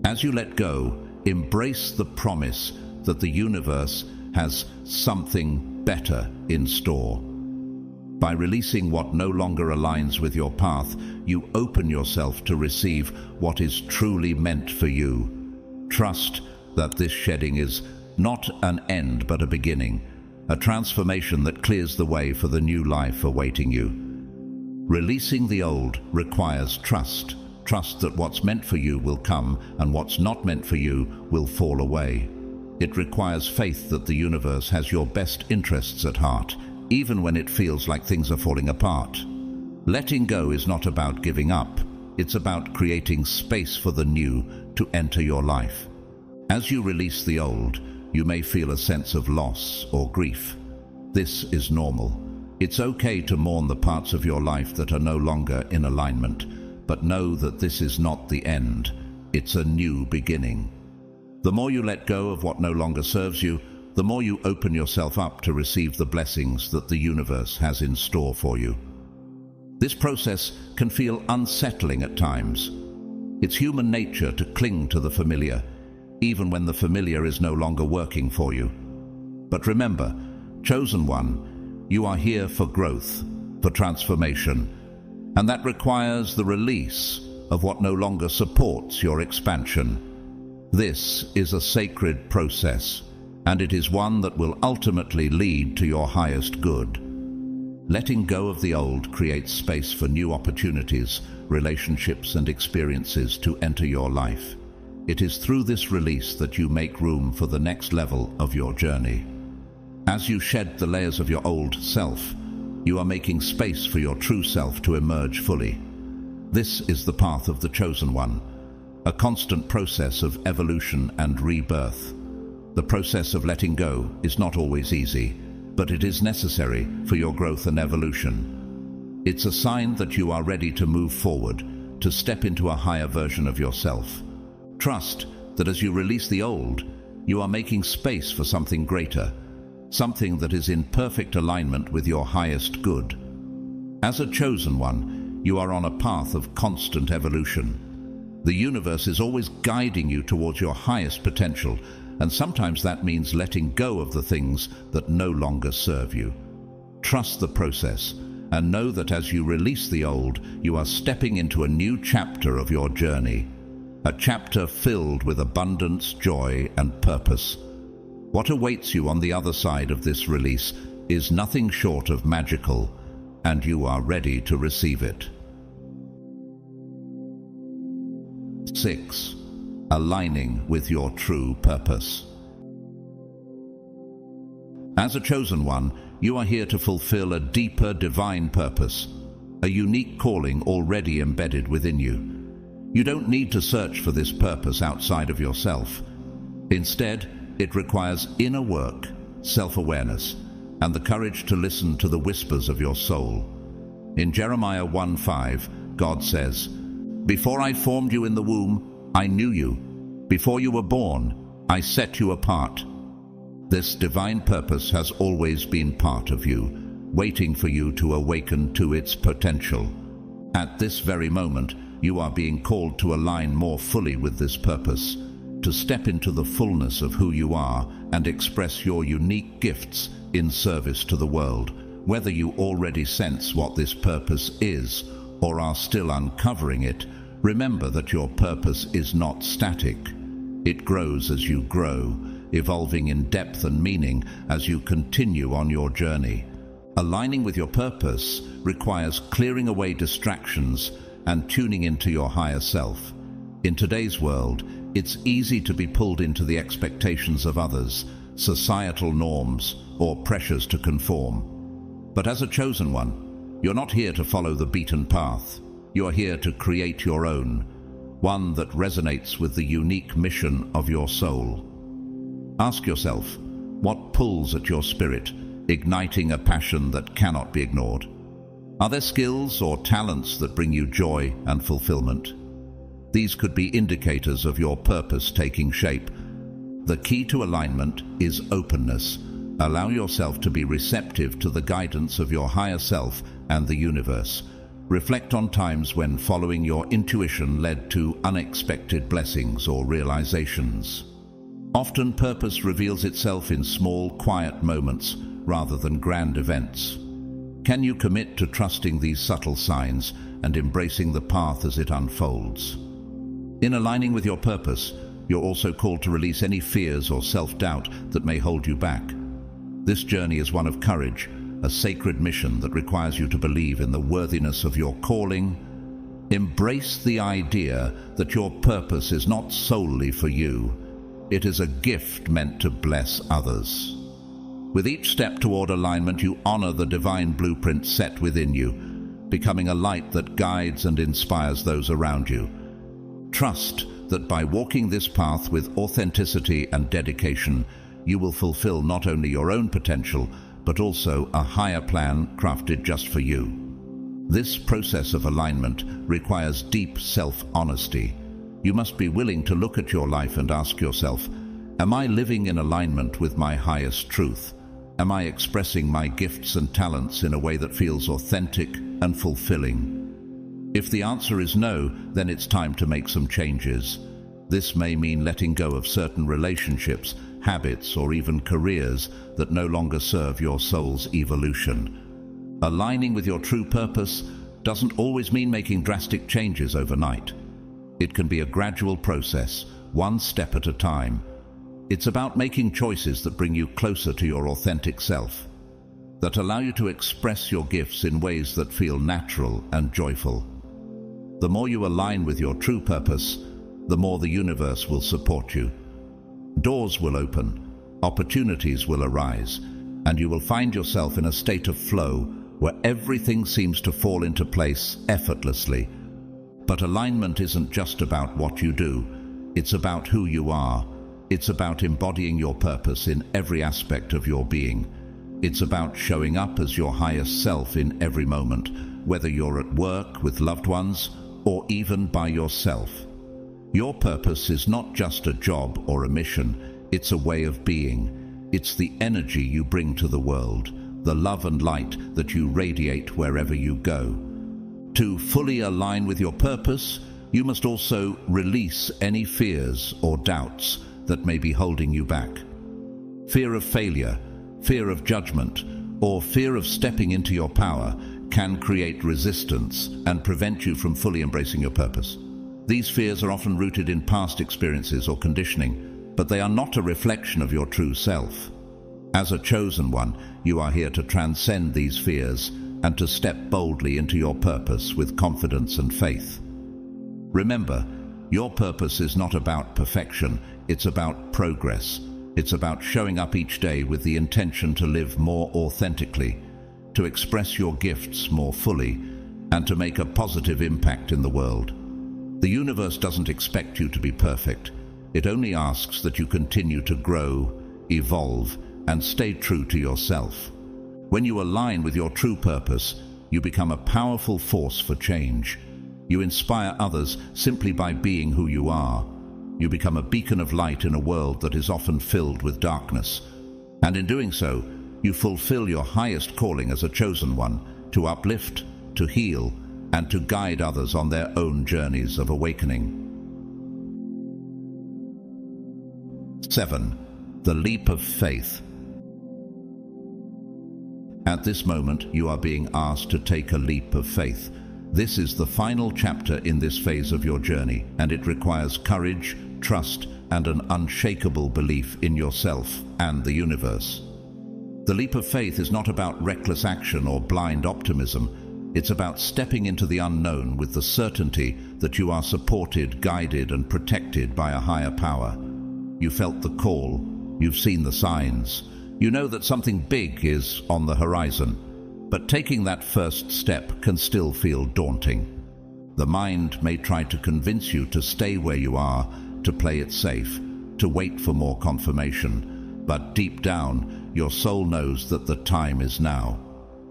As you let go, embrace the promise that the universe has something better in store. By releasing what no longer aligns with your path, you open yourself to receive what is truly meant for you. Trust that this shedding is not an end but a beginning, a transformation that clears the way for the new life awaiting you. Releasing the old requires trust. Trust that what's meant for you will come and what's not meant for you will fall away. It requires faith that the universe has your best interests at heart, even when it feels like things are falling apart. Letting go is not about giving up. It's about creating space for the new to enter your life. As you release the old, you may feel a sense of loss or grief. This is normal. It's okay to mourn the parts of your life that are no longer in alignment, but know that this is not the end. It's a new beginning. The more you let go of what no longer serves you, the more you open yourself up to receive the blessings that the universe has in store for you. This process can feel unsettling at times. It's human nature to cling to the familiar, even when the familiar is no longer working for you. But remember, chosen one, you are here for growth, for transformation, and that requires the release of what no longer supports your expansion. This is a sacred process, and it is one that will ultimately lead to your highest good. Letting go of the old creates space for new opportunities, relationships, and experiences to enter your life. It is through this release that you make room for the next level of your journey. As you shed the layers of your old self, you are making space for your true self to emerge fully. This is the path of the chosen one, a constant process of evolution and rebirth. The process of letting go is not always easy, but it is necessary for your growth and evolution. It's a sign that you are ready to move forward, to step into a higher version of yourself. Trust that as you release the old, you are making space for something greater, something that is in perfect alignment with your highest good. As a chosen one, you are on a path of constant evolution. The universe is always guiding you towards your highest potential, and sometimes that means letting go of the things that no longer serve you. Trust the process and know that as you release the old, you are stepping into a new chapter of your journey, a chapter filled with abundance, joy, and purpose. What awaits you on the other side of this release is nothing short of magical, and you are ready to receive it. 6. Aligning with your true purpose. As a chosen one, you are here to fulfill a deeper divine purpose, a unique calling already embedded within you. You don't need to search for this purpose outside of yourself. Instead, it requires inner work, self-awareness, and the courage to listen to the whispers of your soul. In Jeremiah 1:5, God says, "Before I formed you in the womb, I knew you. Before you were born, I set you apart." This divine purpose has always been part of you, waiting for you to awaken to its potential. At this very moment, you are being called to align more fully with this purpose, to step into the fullness of who you are and express your unique gifts in service to the world. Whether you already sense what this purpose is or are still uncovering it, remember that your purpose is not static. It grows as you grow, evolving in depth and meaning as you continue on your journey. Aligning with your purpose requires clearing away distractions and tuning into your higher self. In today's world, it's easy to be pulled into the expectations of others, societal norms, or pressures to conform. But as a chosen one, you're not here to follow the beaten path. You're here to create your own, one that resonates with the unique mission of your soul. Ask yourself, what pulls at your spirit, igniting a passion that cannot be ignored? Are there skills or talents that bring you joy and fulfillment? These could be indicators of your purpose taking shape. The key to alignment is openness. Allow yourself to be receptive to the guidance of your higher self and the universe. Reflect on times when following your intuition led to unexpected blessings or realizations. Often purpose reveals itself in small, quiet moments rather than grand events. Can you commit to trusting these subtle signs and embracing the path as it unfolds? In aligning with your purpose, you're also called to release any fears or self-doubt that may hold you back. This journey is one of courage, a sacred mission that requires you to believe in the worthiness of your calling. Embrace the idea that your purpose is not solely for you. It is a gift meant to bless others. With each step toward alignment, you honor the divine blueprint set within you, becoming a light that guides and inspires those around you. Trust that by walking this path with authenticity and dedication, you will fulfill not only your own potential, but also a higher plan crafted just for you. This process of alignment requires deep self-honesty. You must be willing to look at your life and ask yourself, am I living in alignment with my highest truth? Am I expressing my gifts and talents in a way that feels authentic and fulfilling? If the answer is no, then it's time to make some changes. This may mean letting go of certain relationships, habits, or even careers that no longer serve your soul's evolution. Aligning with your true purpose doesn't always mean making drastic changes overnight. It can be a gradual process, one step at a time. It's about making choices that bring you closer to your authentic self, that allow you to express your gifts in ways that feel natural and joyful. The more you align with your true purpose, the more the universe will support you. Doors will open, opportunities will arise, and you will find yourself in a state of flow where everything seems to fall into place effortlessly. But alignment isn't just about what you do, it's about who you are. It's about embodying your purpose in every aspect of your being. It's about showing up as your highest self in every moment, whether you're at work, with loved ones, or even by yourself. Your purpose is not just a job or a mission, it's a way of being. It's the energy you bring to the world, the love and light that you radiate wherever you go. To fully align with your purpose, you must also release any fears or doubts that may be holding you back. Fear of failure, fear of judgment, or fear of stepping into your power can create resistance and prevent you from fully embracing your purpose. These fears are often rooted in past experiences or conditioning, but they are not a reflection of your true self. As a chosen one, you are here to transcend these fears and to step boldly into your purpose with confidence and faith. Remember, your purpose is not about perfection, it's about progress. It's about showing up each day with the intention to live more authentically, to express your gifts more fully, and to make a positive impact in the world. The universe doesn't expect you to be perfect. It only asks that you continue to grow, evolve, and stay true to yourself. When you align with your true purpose, you become a powerful force for change. You inspire others simply by being who you are. You become a beacon of light in a world that is often filled with darkness. And in doing so, you fulfill your highest calling as a chosen one, to uplift, to heal, and to guide others on their own journeys of awakening. 7. The leap of faith. At this moment, you are being asked to take a leap of faith. This is the final chapter in this phase of your journey, and it requires courage, trust, and an unshakable belief in yourself and the universe. The leap of faith is not about reckless action or blind optimism. It's about stepping into the unknown with the certainty that you are supported, guided, and protected by a higher power. You felt the call, you've seen the signs, you know that something big is on the horizon, but taking that first step can still feel daunting. The mind may try to convince you to stay where you are, to play it safe, to wait for more confirmation, but deep down, your soul knows that the time is now.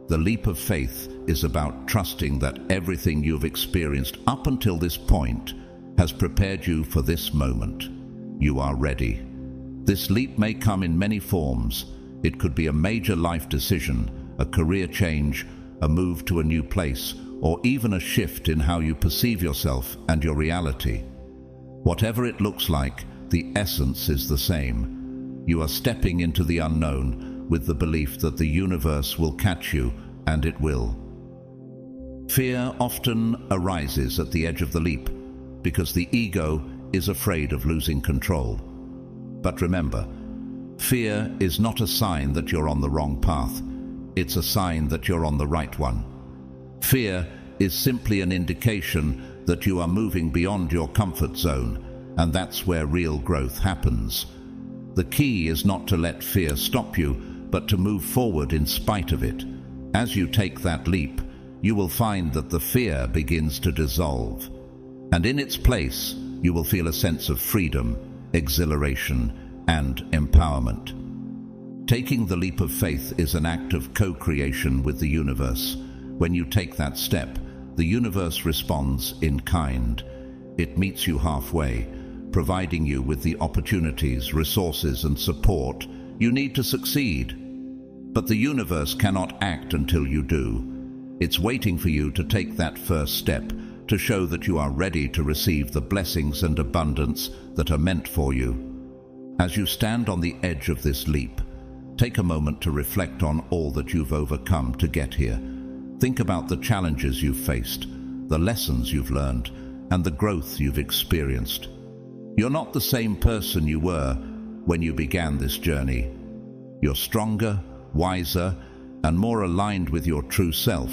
The leap of faith is about trusting that everything you've experienced up until this point has prepared you for this moment. You are ready. This leap may come in many forms. It could be a major life decision, a career change, a move to a new place, or even a shift in how you perceive yourself and your reality. Whatever it looks like, the essence is the same. You are stepping into the unknown with the belief that the universe will catch you, and it will. Fear often arises at the edge of the leap because the ego is afraid of losing control. But remember, fear is not a sign that you're on the wrong path. It's a sign that you're on the right one. Fear is simply an indication that you are moving beyond your comfort zone, and that's where real growth happens. The key is not to let fear stop you, but to move forward in spite of it. As you take that leap, you will find that the fear begins to dissolve, and in its place, you will feel a sense of freedom, exhilaration, and empowerment. Taking the leap of faith is an act of co-creation with the universe. When you take that step, the universe responds in kind. It meets you halfway, providing you with the opportunities, resources, and support you need to succeed. But the universe cannot act until you do. It's waiting for you to take that first step, to show that you are ready to receive the blessings and abundance that are meant for you. As you stand on the edge of this leap, take a moment to reflect on all that you've overcome to get here. Think about the challenges you've faced, the lessons you've learned, and the growth you've experienced. You're not the same person you were when you began this journey. You're stronger, wiser, and more aligned with your true self,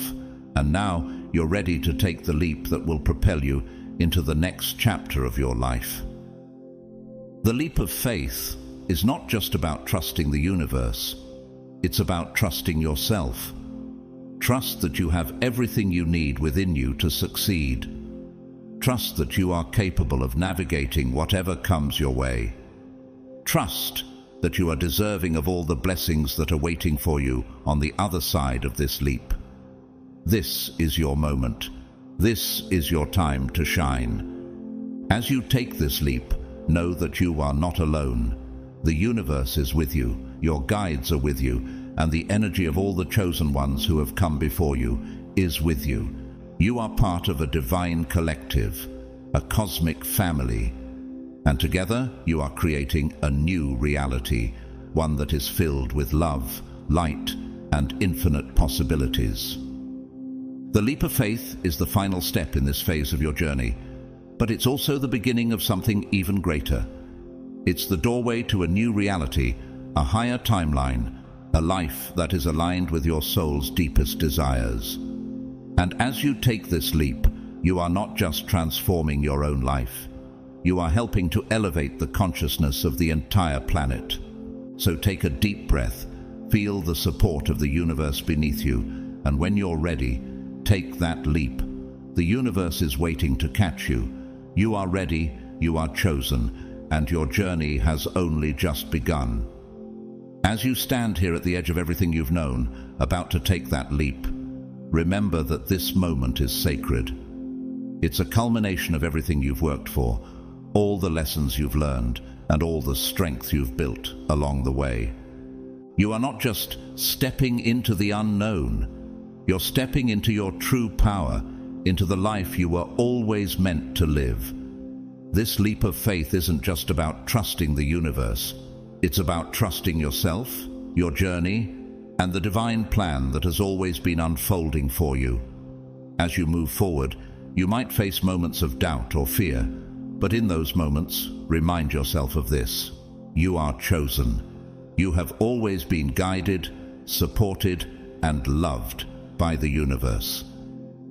and now you're ready to take the leap that will propel you into the next chapter of your life. The leap of faith is not just about trusting the universe. It's about trusting yourself. Trust that you have everything you need within you to succeed. Trust that you are capable of navigating whatever comes your way. Trust that you are deserving of all the blessings that are waiting for you on the other side of this leap. This is your moment. This is your time to shine. As you take this leap, know that you are not alone. The universe is with you, your guides are with you, and the energy of all the chosen ones who have come before you is with you. You are part of a divine collective, a cosmic family, and together you are creating a new reality, one that is filled with love, light, and infinite possibilities. The leap of faith is the final step in this phase of your journey, but it's also the beginning of something even greater. It's the doorway to a new reality, a higher timeline, a life that is aligned with your soul's deepest desires. And as you take this leap, you are not just transforming your own life. You are helping to elevate the consciousness of the entire planet. So take a deep breath, feel the support of the universe beneath you, and when you're ready, take that leap. The universe is waiting to catch you. You are ready, you are chosen, and your journey has only just begun. As you stand here at the edge of everything you've known, about to take that leap, remember that this moment is sacred. It's a culmination of everything you've worked for, all the lessons you've learned, and all the strength you've built along the way. You are not just stepping into the unknown. You're stepping into your true power, into the life you were always meant to live. This leap of faith isn't just about trusting the universe. It's about trusting yourself, your journey, and the divine plan that has always been unfolding for you. As you move forward, you might face moments of doubt or fear, but in those moments, remind yourself of this: you are chosen. You have always been guided, supported, and loved by the universe.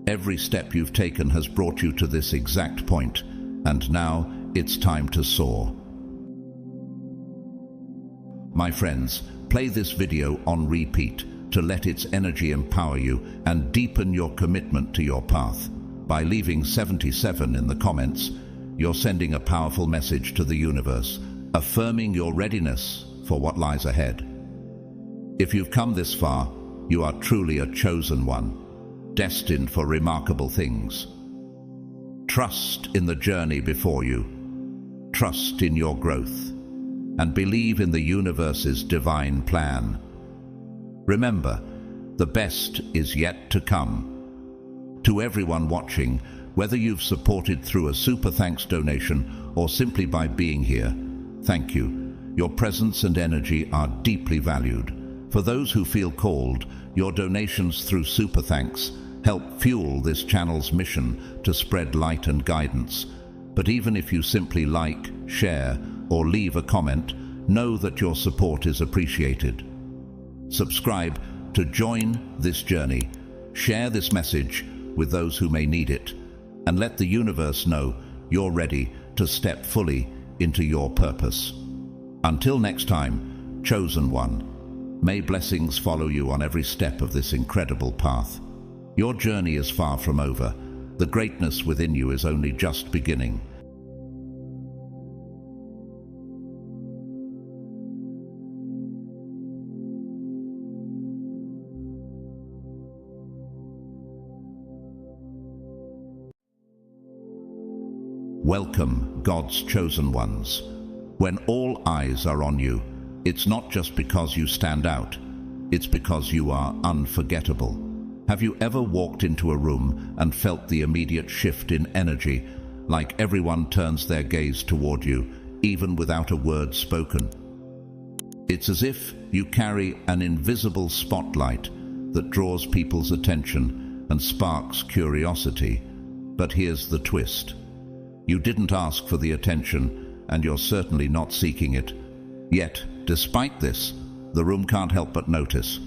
Every step you've taken has brought you to this exact point, and now it's time to soar. My friends, play this video on repeat to let its energy empower you and deepen your commitment to your path. By leaving 77 in the comments, you're sending a powerful message to the universe, affirming your readiness for what lies ahead. If you've come this far, you are truly a chosen one, destined for remarkable things. Trust in the journey before you. Trust in your growth, and believe in the universe's divine plan. Remember, the best is yet to come. To everyone watching, whether you've supported through a super thanks donation or simply by being here, thank you. Your presence and energy are deeply valued. For those who feel called, your donations through super thanks help fuel this channel's mission to spread light and guidance. But even if you simply like, share, or leave a comment, know that your support is appreciated. Subscribe to join this journey. Share this message with those who may need it, and let the universe know you're ready to step fully into your purpose. Until next time, chosen one, may blessings follow you on every step of this incredible path. Your journey is far from over. The greatness within you is only just beginning. Welcome, God's chosen ones. When all eyes are on you, it's not just because you stand out, it's because you are unforgettable. Have you ever walked into a room and felt the immediate shift in energy, like everyone turns their gaze toward you, even without a word spoken? It's as if you carry an invisible spotlight that draws people's attention and sparks curiosity. But here's the twist. You didn't ask for the attention, and you're certainly not seeking it. Yet, despite this, the room can't help but notice.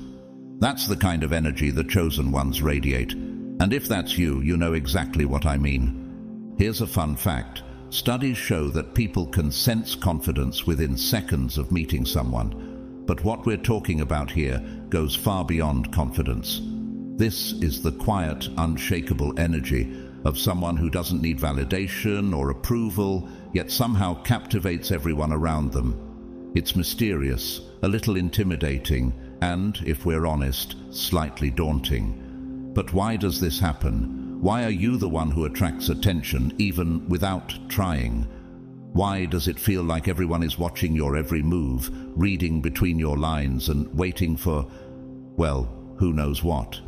That's the kind of energy the chosen ones radiate. And if that's you, you know exactly what I mean. Here's a fun fact. Studies show that people can sense confidence within seconds of meeting someone. But what we're talking about here goes far beyond confidence. This is the quiet, unshakable energy of someone who doesn't need validation or approval, yet somehow captivates everyone around them. It's mysterious, a little intimidating, and, if we're honest, slightly daunting. But why does this happen? Why are you the one who attracts attention, even without trying? Why does it feel like everyone is watching your every move, reading between your lines and waiting for, well, who knows what?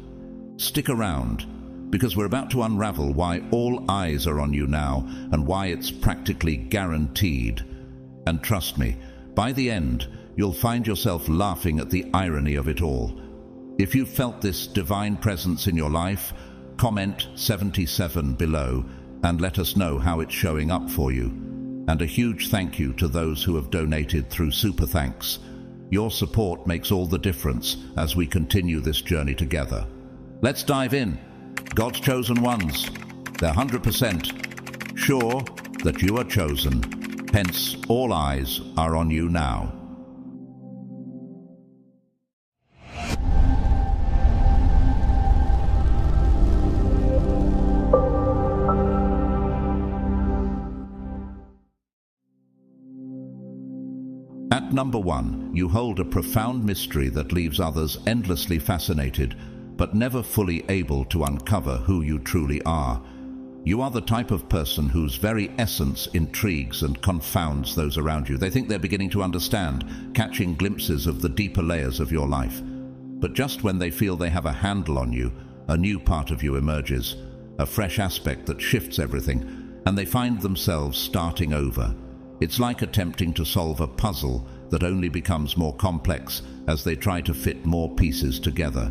Stick around, because we're about to unravel why all eyes are on you now and why it's practically guaranteed. And trust me, by the end, you'll find yourself laughing at the irony of it all. If you've felt this divine presence in your life, Comment 77 below and let us know how it's showing up for you. And a huge thank you to those who have donated through Super Thanks. Your support makes all the difference as we continue this journey together. Let's dive in. God's chosen ones. They're 100% sure that you are chosen. Hence, all eyes are on you now. At number 1, you hold a profound mystery that leaves others endlessly fascinated, but never fully able to uncover who you truly are. You are the type of person whose very essence intrigues and confounds those around you. They think they're beginning to understand, catching glimpses of the deeper layers of your life. But just when they feel they have a handle on you, a new part of you emerges, a fresh aspect that shifts everything, and they find themselves starting over. It's like attempting to solve a puzzle that only becomes more complex as they try to fit more pieces together.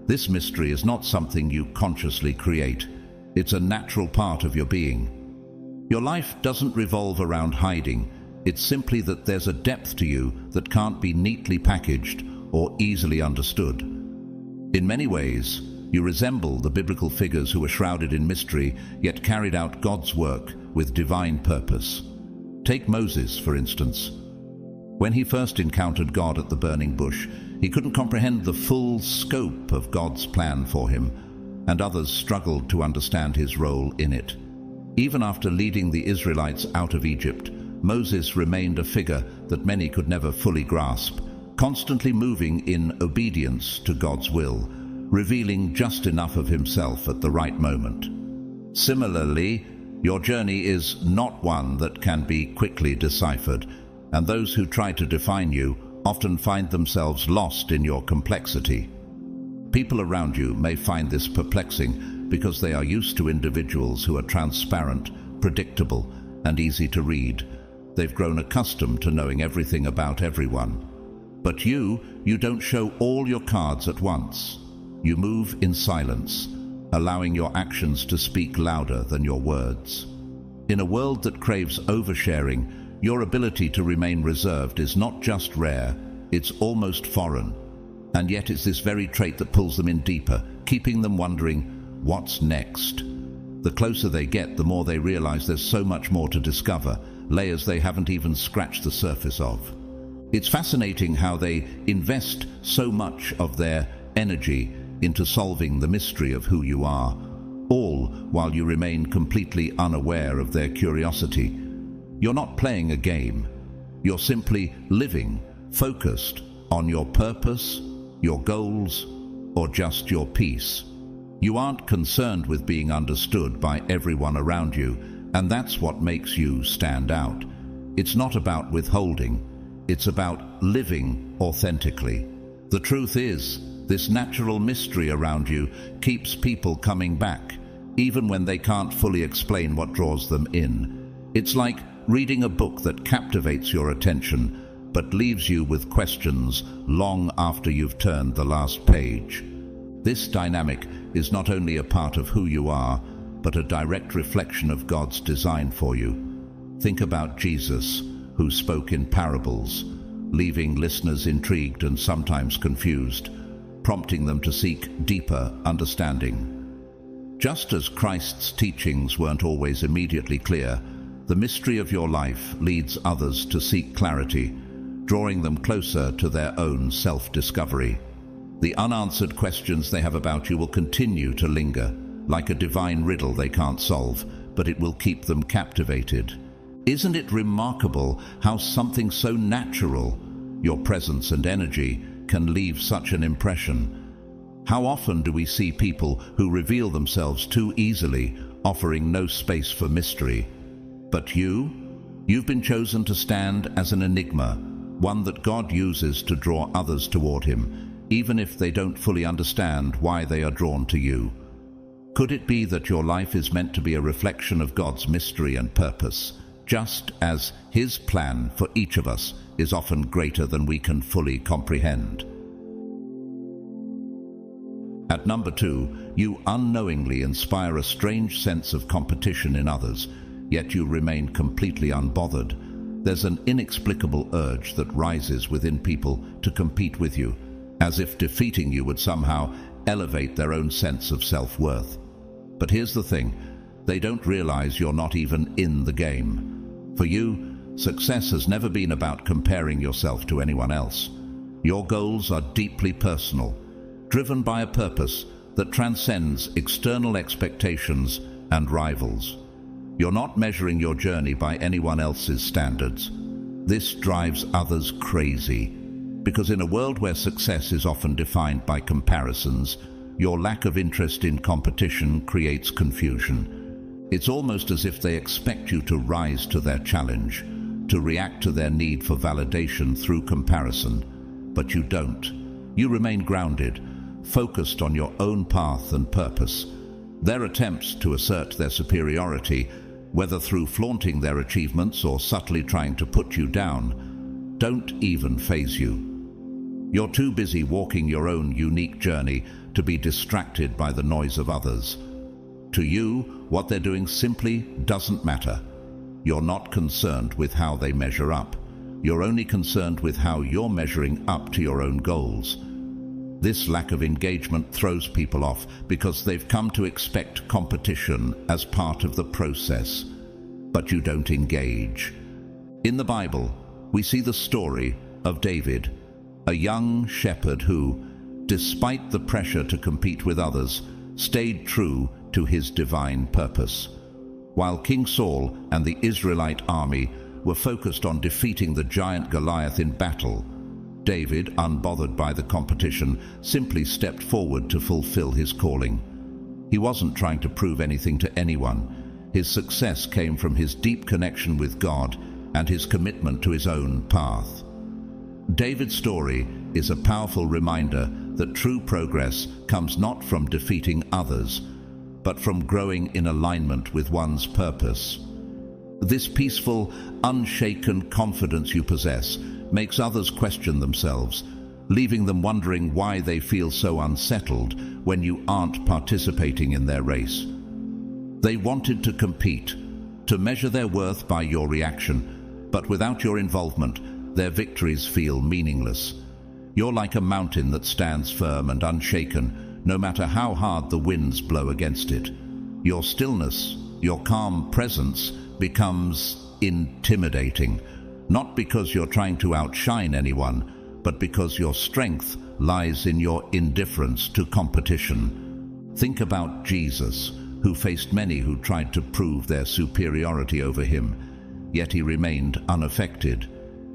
This mystery is not something you consciously create. It's a natural part of your being. Your life doesn't revolve around hiding. It's simply that there's a depth to you that can't be neatly packaged or easily understood. In many ways, you resemble the biblical figures who were shrouded in mystery, yet carried out God's work with divine purpose. Take Moses, for instance. When he first encountered God at the burning bush, he couldn't comprehend the full scope of God's plan for him, and others struggled to understand his role in it. Even after leading the Israelites out of Egypt, Moses remained a figure that many could never fully grasp, constantly moving in obedience to God's will, revealing just enough of himself at the right moment. Similarly, your journey is not one that can be quickly deciphered, and those who try to define you often find themselves lost in your complexity. People around you may find this perplexing because they are used to individuals who are transparent, predictable, and easy to read. They've grown accustomed to knowing everything about everyone. But you don't show all your cards at once. You move in silence, allowing your actions to speak louder than your words. In a world that craves oversharing, your ability to remain reserved is not just rare, it's almost foreign. And yet it's this very trait that pulls them in deeper, keeping them wondering, what's next? The closer they get, the more they realize there's so much more to discover, layers they haven't even scratched the surface of. It's fascinating how they invest so much of their energy into solving the mystery of who you are, all while you remain completely unaware of their curiosity. You're not playing a game. You're simply living, focused on your purpose, your goals, or just your peace. You aren't concerned with being understood by everyone around you, and that's what makes you stand out. It's not about withholding. It's about living authentically. The truth is, this natural mystery around you keeps people coming back, even when they can't fully explain what draws them in. It's like reading a book that captivates your attention, but leaves you with questions long after you've turned the last page. This dynamic is not only a part of who you are, but a direct reflection of God's design for you. Think about Jesus, who spoke in parables, leaving listeners intrigued and sometimes confused, prompting them to seek deeper understanding. Just as Christ's teachings weren't always immediately clear, the mystery of your life leads others to seek clarity, drawing them closer to their own self-discovery. The unanswered questions they have about you will continue to linger, like a divine riddle they can't solve, but it will keep them captivated. Isn't it remarkable how something so natural, your presence and energy, can leave such an impression? How often do we see people who reveal themselves too easily, offering no space for mystery? But you've been chosen to stand as an enigma, one that God uses to draw others toward Him, even if they don't fully understand why they are drawn to you. Could it be that your life is meant to be a reflection of God's mystery and purpose, just as His plan for each of us is often greater than we can fully comprehend? At number 2, you unknowingly inspire a strange sense of competition in others, yet you remain completely unbothered. There's an inexplicable urge that rises within people to compete with you, as if defeating you would somehow elevate their own sense of self-worth. But here's the thing, they don't realize you're not even in the game. For you, success has never been about comparing yourself to anyone else. Your goals are deeply personal, driven by a purpose that transcends external expectations and rivals. You're not measuring your journey by anyone else's standards. This drives others crazy, because in a world where success is often defined by comparisons, your lack of interest in competition creates confusion. It's almost as if they expect you to rise to their challenge, to react to their need for validation through comparison. But you don't. You remain grounded, focused on your own path and purpose. Their attempts to assert their superiority, whether through flaunting their achievements or subtly trying to put you down, don't even faze you. You're too busy walking your own unique journey to be distracted by the noise of others. To you, what they're doing simply doesn't matter. You're not concerned with how they measure up. You're only concerned with how you're measuring up to your own goals. This lack of engagement throws people off because they've come to expect competition as part of the process. But you don't engage. In the Bible, we see the story of David, a young shepherd who, despite the pressure to compete with others, stayed true to his divine purpose. While King Saul and the Israelite army were focused on defeating the giant Goliath in battle, David, unbothered by the competition, simply stepped forward to fulfill his calling. He wasn't trying to prove anything to anyone. His success came from his deep connection with God and his commitment to his own path. David's story is a powerful reminder that true progress comes not from defeating others, but from growing in alignment with one's purpose. This peaceful, unshaken confidence you possess makes others question themselves, leaving them wondering why they feel so unsettled when you aren't participating in their race. They wanted to compete, to measure their worth by your reaction, but without your involvement, their victories feel meaningless. You're like a mountain that stands firm and unshaken, no matter how hard the winds blow against it. Your stillness, your calm presence, becomes intimidating, not because you're trying to outshine anyone, but because your strength lies in your indifference to competition. Think about Jesus, who faced many who tried to prove their superiority over him, yet he remained unaffected.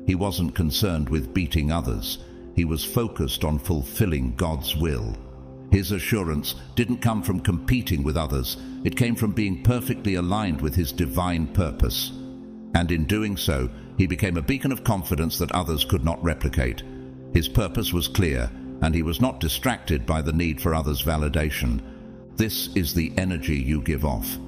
He wasn't concerned with beating others. He was focused on fulfilling God's will. His assurance didn't come from competing with others. It came from being perfectly aligned with his divine purpose. And in doing so, he became a beacon of confidence that others could not replicate. His purpose was clear, and he was not distracted by the need for others' validation. This is the energy you give off.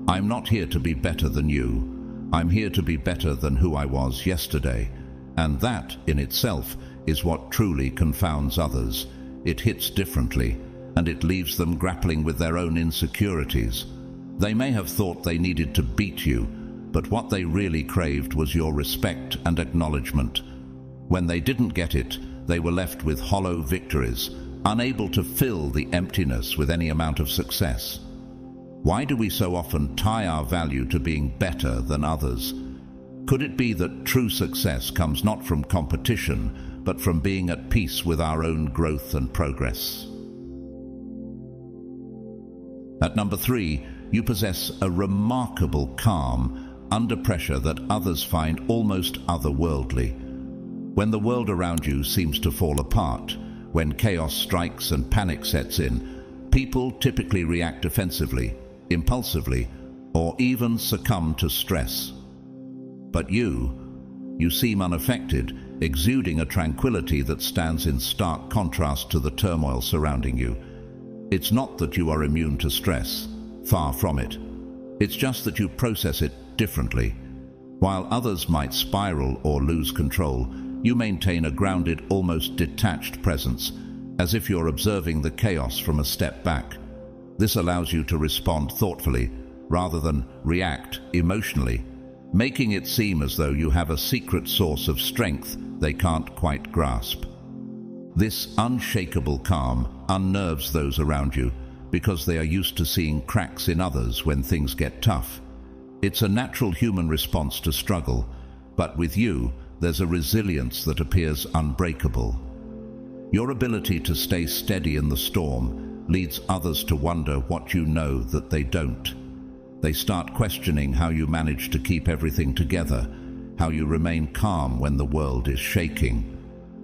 I'm not here to be better than you. I'm here to be better than who I was yesterday. And that, in itself, is what truly confounds others. It hits differently, and it leaves them grappling with their own insecurities. They may have thought they needed to beat you, but what they really craved was your respect and acknowledgement. When they didn't get it, they were left with hollow victories, unable to fill the emptiness with any amount of success. Why do we so often tie our value to being better than others? Could it be that true success comes not from competition, but from being at peace with our own growth and progress? At number 3, you possess a remarkable calm under pressure that others find almost otherworldly. When the world around you seems to fall apart, when chaos strikes and panic sets in, people typically react defensively, impulsively, or even succumb to stress. But you seem unaffected, exuding a tranquility that stands in stark contrast to the turmoil surrounding you. It's not that you are immune to stress, far from it. It's just that you process it differently. While others might spiral or lose control, you maintain a grounded, almost detached presence. as if you're observing the chaos from a step back. This allows you to respond thoughtfully rather than react emotionally, making it seem as though you have a secret source of strength they can't quite grasp. This unshakable calm unnerves those around you because they are used to seeing cracks in others when things get tough. It's a natural human response to struggle, but with you, there's a resilience that appears unbreakable. Your ability to stay steady in the storm leads others to wonder what you know that they don't. They start questioning how you manage to keep everything together, how you remain calm when the world is shaking.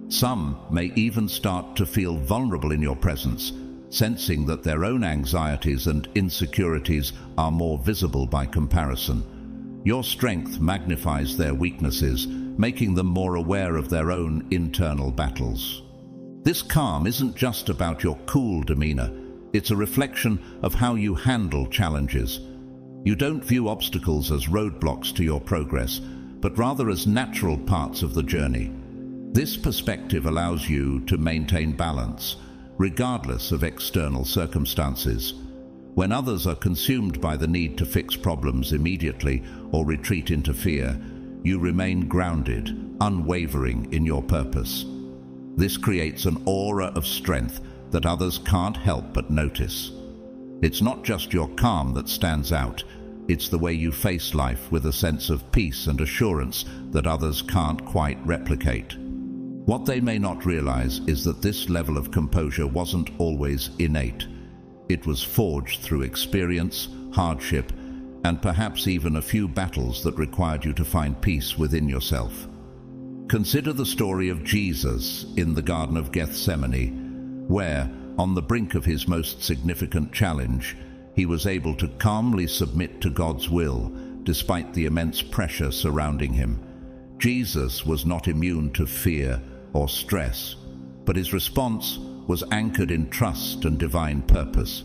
Some may even start to feel vulnerable in your presence, sensing that their own anxieties and insecurities are more visible by comparison. Your strength magnifies their weaknesses, making them more aware of their own internal battles. This calm isn't just about your cool demeanor. It's a reflection of how you handle challenges. You don't view obstacles as roadblocks to your progress, but rather as natural parts of the journey. This perspective allows you to maintain balance, regardless of external circumstances. When others are consumed by the need to fix problems immediately or retreat into fear, you remain grounded, unwavering in your purpose. This creates an aura of strength that others can't help but notice. It's not just your calm that stands out, it's the way you face life with a sense of peace and assurance that others can't quite replicate. What they may not realize is that this level of composure wasn't always innate. It was forged through experience, hardship, and perhaps even a few battles that required you to find peace within yourself. Consider the story of Jesus in the Garden of Gethsemane, where, on the brink of his most significant challenge, he was able to calmly submit to God's will, despite the immense pressure surrounding him. Jesus was not immune to fear or stress, but his response was anchored in trust and divine purpose.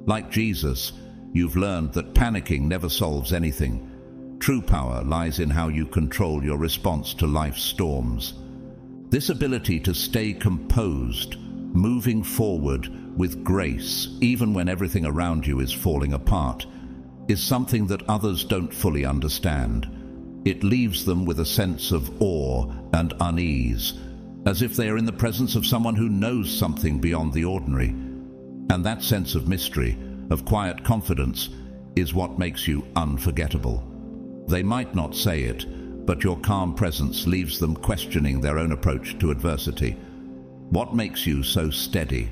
Like Jesus, you've learned that panicking never solves anything. True power lies in how you control your response to life's storms. This ability to stay composed, moving forward with grace, even when everything around you is falling apart, is something that others don't fully understand. It leaves them with a sense of awe and unease, as if they are in the presence of someone who knows something beyond the ordinary. And that sense of mystery, of quiet confidence, is what makes you unforgettable. They might not say it, but your calm presence leaves them questioning their own approach to adversity. What makes you so steady?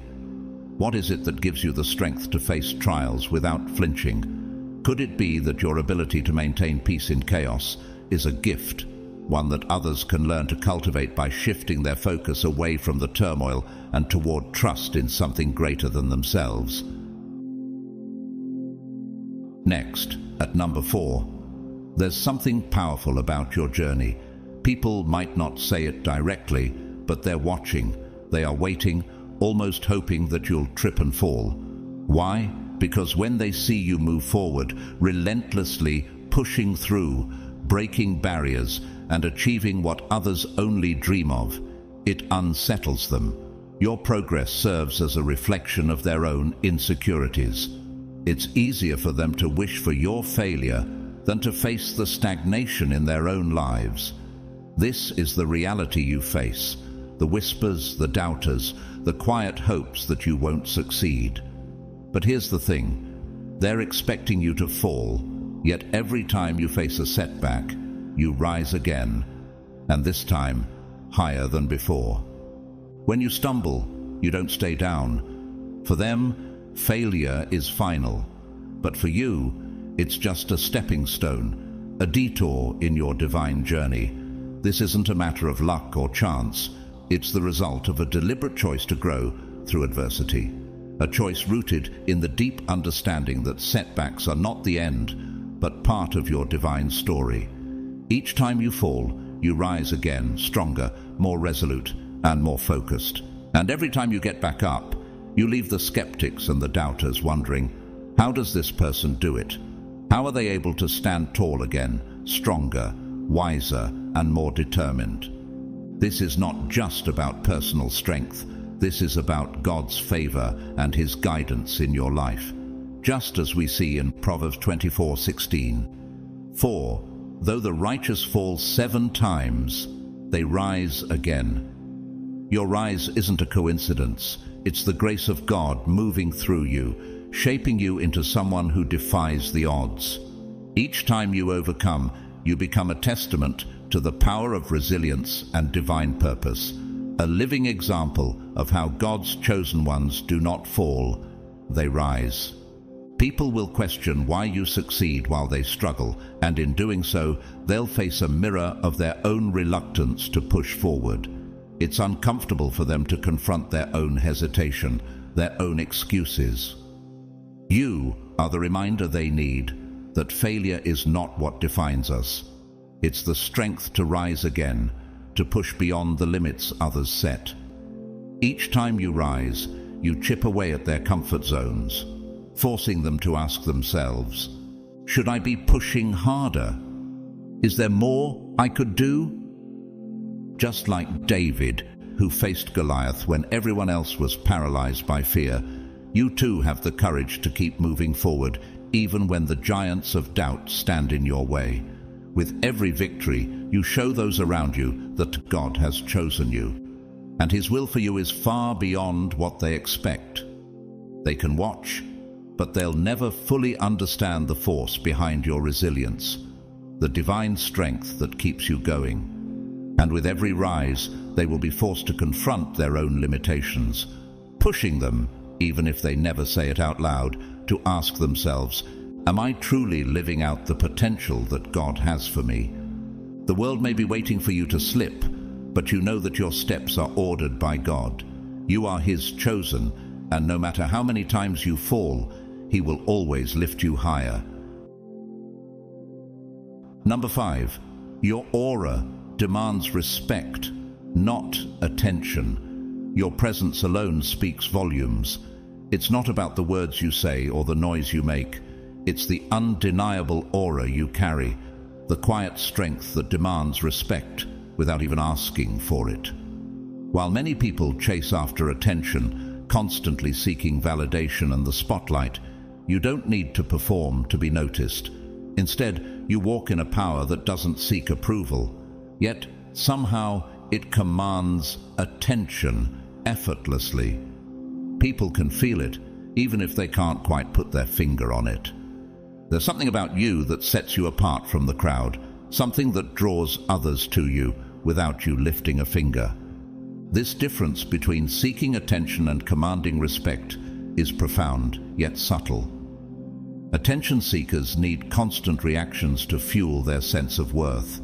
What is it that gives you the strength to face trials without flinching? Could it be that your ability to maintain peace in chaos is a gift, one that others can learn to cultivate by shifting their focus away from the turmoil and toward trust in something greater than themselves? Next, at number 4, there's something powerful about your journey. People might not say it directly, but they're watching. They are waiting, almost hoping that you'll trip and fall. Why? Because when they see you move forward, relentlessly pushing through, breaking barriers, and achieving what others only dream of, it unsettles them. Your progress serves as a reflection of their own insecurities. It's easier for them to wish for your failure than to face the stagnation in their own lives. This is the reality you face, the whispers, the doubters, the quiet hopes that you won't succeed. But here's the thing, they're expecting you to fall, yet every time you face a setback, you rise again, and this time, higher than before. When you stumble, you don't stay down. For them, failure is final, but for you, it's just a stepping stone, a detour in your divine journey. This isn't a matter of luck or chance. It's the result of a deliberate choice to grow through adversity. A choice rooted in the deep understanding that setbacks are not the end, but part of your divine story. Each time you fall, you rise again, stronger, more resolute, and more focused. And every time you get back up, you leave the skeptics and the doubters wondering, how does this person do it? How are they able to stand tall again, stronger, wiser, and more determined? This is not just about personal strength. This is about God's favor and His guidance in your life, just as we see in Proverbs 24:16. For, though the righteous fall 7 times, they rise again. Your rise isn't a coincidence. It's the grace of God moving through you, shaping you into someone who defies the odds. Each time you overcome, you become a testament to the power of resilience and divine purpose, a living example of how God's chosen ones do not fall, they rise. People will question why you succeed while they struggle, and in doing so, they'll face a mirror of their own reluctance to push forward. It's uncomfortable for them to confront their own hesitation, their own excuses. You are the reminder they need that failure is not what defines us. It's the strength to rise again, to push beyond the limits others set. Each time you rise, you chip away at their comfort zones, forcing them to ask themselves, should I be pushing harder? Is there more I could do? Just like David, who faced Goliath when everyone else was paralyzed by fear, you too have the courage to keep moving forward, even when the giants of doubt stand in your way. With every victory, you show those around you that God has chosen you, and His will for you is far beyond what they expect. They can watch, but they'll never fully understand the force behind your resilience, the divine strength that keeps you going. And with every rise, they will be forced to confront their own limitations, pushing them, even if they never say it out loud, to ask themselves, am I truly living out the potential that God has for me? The world may be waiting for you to slip, but you know that your steps are ordered by God. You are His chosen, and no matter how many times you fall, He will always lift you higher. Number 5, your aura demands respect, not attention. Your presence alone speaks volumes. It's not about the words you say or the noise you make. It's the undeniable aura you carry, the quiet strength that demands respect without even asking for it. While many people chase after attention, constantly seeking validation and the spotlight, you don't need to perform to be noticed. Instead, you walk in a power that doesn't seek approval, yet somehow it commands attention effortlessly. People can feel it, even if they can't quite put their finger on it. There's something about you that sets you apart from the crowd, something that draws others to you without you lifting a finger. This difference between seeking attention and commanding respect is profound, yet subtle. Attention seekers need constant reactions to fuel their sense of worth.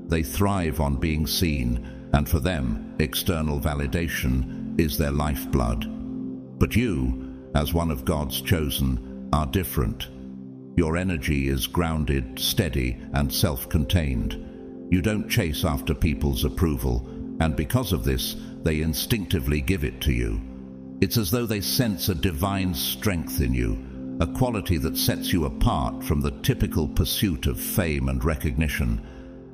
They thrive on being seen, and for them, external validation is their lifeblood. But you, as one of God's chosen, are different. Your energy is grounded, steady, and self-contained. You don't chase after people's approval, and because of this, they instinctively give it to you. It's as though they sense a divine strength in you, a quality that sets you apart from the typical pursuit of fame and recognition.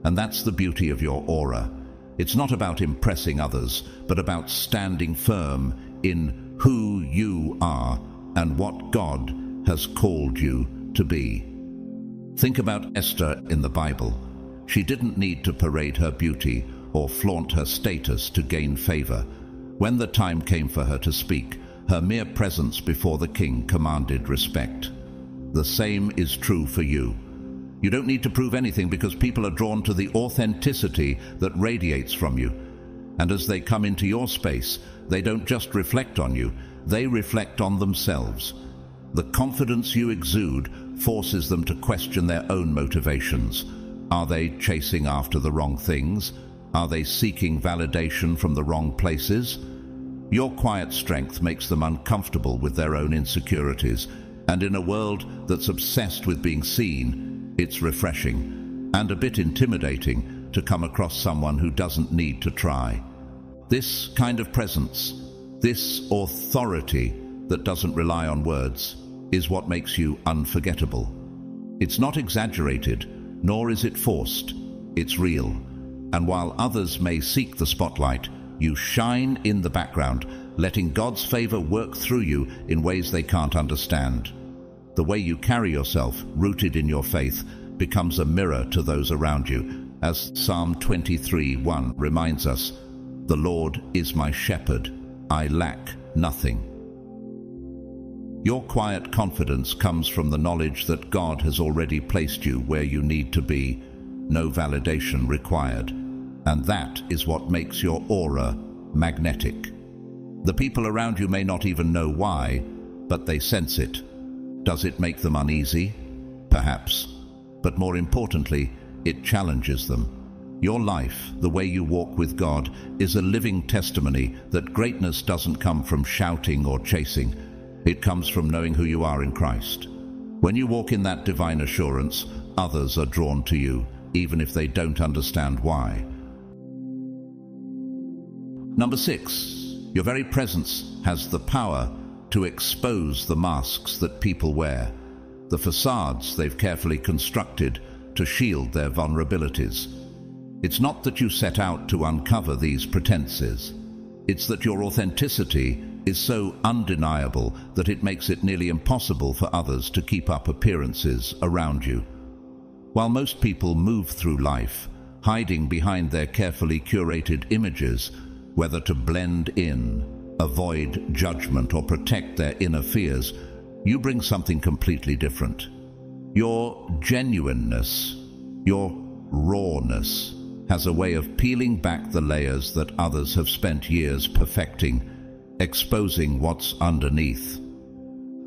And that's the beauty of your aura. It's not about impressing others, but about standing firm in who you are and what God has called you to be. Think about Esther in the Bible. She didn't need to parade her beauty or flaunt her status to gain favor. When the time came for her to speak, her mere presence before the king commanded respect. The same is true for you. You don't need to prove anything because people are drawn to the authenticity that radiates from you. And as they come into your space, they don't just reflect on you, they reflect on themselves. The confidence you exude forces them to question their own motivations. Are they chasing after the wrong things? Are they seeking validation from the wrong places? Your quiet strength makes them uncomfortable with their own insecurities, and in a world that's obsessed with being seen, it's refreshing and a bit intimidating to come across someone who doesn't need to try. This kind of presence, this authority that doesn't rely on words, is what makes you unforgettable. It's not exaggerated, nor is it forced. It's real. And while others may seek the spotlight, You shine in the background, letting God's favor work through you in ways they can't understand. The way you carry yourself, rooted in your faith, becomes a mirror to those around you, as Psalm 23:1 reminds us, "The Lord is my shepherd, I lack nothing." Your quiet confidence comes from the knowledge that God has already placed you where you need to be, no validation required. And that is what makes your aura magnetic. The people around you may not even know why, but they sense it. Does it make them uneasy? Perhaps. But more importantly, it challenges them. Your life, the way you walk with God, is a living testimony that greatness doesn't come from shouting or chasing. It comes from knowing who you are in Christ. When you walk in that divine assurance, others are drawn to you, even if they don't understand why. Number 6, your very presence has the power to expose the masks that people wear, the facades they've carefully constructed to shield their vulnerabilities. It's not that you set out to uncover these pretenses. It's that your authenticity is so undeniable that it makes it nearly impossible for others to keep up appearances around you. While most people move through life, hiding behind their carefully curated images, whether to blend in, avoid judgment, or protect their inner fears, you bring something completely different. Your genuineness, your rawness, has a way of peeling back the layers that others have spent years perfecting, exposing what's underneath.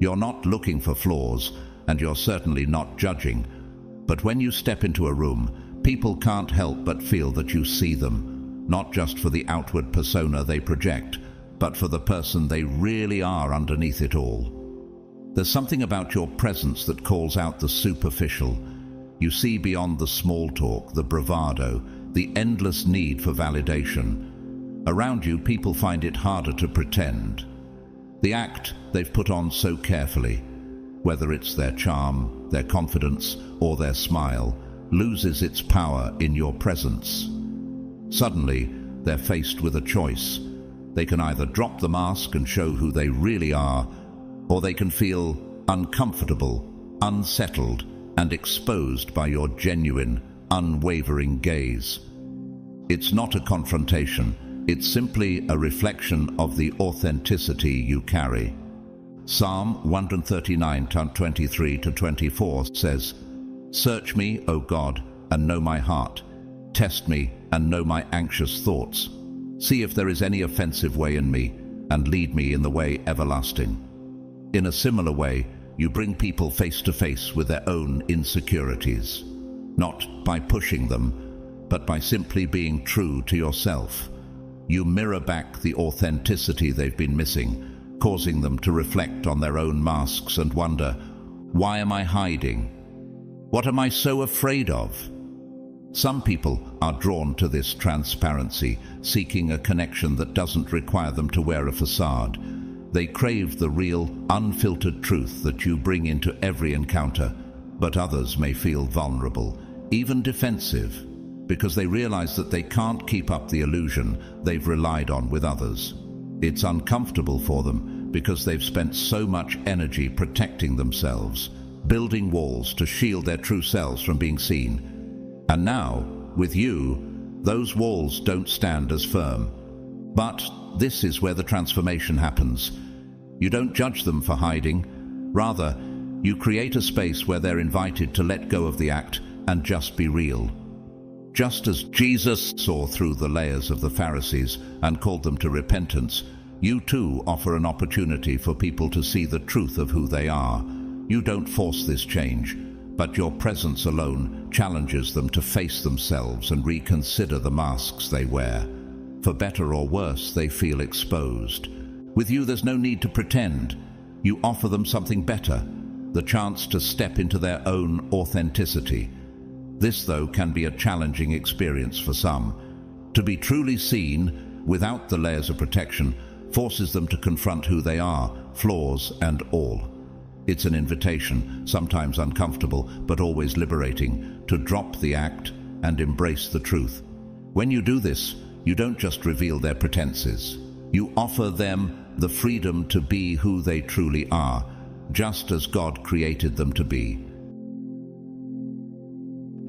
You're not looking for flaws, and you're certainly not judging, but when you step into a room, people can't help but feel that you see them, not just for the outward persona they project, but for the person they really are underneath it all. There's something about your presence that calls out the superficial. You see beyond the small talk, the bravado, the endless need for validation. Around you, people find it harder to pretend. The act they've put on so carefully, whether it's their charm, their confidence, or their smile, loses its power in your presence. Suddenly, they're faced with a choice. They can either drop the mask and show who they really are, or they can feel uncomfortable, unsettled, and exposed by your genuine, unwavering gaze. It's not a confrontation, it's simply a reflection of the authenticity you carry. Psalm 139:23-24 says, "Search me, O God, and know my heart. Test me and know my anxious thoughts. See if there is any offensive way in me, and lead me in the way everlasting." In a similar way, you bring people face to face with their own insecurities, not by pushing them, but by simply being true to yourself. You mirror back the authenticity they've been missing, causing them to reflect on their own masks and wonder, why am I hiding? What am I so afraid of? Some people are drawn to this transparency, seeking a connection that doesn't require them to wear a facade. They crave the real, unfiltered truth that you bring into every encounter, but others may feel vulnerable, even defensive, because they realize that they can't keep up the illusion they've relied on with others. It's uncomfortable for them because they've spent so much energy protecting themselves, building walls to shield their true selves from being seen. And now, with you, those walls don't stand as firm. But this is where the transformation happens. You don't judge them for hiding. Rather, you create a space where they're invited to let go of the act and just be real. Just as Jesus saw through the layers of the Pharisees and called them to repentance, you too offer an opportunity for people to see the truth of who they are. You don't force this change, but your presence alone challenges them to face themselves and reconsider the masks they wear. For better or worse, they feel exposed. With you, there's no need to pretend. You offer them something better, the chance to step into their own authenticity. This, though, can be a challenging experience for some. To be truly seen, without the layers of protection, forces them to confront who they are, flaws and all. It's an invitation, sometimes uncomfortable, but always liberating, to drop the act and embrace the truth. When you do this, you don't just reveal their pretenses. You offer them the freedom to be who they truly are, just as God created them to be.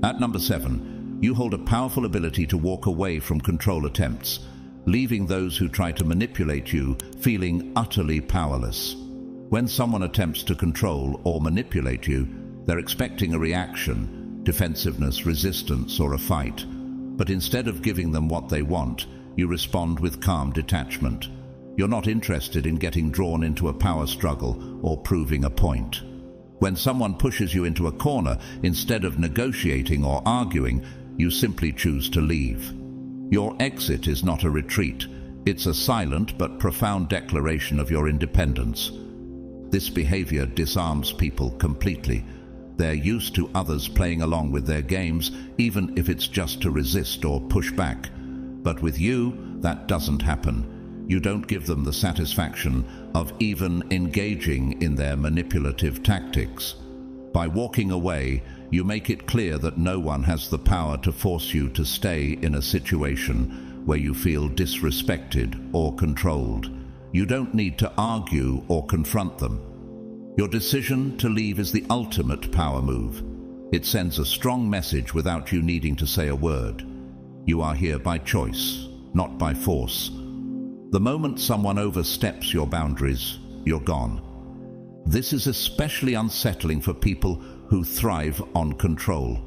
At number 7, you hold a powerful ability to walk away from control attempts, leaving those who try to manipulate you feeling utterly powerless. When someone attempts to control or manipulate you, they're expecting a reaction, defensiveness, resistance, or a fight. But instead of giving them what they want, you respond with calm detachment. You're not interested in getting drawn into a power struggle or proving a point. When someone pushes you into a corner, instead of negotiating or arguing, you simply choose to leave. Your exit is not a retreat. It's a silent but profound declaration of your independence. This behavior disarms people completely. They're used to others playing along with their games, even if it's just to resist or push back. But with you, that doesn't happen. You don't give them the satisfaction of even engaging in their manipulative tactics. By walking away, you make it clear that no one has the power to force you to stay in a situation where you feel disrespected or controlled. You don't need to argue or confront them. Your decision to leave is the ultimate power move. It sends a strong message without you needing to say a word. You are here by choice, not by force. The moment someone oversteps your boundaries, you're gone. This is especially unsettling for people who thrive on control.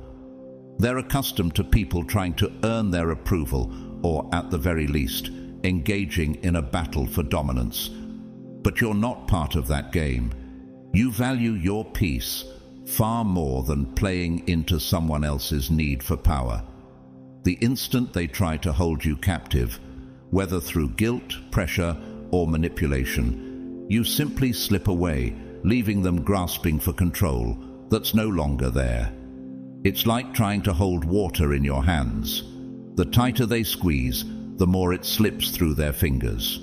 They're accustomed to people trying to earn their approval, or at the very least, engaging in a battle for dominance. But you're not part of that game. You value your peace far more than playing into someone else's need for power. The instant they try to hold you captive, whether through guilt, pressure, or manipulation, you simply slip away, leaving them grasping for control that's no longer there. It's like trying to hold water in your hands. The tighter they squeeze, the more it slips through their fingers.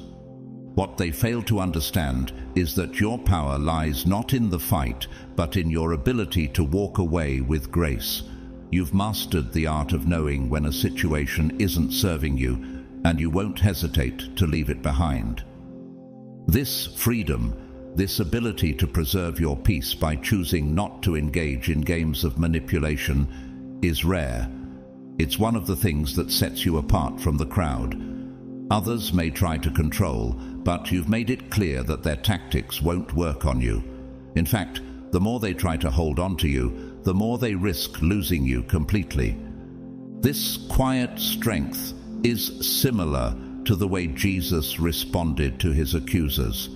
What they fail to understand is that your power lies not in the fight, but in your ability to walk away with grace. You've mastered the art of knowing when a situation isn't serving you, and you won't hesitate to leave it behind. This freedom, this ability to preserve your peace by choosing not to engage in games of manipulation, is rare. It's one of the things that sets you apart from the crowd. Others may try to control, but you've made it clear that their tactics won't work on you. In fact, the more they try to hold on to you, the more they risk losing you completely. This quiet strength is similar to the way Jesus responded to his accusers.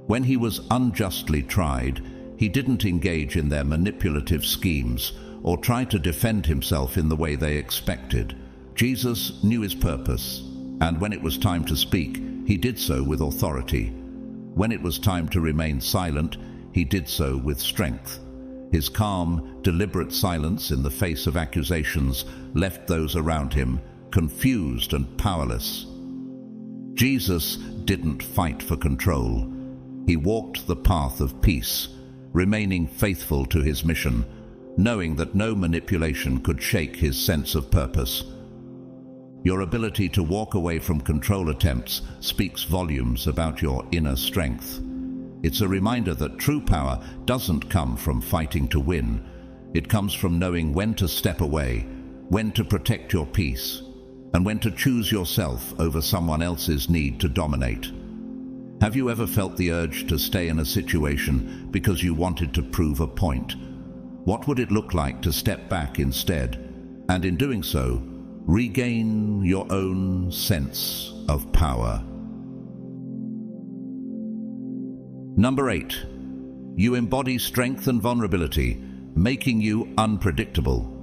When he was unjustly tried, he didn't engage in their manipulative schemes or try to defend himself in the way they expected. Jesus knew his purpose, and when it was time to speak, he did so with authority. When it was time to remain silent, he did so with strength. His calm, deliberate silence in the face of accusations left those around him confused and powerless. Jesus didn't fight for control. He walked the path of peace, remaining faithful to his mission, knowing that no manipulation could shake his sense of purpose. Your ability to walk away from control attempts speaks volumes about your inner strength. It's a reminder that true power doesn't come from fighting to win. It comes from knowing when to step away, when to protect your peace, and when to choose yourself over someone else's need to dominate. Have you ever felt the urge to stay in a situation because you wanted to prove a point? What would it look like to step back instead, and in doing so, regain your own sense of power? Number 8. You embody strength and vulnerability, making you unpredictable.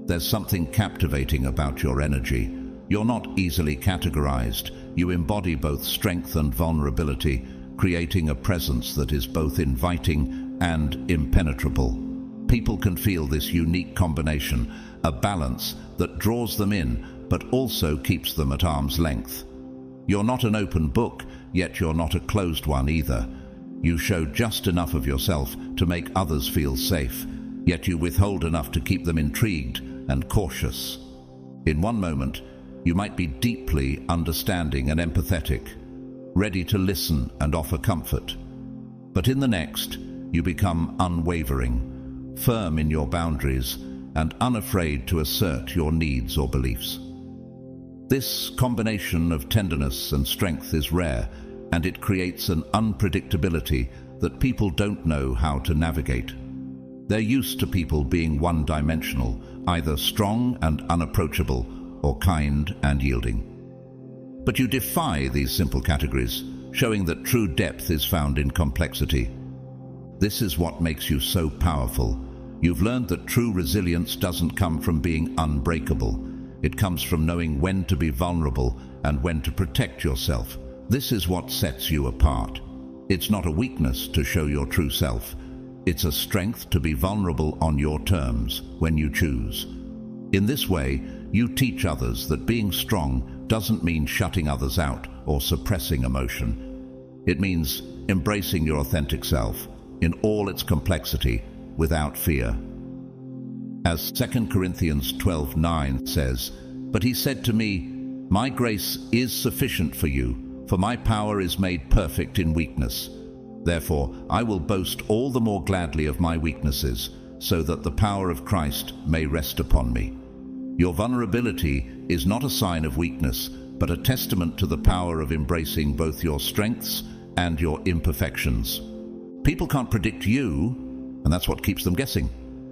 There's something captivating about your energy. You're not easily categorized. You embody both strength and vulnerability, creating a presence that is both inviting and impenetrable. People can feel this unique combination, a balance that draws them in, but also keeps them at arm's length. You're not an open book, yet you're not a closed one either. You show just enough of yourself to make others feel safe, yet you withhold enough to keep them intrigued and cautious. In one moment, you might be deeply understanding and empathetic, ready to listen and offer comfort. But in the next, you become unwavering, firm in your boundaries, and unafraid to assert your needs or beliefs. This combination of tenderness and strength is rare, and it creates an unpredictability that people don't know how to navigate. They're used to people being one-dimensional, either strong and unapproachable, or kind and yielding. But you defy these simple categories, showing that true depth is found in complexity. This is what makes you so powerful. You've learned that true resilience doesn't come from being unbreakable. It comes from knowing when to be vulnerable and when to protect yourself. This is what sets you apart. It's not a weakness to show your true self. It's a strength to be vulnerable on your terms when you choose. In this way, you teach others that being strong doesn't mean shutting others out or suppressing emotion. It means embracing your authentic self in all its complexity without fear. As 2 Corinthians 12:9 says, "But he said to me, 'My grace is sufficient for you, for my power is made perfect in weakness. Therefore, I will boast all the more gladly of my weaknesses, so that the power of Christ may rest upon me.'" Your vulnerability is not a sign of weakness, but a testament to the power of embracing both your strengths and your imperfections. People can't predict you, and that's what keeps them guessing.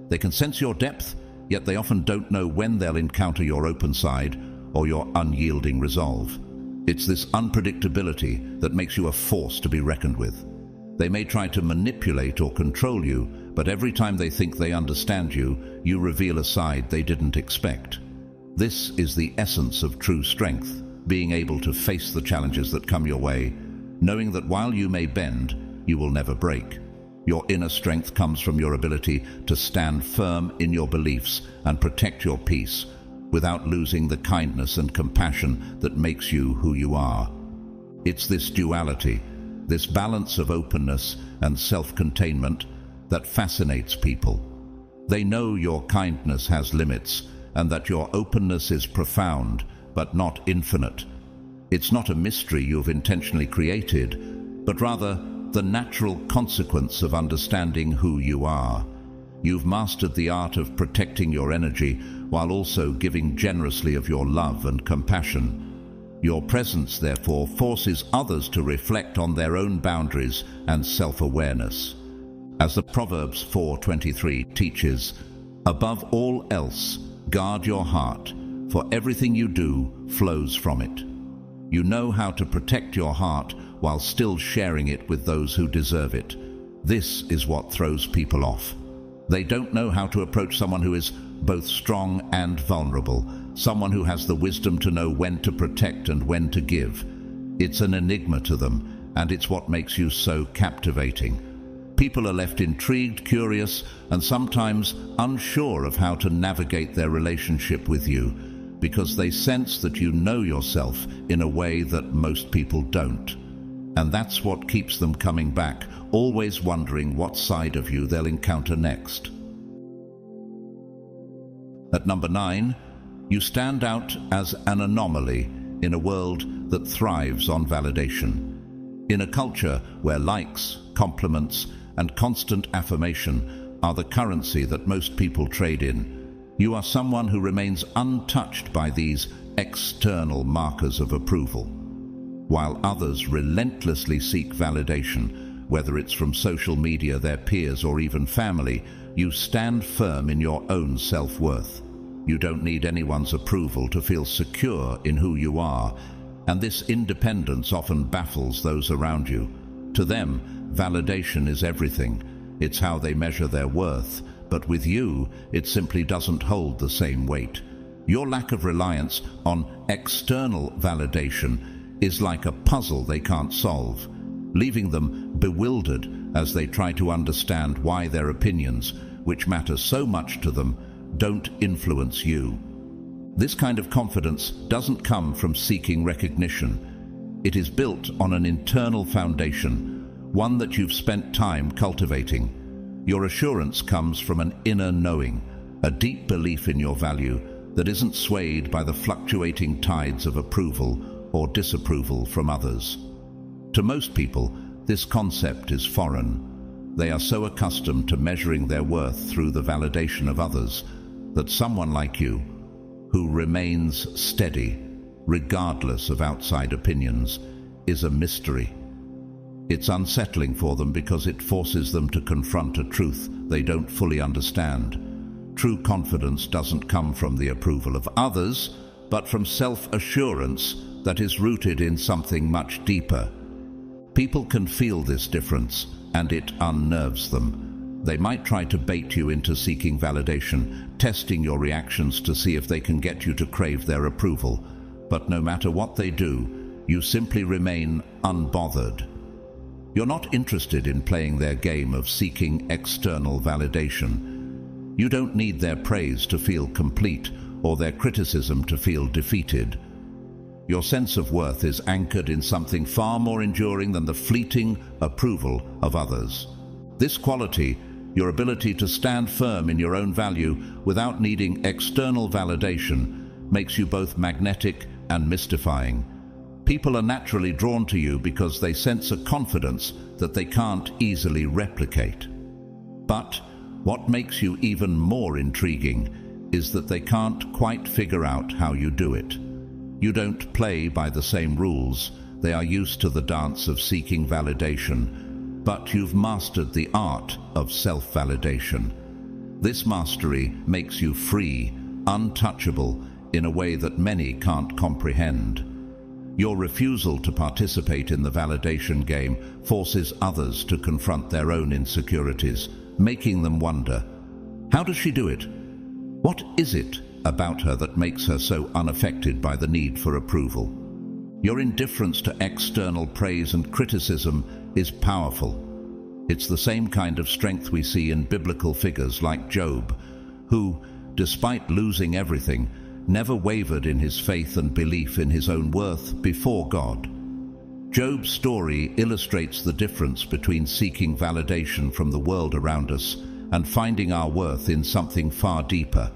They can sense your depth, yet they often don't know when they'll encounter your open side or your unyielding resolve. It's this unpredictability that makes you a force to be reckoned with. They may try to manipulate or control you, but every time they think they understand you, you reveal a side they didn't expect. This is the essence of true strength, being able to face the challenges that come your way, knowing that while you may bend, you will never break. Your inner strength comes from your ability to stand firm in your beliefs and protect your peace without losing the kindness and compassion that makes you who you are. It's this duality, this balance of openness and self-containment that fascinates people. They know your kindness has limits and that your openness is profound but not infinite. It's not a mystery you've intentionally created, but rather the natural consequence of understanding who you are. You've mastered the art of protecting your energy while also giving generously of your love and compassion. Your presence, therefore, forces others to reflect on their own boundaries and self-awareness. As the Proverbs 4:23 teaches, "Above all else, guard your heart, for everything you do flows from it." You know how to protect your heart while still sharing it with those who deserve it. This is what throws people off. They don't know how to approach someone who is both strong and vulnerable, someone who has the wisdom to know when to protect and when to give. It's an enigma to them, and it's what makes you so captivating. People are left intrigued, curious, and sometimes unsure of how to navigate their relationship with you, because they sense that you know yourself in a way that most people don't. And that's what keeps them coming back, always wondering what side of you they'll encounter next. At number 9, you stand out as an anomaly in a world that thrives on validation. In a culture where likes, compliments, and constant affirmation are the currency that most people trade in, you are someone who remains untouched by these external markers of approval. While others relentlessly seek validation, whether it's from social media, their peers, or even family, you stand firm in your own self-worth. You don't need anyone's approval to feel secure in who you are, and this independence often baffles those around you. To them, validation is everything. It's how they measure their worth, but with you, it simply doesn't hold the same weight. Your lack of reliance on external validation is like a puzzle they can't solve, leaving them bewildered as they try to understand why their opinions, which matter so much to them, don't influence you. This kind of confidence doesn't come from seeking recognition. It is built on an internal foundation, one that you've spent time cultivating. Your assurance comes from an inner knowing, a deep belief in your value that isn't swayed by the fluctuating tides of approval or disapproval from others. To most people, this concept is foreign. They are so accustomed to measuring their worth through the validation of others that someone like you, who remains steady regardless of outside opinions, is a mystery. It's unsettling for them because it forces them to confront a truth they don't fully understand. True confidence doesn't come from the approval of others, but from self-assurance that is rooted in something much deeper. People can feel this difference, and it unnerves them. They might try to bait you into seeking validation, testing your reactions to see if they can get you to crave their approval. But no matter what they do, you simply remain unbothered. You're not interested in playing their game of seeking external validation. You don't need their praise to feel complete or their criticism to feel defeated. Your sense of worth is anchored in something far more enduring than the fleeting approval of others. This quality, your ability to stand firm in your own value without needing external validation, makes you both magnetic and mystifying. People are naturally drawn to you because they sense a confidence that they can't easily replicate. But what makes you even more intriguing is that they can't quite figure out how you do it. You don't play by the same rules. They are used to the dance of seeking validation, but you've mastered the art of self-validation. This mastery makes you free, untouchable, in a way that many can't comprehend. Your refusal to participate in the validation game forces others to confront their own insecurities, making them wonder, how does she do it? What is it about her that makes her so unaffected by the need for approval? Your indifference to external praise and criticism is powerful. It's the same kind of strength we see in biblical figures like Job, who, despite losing everything, never wavered in his faith and belief in his own worth before God. Job's story illustrates the difference between seeking validation from the world around us and finding our worth in something far deeper,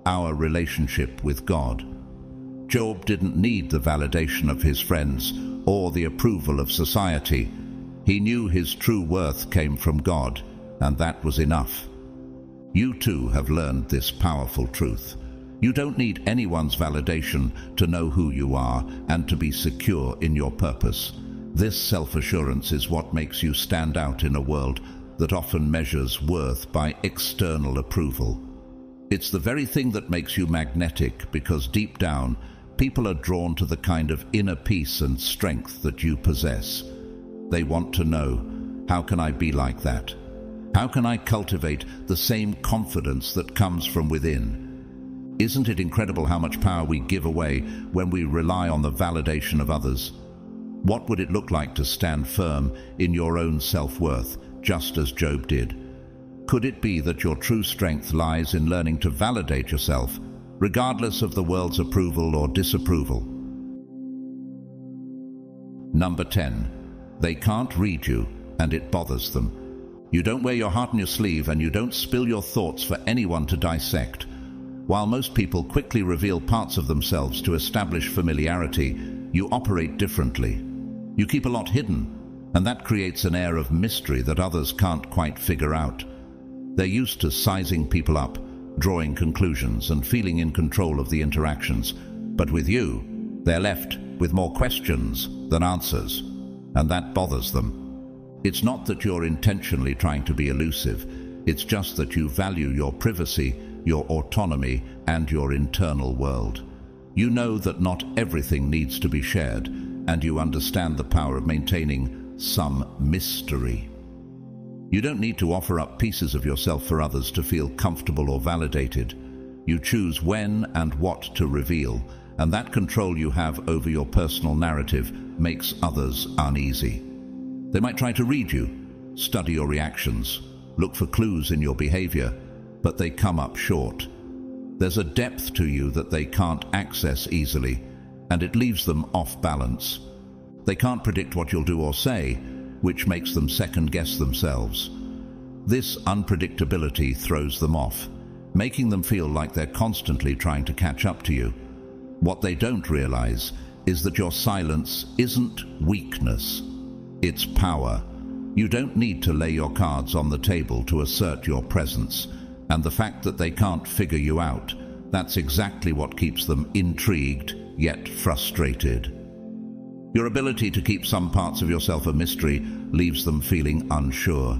our relationship with God. Job didn't need the validation of his friends or the approval of society. He knew his true worth came from God, and that was enough. You too have learned this powerful truth. You don't need anyone's validation to know who you are and to be secure in your purpose. This self-assurance is what makes you stand out in a world that often measures worth by external approval. It's the very thing that makes you magnetic, because deep down, people are drawn to the kind of inner peace and strength that you possess. They want to know, how can I be like that? How can I cultivate the same confidence that comes from within? Isn't it incredible how much power we give away when we rely on the validation of others? What would it look like to stand firm in your own self-worth, just as Job did? Could it be that your true strength lies in learning to validate yourself, regardless of the world's approval or disapproval? Number 10. They can't read you, and it bothers them. You don't wear your heart on your sleeve, and you don't spill your thoughts for anyone to dissect. While most people quickly reveal parts of themselves to establish familiarity, you operate differently. You keep a lot hidden, and that creates an air of mystery that others can't quite figure out. They're used to sizing people up, drawing conclusions, and feeling in control of the interactions. But with you, they're left with more questions than answers, and that bothers them. It's not that you're intentionally trying to be elusive. It's just that you value your privacy, your autonomy, and your internal world. You know that not everything needs to be shared, and you understand the power of maintaining some mystery. You don't need to offer up pieces of yourself for others to feel comfortable or validated. You choose when and what to reveal, and that control you have over your personal narrative makes others uneasy. They might try to read you, study your reactions, look for clues in your behavior, but they come up short. There's a depth to you that they can't access easily, and it leaves them off balance. They can't predict what you'll do or say, which makes them second-guess themselves. This unpredictability throws them off, making them feel like they're constantly trying to catch up to you. What they don't realize is that your silence isn't weakness, it's power. You don't need to lay your cards on the table to assert your presence, and the fact that they can't figure you out, that's exactly what keeps them intrigued, yet frustrated. Your ability to keep some parts of yourself a mystery leaves them feeling unsure,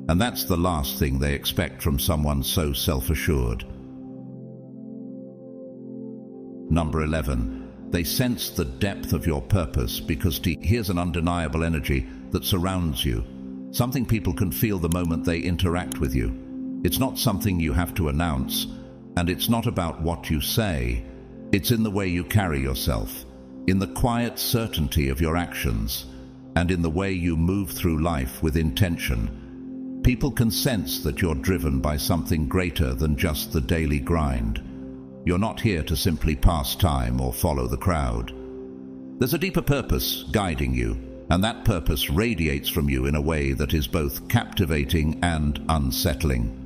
and that's the last thing they expect from someone so self-assured. Number 11. They sense the depth of your purpose because here's an undeniable energy that surrounds you, something people can feel the moment they interact with you. It's not something you have to announce, and it's not about what you say. It's in the way you carry yourself, in the quiet certainty of your actions, and in the way you move through life with intention. People can sense that you're driven by something greater than just the daily grind. You're not here to simply pass time or follow the crowd. There's a deeper purpose guiding you, and that purpose radiates from you in a way that is both captivating and unsettling.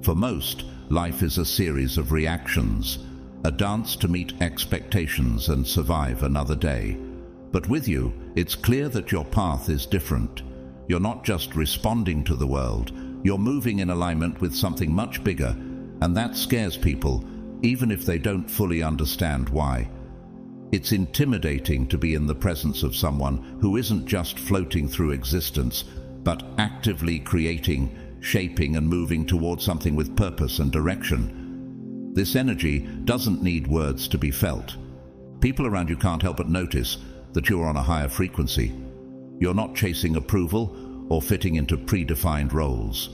For most, life is a series of reactions, a dance to meet expectations and survive another day. But with you, it's clear that your path is different. You're not just responding to the world, you're moving in alignment with something much bigger, and that scares people, even if they don't fully understand why. It's intimidating to be in the presence of someone who isn't just floating through existence, but actively creating, shaping and moving towards something with purpose and direction. This energy doesn't need words to be felt. People around you can't help but notice that you're on a higher frequency. You're not chasing approval or fitting into predefined roles.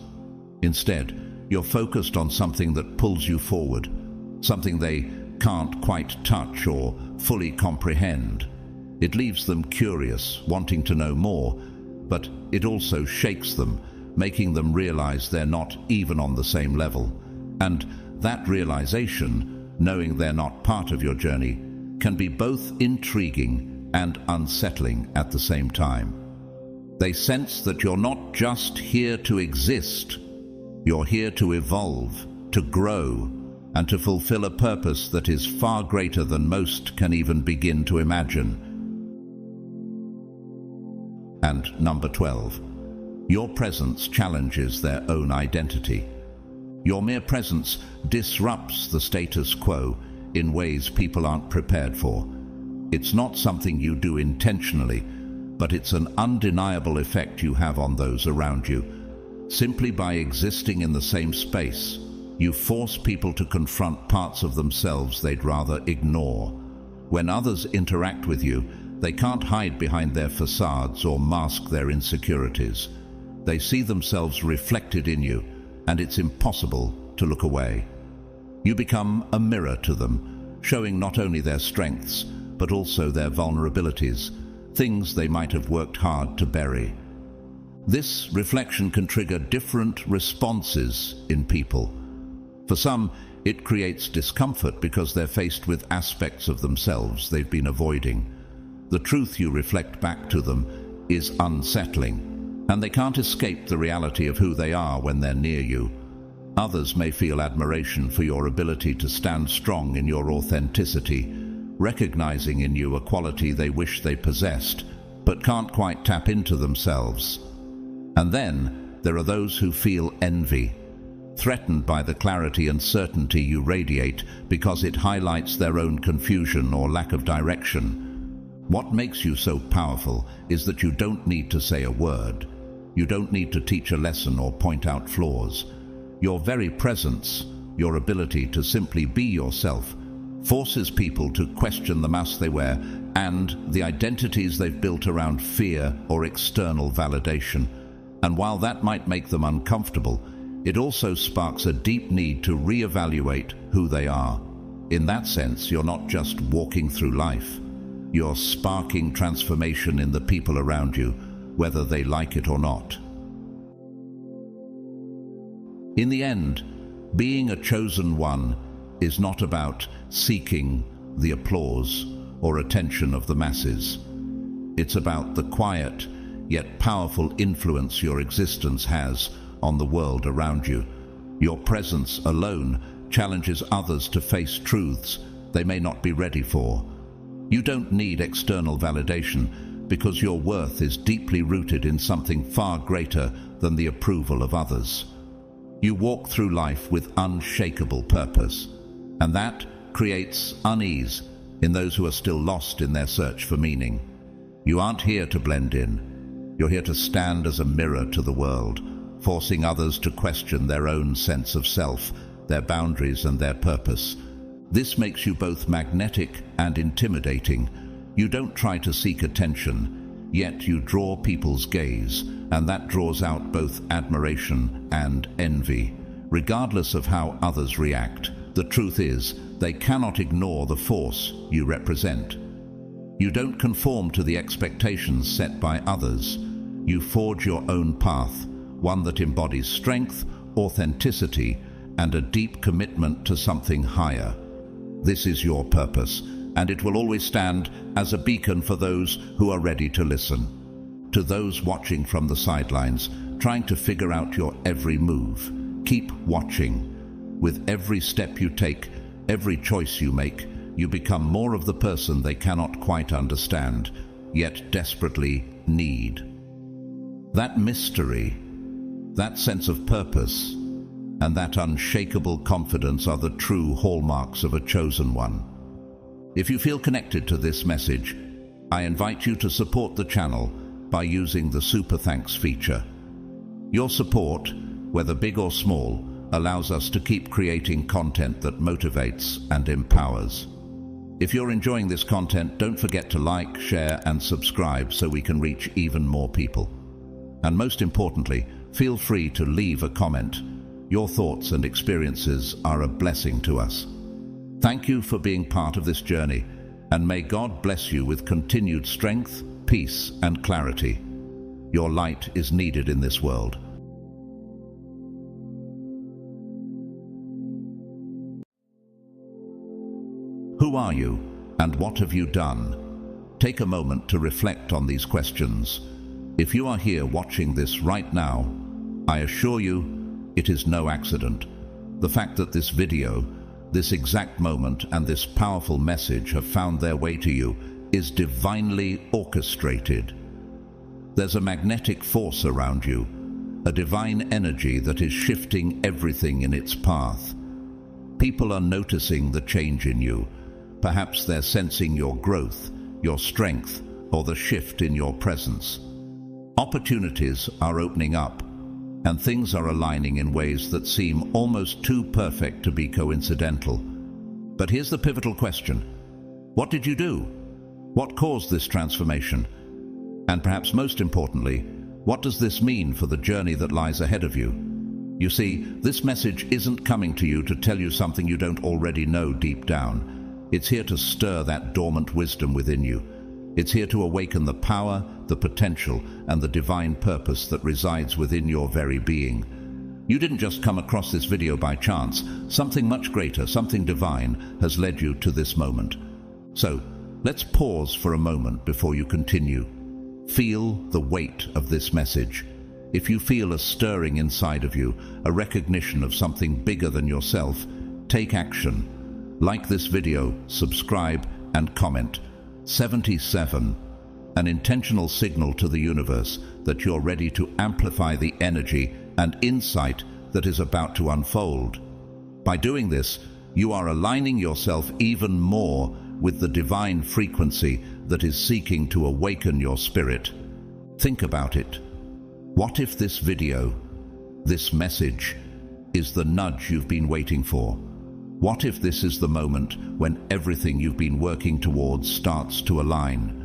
Instead, you're focused on something that pulls you forward, something they can't quite touch or fully comprehend. It leaves them curious, wanting to know more, but it also shakes them, making them realize they're not even on the same level. And that realization, knowing they're not part of your journey, can be both intriguing and unsettling at the same time. They sense that you're not just here to exist, you're here to evolve, to grow, and to fulfill a purpose that is far greater than most can even begin to imagine. And number 12. Your presence challenges their own identity. Your mere presence disrupts the status quo in ways people aren't prepared for. It's not something you do intentionally, but it's an undeniable effect you have on those around you. Simply by existing in the same space, you force people to confront parts of themselves they'd rather ignore. When others interact with you, they can't hide behind their facades or mask their insecurities. They see themselves reflected in you, and it's impossible to look away. You become a mirror to them, showing not only their strengths, but also their vulnerabilities, things they might have worked hard to bury. This reflection can trigger different responses in people. For some, it creates discomfort because they're faced with aspects of themselves they've been avoiding. The truth you reflect back to them is unsettling, and they can't escape the reality of who they are when they're near you. Others may feel admiration for your ability to stand strong in your authenticity, recognizing in you a quality they wish they possessed, but can't quite tap into themselves. And then there are those who feel envy, threatened by the clarity and certainty you radiate because it highlights their own confusion or lack of direction. What makes you so powerful is that you don't need to say a word. You don't need to teach a lesson or point out flaws. Your very presence, your ability to simply be yourself, forces people to question the mask they wear and the identities they've built around fear or external validation. And while that might make them uncomfortable, it also sparks a deep need to reevaluate who they are. In that sense, you're not just walking through life. You're sparking transformation in the people around you, whether they like it or not. In the end, being a chosen one is not about seeking the applause or attention of the masses. It's about the quiet, yet powerful influence your existence has on the world around you. Your presence alone challenges others to face truths they may not be ready for. You don't need external validation because your worth is deeply rooted in something far greater than the approval of others. You walk through life with unshakable purpose, and that creates unease in those who are still lost in their search for meaning. You aren't here to blend in. You're here to stand as a mirror to the world, forcing others to question their own sense of self, their boundaries and their purpose. This makes you both magnetic and intimidating. You don't try to seek attention, yet you draw people's gaze, and that draws out both admiration and envy. Regardless of how others react, the truth is, they cannot ignore the force you represent. You don't conform to the expectations set by others. You forge your own path, one that embodies strength, authenticity, and a deep commitment to something higher. This is your purpose, and it will always stand as a beacon for those who are ready to listen. To those watching from the sidelines, trying to figure out your every move, keep watching. With every step you take, every choice you make, you become more of the person they cannot quite understand, yet desperately need. That mystery, that sense of purpose, and that unshakable confidence are the true hallmarks of a chosen one. If you feel connected to this message, I invite you to support the channel by using the Super Thanks feature. Your support, whether big or small, allows us to keep creating content that motivates and empowers. If you're enjoying this content, don't forget to like, share, and subscribe so we can reach even more people. And most importantly, feel free to leave a comment. Your thoughts and experiences are a blessing to us. Thank you for being part of this journey, and may God bless you with continued strength, peace, and clarity. Your light is needed in this world. Who are you, and what have you done? Take a moment to reflect on these questions. If you are here watching this right now, I assure you, it is no accident. The fact that this video, this exact moment, and this powerful message have found their way to you is divinely orchestrated. There's a magnetic force around you, a divine energy that is shifting everything in its path. People are noticing the change in you. Perhaps they're sensing your growth, your strength, or the shift in your presence. Opportunities are opening up, and things are aligning in ways that seem almost too perfect to be coincidental. But here's the pivotal question. What did you do? What caused this transformation? And perhaps most importantly, what does this mean for the journey that lies ahead of you? You see, this message isn't coming to you to tell you something you don't already know deep down. It's here to stir that dormant wisdom within you. It's here to awaken the power, the potential, and the divine purpose that resides within your very being. You didn't just come across this video by chance. Something much greater, something divine, has led you to this moment. So, let's pause for a moment before you continue. Feel the weight of this message. If you feel a stirring inside of you, a recognition of something bigger than yourself, take action. Like this video, subscribe, and comment. 77. An intentional signal to the universe that you're ready to amplify the energy and insight that is about to unfold. By doing this, you are aligning yourself even more with the divine frequency that is seeking to awaken your spirit. Think about it. What if this video, this message, is the nudge you've been waiting for? What if this is the moment when everything you've been working towards starts to align?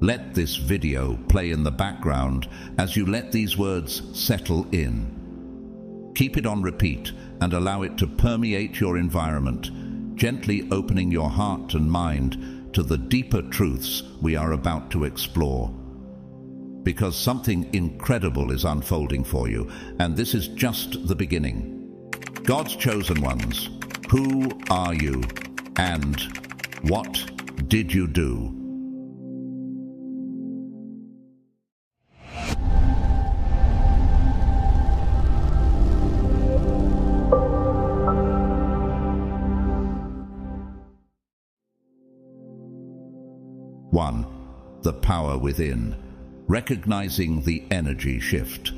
Let this video play in the background as you let these words settle in. Keep it on repeat and allow it to permeate your environment, gently opening your heart and mind to the deeper truths we are about to explore. Because something incredible is unfolding for you, and this is just the beginning. God's chosen ones, who are you, and what did you do? the power within, recognizing the energy shift.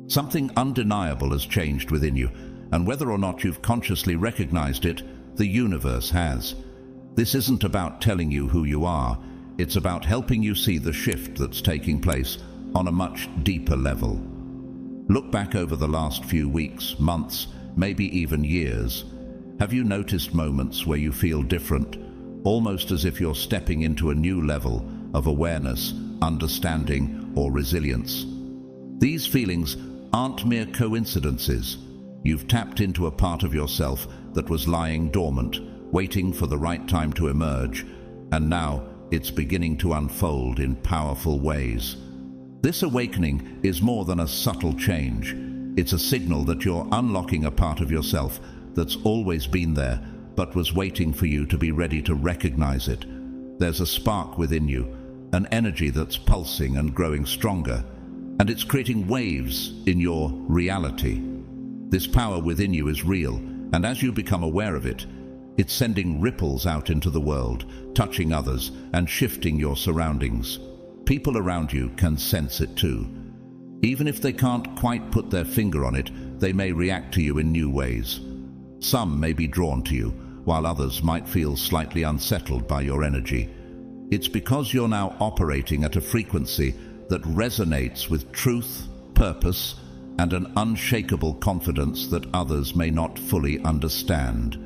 Something undeniable has changed within you, and whether or not you've consciously recognized it, the universe has. This isn't about telling you who you are, it's about helping you see the shift that's taking place on a much deeper level. Look back over the last few weeks, months, maybe even years. Have you noticed moments where you feel different, almost as if you're stepping into a new level of awareness, understanding, or resilience? These feelings aren't mere coincidences. You've tapped into a part of yourself that was lying dormant, waiting for the right time to emerge, and now it's beginning to unfold in powerful ways. This awakening is more than a subtle change. It's a signal that you're unlocking a part of yourself that's always been there, but was waiting for you to be ready to recognize it. There's a spark within you, an energy that's pulsing and growing stronger, and it's creating waves in your reality. This power within you is real, and as you become aware of it, it's sending ripples out into the world, touching others and shifting your surroundings. People around you can sense it too. Even if they can't quite put their finger on it, they may react to you in new ways. Some may be drawn to you, while others might feel slightly unsettled by your energy. It's because you're now operating at a frequency that resonates with truth, purpose, and an unshakable confidence that others may not fully understand.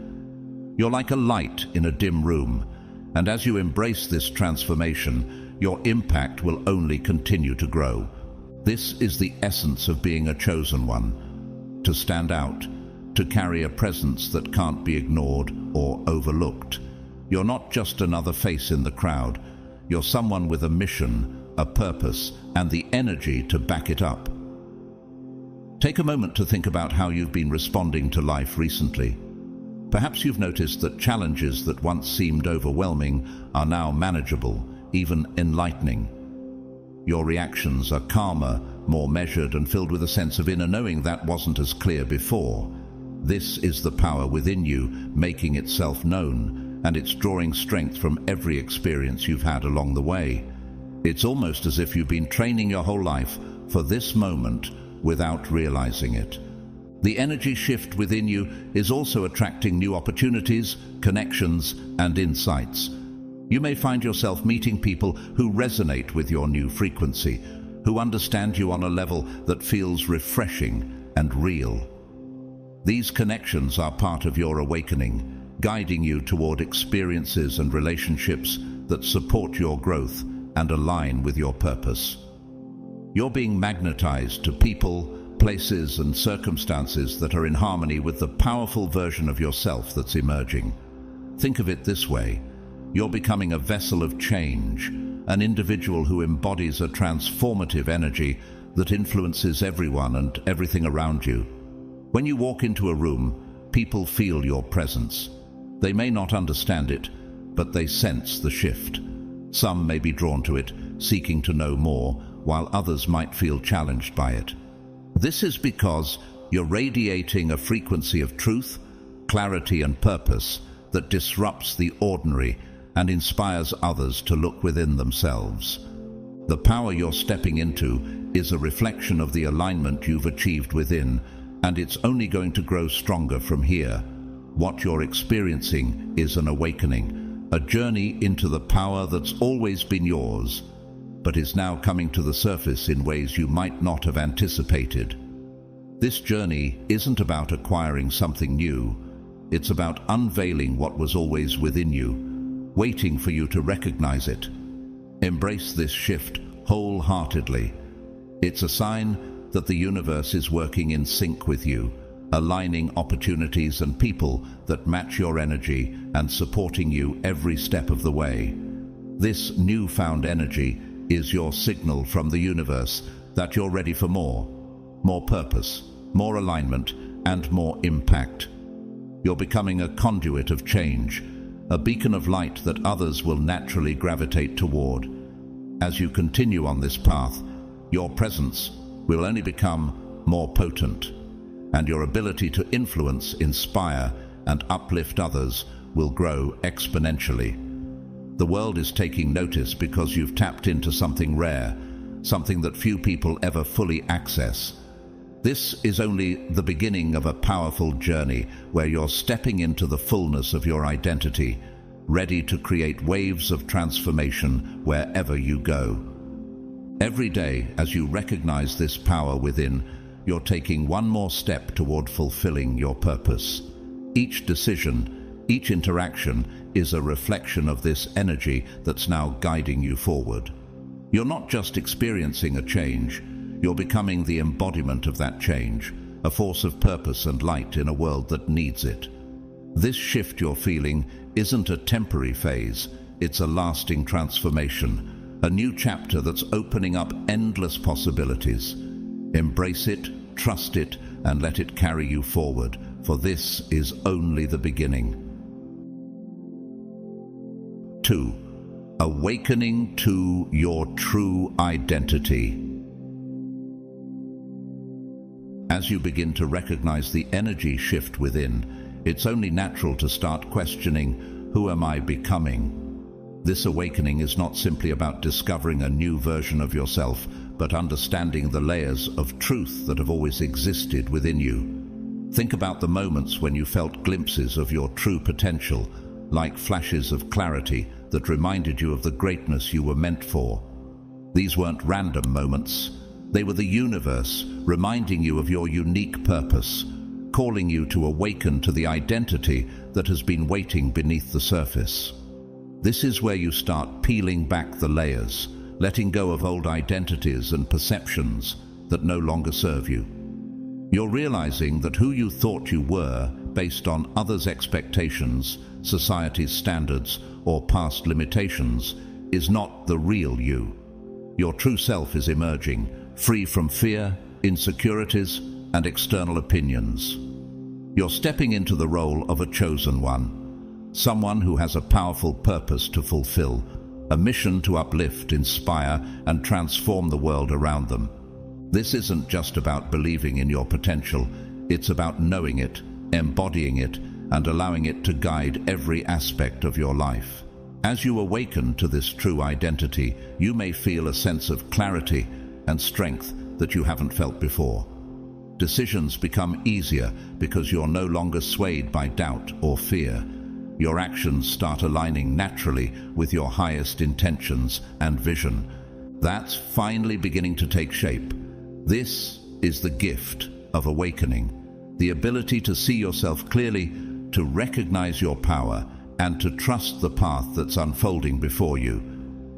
You're like a light in a dim room, and as you embrace this transformation, your impact will only continue to grow. This is the essence of being a chosen one: to stand out, to carry a presence that can't be ignored or overlooked. You're not just another face in the crowd. You're someone with a mission, a purpose, and the energy to back it up. Take a moment to think about how you've been responding to life recently. Perhaps you've noticed that challenges that once seemed overwhelming are now manageable, even enlightening. Your reactions are calmer, more measured, and filled with a sense of inner knowing that wasn't as clear before. This is the power within you making itself known, and it's drawing strength from every experience you've had along the way. It's almost as if you've been training your whole life for this moment without realizing it. The energy shift within you is also attracting new opportunities, connections, and insights. You may find yourself meeting people who resonate with your new frequency, who understand you on a level that feels refreshing and real. These connections are part of your awakening, guiding you toward experiences and relationships that support your growth and align with your purpose. You're being magnetized to people, places, and circumstances that are in harmony with the powerful version of yourself that's emerging. Think of it this way: you're becoming a vessel of change, an individual who embodies a transformative energy that influences everyone and everything around you. When you walk into a room, people feel your presence. They may not understand it, but they sense the shift. Some may be drawn to it, seeking to know more, while others might feel challenged by it. This is because you're radiating a frequency of truth, clarity, and purpose that disrupts the ordinary and inspires others to look within themselves. The power you're stepping into is a reflection of the alignment you've achieved within, and it's only going to grow stronger from here. What you're experiencing is an awakening, a journey into the power that's always been yours, but is now coming to the surface in ways you might not have anticipated. This journey isn't about acquiring something new. It's about unveiling what was always within you, waiting for you to recognize it. Embrace this shift wholeheartedly. It's a sign that the universe is working in sync with you, aligning opportunities and people that match your energy and supporting you every step of the way. This newfound energy is your signal from the universe that you're ready for more purpose, more alignment, and more impact. You're becoming a conduit of change, a beacon of light that others will naturally gravitate toward. As you continue on this path, your presence will only become more potent, and your ability to influence, inspire, and uplift others will grow exponentially. The world is taking notice because you've tapped into something rare, something that few people ever fully access. This is only the beginning of a powerful journey where you're stepping into the fullness of your identity, ready to create waves of transformation wherever you go. Every day, as you recognize this power within, you're taking one more step toward fulfilling your purpose. Each decision, each interaction is a reflection of this energy that's now guiding you forward. You're not just experiencing a change, you're becoming the embodiment of that change, a force of purpose and light in a world that needs it. This shift you're feeling isn't a temporary phase, it's a lasting transformation, a new chapter that's opening up endless possibilities. Embrace it, trust it, and let it carry you forward, for this is only the beginning. 2. Awakening to your true identity. As you begin to recognize the energy shift within, it's only natural to start questioning, who am I becoming? This awakening is not simply about discovering a new version of yourself, but understanding the layers of truth that have always existed within you. Think about the moments when you felt glimpses of your true potential, like flashes of clarity that reminded you of the greatness you were meant for. These weren't random moments. They were the universe reminding you of your unique purpose, calling you to awaken to the identity that has been waiting beneath the surface. This is where you start peeling back the layers, letting go of old identities and perceptions that no longer serve you. You're realizing that who you thought you were, based on others' expectations, society's standards, or past limitations, is not the real you. Your true self is emerging, free from fear, insecurities, and external opinions. You're stepping into the role of a chosen one, someone who has a powerful purpose to fulfill, a mission to uplift, inspire, and transform the world around them. This isn't just about believing in your potential, it's about knowing it, embodying it, and allowing it to guide every aspect of your life. As you awaken to this true identity, you may feel a sense of clarity and strength that you haven't felt before. Decisions become easier because you're no longer swayed by doubt or fear. Your actions start aligning naturally with your highest intentions and vision. That's finally beginning to take shape. This is the gift of awakening, the ability to see yourself clearly, to recognize your power, and to trust the path that's unfolding before you.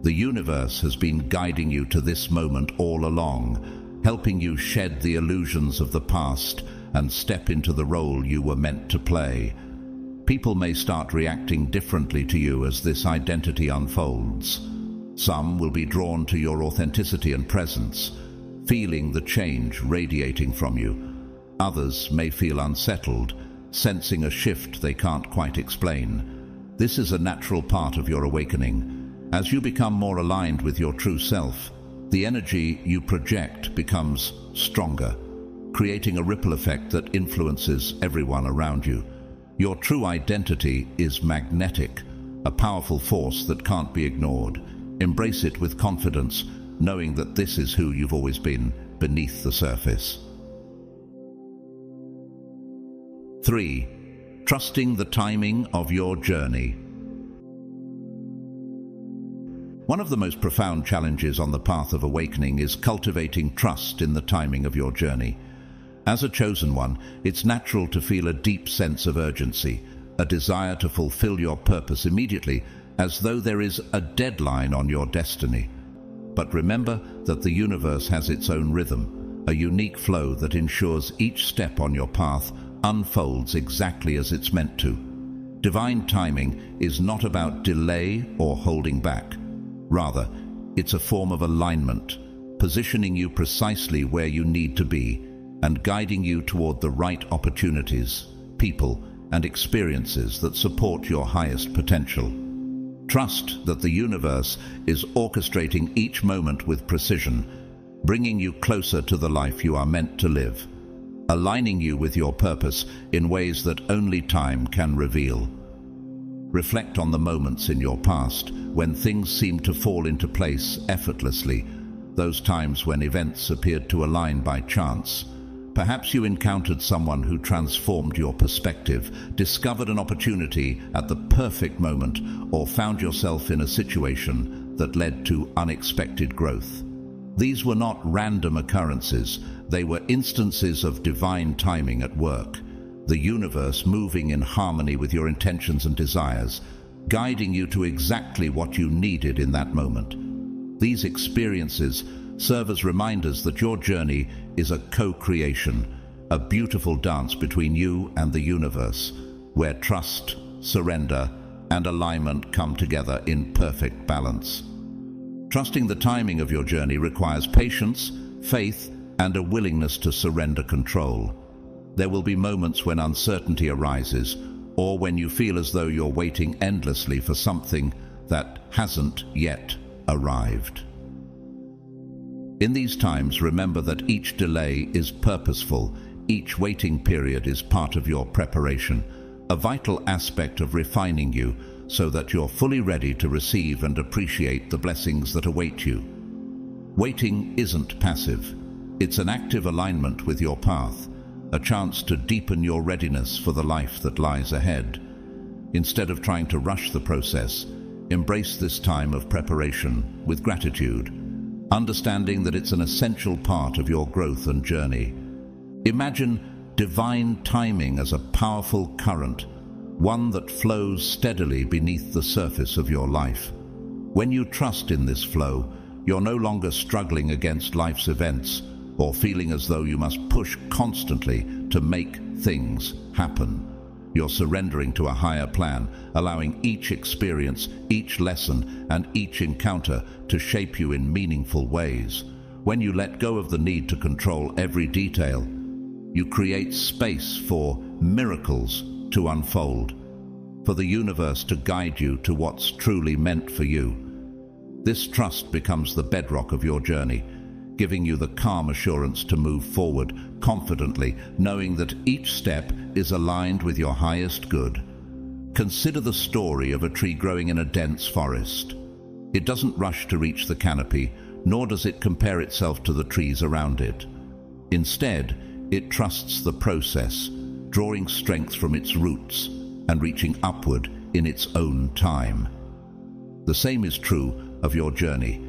The universe has been guiding you to this moment all along, helping you shed the illusions of the past and step into the role you were meant to play. People may start reacting differently to you as this identity unfolds. Some will be drawn to your authenticity and presence, feeling the change radiating from you. Others may feel unsettled, sensing a shift they can't quite explain. This is a natural part of your awakening. As you become more aligned with your true self, the energy you project becomes stronger, creating a ripple effect that influences everyone around you. Your true identity is magnetic, a powerful force that can't be ignored. Embrace it with confidence, knowing that this is who you've always been, beneath the surface. 3. Trusting the timing of your journey. One of the most profound challenges on the path of awakening is cultivating trust in the timing of your journey. As a chosen one, it's natural to feel a deep sense of urgency, a desire to fulfill your purpose immediately, as though there is a deadline on your destiny. But remember that the universe has its own rhythm, a unique flow that ensures each step on your path unfolds exactly as it's meant to. Divine timing is not about delay or holding back. Rather, it's a form of alignment, positioning you precisely where you need to be and guiding you toward the right opportunities, people, and experiences that support your highest potential. Trust that the universe is orchestrating each moment with precision, bringing you closer to the life you are meant to live, aligning you with your purpose in ways that only time can reveal. Reflect on the moments in your past when things seemed to fall into place effortlessly, those times when events appeared to align by chance. Perhaps you encountered someone who transformed your perspective, discovered an opportunity at the perfect moment, or found yourself in a situation that led to unexpected growth. These were not random occurrences, they were instances of divine timing at work, the universe moving in harmony with your intentions and desires, guiding you to exactly what you needed in that moment. These experiences serve as reminders that your journey is a co-creation, a beautiful dance between you and the universe, where trust, surrender, and alignment come together in perfect balance. Trusting the timing of your journey requires patience, faith, and a willingness to surrender control. There will be moments when uncertainty arises, or when you feel as though you're waiting endlessly for something that hasn't yet arrived. In these times, remember that each delay is purposeful, each waiting period is part of your preparation, a vital aspect of refining you so that you're fully ready to receive and appreciate the blessings that await you. Waiting isn't passive, it's an active alignment with your path, a chance to deepen your readiness for the life that lies ahead. Instead of trying to rush the process, embrace this time of preparation with gratitude, understanding that it's an essential part of your growth and journey. Imagine divine timing as a powerful current, one that flows steadily beneath the surface of your life. When you trust in this flow, you're no longer struggling against life's events or feeling as though you must push constantly to make things happen. You're surrendering to a higher plan, allowing each experience, each lesson, and each encounter to shape you in meaningful ways. When you let go of the need to control every detail, you create space for miracles to unfold, for the universe to guide you to what's truly meant for you. This trust becomes the bedrock of your journey, giving you the calm assurance to move forward confidently, knowing that each step is aligned with your highest good. Consider the story of a tree growing in a dense forest. It doesn't rush to reach the canopy, nor does it compare itself to the trees around it. Instead, it trusts the process, drawing strength from its roots and reaching upward in its own time. The same is true of your journey.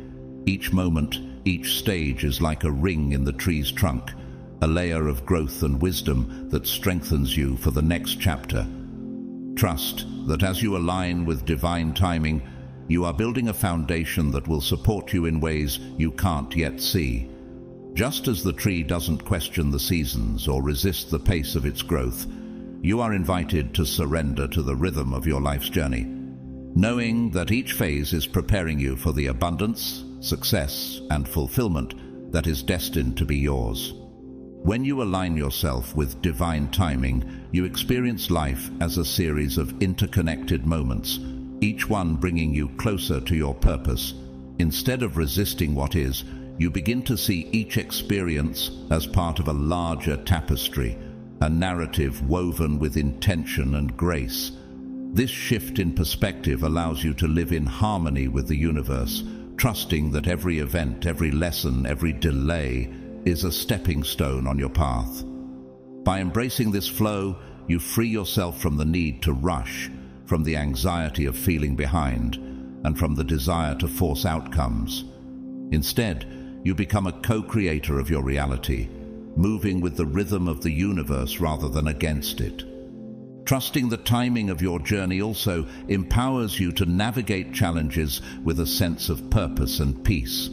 Each moment, each stage is like a ring in the tree's trunk, a layer of growth and wisdom that strengthens you for the next chapter. Trust that as you align with divine timing, you are building a foundation that will support you in ways you can't yet see. Just as the tree doesn't question the seasons or resist the pace of its growth, you are invited to surrender to the rhythm of your life's journey, knowing that each phase is preparing you for the abundance, success, and fulfillment that is destined to be yours. When you align yourself with divine timing, you experience life as a series of interconnected moments, each one bringing you closer to your purpose. Instead of resisting what is, you begin to see each experience as part of a larger tapestry, a narrative woven with intention and grace. This shift in perspective allows you to live in harmony with the universe, trusting that every event, every lesson, every delay is a stepping stone on your path. By embracing this flow, you free yourself from the need to rush, from the anxiety of feeling behind, and from the desire to force outcomes. Instead, you become a co-creator of your reality, moving with the rhythm of the universe rather than against it. Trusting the timing of your journey also empowers you to navigate challenges with a sense of purpose and peace.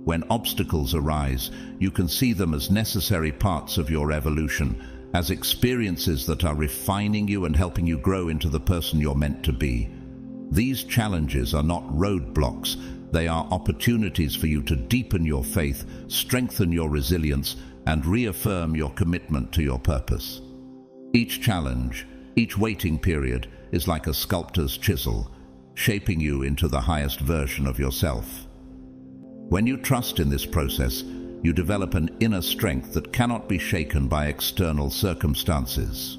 When obstacles arise, you can see them as necessary parts of your evolution, as experiences that are refining you and helping you grow into the person you're meant to be. These challenges are not roadblocks, they are opportunities for you to deepen your faith, strengthen your resilience, and reaffirm your commitment to your purpose. Each challenge, each waiting period is like a sculptor's chisel, shaping you into the highest version of yourself. When you trust in this process, you develop an inner strength that cannot be shaken by external circumstances.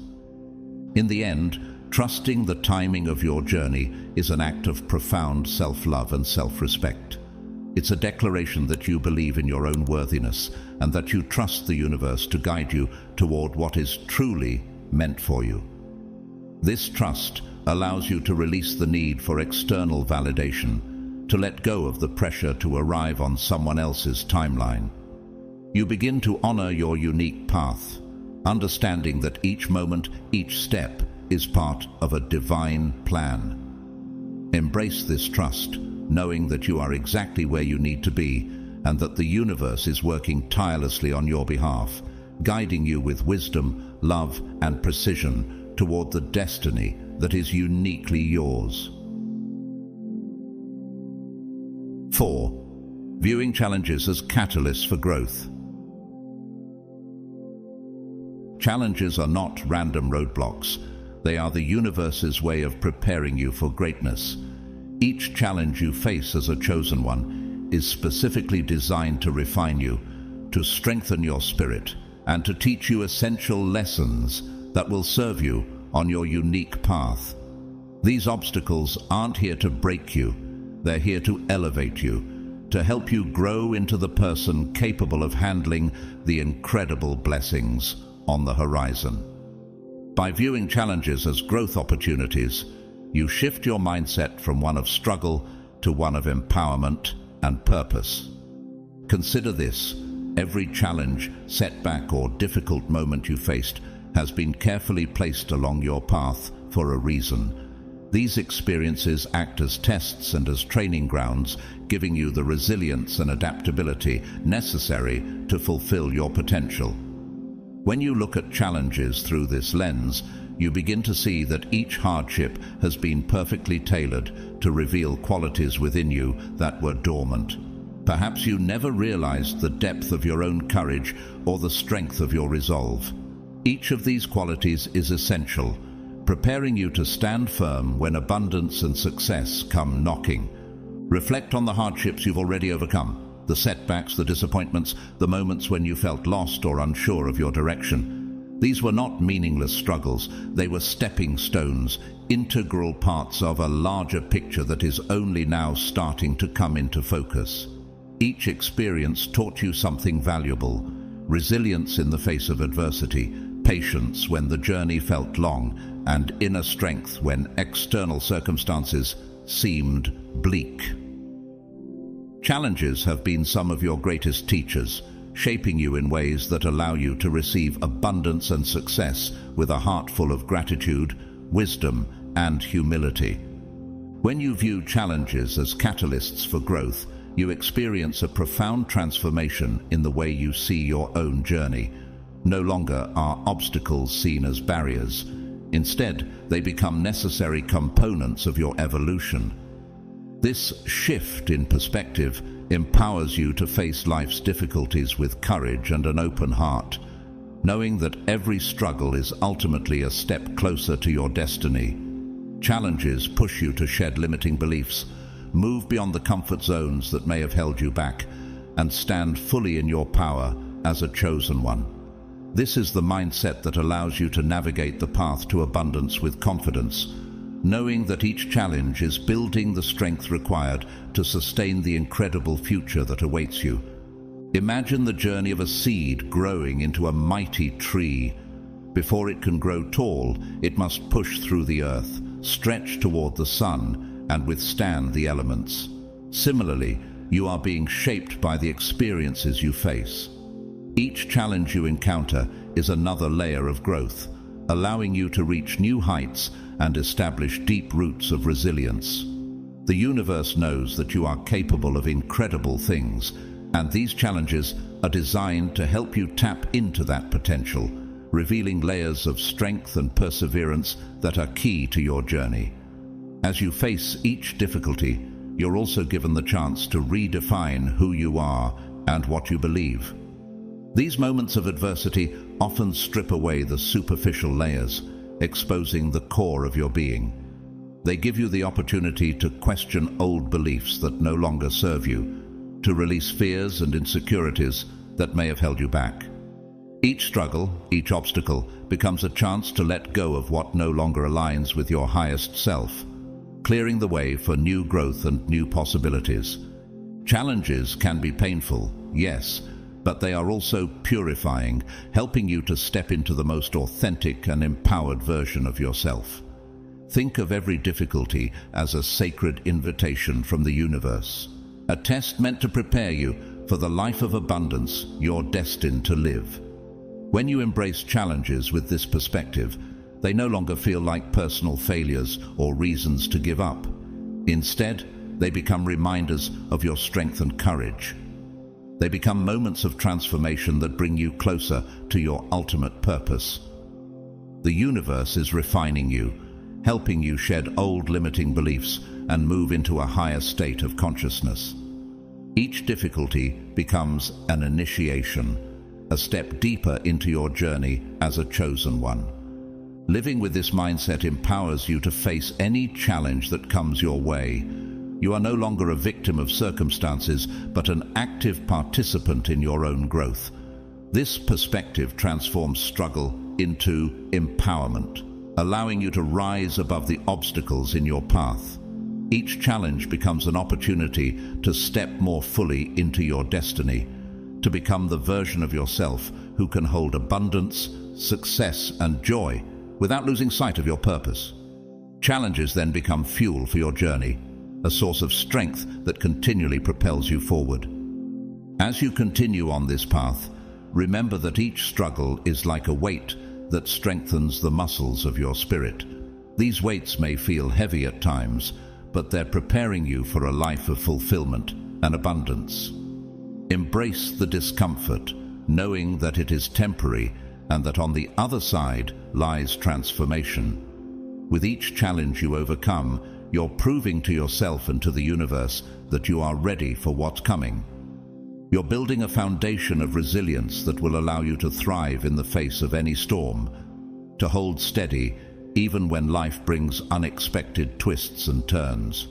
In the end, Trusting the timing of your journey is an act of profound self-love and self-respect. It's a declaration that you believe in your own worthiness and that you trust the universe to guide you toward what is truly meant for you. This trust allows you to release the need for external validation, to let go of the pressure to arrive on someone else's timeline. You begin to honor your unique path, understanding that each moment, each step, is part of a divine plan. Embrace this trust, knowing that you are exactly where you need to be and that the universe is working tirelessly on your behalf, guiding you with wisdom, love, and precision toward the destiny that is uniquely yours. 4. Viewing challenges as catalysts for growth. Challenges are not random roadblocks. They are the universe's way of preparing you for greatness. Each challenge you face as a chosen one is specifically designed to refine you, to strengthen your spirit, and to teach you essential lessons that will serve you on your unique path. These obstacles aren't here to break you. They're here to elevate you, to help you grow into the person capable of handling the incredible blessings on the horizon. By viewing challenges as growth opportunities, you shift your mindset from one of struggle to one of empowerment and purpose. Consider this: every challenge, setback, or difficult moment you faced has been carefully placed along your path for a reason. These experiences act as tests and as training grounds, giving you the resilience and adaptability necessary to fulfill your potential. When you look at challenges through this lens, you begin to see that each hardship has been perfectly tailored to reveal qualities within you that were dormant. Perhaps you never realized the depth of your own courage or the strength of your resolve. Each of these qualities is essential, preparing you to stand firm when abundance and success come knocking. Reflect on the hardships you've already overcome, the setbacks, the disappointments, the moments when you felt lost or unsure of your direction. These were not meaningless struggles. They were stepping stones, integral parts of a larger picture that is only now starting to come into focus. Each experience taught you something valuable: resilience in the face of adversity, patience when the journey felt long, and inner strength when external circumstances seemed bleak. Challenges have been some of your greatest teachers, shaping you in ways that allow you to receive abundance and success with a heart full of gratitude, wisdom, and humility. When you view challenges as catalysts for growth, you experience a profound transformation in the way you see your own journey. No longer are obstacles seen as barriers. Instead, they become necessary components of your evolution. This shift in perspective empowers you to face life's difficulties with courage and an open heart, knowing that every struggle is ultimately a step closer to your destiny. Challenges push you to shed limiting beliefs, move beyond the comfort zones that may have held you back, and stand fully in your power as a chosen one. This is the mindset that allows you to navigate the path to abundance with confidence, knowing that each challenge is building the strength required to sustain the incredible future that awaits you. Imagine the journey of a seed growing into a mighty tree. Before it can grow tall, it must push through the earth, stretch toward the sun, and withstand the elements. Similarly, you are being shaped by the experiences you face. Each challenge you encounter is another layer of growth, allowing you to reach new heights and establish deep roots of resilience. The universe knows that you are capable of incredible things, and these challenges are designed to help you tap into that potential, revealing layers of strength and perseverance that are key to your journey. As you face each difficulty, you're also given the chance to redefine who you are and what you believe. These moments of adversity often strip away the superficial layers, exposing the core of your being. They give you the opportunity to question old beliefs that no longer serve you, to release fears and insecurities that may have held you back. Each struggle, each obstacle, becomes a chance to let go of what no longer aligns with your highest self, clearing the way for new growth and new possibilities. Challenges can be painful, yes, but they are also purifying, helping you to step into the most authentic and empowered version of yourself. Think of every difficulty as a sacred invitation from the universe, a test meant to prepare you for the life of abundance you're destined to live. When you embrace challenges with this perspective, they no longer feel like personal failures or reasons to give up. Instead, they become reminders of your strength and courage. They become moments of transformation that bring you closer to your ultimate purpose. The universe is refining you, helping you shed old limiting beliefs and move into a higher state of consciousness. Each difficulty becomes an initiation, a step deeper into your journey as a chosen one. Living with this mindset empowers you to face any challenge that comes your way. You are no longer a victim of circumstances, but an active participant in your own growth. This perspective transforms struggle into empowerment, allowing you to rise above the obstacles in your path. Each challenge becomes an opportunity to step more fully into your destiny, to become the version of yourself who can hold abundance, success, and joy without losing sight of your purpose. Challenges then become fuel for your journey, a source of strength that continually propels you forward. As you continue on this path, remember that each struggle is like a weight that strengthens the muscles of your spirit. These weights may feel heavy at times, but they're preparing you for a life of fulfillment and abundance. Embrace the discomfort, knowing that it is temporary and that on the other side lies transformation. With each challenge you overcome, you're proving to yourself and to the universe that you are ready for what's coming. You're building a foundation of resilience that will allow you to thrive in the face of any storm, to hold steady even when life brings unexpected twists and turns.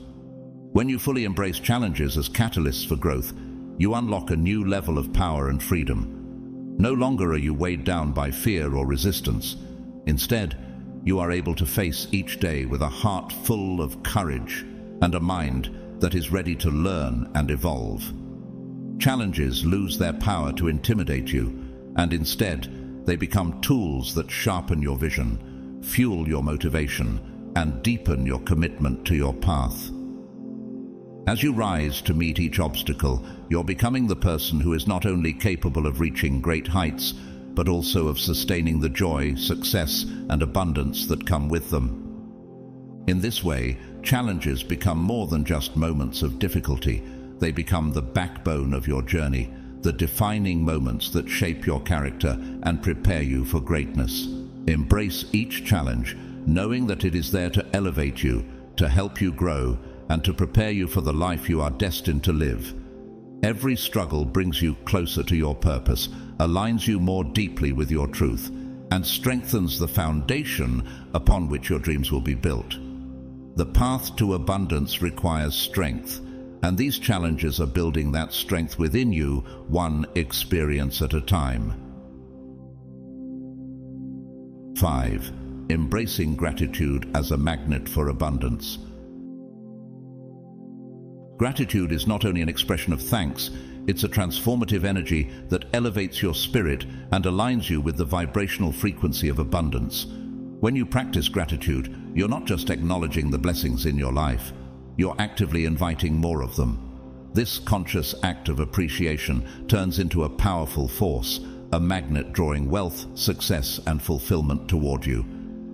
When you fully embrace challenges as catalysts for growth, you unlock a new level of power and freedom. No longer are you weighed down by fear or resistance. Instead, you are able to face each day with a heart full of courage and a mind that is ready to learn and evolve. Challenges lose their power to intimidate you, and instead, they become tools that sharpen your vision, fuel your motivation, and deepen your commitment to your path. As you rise to meet each obstacle, you're becoming the person who is not only capable of reaching great heights, but also of sustaining the joy, success, and abundance that come with them. In this way, challenges become more than just moments of difficulty. They become the backbone of your journey, the defining moments that shape your character and prepare you for greatness. Embrace each challenge, knowing that it is there to elevate you, to help you grow, and to prepare you for the life you are destined to live. Every struggle brings you closer to your purpose, aligns you more deeply with your truth, and strengthens the foundation upon which your dreams will be built. The path to abundance requires strength, and these challenges are building that strength within you, one experience at a time. 5. Embracing gratitude as a magnet for abundance. Gratitude is not only an expression of thanks, it's a transformative energy that elevates your spirit and aligns you with the vibrational frequency of abundance. When you practice gratitude, you're not just acknowledging the blessings in your life, you're actively inviting more of them. This conscious act of appreciation turns into a powerful force, a magnet drawing wealth, success, and fulfillment toward you.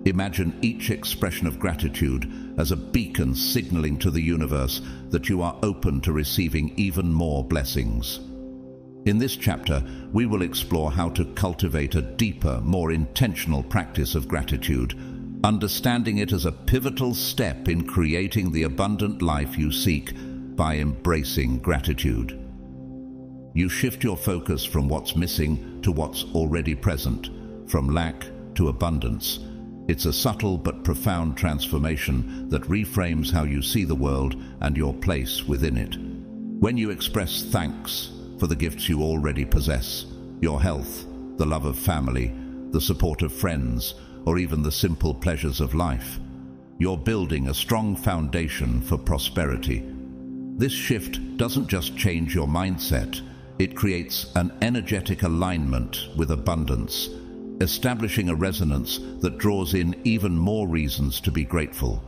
Imagine each expression of gratitude as a beacon signaling to the universe that you are open to receiving even more blessings. In this chapter, we will explore how to cultivate a deeper, more intentional practice of gratitude, understanding it as a pivotal step in creating the abundant life you seek by embracing gratitude. You shift your focus from what's missing to what's already present, from lack to abundance. It's a subtle but profound transformation that reframes how you see the world and your place within it. When you express thanks for the gifts you already possess, your health, the love of family, the support of friends, or even the simple pleasures of life. You're building a strong foundation for prosperity. This shift doesn't just change your mindset, it creates an energetic alignment with abundance, establishing a resonance that draws in even more reasons to be grateful.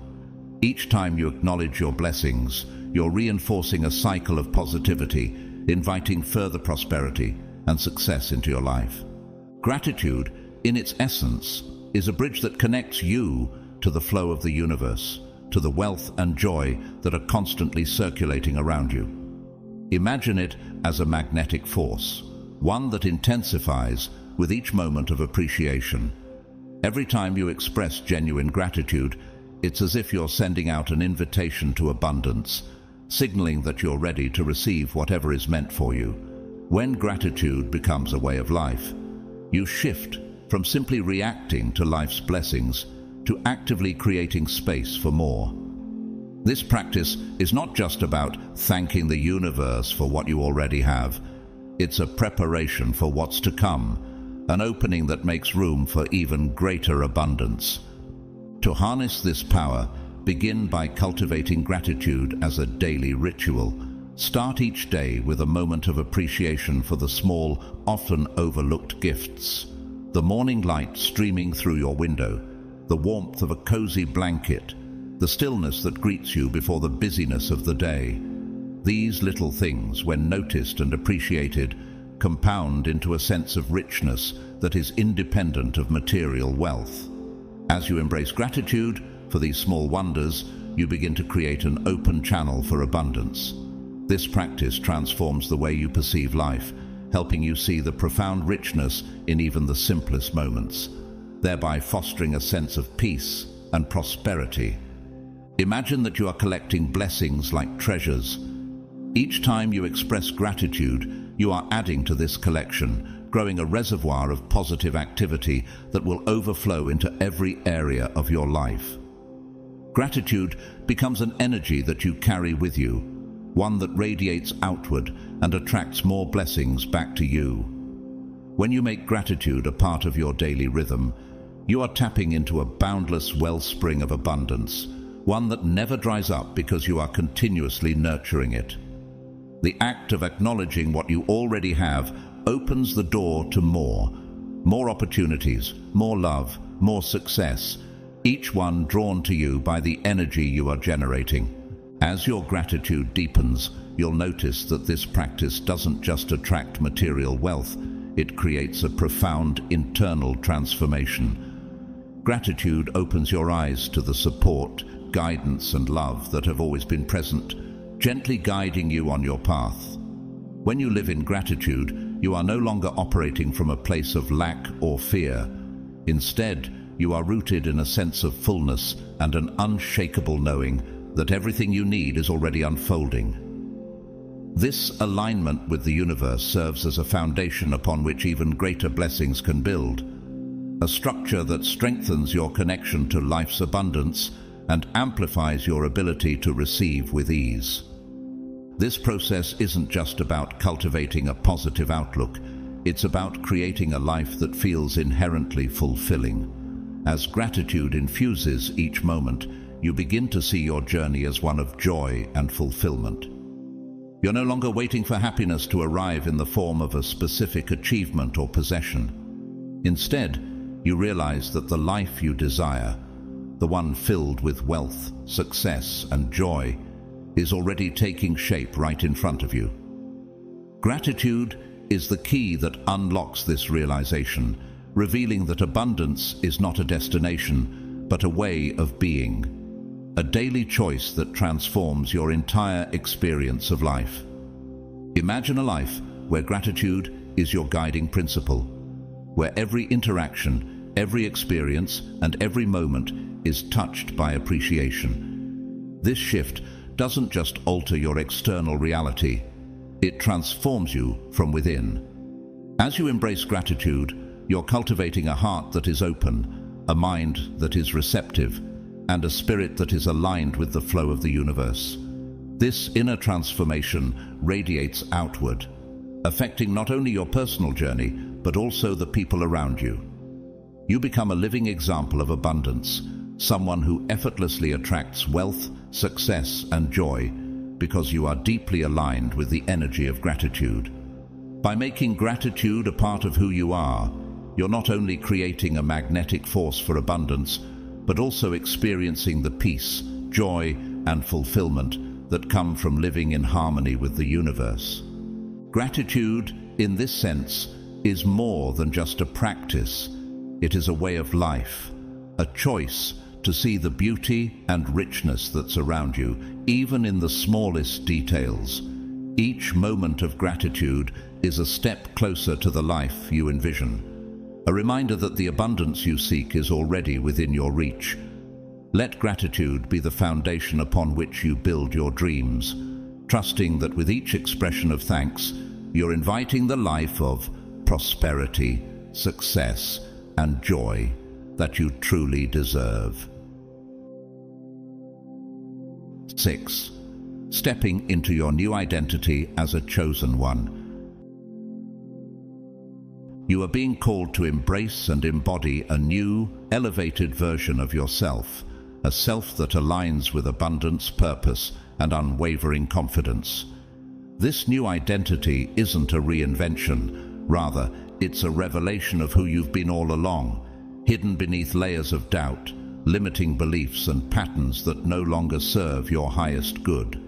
Each time you acknowledge your blessings, you're reinforcing a cycle of positivity, inviting further prosperity and success into your life. Gratitude, in its essence, is a bridge that connects you to the flow of the universe, to the wealth and joy that are constantly circulating around you. Imagine it as a magnetic force, one that intensifies with each moment of appreciation. Every time you express genuine gratitude, it's as if you're sending out an invitation to abundance, signaling that you're ready to receive whatever is meant for you. When gratitude becomes a way of life, you shift from simply reacting to life's blessings to actively creating space for more. This practice is not just about thanking the universe for what you already have. It's a preparation for what's to come, an opening that makes room for even greater abundance. To harness this power, begin by cultivating gratitude as a daily ritual. Start each day with a moment of appreciation for the small, often overlooked gifts. The morning light streaming through your window, the warmth of a cozy blanket, the stillness that greets you before the busyness of the day. These little things, when noticed and appreciated, compound into a sense of richness that is independent of material wealth. As you embrace gratitude for these small wonders, you begin to create an open channel for abundance. This practice transforms the way you perceive life, helping you see the profound richness in even the simplest moments, thereby fostering a sense of peace and prosperity. Imagine that you are collecting blessings like treasures. Each time you express gratitude, you are adding to this collection, growing a reservoir of positive activity that will overflow into every area of your life. Gratitude becomes an energy that you carry with you, one that radiates outward and attracts more blessings back to you. When you make gratitude a part of your daily rhythm, you are tapping into a boundless wellspring of abundance, one that never dries up because you are continuously nurturing it. The act of acknowledging what you already have opens the door to more opportunities, more love, more success, each one drawn to you by the energy you are generating. As your gratitude deepens, you'll notice that this practice doesn't just attract material wealth, it creates a profound internal transformation. Gratitude opens your eyes to the support, guidance, and love that have always been present, gently guiding you on your path. When you live in gratitude, you are no longer operating from a place of lack or fear. Instead, you are rooted in a sense of fullness and an unshakable knowing that everything you need is already unfolding. This alignment with the universe serves as a foundation upon which even greater blessings can build, a structure that strengthens your connection to life's abundance and amplifies your ability to receive with ease. This process isn't just about cultivating a positive outlook, it's about creating a life that feels inherently fulfilling. As gratitude infuses each moment, you begin to see your journey as one of joy and fulfillment. You're no longer waiting for happiness to arrive in the form of a specific achievement or possession. Instead, you realize that the life you desire, the one filled with wealth, success, and joy, is already taking shape right in front of you. Gratitude is the key that unlocks this realization, revealing that abundance is not a destination, but a way of being. A daily choice that transforms your entire experience of life. Imagine a life where gratitude is your guiding principle, where every interaction, every experience, and every moment is touched by appreciation. This shift doesn't just alter your external reality, it transforms you from within. As you embrace gratitude, you're cultivating a heart that is open, a mind that is receptive, and a spirit that is aligned with the flow of the universe. This inner transformation radiates outward, affecting not only your personal journey, but also the people around you. You become a living example of abundance, someone who effortlessly attracts wealth, success, and joy because you are deeply aligned with the energy of gratitude. By making gratitude a part of who you are, you're not only creating a magnetic force for abundance, but also experiencing the peace, joy, and fulfillment that come from living in harmony with the universe. Gratitude, in this sense, is more than just a practice. It is a way of life, a choice to see the beauty and richness that's around you, even in the smallest details. Each moment of gratitude is a step closer to the life you envision, a reminder that the abundance you seek is already within your reach. Let gratitude be the foundation upon which you build your dreams, trusting that with each expression of thanks, you're inviting the life of prosperity, success, and joy that you truly deserve. 6. Stepping into your new identity as a chosen one. You are being called to embrace and embody a new, elevated version of yourself, a self that aligns with abundance, purpose, and unwavering confidence. This new identity isn't a reinvention. Rather, it's a revelation of who you've been all along, hidden beneath layers of doubt, limiting beliefs and patterns that no longer serve your highest good.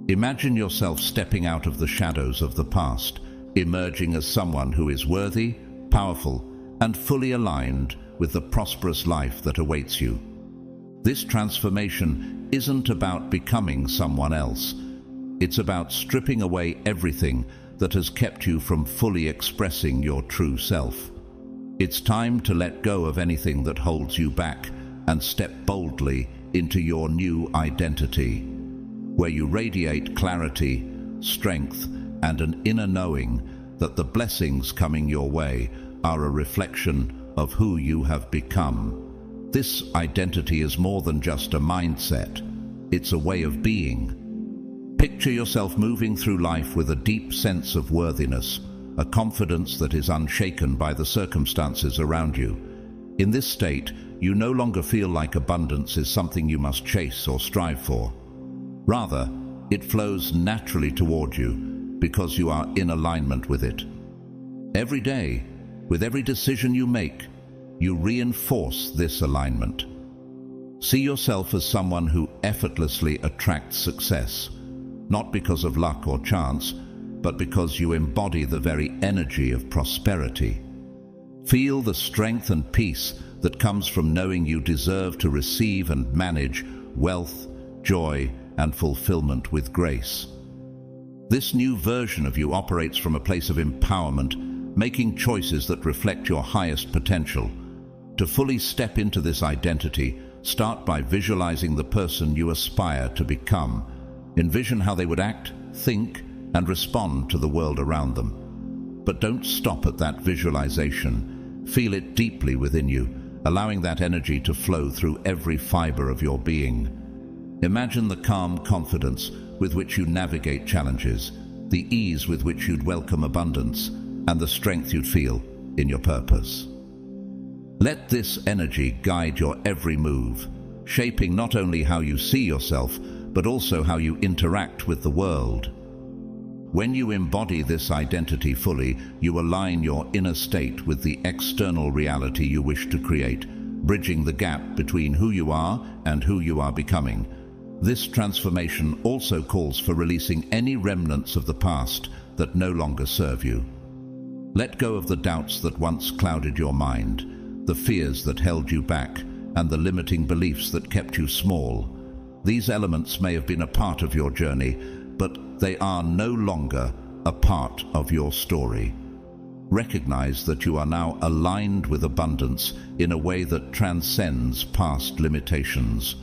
Imagine yourself stepping out of the shadows of the past, emerging as someone who is worthy, powerful, and fully aligned with the prosperous life that awaits you. This transformation isn't about becoming someone else. It's about stripping away everything that has kept you from fully expressing your true self. It's time to let go of anything that holds you back and step boldly into your new identity, where you radiate clarity, strength, and an inner knowing that the blessings coming your way are a reflection of who you have become. This identity is more than just a mindset. It's a way of being. Picture yourself moving through life with a deep sense of worthiness, a confidence that is unshaken by the circumstances around you. In this state, you no longer feel like abundance is something you must chase or strive for. Rather, it flows naturally toward you because you are in alignment with it. Every day, with every decision you make, you reinforce this alignment. See yourself as someone who effortlessly attracts success, not because of luck or chance, but because you embody the very energy of prosperity. Feel the strength and peace that comes from knowing you deserve to receive and manage wealth, joy, and fulfillment with grace. This new version of you operates from a place of empowerment, making choices that reflect your highest potential. To fully step into this identity, start by visualizing the person you aspire to become. Envision how they would act, think, and respond to the world around them. But don't stop at that visualization. Feel it deeply within you, allowing that energy to flow through every fiber of your being. Imagine the calm confidence with which you navigate challenges, the ease with which you'd welcome abundance, and the strength you'd feel in your purpose. Let this energy guide your every move, shaping not only how you see yourself, but also how you interact with the world. When you embody this identity fully, you align your inner state with the external reality you wish to create, bridging the gap between who you are and who you are becoming. This transformation also calls for releasing any remnants of the past that no longer serve you. Let go of the doubts that once clouded your mind, the fears that held you back, and the limiting beliefs that kept you small. These elements may have been a part of your journey, but they are no longer a part of your story. Recognize that you are now aligned with abundance in a way that transcends past limitations.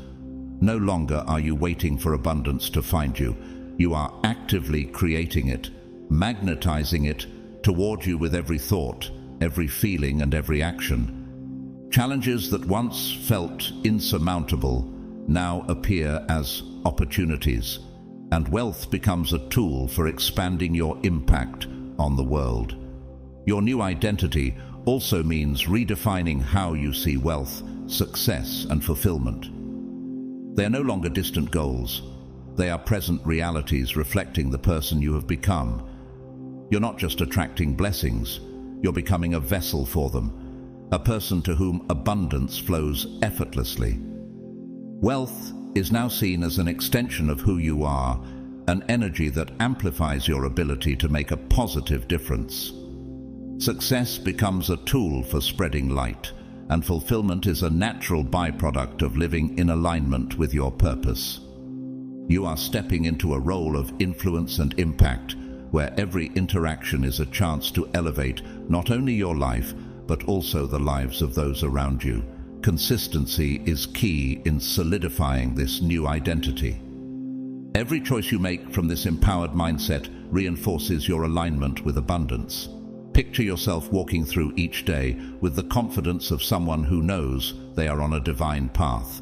No longer are you waiting for abundance to find you. You are actively creating it, magnetizing it toward you with every thought, every feeling, and every action. Challenges that once felt insurmountable now appear as opportunities, and wealth becomes a tool for expanding your impact on the world. Your new identity also means redefining how you see wealth, success, and fulfillment. They are no longer distant goals. They are present realities reflecting the person you have become. You're not just attracting blessings, you're becoming a vessel for them, a person to whom abundance flows effortlessly. Wealth is now seen as an extension of who you are, an energy that amplifies your ability to make a positive difference. Success becomes a tool for spreading light, and fulfillment is a natural byproduct of living in alignment with your purpose. You are stepping into a role of influence and impact, where every interaction is a chance to elevate not only your life, but also the lives of those around you. Consistency is key in solidifying this new identity. Every choice you make from this empowered mindset reinforces your alignment with abundance. Picture yourself walking through each day with the confidence of someone who knows they are on a divine path,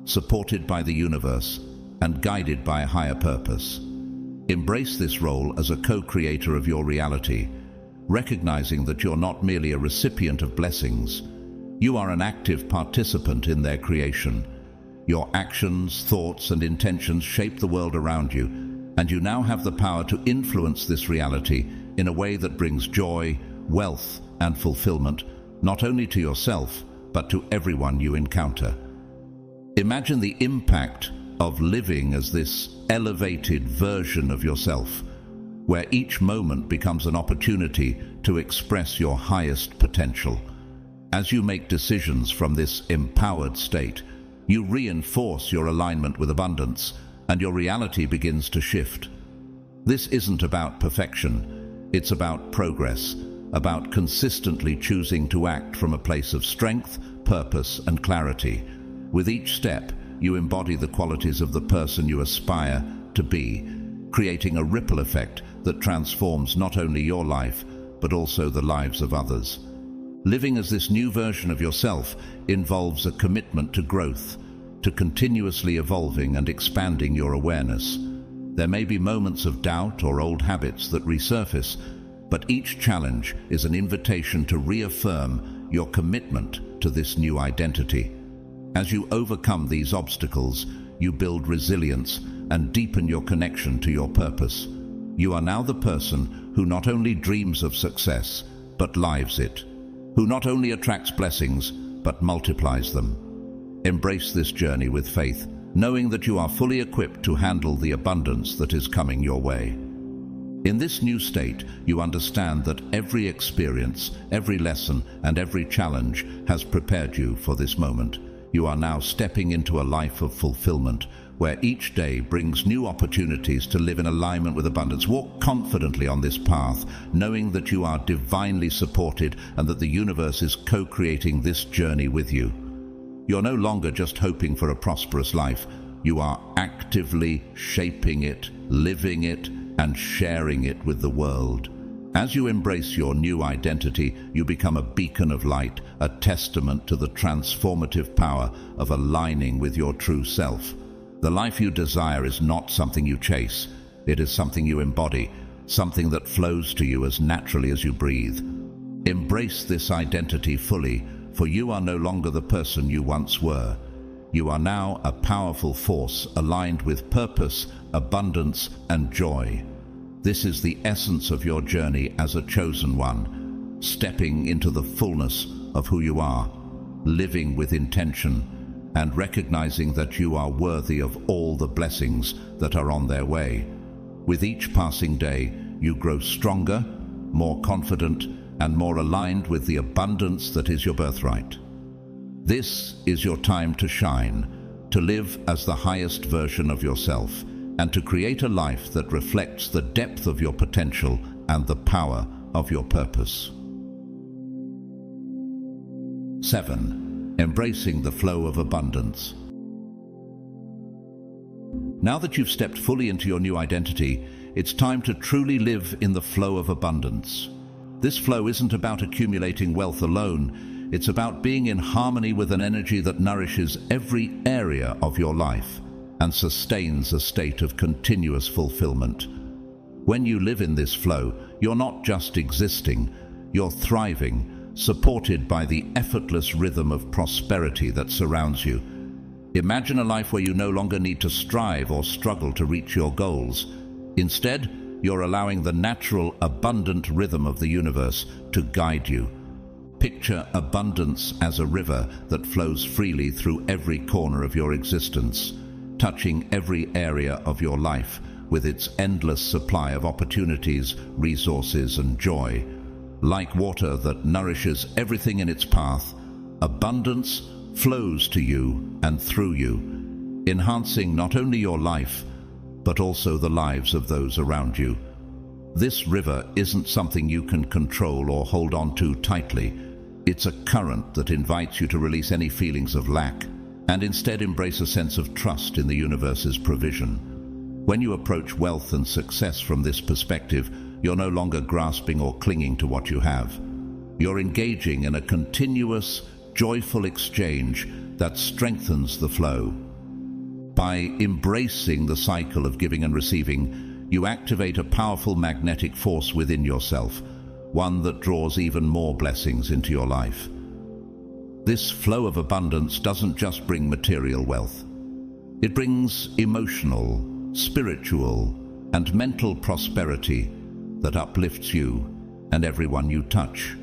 supported by the universe and guided by a higher purpose. Embrace this role as a co-creator of your reality, recognizing that you're not merely a recipient of blessings. You are an active participant in their creation. Your actions, thoughts, and intentions shape the world around you, and you now have the power to influence this reality in a way that brings joy, wealth, and fulfillment, not only to yourself, but to everyone you encounter. Imagine the impact of living as this elevated version of yourself, where each moment becomes an opportunity to express your highest potential. As you make decisions from this empowered state, you reinforce your alignment with abundance, and your reality begins to shift. This isn't about perfection, it's about progress, about consistently choosing to act from a place of strength, purpose, and clarity. With each step, you embody the qualities of the person you aspire to be, creating a ripple effect that transforms not only your life, but also the lives of others. Living as this new version of yourself involves a commitment to growth, to continuously evolving and expanding your awareness. There may be moments of doubt or old habits that resurface, but each challenge is an invitation to reaffirm your commitment to this new identity. As you overcome these obstacles, you build resilience and deepen your connection to your purpose. You are now the person who not only dreams of success, but lives it, who not only attracts blessings, but multiplies them. Embrace this journey with faith, knowing that you are fully equipped to handle the abundance that is coming your way. In this new state, you understand that every experience, every lesson, and every challenge has prepared you for this moment. You are now stepping into a life of fulfillment, where each day brings new opportunities to live in alignment with abundance. Walk confidently on this path, knowing that you are divinely supported and that the universe is co-creating this journey with you. You're no longer just hoping for a prosperous life. You are actively shaping it, living it, and sharing it with the world. As you embrace your new identity, you become a beacon of light, a testament to the transformative power of aligning with your true self. The life you desire is not something you chase. It is something you embody, something that flows to you as naturally as you breathe. Embrace this identity fully, for you are no longer the person you once were. You are now a powerful force aligned with purpose, abundance, and joy. This is the essence of your journey as a chosen one, stepping into the fullness of who you are, living with intention, and recognizing that you are worthy of all the blessings that are on their way. With each passing day, you grow stronger, more confident, and more aligned with the abundance that is your birthright. This is your time to shine, to live as the highest version of yourself, and to create a life that reflects the depth of your potential and the power of your purpose. 7. Embracing the flow of abundance. Now that you've stepped fully into your new identity, it's time to truly live in the flow of abundance. This flow isn't about accumulating wealth alone. It's about being in harmony with an energy that nourishes every area of your life and sustains a state of continuous fulfillment. When you live in this flow, you're not just existing, You're thriving, supported by the effortless rhythm of prosperity that surrounds you. Imagine a life where you no longer need to strive or struggle to reach your goals. Instead, you're allowing the natural, abundant rhythm of the universe to guide you. Picture abundance as a river that flows freely through every corner of your existence, touching every area of your life with its endless supply of opportunities, resources, and joy. Like water that nourishes everything in its path, abundance flows to you and through you, enhancing not only your life, but also the lives of those around you. This river isn't something you can control or hold on to tightly. It's a current that invites you to release any feelings of lack and instead embrace a sense of trust in the universe's provision. When you approach wealth and success from this perspective, you're no longer grasping or clinging to what you have. You're engaging in a continuous, joyful exchange that strengthens the flow. By embracing the cycle of giving and receiving, you activate a powerful magnetic force within yourself, one that draws even more blessings into your life. This flow of abundance doesn't just bring material wealth. It brings emotional, spiritual, and mental prosperity that uplifts you and everyone you touch.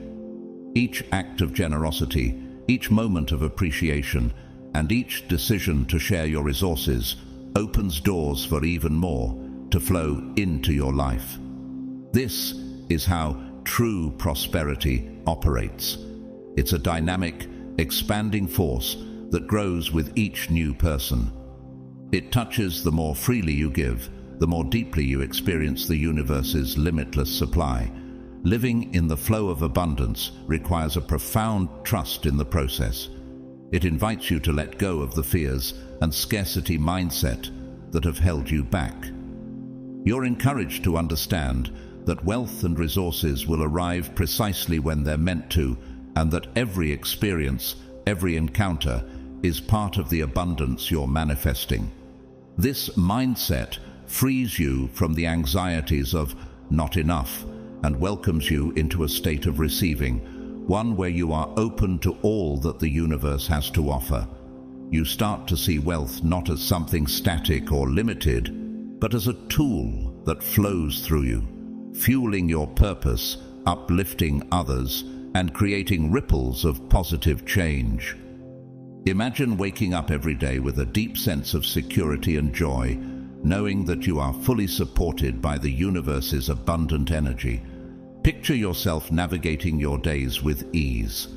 Each act of generosity, each moment of appreciation, and each decision to share your resources opens doors for even more to flow into your life. This is how true prosperity operates. It's a dynamic, expanding force that grows with each new person. It touches the more freely you give, the more deeply you experience the universe's limitless supply. Living in the flow of abundance requires a profound trust in the process. It invites you to let go of the fears and scarcity mindset that have held you back. You're encouraged to understand that wealth and resources will arrive precisely when they're meant to, and that every experience, every encounter, is part of the abundance you're manifesting. This mindset frees you from the anxieties of not enough and welcomes you into a state of receiving, one where you are open to all that the universe has to offer. You start to see wealth not as something static or limited, but as a tool that flows through you, fueling your purpose, uplifting others, and creating ripples of positive change. Imagine waking up every day with a deep sense of security and joy, knowing that you are fully supported by the universe's abundant energy. Picture yourself navigating your days with ease,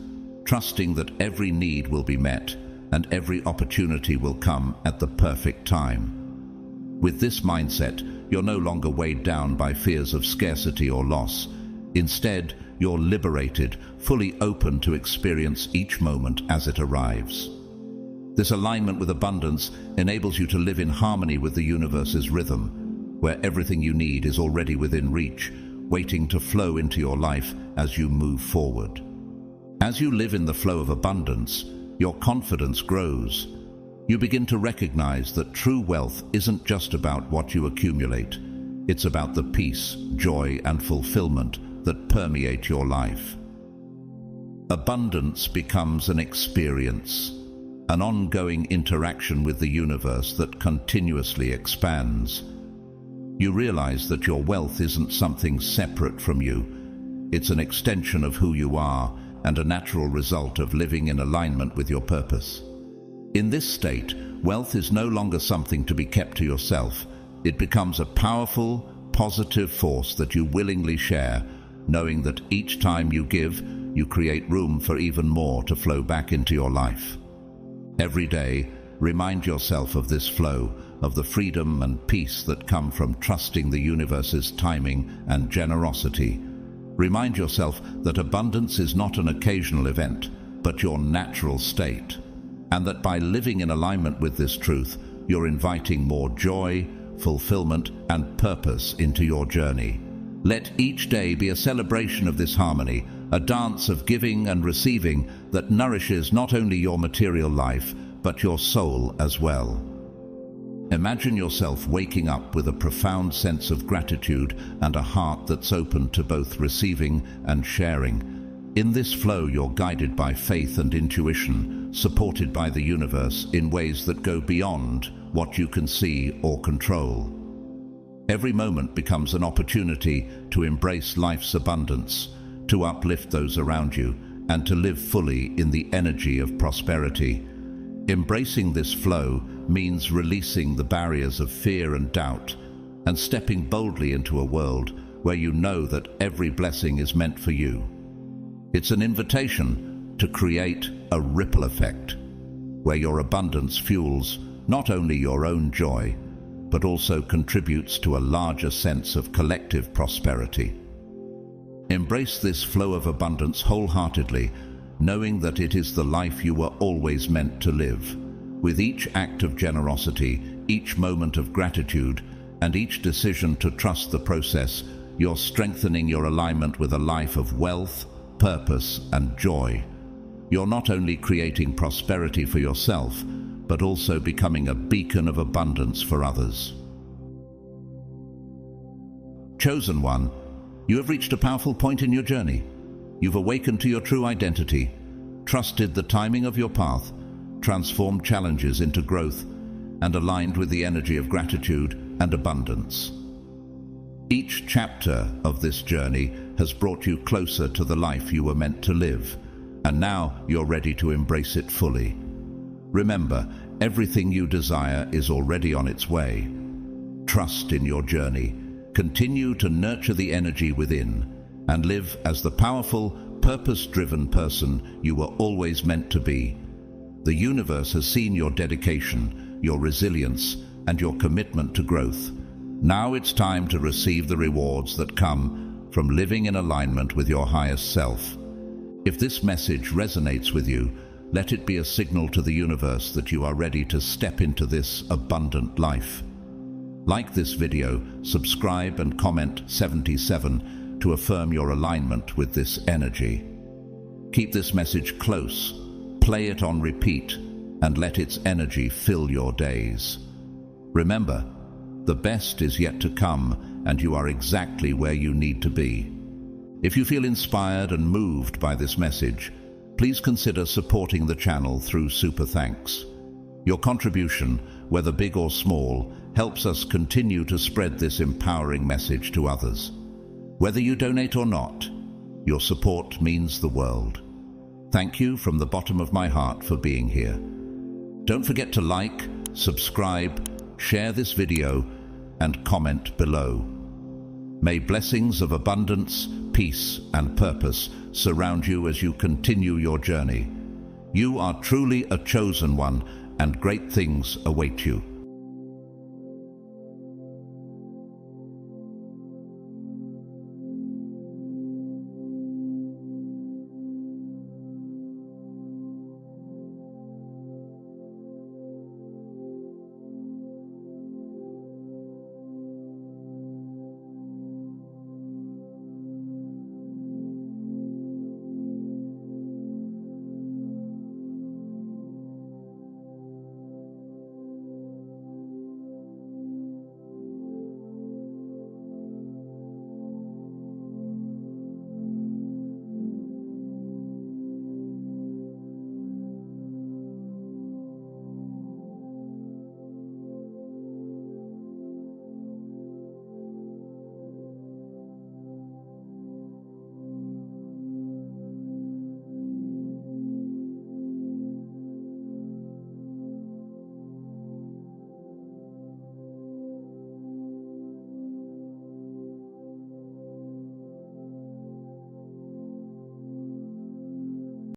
trusting that every need will be met and every opportunity will come at the perfect time. With this mindset, you're no longer weighed down by fears of scarcity or loss. Instead, you're liberated, fully open to experience each moment as it arrives. This alignment with abundance enables you to live in harmony with the universe's rhythm, where everything you need is already within reach, waiting to flow into your life as you move forward. As you live in the flow of abundance, your confidence grows. You begin to recognize that true wealth isn't just about what you accumulate. It's about the peace, joy, and fulfillment that permeate your life. Abundance becomes an experience, an ongoing interaction with the universe that continuously expands. You realize that your wealth isn't something separate from you. It's an extension of who you are and a natural result of living in alignment with your purpose. In this state, wealth is no longer something to be kept to yourself. It becomes a powerful, positive force that you willingly share, knowing that each time you give, you create room for even more to flow back into your life. Every day, remind yourself of this flow, of the freedom and peace that come from trusting the universe's timing and generosity. Remind yourself that abundance is not an occasional event, but your natural state, and that by living in alignment with this truth, you're inviting more joy, fulfillment, and purpose into your journey. Let each day be a celebration of this harmony, a dance of giving and receiving that nourishes not only your material life, but your soul as well. Imagine yourself waking up with a profound sense of gratitude and a heart that's open to both receiving and sharing. In this flow, you're guided by faith and intuition, supported by the universe in ways that go beyond what you can see or control. Every moment becomes an opportunity to embrace life's abundance, to uplift those around you, and to live fully in the energy of prosperity. Embracing this flow means releasing the barriers of fear and doubt and stepping boldly into a world where you know that every blessing is meant for you. It's an invitation to create a ripple effect where your abundance fuels not only your own joy, but also contributes to a larger sense of collective prosperity. Embrace this flow of abundance wholeheartedly, knowing that it is the life you were always meant to live. With each act of generosity, each moment of gratitude, and each decision to trust the process, you're strengthening your alignment with a life of wealth, purpose, and joy. You're not only creating prosperity for yourself, but also becoming a beacon of abundance for others. Chosen one, you have reached a powerful point in your journey. You've awakened to your true identity, trusted the timing of your path, transformed challenges into growth, and aligned with the energy of gratitude and abundance. Each chapter of this journey has brought you closer to the life you were meant to live, and now you're ready to embrace it fully. Remember, everything you desire is already on its way. Trust in your journey, continue to nurture the energy within, and live as the powerful, purpose-driven person you were always meant to be. The universe has seen your dedication, your resilience, and your commitment to growth. Now it's time to receive the rewards that come from living in alignment with your highest self. If this message resonates with you, let it be a signal to the universe that you are ready to step into this abundant life. Like this video, subscribe and comment 77 to affirm your alignment with this energy. Keep this message close, play it on repeat, and let its energy fill your days. Remember, the best is yet to come, and you are exactly where you need to be. If you feel inspired and moved by this message, please consider supporting the channel through Super Thanks. Your contribution, whether big or small, helps us continue to spread this empowering message to others. Whether you donate or not, your support means the world. Thank you from the bottom of my heart for being here. Don't forget to like, subscribe, share this video, and comment below. May blessings of abundance, peace, and purpose surround you as you continue your journey. You are truly a chosen one, and great things await you.